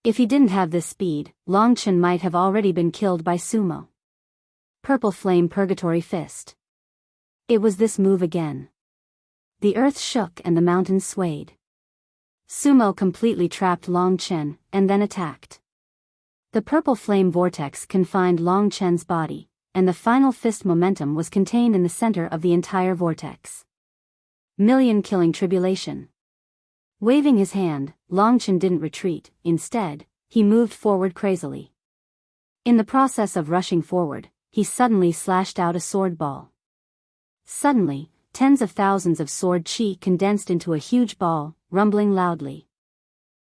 If he didn't have this speed, Long Chen might have already been killed by Sumo. Purple Flame Purgatory Fist. It was this move again. The earth shook and the mountains swayed. Sumo completely trapped Long Chen, and then attacked. The purple flame vortex confined Long Chen's body, and the final fist momentum was contained in the center of the entire vortex. Million-killing tribulation. Waving his hand, Long Chen didn't retreat. Instead, he moved forward crazily. In the process of rushing forward, he suddenly slashed out a sword ball. Suddenly, tens of thousands of sword chi condensed into a huge ball, rumbling loudly.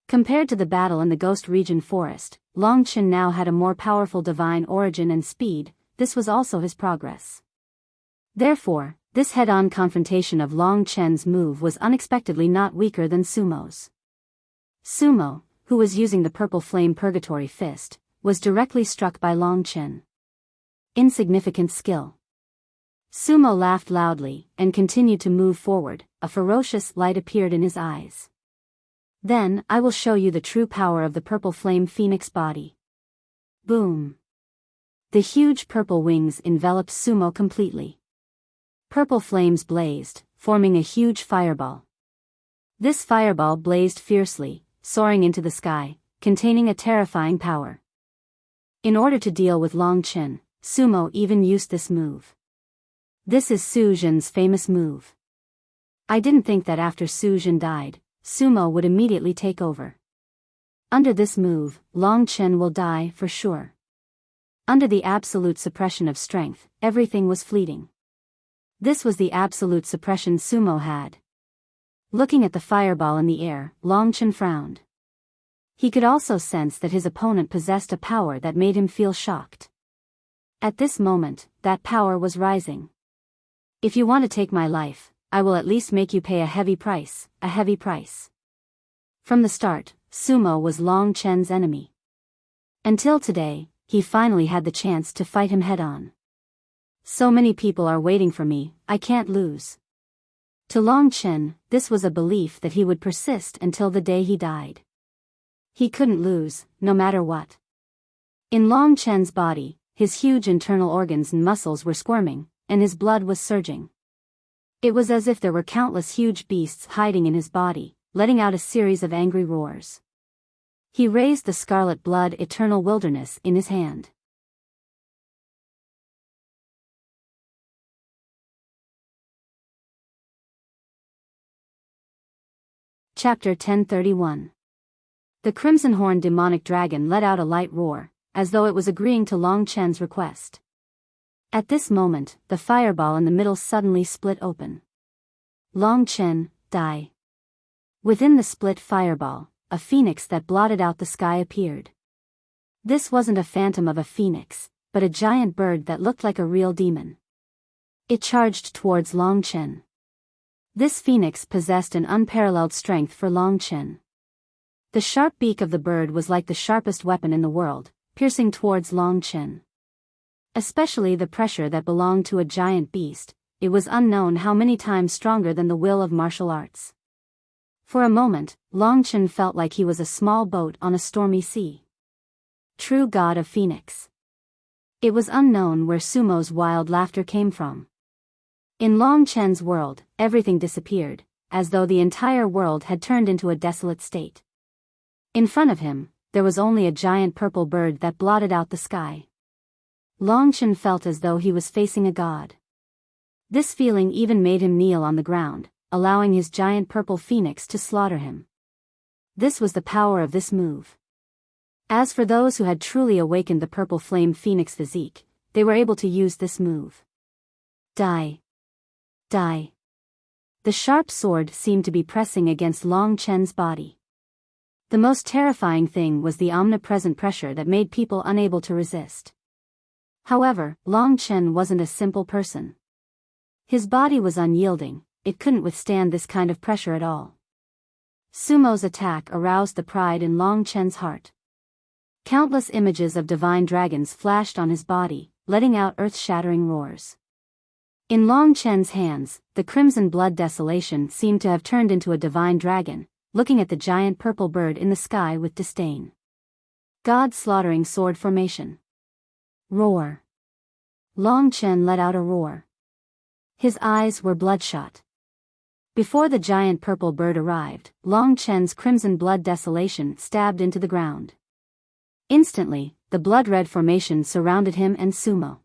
Compared to the battle in the Ghost Region forest, Long Chen now had a more powerful divine origin and speed. This was also his progress. Therefore, this head-on confrontation of Long Chen's move was unexpectedly not weaker than Sumo's. Sumo, who was using the purple flame purgatory fist, was directly struck by Long Chen. Insignificant skill. Sumo laughed loudly and continued to move forward. A ferocious light appeared in his eyes. Then, I will show you the true power of the purple flame phoenix body. Boom. The huge purple wings enveloped Sumo completely. Purple flames blazed, forming a huge fireball. This fireball blazed fiercely, soaring into the sky, containing a terrifying power. In order to deal with Long Chen, Sumo even used this move. This is Su Jin's famous move. I didn't think that after Su Jin died, Sumo would immediately take over. Under this move, Long Chen will die for sure. Under the absolute suppression of strength, everything was fleeting. This was the absolute suppression Sumo had. Looking at the fireball in the air, Long Chen frowned. He could also sense that his opponent possessed a power that made him feel shocked. At this moment, that power was rising. If you want to take my life, I will at least make you pay a heavy price, a heavy price. From the start, Sumo was Long Chen's enemy. Until today, he finally had the chance to fight him head-on. So many people are waiting for me, I can't lose. To Long Chen, this was a belief that he would persist until the day he died. He couldn't lose, no matter what. In Long Chen's body, his huge internal organs and muscles were squirming, and his blood was surging. It was as if there were countless huge beasts hiding in his body, letting out a series of angry roars. He raised the scarlet blood eternal wilderness in his hand. Chapter 1031. The crimson-horned demonic dragon let out a light roar, as though it was agreeing to Long Chen's request. At this moment, the fireball in the middle suddenly split open. Long Chen, die. Within the split fireball, a phoenix that blotted out the sky appeared. This wasn't a phantom of a phoenix, but a giant bird that looked like a real demon. It charged towards Long Chen. This phoenix possessed an unparalleled strength for Long Chen. The sharp beak of the bird was like the sharpest weapon in the world, piercing towards Long Chen. Especially the pressure that belonged to a giant beast, it was unknown how many times stronger than the will of martial arts. For a moment, Long Chen felt like he was a small boat on a stormy sea. True god of Phoenix. It was unknown where Sumo's wild laughter came from. In Long Chen's world, everything disappeared, as though the entire world had turned into a desolate state. In front of him, there was only a giant purple bird that blotted out the sky. Long Chen felt as though he was facing a god. This feeling even made him kneel on the ground, allowing his giant purple phoenix to slaughter him. This was the power of this move. As for those who had truly awakened the purple flame phoenix physique, they were able to use this move. Die. Die. The sharp sword seemed to be pressing against Long Chen's body. The most terrifying thing was the omnipresent pressure that made people unable to resist. However, Long Chen wasn't a simple person. His body was unyielding, it couldn't withstand this kind of pressure at all. Sumo's attack aroused the pride in Long Chen's heart. Countless images of divine dragons flashed on his body, letting out earth-shattering roars. In Long Chen's hands, the crimson blood desolation seemed to have turned into a divine dragon, looking at the giant purple bird in the sky with disdain. God slaughtering sword formation. Roar. Long Chen let out a roar. His eyes were bloodshot. Before the giant purple bird arrived, Long Chen's crimson blood desolation stabbed into the ground. Instantly, the blood-red formation surrounded him and Sumo.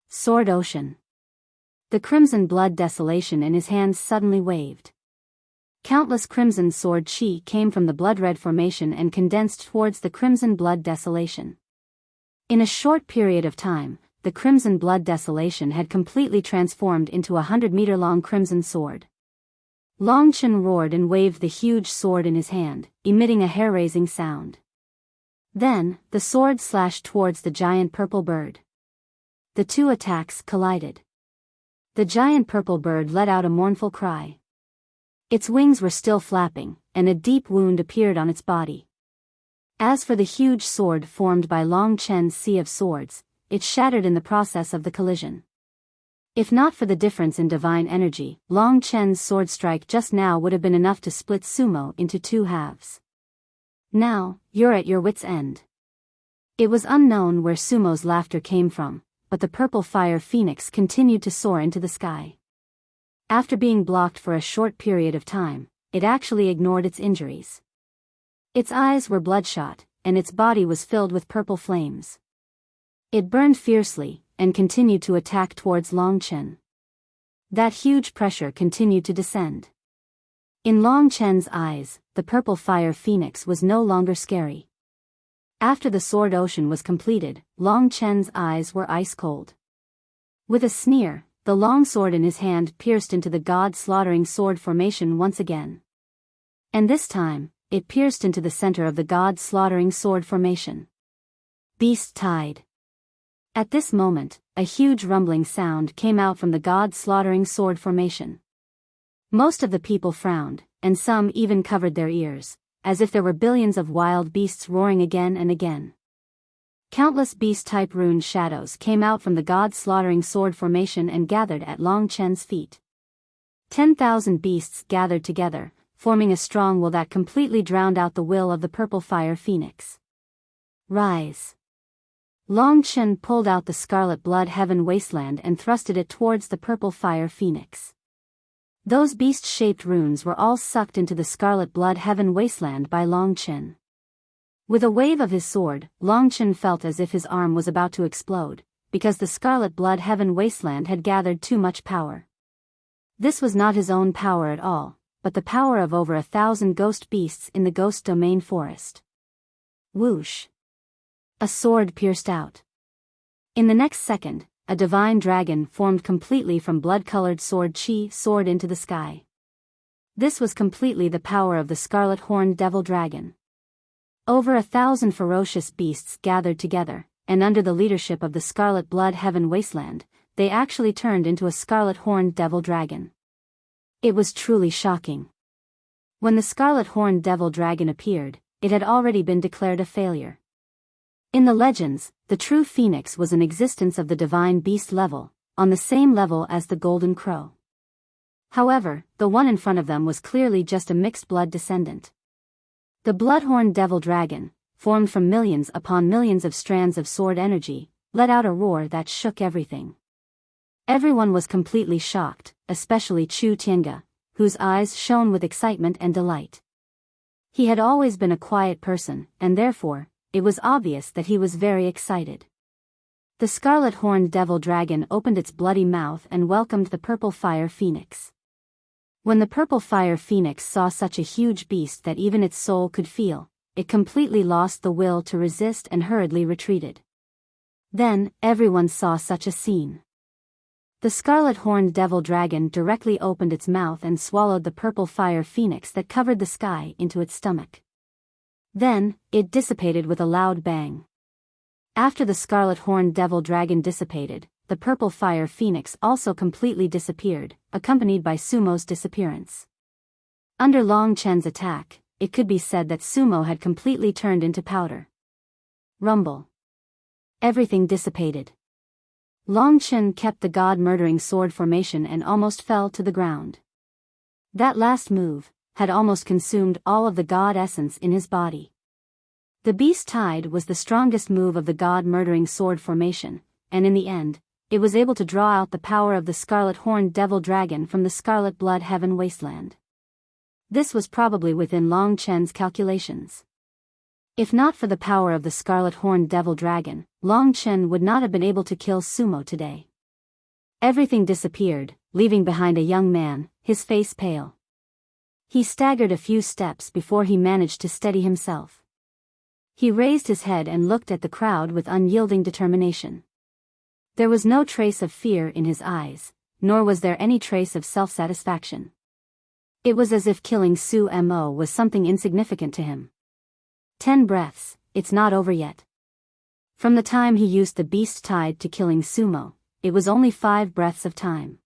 Sword ocean. The crimson blood desolation in his hands suddenly waved. Countless crimson sword chi came from the blood-red formation and condensed towards the crimson blood desolation. In a short period of time, the crimson blood desolation had completely transformed into a 100-meter-long crimson sword. Long Chen roared and waved the huge sword in his hand, emitting a hair-raising sound. Then, the sword slashed towards the giant purple bird. The two attacks collided. The giant purple bird let out a mournful cry. Its wings were still flapping, and a deep wound appeared on its body. As for the huge sword formed by Long Chen's Sea of Swords, it shattered in the process of the collision. If not for the difference in divine energy, Long Chen's sword strike just now would have been enough to split Sumo into two halves. Now, you're at your wit's end. It was unknown where Sumo's laughter came from, but the purple fire phoenix continued to soar into the sky. After being blocked for a short period of time, it actually ignored its injuries. Its eyes were bloodshot, and its body was filled with purple flames. It burned fiercely, and continued to attack towards Long Chen. That huge pressure continued to descend. In Long Chen's eyes, the purple fire phoenix was no longer scary. After the sword ocean was completed, Long Chen's eyes were ice cold. With a sneer, the long sword in his hand pierced into the god-slaughtering sword formation once again. And this time, it pierced into the center of the god-slaughtering sword formation. Beast Tide. At this moment, a huge rumbling sound came out from the god-slaughtering sword formation. Most of the people frowned, and some even covered their ears, as if there were billions of wild beasts roaring again and again. Countless beast-type rune shadows came out from the god-slaughtering sword formation and gathered at Long Chen's feet. 10,000 beasts gathered together, forming a strong will that completely drowned out the will of the purple fire phoenix. Rise. Long Chen pulled out the scarlet blood heaven wasteland and thrusted it towards the purple fire phoenix. Those beast-shaped runes were all sucked into the scarlet blood heaven wasteland by Long Chen. With a wave of his sword, Long Chen felt as if his arm was about to explode, because the scarlet blood heaven wasteland had gathered too much power. This was not his own power at all, but the power of over 1,000 ghost beasts in the ghost domain forest. Whoosh! A sword pierced out. In the next second, a divine dragon formed completely from blood-colored sword chi soared into the sky. This was completely the power of the scarlet-horned devil dragon. Over 1,000 ferocious beasts gathered together, and under the leadership of the scarlet blood heaven wasteland, they actually turned into a scarlet-horned devil dragon. It was truly shocking. When the scarlet-horned devil dragon appeared, it had already been declared a failure. In the legends, the true phoenix was an existence of the divine beast level, on the same level as the golden crow. However, the one in front of them was clearly just a mixed-blood descendant. The bloodhorned devil dragon, formed from millions upon millions of strands of sword energy, let out a roar that shook everything. Everyone was completely shocked, especially Chu Tiange, whose eyes shone with excitement and delight. He had always been a quiet person, and therefore, it was obvious that he was very excited. The scarlet-horned devil dragon opened its bloody mouth and welcomed the purple fire phoenix. When the purple fire phoenix saw such a huge beast that even its soul could feel, it completely lost the will to resist and hurriedly retreated. Then, everyone saw such a scene. The scarlet-horned devil dragon directly opened its mouth and swallowed the purple fire phoenix that covered the sky into its stomach. Then, it dissipated with a loud bang. After the scarlet-horned devil dragon dissipated, the purple fire phoenix also completely disappeared, accompanied by Sumo's disappearance. Under Long Chen's attack, it could be said that Sumo had completely turned into powder. Rumble. Everything dissipated. Long Chen kept the god-murdering sword formation and almost fell to the ground. That last move had almost consumed all of the god essence in his body. The beast tide was the strongest move of the god-murdering sword formation, and in the end, it was able to draw out the power of the scarlet-horned devil dragon from the scarlet blood heaven wasteland. This was probably within Long Chen's calculations. If not for the power of the scarlet-horned devil dragon, Long Chen would not have been able to kill Sumo today. Everything disappeared, leaving behind a young man, his face pale. He staggered a few steps before he managed to steady himself. He raised his head and looked at the crowd with unyielding determination. There was no trace of fear in his eyes, nor was there any trace of self-satisfaction. It was as if killing Sumo was something insignificant to him. 10 breaths, it's not over yet. From the time he used the beast tide to killing Sumo, it was only 5 breaths of time.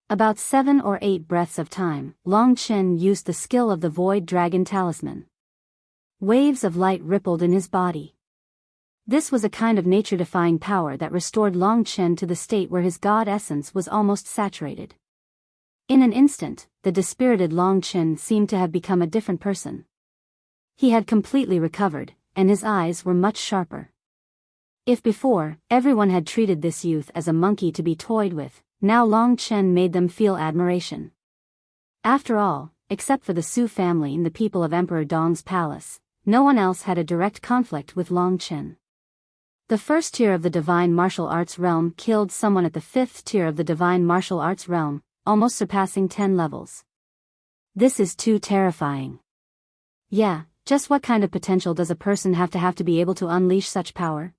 About 7 or 8 breaths of time, Long Chen used the skill of the Void Dragon Talisman. Waves of light rippled in his body. This was a kind of nature-defying power that restored Long Chen to the state where his god essence was almost saturated. In an instant, the dispirited Long Chen seemed to have become a different person. He had completely recovered, and his eyes were much sharper. If before, everyone had treated this youth as a monkey to be toyed with, now Long Chen made them feel admiration. After all, except for the Su family and the people of Emperor Dong's palace, no one else had a direct conflict with Long Chen. The first tier of the divine martial arts realm killed someone at the fifth tier of the divine martial arts realm, almost surpassing 10 levels. This is too terrifying. Yeah, just what kind of potential does a person have to be able to unleash such power?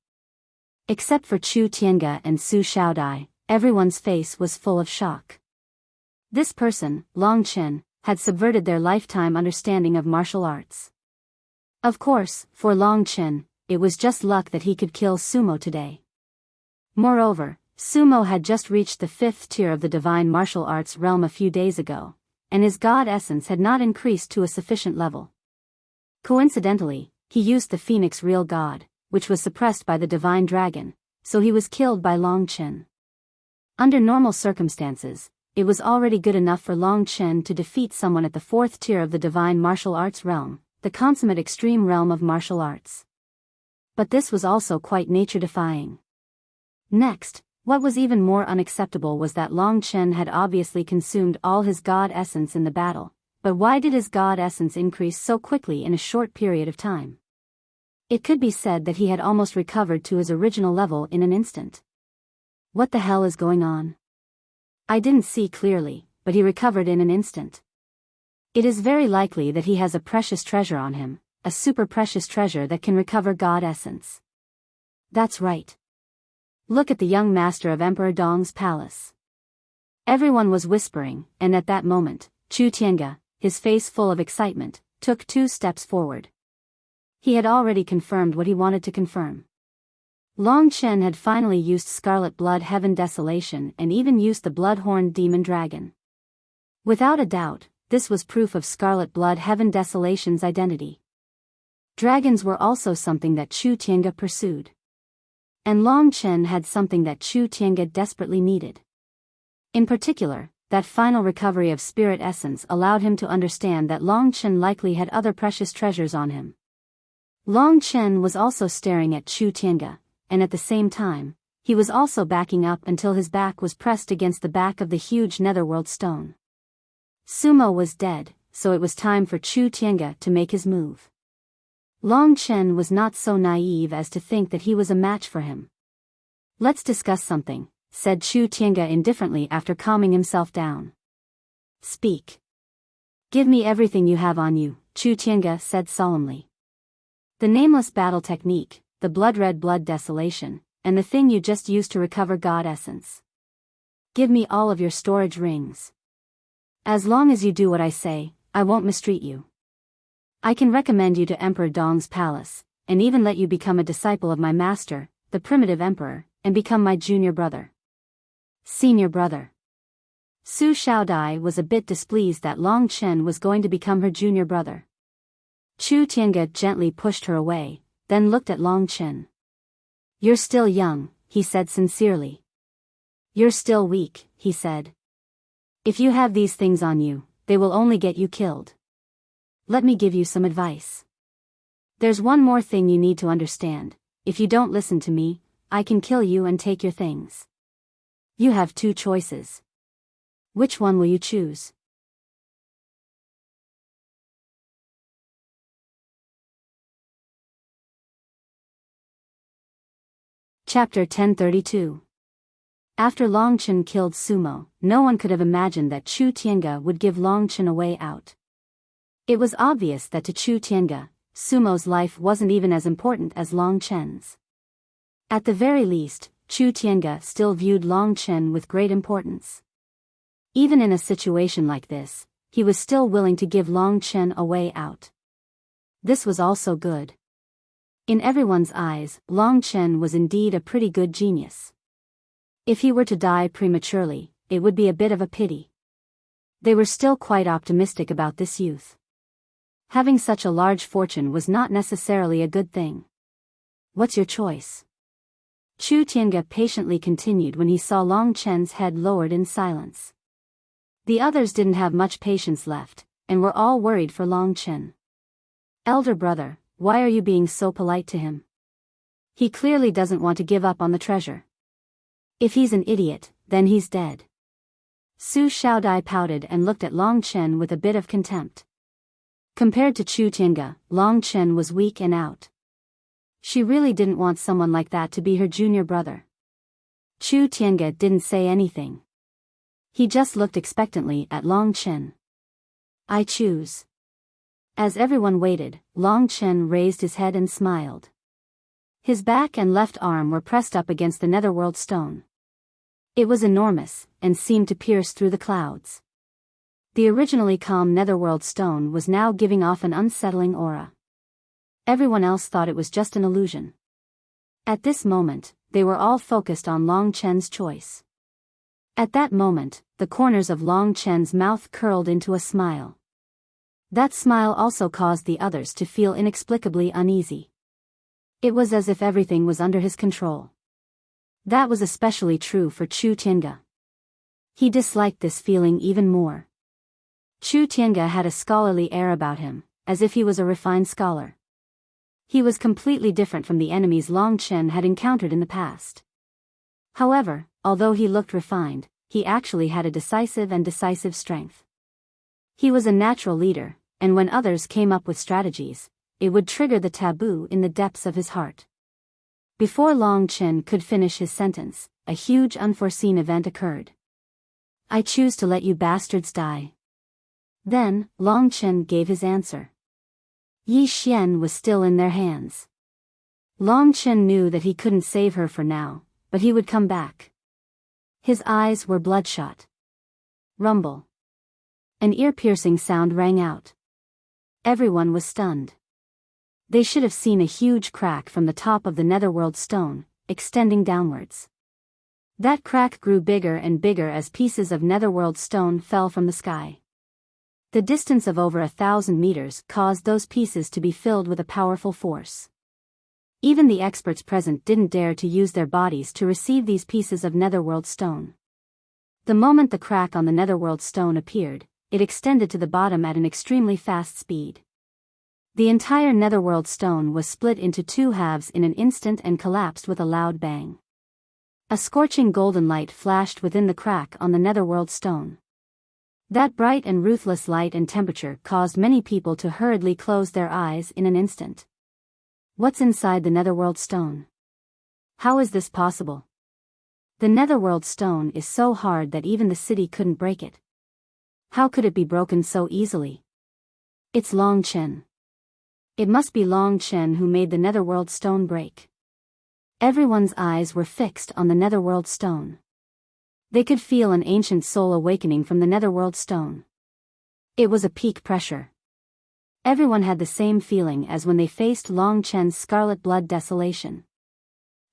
Except for Chu Tiange and Su Xiaodai, everyone's face was full of shock. This person, Long Chen, had subverted their lifetime understanding of martial arts. Of course, for Long Chen, it was just luck that he could kill Sumo today. Moreover, Sumo had just reached the fifth tier of the divine martial arts realm a few days ago, and his god essence had not increased to a sufficient level. Coincidentally, he used the Phoenix real god, which was suppressed by the divine dragon, so he was killed by Long Chen. Under normal circumstances, it was already good enough for Long Chen to defeat someone at the fourth tier of the divine martial arts realm, the consummate extreme realm of martial arts. But this was also quite nature-defying. Next, what was even more unacceptable was that Long Chen had obviously consumed all his god essence in the battle, but why did his god essence increase so quickly in a short period of time? It could be said that he had almost recovered to his original level in an instant. What the hell is going on? I didn't see clearly, but he recovered in an instant. It is very likely that he has a precious treasure on him, a super precious treasure that can recover god essence. That's right. Look at the young master of Emperor Dong's palace. Everyone was whispering, and at that moment, Chu Tiange, his face full of excitement, took 2 steps forward. He had already confirmed what he wanted to confirm. Long Chen had finally used Scarlet Blood Heaven Desolation and even used the Blood-Horned Demon Dragon. Without a doubt, this was proof of Scarlet Blood Heaven Desolation's identity. Dragons were also something that Chu Tiange pursued. And Long Chen had something that Chu Tiange desperately needed. In particular, that final recovery of spirit essence allowed him to understand that Long Chen likely had other precious treasures on him. Long Chen was also staring at Chu Tiange, and at the same time, he was also backing up until his back was pressed against the back of the huge netherworld stone. Sumo was dead, so it was time for Chu Tiange to make his move. Long Chen was not so naive as to think that he was a match for him. Let's discuss something, said Chu Tiange indifferently after calming himself down. Speak. Give me everything you have on you, Chu Tiange said solemnly. The nameless battle technique, the blood-red blood desolation, and the thing you just used to recover god essence. Give me all of your storage rings. As long as you do what I say, I won't mistreat you. I can recommend you to Emperor Dong's palace, and even let you become a disciple of my master, the primitive emperor, and become my junior brother. Senior brother. Su Xiaodai was a bit displeased that Long Chen was going to become her junior brother. Chu Tiange gently pushed her away, then looked at Long Chen. You're still young, he said sincerely. You're still weak, he said. If you have these things on you, they will only get you killed. Let me give you some advice. There's one more thing you need to understand. If you don't listen to me, I can kill you and take your things. You have 2 choices. Which one will you choose? Chapter 1032. After Long Chen killed Sumo, no one could have imagined that Chu Tiange would give Long Chen a way out. It was obvious that to Chu Tiange, Sumo's life wasn't even as important as Long Chen's. At the very least, Chu Tiange still viewed Long Chen with great importance. Even in a situation like this, he was still willing to give Long Chen a way out. This was also good. In everyone's eyes, Long Chen was indeed a pretty good genius. If he were to die prematurely, it would be a bit of a pity. They were still quite optimistic about this youth. Having such a large fortune was not necessarily a good thing. What's your choice? Chu Tiange patiently continued when he saw Long Chen's head lowered in silence. The others didn't have much patience left, and were all worried for Long Chen. Elder brother, why are you being so polite to him? He clearly doesn't want to give up on the treasure. If he's an idiot, then he's dead. Su Xiaodai pouted and looked at Long Chen with a bit of contempt. Compared to Chu Tiange, Long Chen was weak and out. She really didn't want someone like that to be her junior brother. Chu Tiange didn't say anything. He just looked expectantly at Long Chen. I choose. As everyone waited, Long Chen raised his head and smiled. His back and left arm were pressed up against the netherworld stone. It was enormous, and seemed to pierce through the clouds. The originally calm netherworld stone was now giving off an unsettling aura. Everyone else thought it was just an illusion. At this moment, they were all focused on Long Chen's choice. At that moment, the corners of Long Chen's mouth curled into a smile. That smile also caused the others to feel inexplicably uneasy. It was as if everything was under his control. That was especially true for Chu Tiange. He disliked this feeling even more. Chu Tiange had a scholarly air about him, as if he was a refined scholar. He was completely different from the enemies Long Chen had encountered in the past. However, although he looked refined, he actually had a decisive strength. He was a natural leader, and when others came up with strategies, it would trigger the taboo in the depths of his heart. Before Long Chen could finish his sentence, a huge unforeseen event occurred. I choose to let you bastards die. Then, Long Chen gave his answer. Yi Xian was still in their hands. Long Chen knew that he couldn't save her for now, but he would come back. His eyes were bloodshot. Rumble. An ear-piercing sound rang out. Everyone was stunned. They should have seen a huge crack from the top of the netherworld stone, extending downwards. That crack grew bigger and bigger as pieces of netherworld stone fell from the sky. The distance of over 1,000 meters caused those pieces to be filled with a powerful force. Even the experts present didn't dare to use their bodies to receive these pieces of netherworld stone. The moment the crack on the netherworld stone appeared, it extended to the bottom at an extremely fast speed. The entire netherworld stone was split into two halves in an instant and collapsed with a loud bang. A scorching golden light flashed within the crack on the netherworld stone. That bright and ruthless light and temperature caused many people to hurriedly close their eyes in an instant. What's inside the netherworld stone? How is this possible? The netherworld stone is so hard that even the city couldn't break it. How could it be broken so easily? It's Long Chen. It must be Long Chen who made the netherworld stone break. Everyone's eyes were fixed on the netherworld stone. They could feel an ancient soul awakening from the netherworld stone. It was a peak pressure. Everyone had the same feeling as when they faced Long Chen's Scarlet Blood Desolation.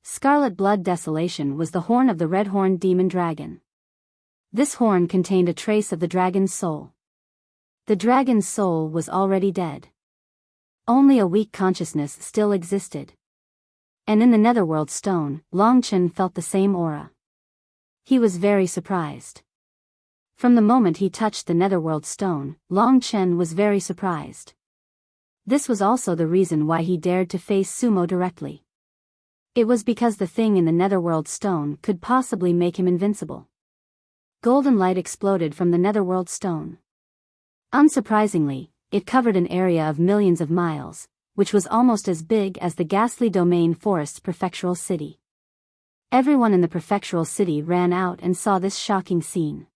Scarlet Blood Desolation was the horn of the red-horned demon dragon. This horn contained a trace of the dragon's soul. The dragon's soul was already dead. Only a weak consciousness still existed. And in the netherworld stone, Long Chen felt the same aura. He was very surprised. From the moment he touched the netherworld stone, Long Chen was very surprised. This was also the reason why he dared to face Sumo directly. It was because the thing in the netherworld stone could possibly make him invincible. Golden light exploded from the netherworld stone. Unsurprisingly, it covered an area of millions of miles, which was almost as big as the ghastly domain forest's prefectural city. Everyone in the prefectural city ran out and saw this shocking scene.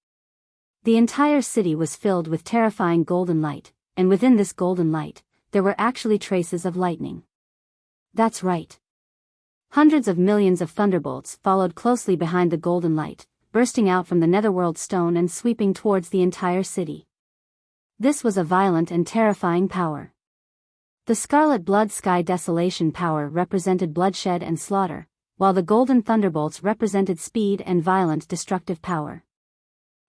The entire city was filled with terrifying golden light, and within this golden light, there were actually traces of lightning. That's right. Hundreds of millions of thunderbolts followed closely behind the golden light, bursting out from the netherworld stone and sweeping towards the entire city. This was a violent and terrifying power. The Scarlet Blood Sky Desolation power represented bloodshed and slaughter, while the golden thunderbolts represented speed and violent destructive power.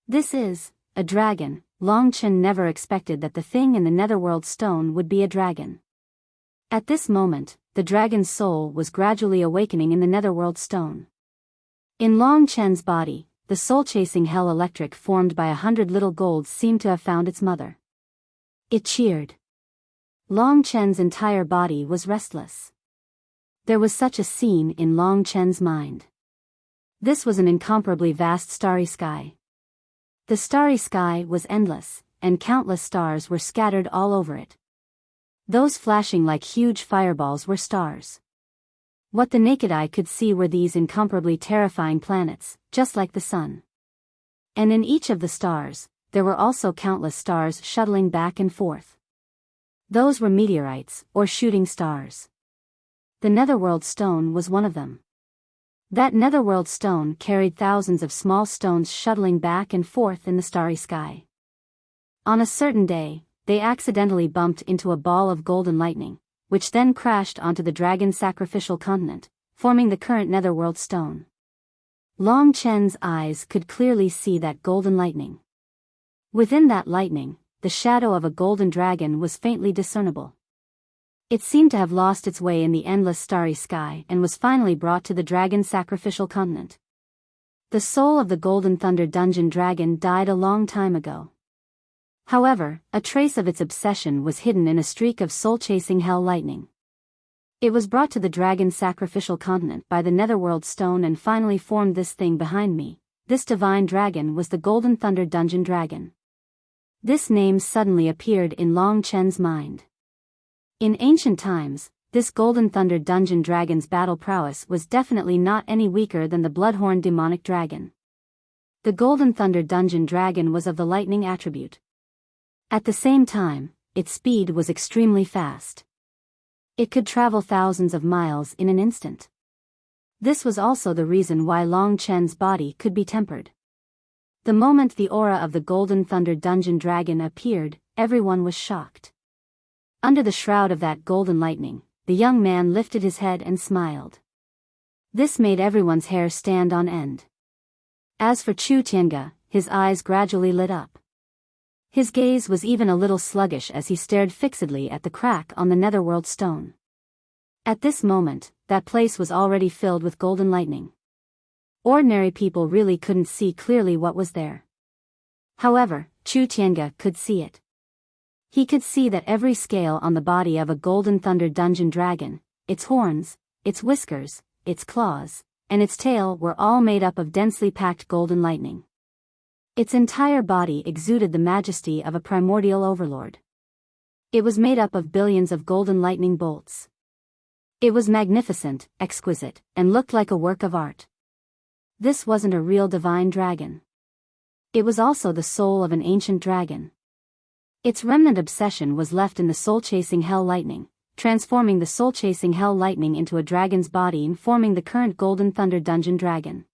This is a dragon. Long Chen never expected that the thing in the netherworld stone would be a dragon. At this moment, the dragon's soul was gradually awakening in the netherworld stone. In Long Chen's body, the soul-chasing hell electric formed by 100 little golds seemed to have found its mother. It cheered. Long Chen's entire body was restless. There was such a scene in Long Chen's mind. This was an incomparably vast starry sky. The starry sky was endless, and countless stars were scattered all over it. Those flashing like huge fireballs were stars. What the naked eye could see were these incomparably terrifying planets, just like the sun. And in each of the stars, there were also countless stars shuttling back and forth. Those were meteorites, or shooting stars. The netherworld stone was one of them. That netherworld stone carried thousands of small stones shuttling back and forth in the starry sky. On a certain day, they accidentally bumped into a ball of golden lightning, which then crashed onto the dragon's sacrificial continent, forming the current netherworld stone. Long Chen's eyes could clearly see that golden lightning. Within that lightning, the shadow of a golden dragon was faintly discernible. It seemed to have lost its way in the endless starry sky and was finally brought to the dragon's sacrificial continent. The soul of the Golden Thunder Dungeon Dragon died a long time ago. However, a trace of its obsession was hidden in a streak of soul-chasing hell lightning. It was brought to the dragon's sacrificial continent by the netherworld stone and finally formed this thing behind me. This divine dragon was the Golden Thunder Dungeon Dragon. This name suddenly appeared in Long Chen's mind. In ancient times, this Golden Thunder Dungeon Dragon's battle prowess was definitely not any weaker than the Bloodhorn demonic dragon. The Golden Thunder Dungeon Dragon was of the lightning attribute. At the same time, its speed was extremely fast. It could travel thousands of miles in an instant. This was also the reason why Long Chen's body could be tempered. The moment the aura of the Golden Thunder Dungeon Dragon appeared, everyone was shocked. Under the shroud of that golden lightning, the young man lifted his head and smiled. This made everyone's hair stand on end. As for Chu Tiange, his eyes gradually lit up. His gaze was even a little sluggish as he stared fixedly at the crack on the netherworld stone. At this moment, that place was already filled with golden lightning. Ordinary people really couldn't see clearly what was there. However, Chu Tiange could see it. He could see that every scale on the body of a Golden Thunder Dungeon Dragon, its horns, its whiskers, its claws, and its tail were all made up of densely packed golden lightning. Its entire body exuded the majesty of a primordial overlord. It was made up of billions of golden lightning bolts. It was magnificent, exquisite, and looked like a work of art. This wasn't a real divine dragon. It was also the soul of an ancient dragon. Its remnant obsession was left in the soul-chasing hell lightning, transforming the soul-chasing hell lightning into a dragon's body and forming the current Golden Thunder Dungeon Dragon.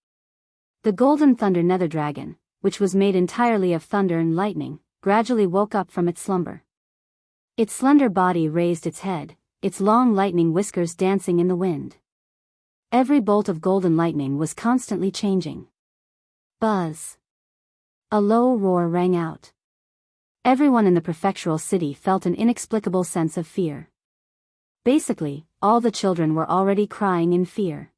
The Golden Thunder Nether Dragon, which was made entirely of thunder and lightning, gradually woke up from its slumber. Its slender body raised its head, its long lightning whiskers dancing in the wind. Every bolt of golden lightning was constantly changing. Buzz! A low roar rang out. Everyone in the prefectural city felt an inexplicable sense of fear. Basically, all the children were already crying in fear.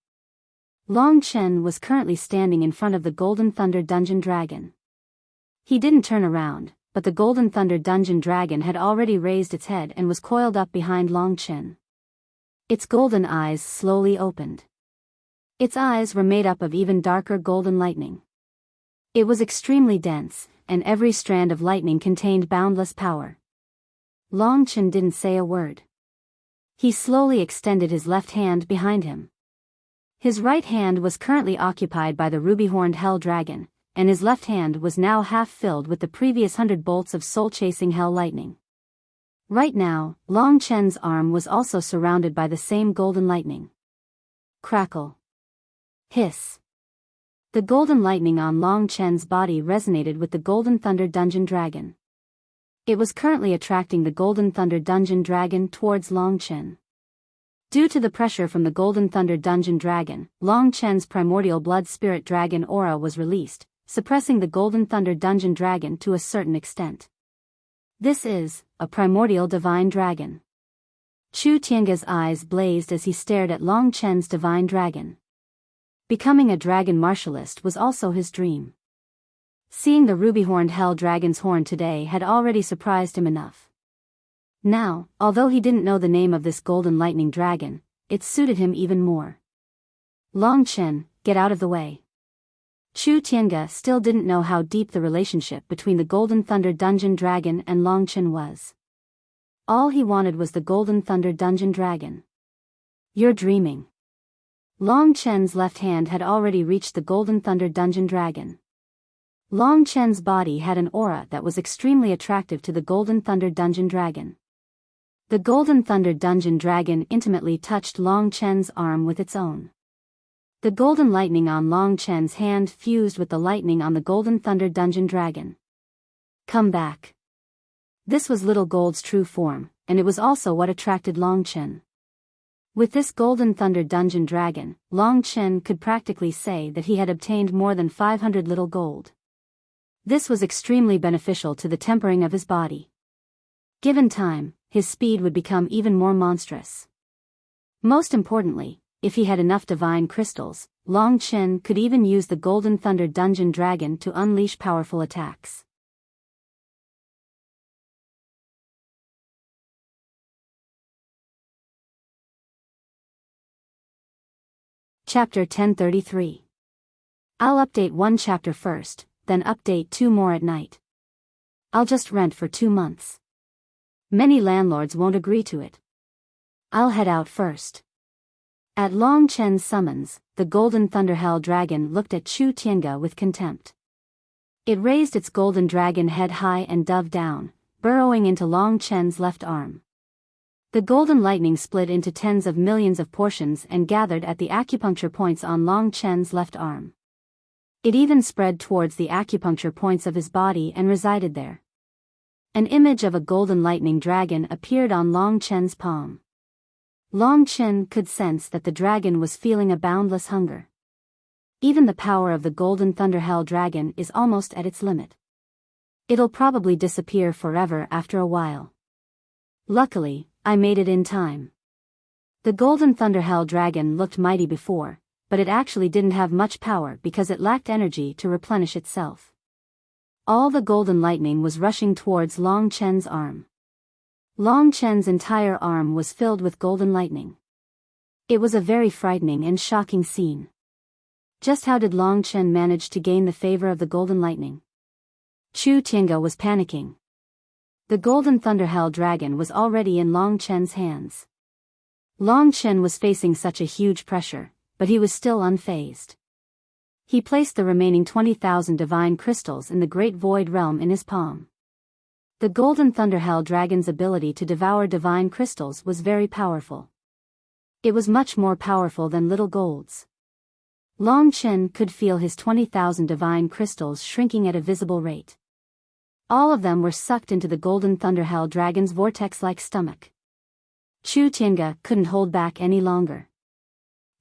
Long Chen was currently standing in front of the Golden Thunder Dungeon Dragon. He didn't turn around, but the Golden Thunder Dungeon Dragon had already raised its head and was coiled up behind Long Chen. Its golden eyes slowly opened. Its eyes were made up of even darker golden lightning. It was extremely dense, and every strand of lightning contained boundless power. Long Chen didn't say a word. He slowly extended his left hand behind him. His right hand was currently occupied by the ruby-horned hell dragon, and his left hand was now half filled with the previous 100 bolts of soul-chasing hell lightning. Right now, Long Chen's arm was also surrounded by the same golden lightning. Crackle. Hiss. The golden lightning on Long Chen's body resonated with the Golden Thunder Dungeon Dragon. It was currently attracting the Golden Thunder Dungeon Dragon towards Long Chen. Due to the pressure from the Golden Thunder Dungeon Dragon, Long Chen's primordial blood spirit dragon aura was released, suppressing the Golden Thunder Dungeon Dragon to a certain extent. This is a primordial divine dragon. Chu Tiange's eyes blazed as he stared at Long Chen's divine dragon. Becoming a dragon martialist was also his dream. Seeing the ruby-horned hell dragon's horn today had already surprised him enough. Now, although he didn't know the name of this golden lightning dragon, it suited him even more. Long Chen, get out of the way. Chu Tiange still didn't know how deep the relationship between the Golden Thunder Dungeon Dragon and Long Chen was. All he wanted was the Golden Thunder Dungeon Dragon. You're dreaming. Long Chen's left hand had already reached the Golden Thunder Dungeon Dragon. Long Chen's body had an aura that was extremely attractive to the Golden Thunder Dungeon Dragon. The Golden Thunder Dungeon Dragon intimately touched Long Chen's arm with its own. The golden lightning on Long Chen's hand fused with the lightning on the Golden Thunder Dungeon Dragon. Come back. This was Little Gold's true form, and it was also what attracted Long Chen. With this Golden Thunder Dungeon Dragon, Long Chen could practically say that he had obtained more than 500 Little Gold. This was extremely beneficial to the tempering of his body. Given time, his speed would become even more monstrous. Most importantly, if he had enough divine crystals, Long Chen could even use the Golden Thunder Dungeon Dragon to unleash powerful attacks. Chapter 1033. I'll update one chapter first, then update 2 more at night. I'll just rent for 2 months. Many landlords won't agree to it. I'll head out first. At Long Chen's summons, the Golden Thunder Hell Dragon looked at Chu Tiange with contempt. It raised its golden dragon head high and dove down, burrowing into Long Chen's left arm. The golden lightning split into tens of millions of portions and gathered at the acupuncture points on Long Chen's left arm. It even spread towards the acupuncture points of his body and resided there. An image of a golden lightning dragon appeared on Long Chen's palm. Long Chen could sense that the dragon was feeling a boundless hunger. Even the power of the Golden Thunder Hell Dragon is almost at its limit. It'll probably disappear forever after a while. Luckily, I made it in time. The Golden Thunder Hell Dragon looked mighty before, but it actually didn't have much power because it lacked energy to replenish itself. All the golden lightning was rushing towards Long Chen's arm. Long Chen's entire arm was filled with golden lightning. It was a very frightening and shocking scene. Just how did Long Chen manage to gain the favor of the golden lightning? Chu Tiange was panicking. The Golden Thunder Hell Dragon was already in Long Chen's hands. Long Chen was facing such a huge pressure, but he was still unfazed. He placed the remaining 20,000 divine crystals in the Great Void Realm in his palm. The Golden Thunder Hell Dragon's ability to devour divine crystals was very powerful. It was much more powerful than Little Gold's. Long Chen could feel his 20,000 divine crystals shrinking at a visible rate. All of them were sucked into the Golden Thunder Hell Dragon's vortex-like stomach. Chu Tiange couldn't hold back any longer.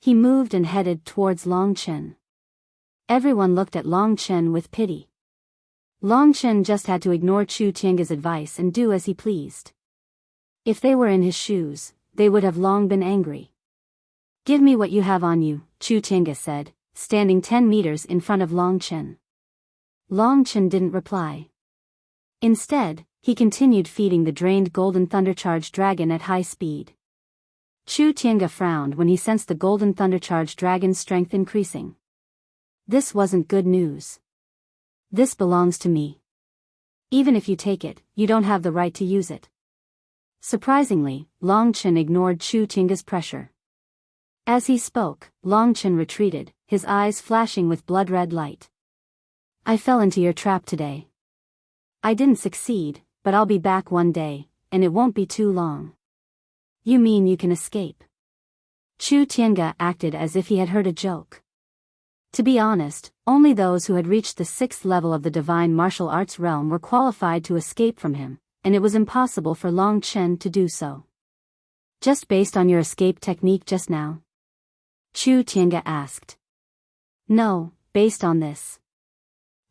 He moved and headed towards Long Chen. Everyone looked at Long Chen with pity. Long Chen just had to ignore Chu Tiange's advice and do as he pleased. If they were in his shoes, they would have long been angry. Give me what you have on you, Chu Tiange said, standing 10 meters in front of Long Chen. Long Chen didn't reply. Instead, he continued feeding the drained Golden Thundercharged Dragon at high speed. Chu Tiange frowned when he sensed the Golden Thundercharged Dragon's strength increasing. This wasn't good news. This belongs to me. Even if you take it, you don't have the right to use it. Surprisingly, Long Chen ignored Chu Tiange's pressure. As he spoke, Long Chen retreated, his eyes flashing with blood-red light. I fell into your trap today. I didn't succeed, but I'll be back one day, and it won't be too long. You mean you can escape? Chu Tiange acted as if he had heard a joke. To be honest, only those who had reached the 6th level of the divine martial arts realm were qualified to escape from him, and it was impossible for Long Chen to do so. Just based on your escape technique just now? Chu Tiange asked. No, based on this.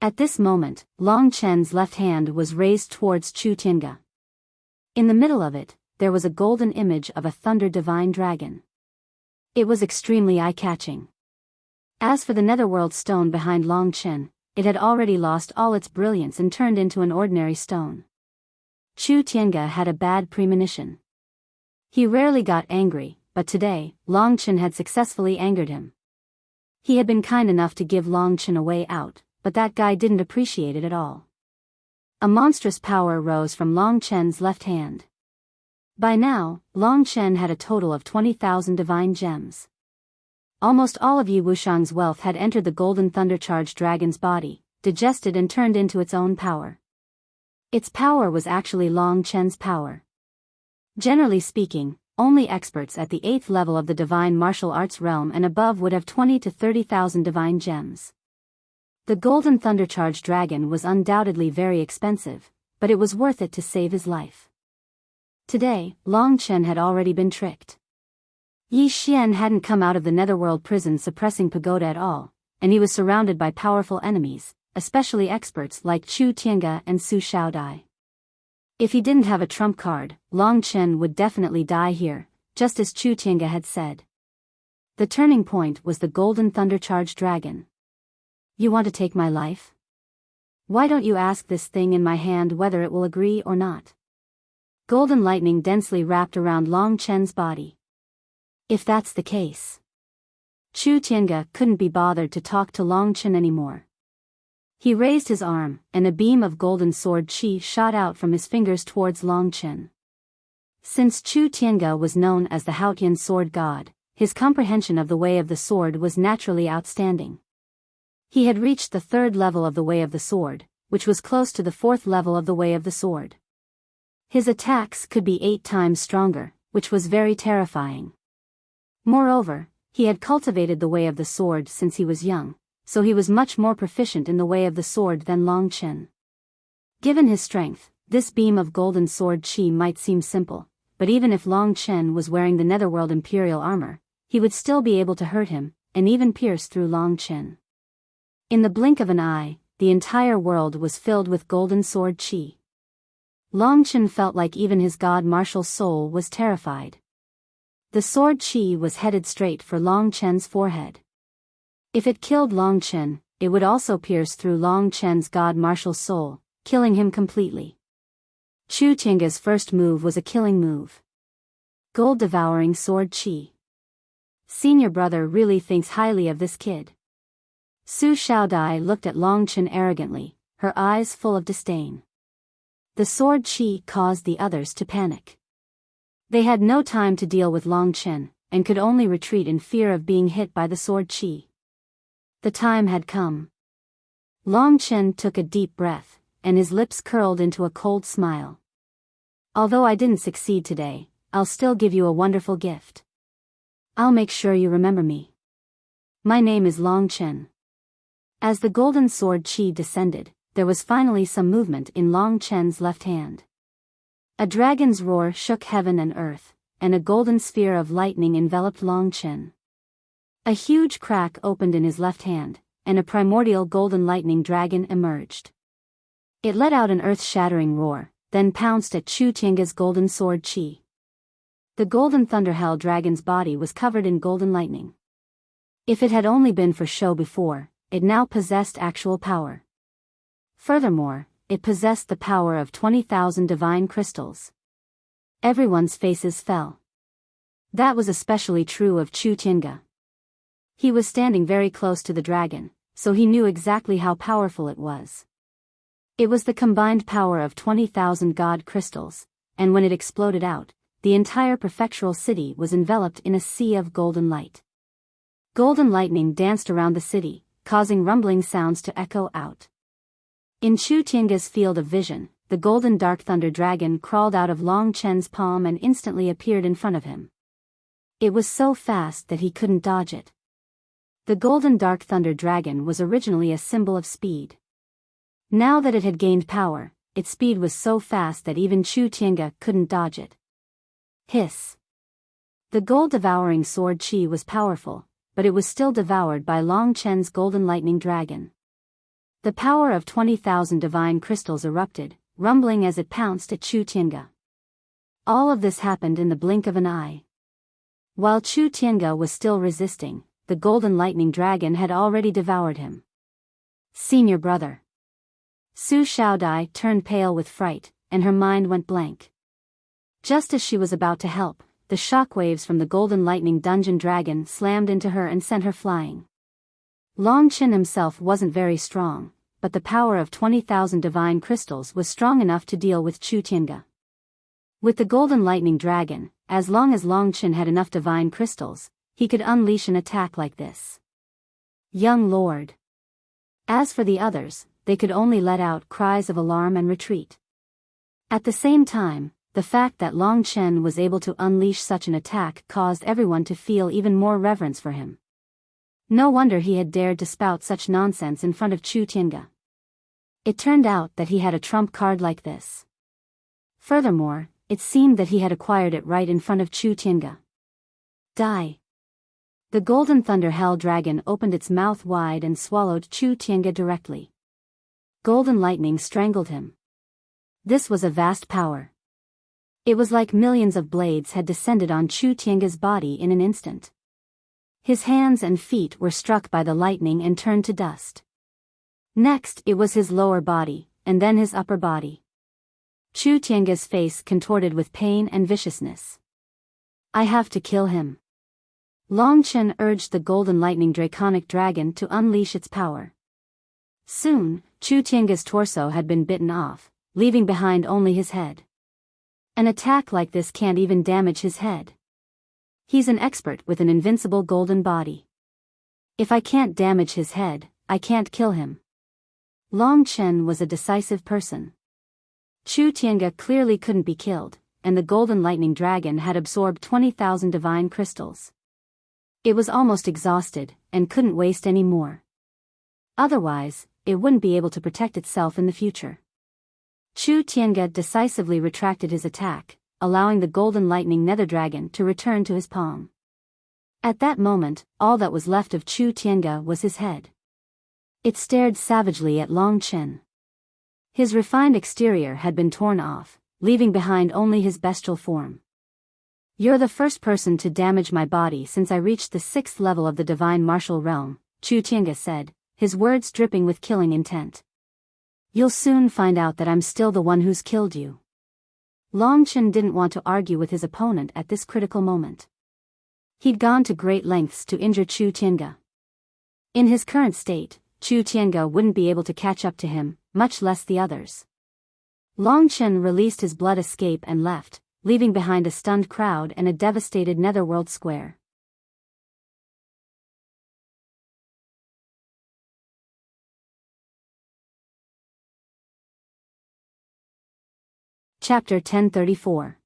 At this moment, Long Chen's left hand was raised towards Chu Tiange. In the middle of it, there was a golden image of a thunder divine dragon. It was extremely eye-catching. As for the netherworld stone behind Long Chen, it had already lost all its brilliance and turned into an ordinary stone. Chu Tiange had a bad premonition. He rarely got angry, but today, Long Chen had successfully angered him. He had been kind enough to give Long Chen a way out, but that guy didn't appreciate it at all. A monstrous power rose from Long Chen's left hand. By now, Long Chen had a total of 20,000 divine gems. Almost all of Yi Wuxiang's wealth had entered the golden thunder-charged dragon's body, digested and turned into its own power. Its power was actually Long Chen's power. Generally speaking, only experts at the 8th level of the divine martial arts realm and above would have 20 to 30,000 divine gems. The golden thunder-charged dragon was undoubtedly very expensive, but it was worth it to save his life. Today, Long Chen had already been tricked. Yi Xian hadn't come out of the netherworld prison suppressing pagoda at all, and he was surrounded by powerful enemies, especially experts like Chu Tiange and Su Shaodai. If he didn't have a trump card, Long Chen would definitely die here, just as Chu Tiange had said. The turning point was the golden thunder-charged dragon. You want to take my life? Why don't you ask this thing in my hand whether it will agree or not? Golden lightning densely wrapped around Long Chen's body. If that's the case. Chu Tiange couldn't be bothered to talk to Long Chen anymore. He raised his arm, and a beam of golden sword qi shot out from his fingers towards Long Chen. Since Chu Tiange was known as the Haotian sword god, his comprehension of the way of the sword was naturally outstanding. He had reached the 3rd level of the way of the sword, which was close to the 4th level of the way of the sword. His attacks could be 8 times stronger, which was very terrifying. Moreover, he had cultivated the way of the sword since he was young, so he was much more proficient in the way of the sword than Long Chen. Given his strength, this beam of golden sword qi might seem simple, but even if Long Chen was wearing the netherworld imperial armor, he would still be able to hurt him, and even pierce through Long Chen. In the blink of an eye, the entire world was filled with golden sword qi. Long Chen felt like even his god martial soul was terrified. The sword qi was headed straight for Long Chen's forehead. If it killed Long Chen, it would also pierce through Long Chen's god martial soul, killing him completely. Chu Tiange's first move was a killing move. Gold-devouring sword qi. Senior brother really thinks highly of this kid. Su Shaodai looked at Long Chen arrogantly, her eyes full of disdain. The sword qi caused the others to panic. They had no time to deal with Long Chen, and could only retreat in fear of being hit by the sword qi. The time had come. Long Chen took a deep breath, and his lips curled into a cold smile. Although I didn't succeed today, I'll still give you a wonderful gift. I'll make sure you remember me. My name is Long Chen. As the golden sword qi descended, there was finally some movement in Long Chen's left hand. A dragon's roar shook heaven and earth, and a golden sphere of lightning enveloped Long Chen. A huge crack opened in his left hand, and a primordial golden lightning dragon emerged. It let out an earth-shattering roar, then pounced at Chu Tiange's golden sword qi. The golden thunderhell dragon's body was covered in golden lightning. If it had only been for show before, it now possessed actual power. Furthermore, it possessed the power of 20,000 divine crystals. Everyone's faces fell. That was especially true of Chu Tiange. He was standing very close to the dragon, so he knew exactly how powerful it was. It was the combined power of 20,000 god crystals, and when it exploded out, the entire prefectural city was enveloped in a sea of golden light. Golden lightning danced around the city, causing rumbling sounds to echo out. In Chu Tiange's field of vision, the golden dark thunder dragon crawled out of Long Chen's palm and instantly appeared in front of him. It was so fast that he couldn't dodge it. The golden dark thunder dragon was originally a symbol of speed. Now that it had gained power, its speed was so fast that even Chu Tiange couldn't dodge it. Hiss. The gold-devouring sword qi was powerful, but it was still devoured by Long Chen's golden lightning dragon. The power of 20,000 divine crystals erupted, rumbling as it pounced at Chu Tiange. All of this happened in the blink of an eye. While Chu Tiange was still resisting, the golden lightning dragon had already devoured him. Senior brother. Su Xiaodai turned pale with fright, and her mind went blank. Just as she was about to help, the shockwaves from the golden lightning dungeon dragon slammed into her and sent her flying. Long Qin himself wasn't very strong, but the power of 20,000 divine crystals was strong enough to deal with Chu Tiange. With the golden lightning dragon, as long as Long Qin had enough divine crystals, he could unleash an attack like this. Young lord. As for the others, they could only let out cries of alarm and retreat. At the same time, the fact that Long Qin was able to unleash such an attack caused everyone to feel even more reverence for him. No wonder he had dared to spout such nonsense in front of Chu Tiange. It turned out that he had a trump card like this. Furthermore, it seemed that he had acquired it right in front of Chu Tiange. Die. The golden thunder hell dragon opened its mouth wide and swallowed Chu Tiange directly. Golden lightning strangled him. This was a vast power. It was like millions of blades had descended on Chu Tiange's body in an instant. His hands and feet were struck by the lightning and turned to dust. Next it was his lower body, and then his upper body. Chu Tiange's face contorted with pain and viciousness. I have to kill him. Long Qin urged the golden lightning draconic dragon to unleash its power. Soon, Chu Tiange's torso had been bitten off, leaving behind only his head. An attack like this can't even damage his head. He's an expert with an invincible golden body. If I can't damage his head, I can't kill him. Long Qin was a decisive person. Chu Tiange clearly couldn't be killed, and the golden lightning dragon had absorbed 20,000 divine crystals. It was almost exhausted, and couldn't waste any more. Otherwise, it wouldn't be able to protect itself in the future. Chu Tiange decisively retracted his attack, allowing the golden lightning nether dragon to return to his palm. At that moment, all that was left of Chu Tiange was his head. It stared savagely at Long Qin. His refined exterior had been torn off, leaving behind only his bestial form. You're the first person to damage my body since I reached the 6th level of the divine martial realm, Chu Tiange said, his words dripping with killing intent. You'll soon find out that I'm still the one who's killed you. Long Qin didn't want to argue with his opponent at this critical moment. He'd gone to great lengths to injure Chu Tiange. In his current state, Chu Tiange wouldn't be able to catch up to him, much less the others. Long Qin released his blood escape and left, leaving behind a stunned crowd and a devastated netherworld square. Chapter 1034.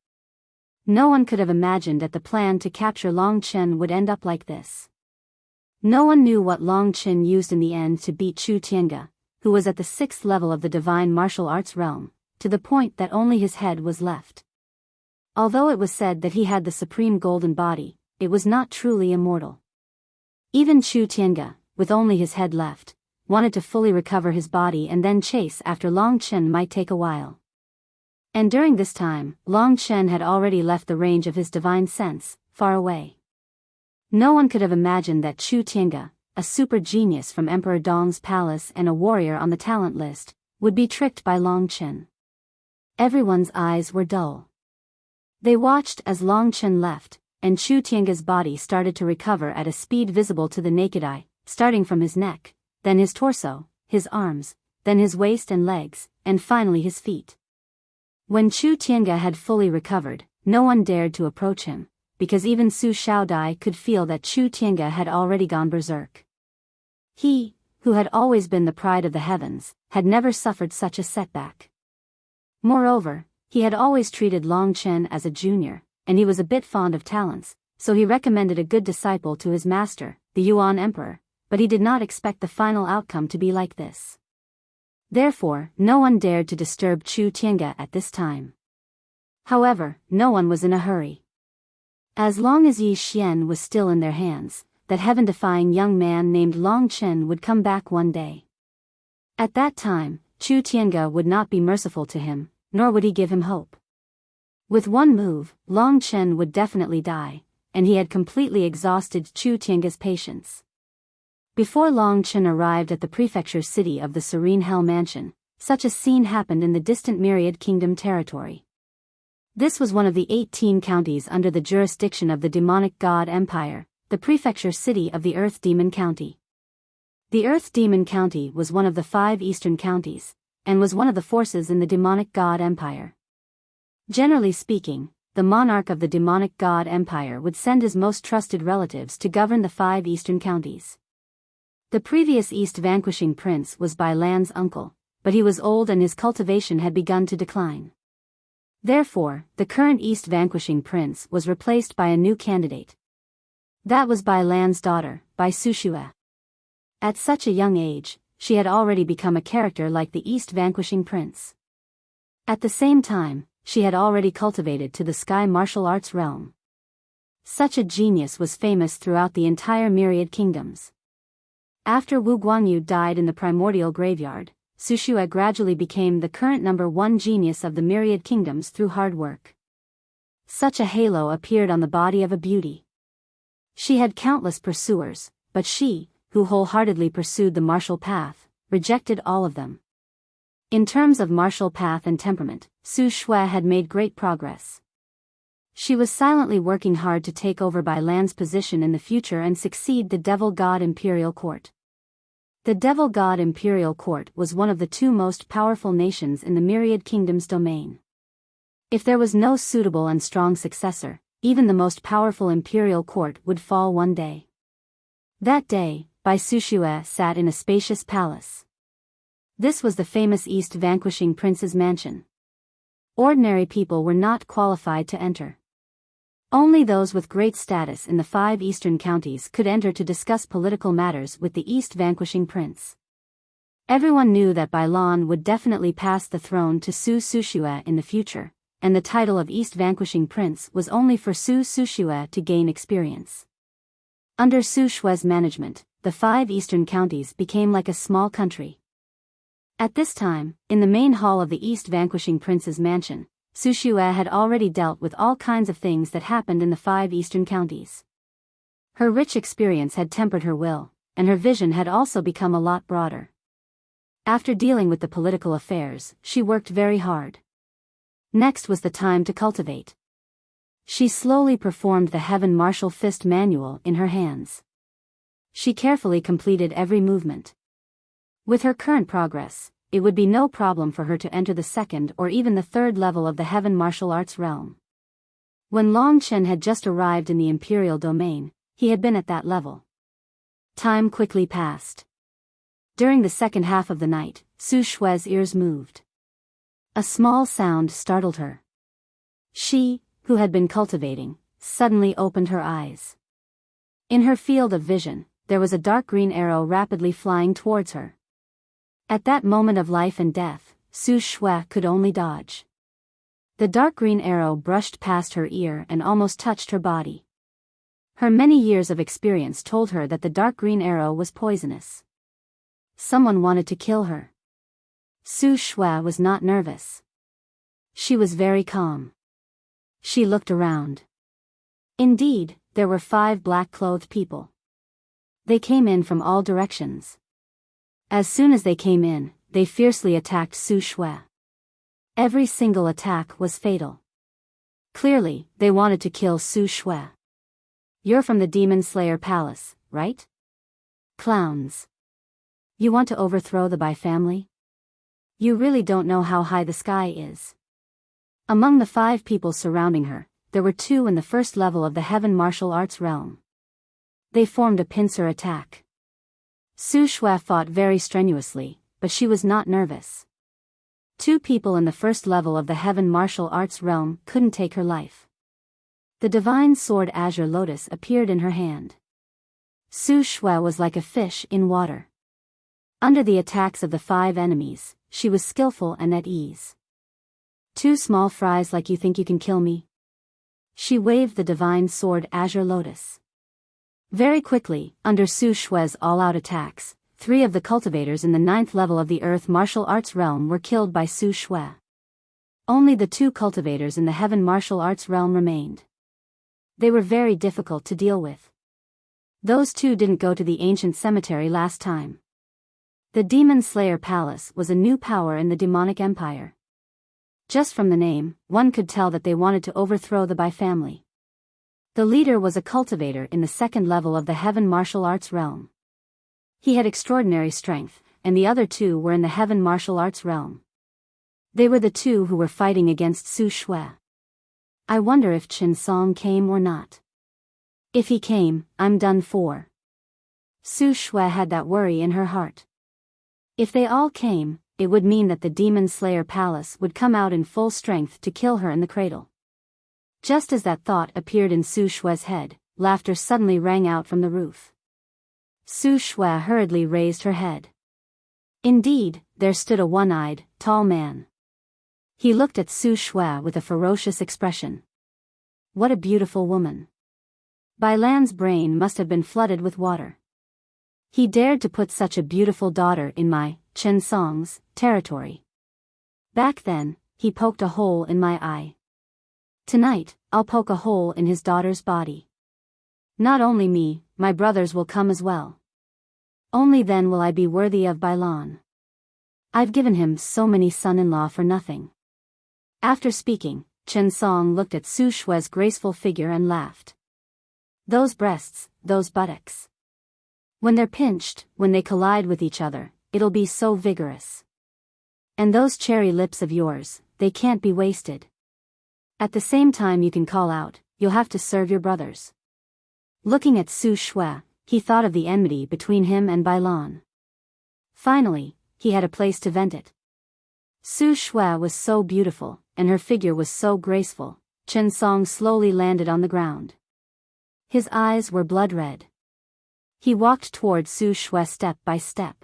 No one could have imagined that the plan to capture Long Qin would end up like this. No one knew what Long Qin used in the end to beat Chu Tiange, who was at the 6th level of the divine martial arts realm, to the point that only his head was left. Although it was said that he had the supreme golden body, it was not truly immortal. Even Chu Tiange, with only his head left, wanted to fully recover his body and then chase after Long Qin might take a while. And during this time, Long Qin had already left the range of his divine sense, far away. No one could have imagined that Chu Tiange, a super genius from Emperor Dong's palace and a warrior on the talent list, would be tricked by Long Qin. Everyone's eyes were dull. They watched as Long Qin left, and Chu Tiange's body started to recover at a speed visible to the naked eye, starting from his neck, then his torso, his arms, then his waist and legs, and finally his feet. When Chu Tiange had fully recovered, no one dared to approach him, because even Su Xiaodai could feel that Chu Tiange had already gone berserk. He, who had always been the pride of the heavens, had never suffered such a setback. Moreover, he had always treated Long Qin as a junior, and he was a bit fond of talents, so he recommended a good disciple to his master, the Yuan Emperor, but he did not expect the final outcome to be like this. Therefore, no one dared to disturb Chu Tiange at this time. However, no one was in a hurry. As long as Yi Xian was still in their hands, that heaven-defying young man named Long Qin would come back one day. At that time, Chu Tiange would not be merciful to him, nor would he give him hope. With one move, Long Chen would definitely die, and he had completely exhausted Chu Tiange's patience. Before Long Chen arrived at the prefecture city of the Serene Hell Mansion, such a scene happened in the distant Myriad Kingdom territory. This was one of the 18 counties under the jurisdiction of the demonic god empire, the prefecture city of the Earth Demon County. The Earth Demon County was one of the 5 eastern counties, and was one of the forces in the demonic god empire. Generally speaking, the monarch of the demonic god empire would send his most trusted relatives to govern the 5 eastern counties. The previous East Vanquishing Prince was Bai Lan's uncle, but he was old and his cultivation had begun to decline. Therefore, the current East Vanquishing Prince was replaced by a new candidate. That was Bai Lan's daughter, Bai Sushue. At such a young age, she had already become a character like the East Vanquishing Prince. At the same time, she had already cultivated to the sky martial arts realm. Such a genius was famous throughout the entire Myriad Kingdoms. After Wu Guanyu died in the primordial graveyard, Sushue gradually became the current #1 genius of the Myriad Kingdoms through hard work. Such a halo appeared on the body of a beauty. She had countless pursuers, but she, who wholeheartedly pursued the martial path, rejected all of them. In terms of martial path and temperament, Su Shui had made great progress. She was silently working hard to take over Bai Lan's position in the future and succeed the Devil God Imperial Court. The Devil God Imperial Court was one of the 2 most powerful nations in the Myriad Kingdom's domain. If there was no suitable and strong successor, even the most powerful Imperial Court would fall one day. That day, Bai Sushue sat in a spacious palace. This was the famous East Vanquishing Prince's mansion. Ordinary people were not qualified to enter. Only those with great status in the 5 eastern counties could enter to discuss political matters with the East Vanquishing Prince. Everyone knew that Bai Lan would definitely pass the throne to Su Sushue in the future, and the title of East Vanquishing Prince was only for Su Sushue to gain experience. Under Su Shue's management, the 5 eastern counties became like a small country. At this time, in the main hall of the East Vanquishing Prince's mansion, Su Shui had already dealt with all kinds of things that happened in the 5 eastern counties. Her rich experience had tempered her will, and her vision had also become a lot broader. After dealing with the political affairs, she worked very hard. Next was the time to cultivate. She slowly performed the Heaven Martial Fist manual in her hands. She carefully completed every movement. With her current progress, it would be no problem for her to enter the 2nd or even the 3rd level of the Heaven Martial Arts realm. When Long Chen had just arrived in the Imperial domain, he had been at that level. Time quickly passed. During the second half of the night, Su Shue's ears moved. A small sound startled her. She, who had been cultivating, suddenly opened her eyes. In her field of vision, there was a dark green arrow rapidly flying towards her. At that moment of life and death, Su Shui could only dodge. The dark green arrow brushed past her ear and almost touched her body. Her many years of experience told her that the dark green arrow was poisonous. Someone wanted to kill her. Su Shui was not nervous. She was very calm. She looked around. Indeed, there were 5 black-clothed people. They came in from all directions. As soon as they came in, they fiercely attacked Su Shui. Every single attack was fatal. Clearly, they wanted to kill Su Shui. You're from the Demon Slayer Palace, right? Clowns. You want to overthrow the Bai family? You really don't know how high the sky is. Among the 5 people surrounding her, there were 2 in the 1st level of the Heaven Martial Arts realm. They formed a pincer attack. Su Shui fought very strenuously, but she was not nervous. 2 people in the 1st level of the Heaven Martial Arts realm couldn't take her life. The divine sword Azure Lotus appeared in her hand. Su Shui was like a fish in water. Under the attacks of the 5 enemies, she was skillful and at ease. 2 small fries like you think you can kill me? She waved the divine sword Azure Lotus. Very quickly, under Su Shui's all-out attacks, 3 of the cultivators in the 9th level of the Earth Martial Arts realm were killed by Su Shui. Only the two cultivators in the heaven martial arts realm remained. They were very difficult to deal with. Those two didn't go to the ancient cemetery last time. The Demon Slayer Palace was a new power in the demonic empire. Just from the name, one could tell that they wanted to overthrow the Bai family. The leader was a cultivator in the second level of the heaven martial arts realm. He had extraordinary strength, and the other two were in the heaven martial arts realm. They were the two who were fighting against Su Shui. I wonder if Chen Song came or not. If he came, I'm done for. Su Shui had that worry in her heart. If they all came, it would mean that the Demon Slayer Palace would come out in full strength to kill her in the cradle. Just as that thought appeared in Su Shui's head, laughter suddenly rang out from the roof. Su Shui hurriedly raised her head. Indeed, there stood a one-eyed, tall man. He looked at Su Shui with a ferocious expression. What a beautiful woman. Bai Lan's brain must have been flooded with water. He dared to put such a beautiful daughter in my, Chen Song's, territory. Back then, he poked a hole in my eye. Tonight, I'll poke a hole in his daughter's body. Not only me, my brothers will come as well. Only then will I be worthy of Bai Lan. I've given him so many son-in-law for nothing. After speaking, Chen Song looked at Su Shui's graceful figure and laughed. Those breasts, those buttocks. When they're pinched, when they collide with each other, it'll be so vigorous. And those cherry lips of yours, they can't be wasted. At the same time you can call out, you'll have to serve your brothers. Looking at Su Shui, he thought of the enmity between him and Bai Lan. Finally, he had a place to vent it. Su Shui was so beautiful, and her figure was so graceful. Chen Song slowly landed on the ground. His eyes were blood-red. He walked toward Su Shui step by step.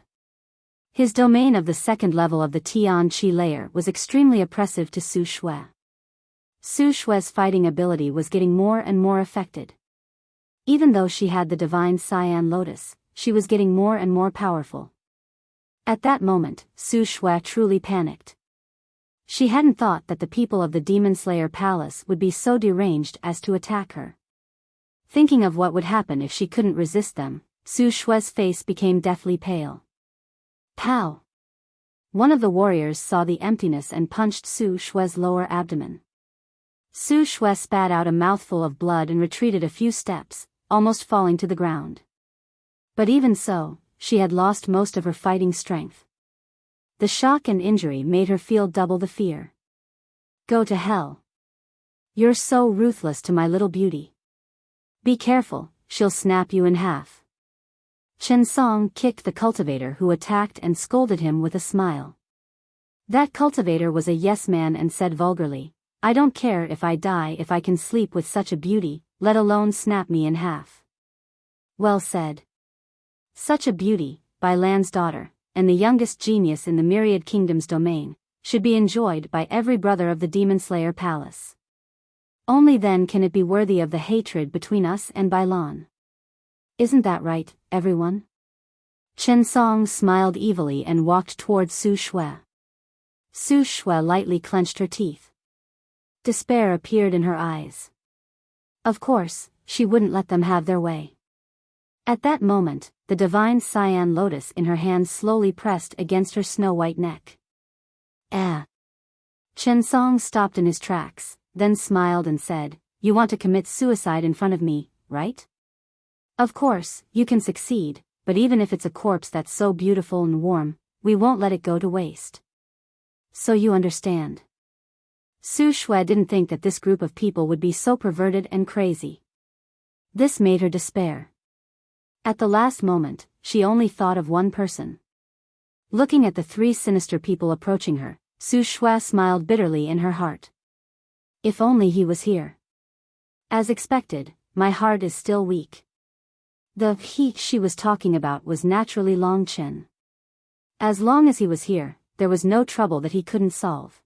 His domain of the second level of the Tian Qi layer was extremely oppressive to Su Shui. Su Shui's fighting ability was getting more and more affected. Even though she had the divine Cyan Lotus, she was getting more and more powerful. At that moment, Su Shui truly panicked. She hadn't thought that the people of the Demon Slayer Palace would be so deranged as to attack her. Thinking of what would happen if she couldn't resist them, Su Shui's face became deathly pale. Pow! One of the warriors saw the emptiness and punched Su Shui's lower abdomen. Su Shui spat out a mouthful of blood and retreated a few steps, almost falling to the ground. But even so, she had lost most of her fighting strength. The shock and injury made her feel double the fear. Go to hell. You're so ruthless to my little beauty. Be careful, she'll snap you in half. Chen Song kicked the cultivator who attacked and scolded him with a smile. That cultivator was a yes-man and said vulgarly, I don't care if I die if I can sleep with such a beauty, let alone snap me in half. Well said. Such a beauty, Bai Lan's daughter, and the youngest genius in the Myriad Kingdom's domain, should be enjoyed by every brother of the Demon Slayer Palace. Only then can it be worthy of the hatred between us and Bai Lan. Isn't that right, everyone? Chen Song smiled evilly and walked towards Su Shui. Su Shui lightly clenched her teeth. Despair appeared in her eyes. Of course, she wouldn't let them have their way. At that moment, the divine Cyan Lotus in her hand slowly pressed against her snow-white neck. Chen Song stopped in his tracks, then smiled and said, You want to commit suicide in front of me, right? Of course, you can succeed, but even if it's a corpse that's so beautiful and warm, we won't let it go to waste. So you understand. Su Shui didn't think that this group of people would be so perverted and crazy. This made her despair. At the last moment, she only thought of one person. Looking at the three sinister people approaching her, Su Shui smiled bitterly in her heart. If only he was here. As expected, my heart is still weak. The he she was talking about was naturally Long Chen. As long as he was here, there was no trouble that he couldn't solve.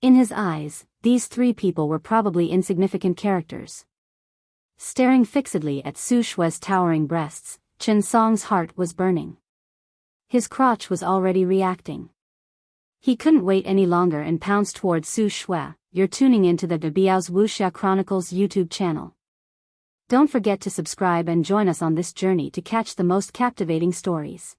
In his eyes, these three people were probably insignificant characters. Staring fixedly at Su Shui's towering breasts, Chen Song's heart was burning. His crotch was already reacting. He couldn't wait any longer and pounced towards Su Shui. You're tuning into the Biyao's Wuxia Chronicles YouTube channel. Don't forget to subscribe and join us on this journey to catch the most captivating stories.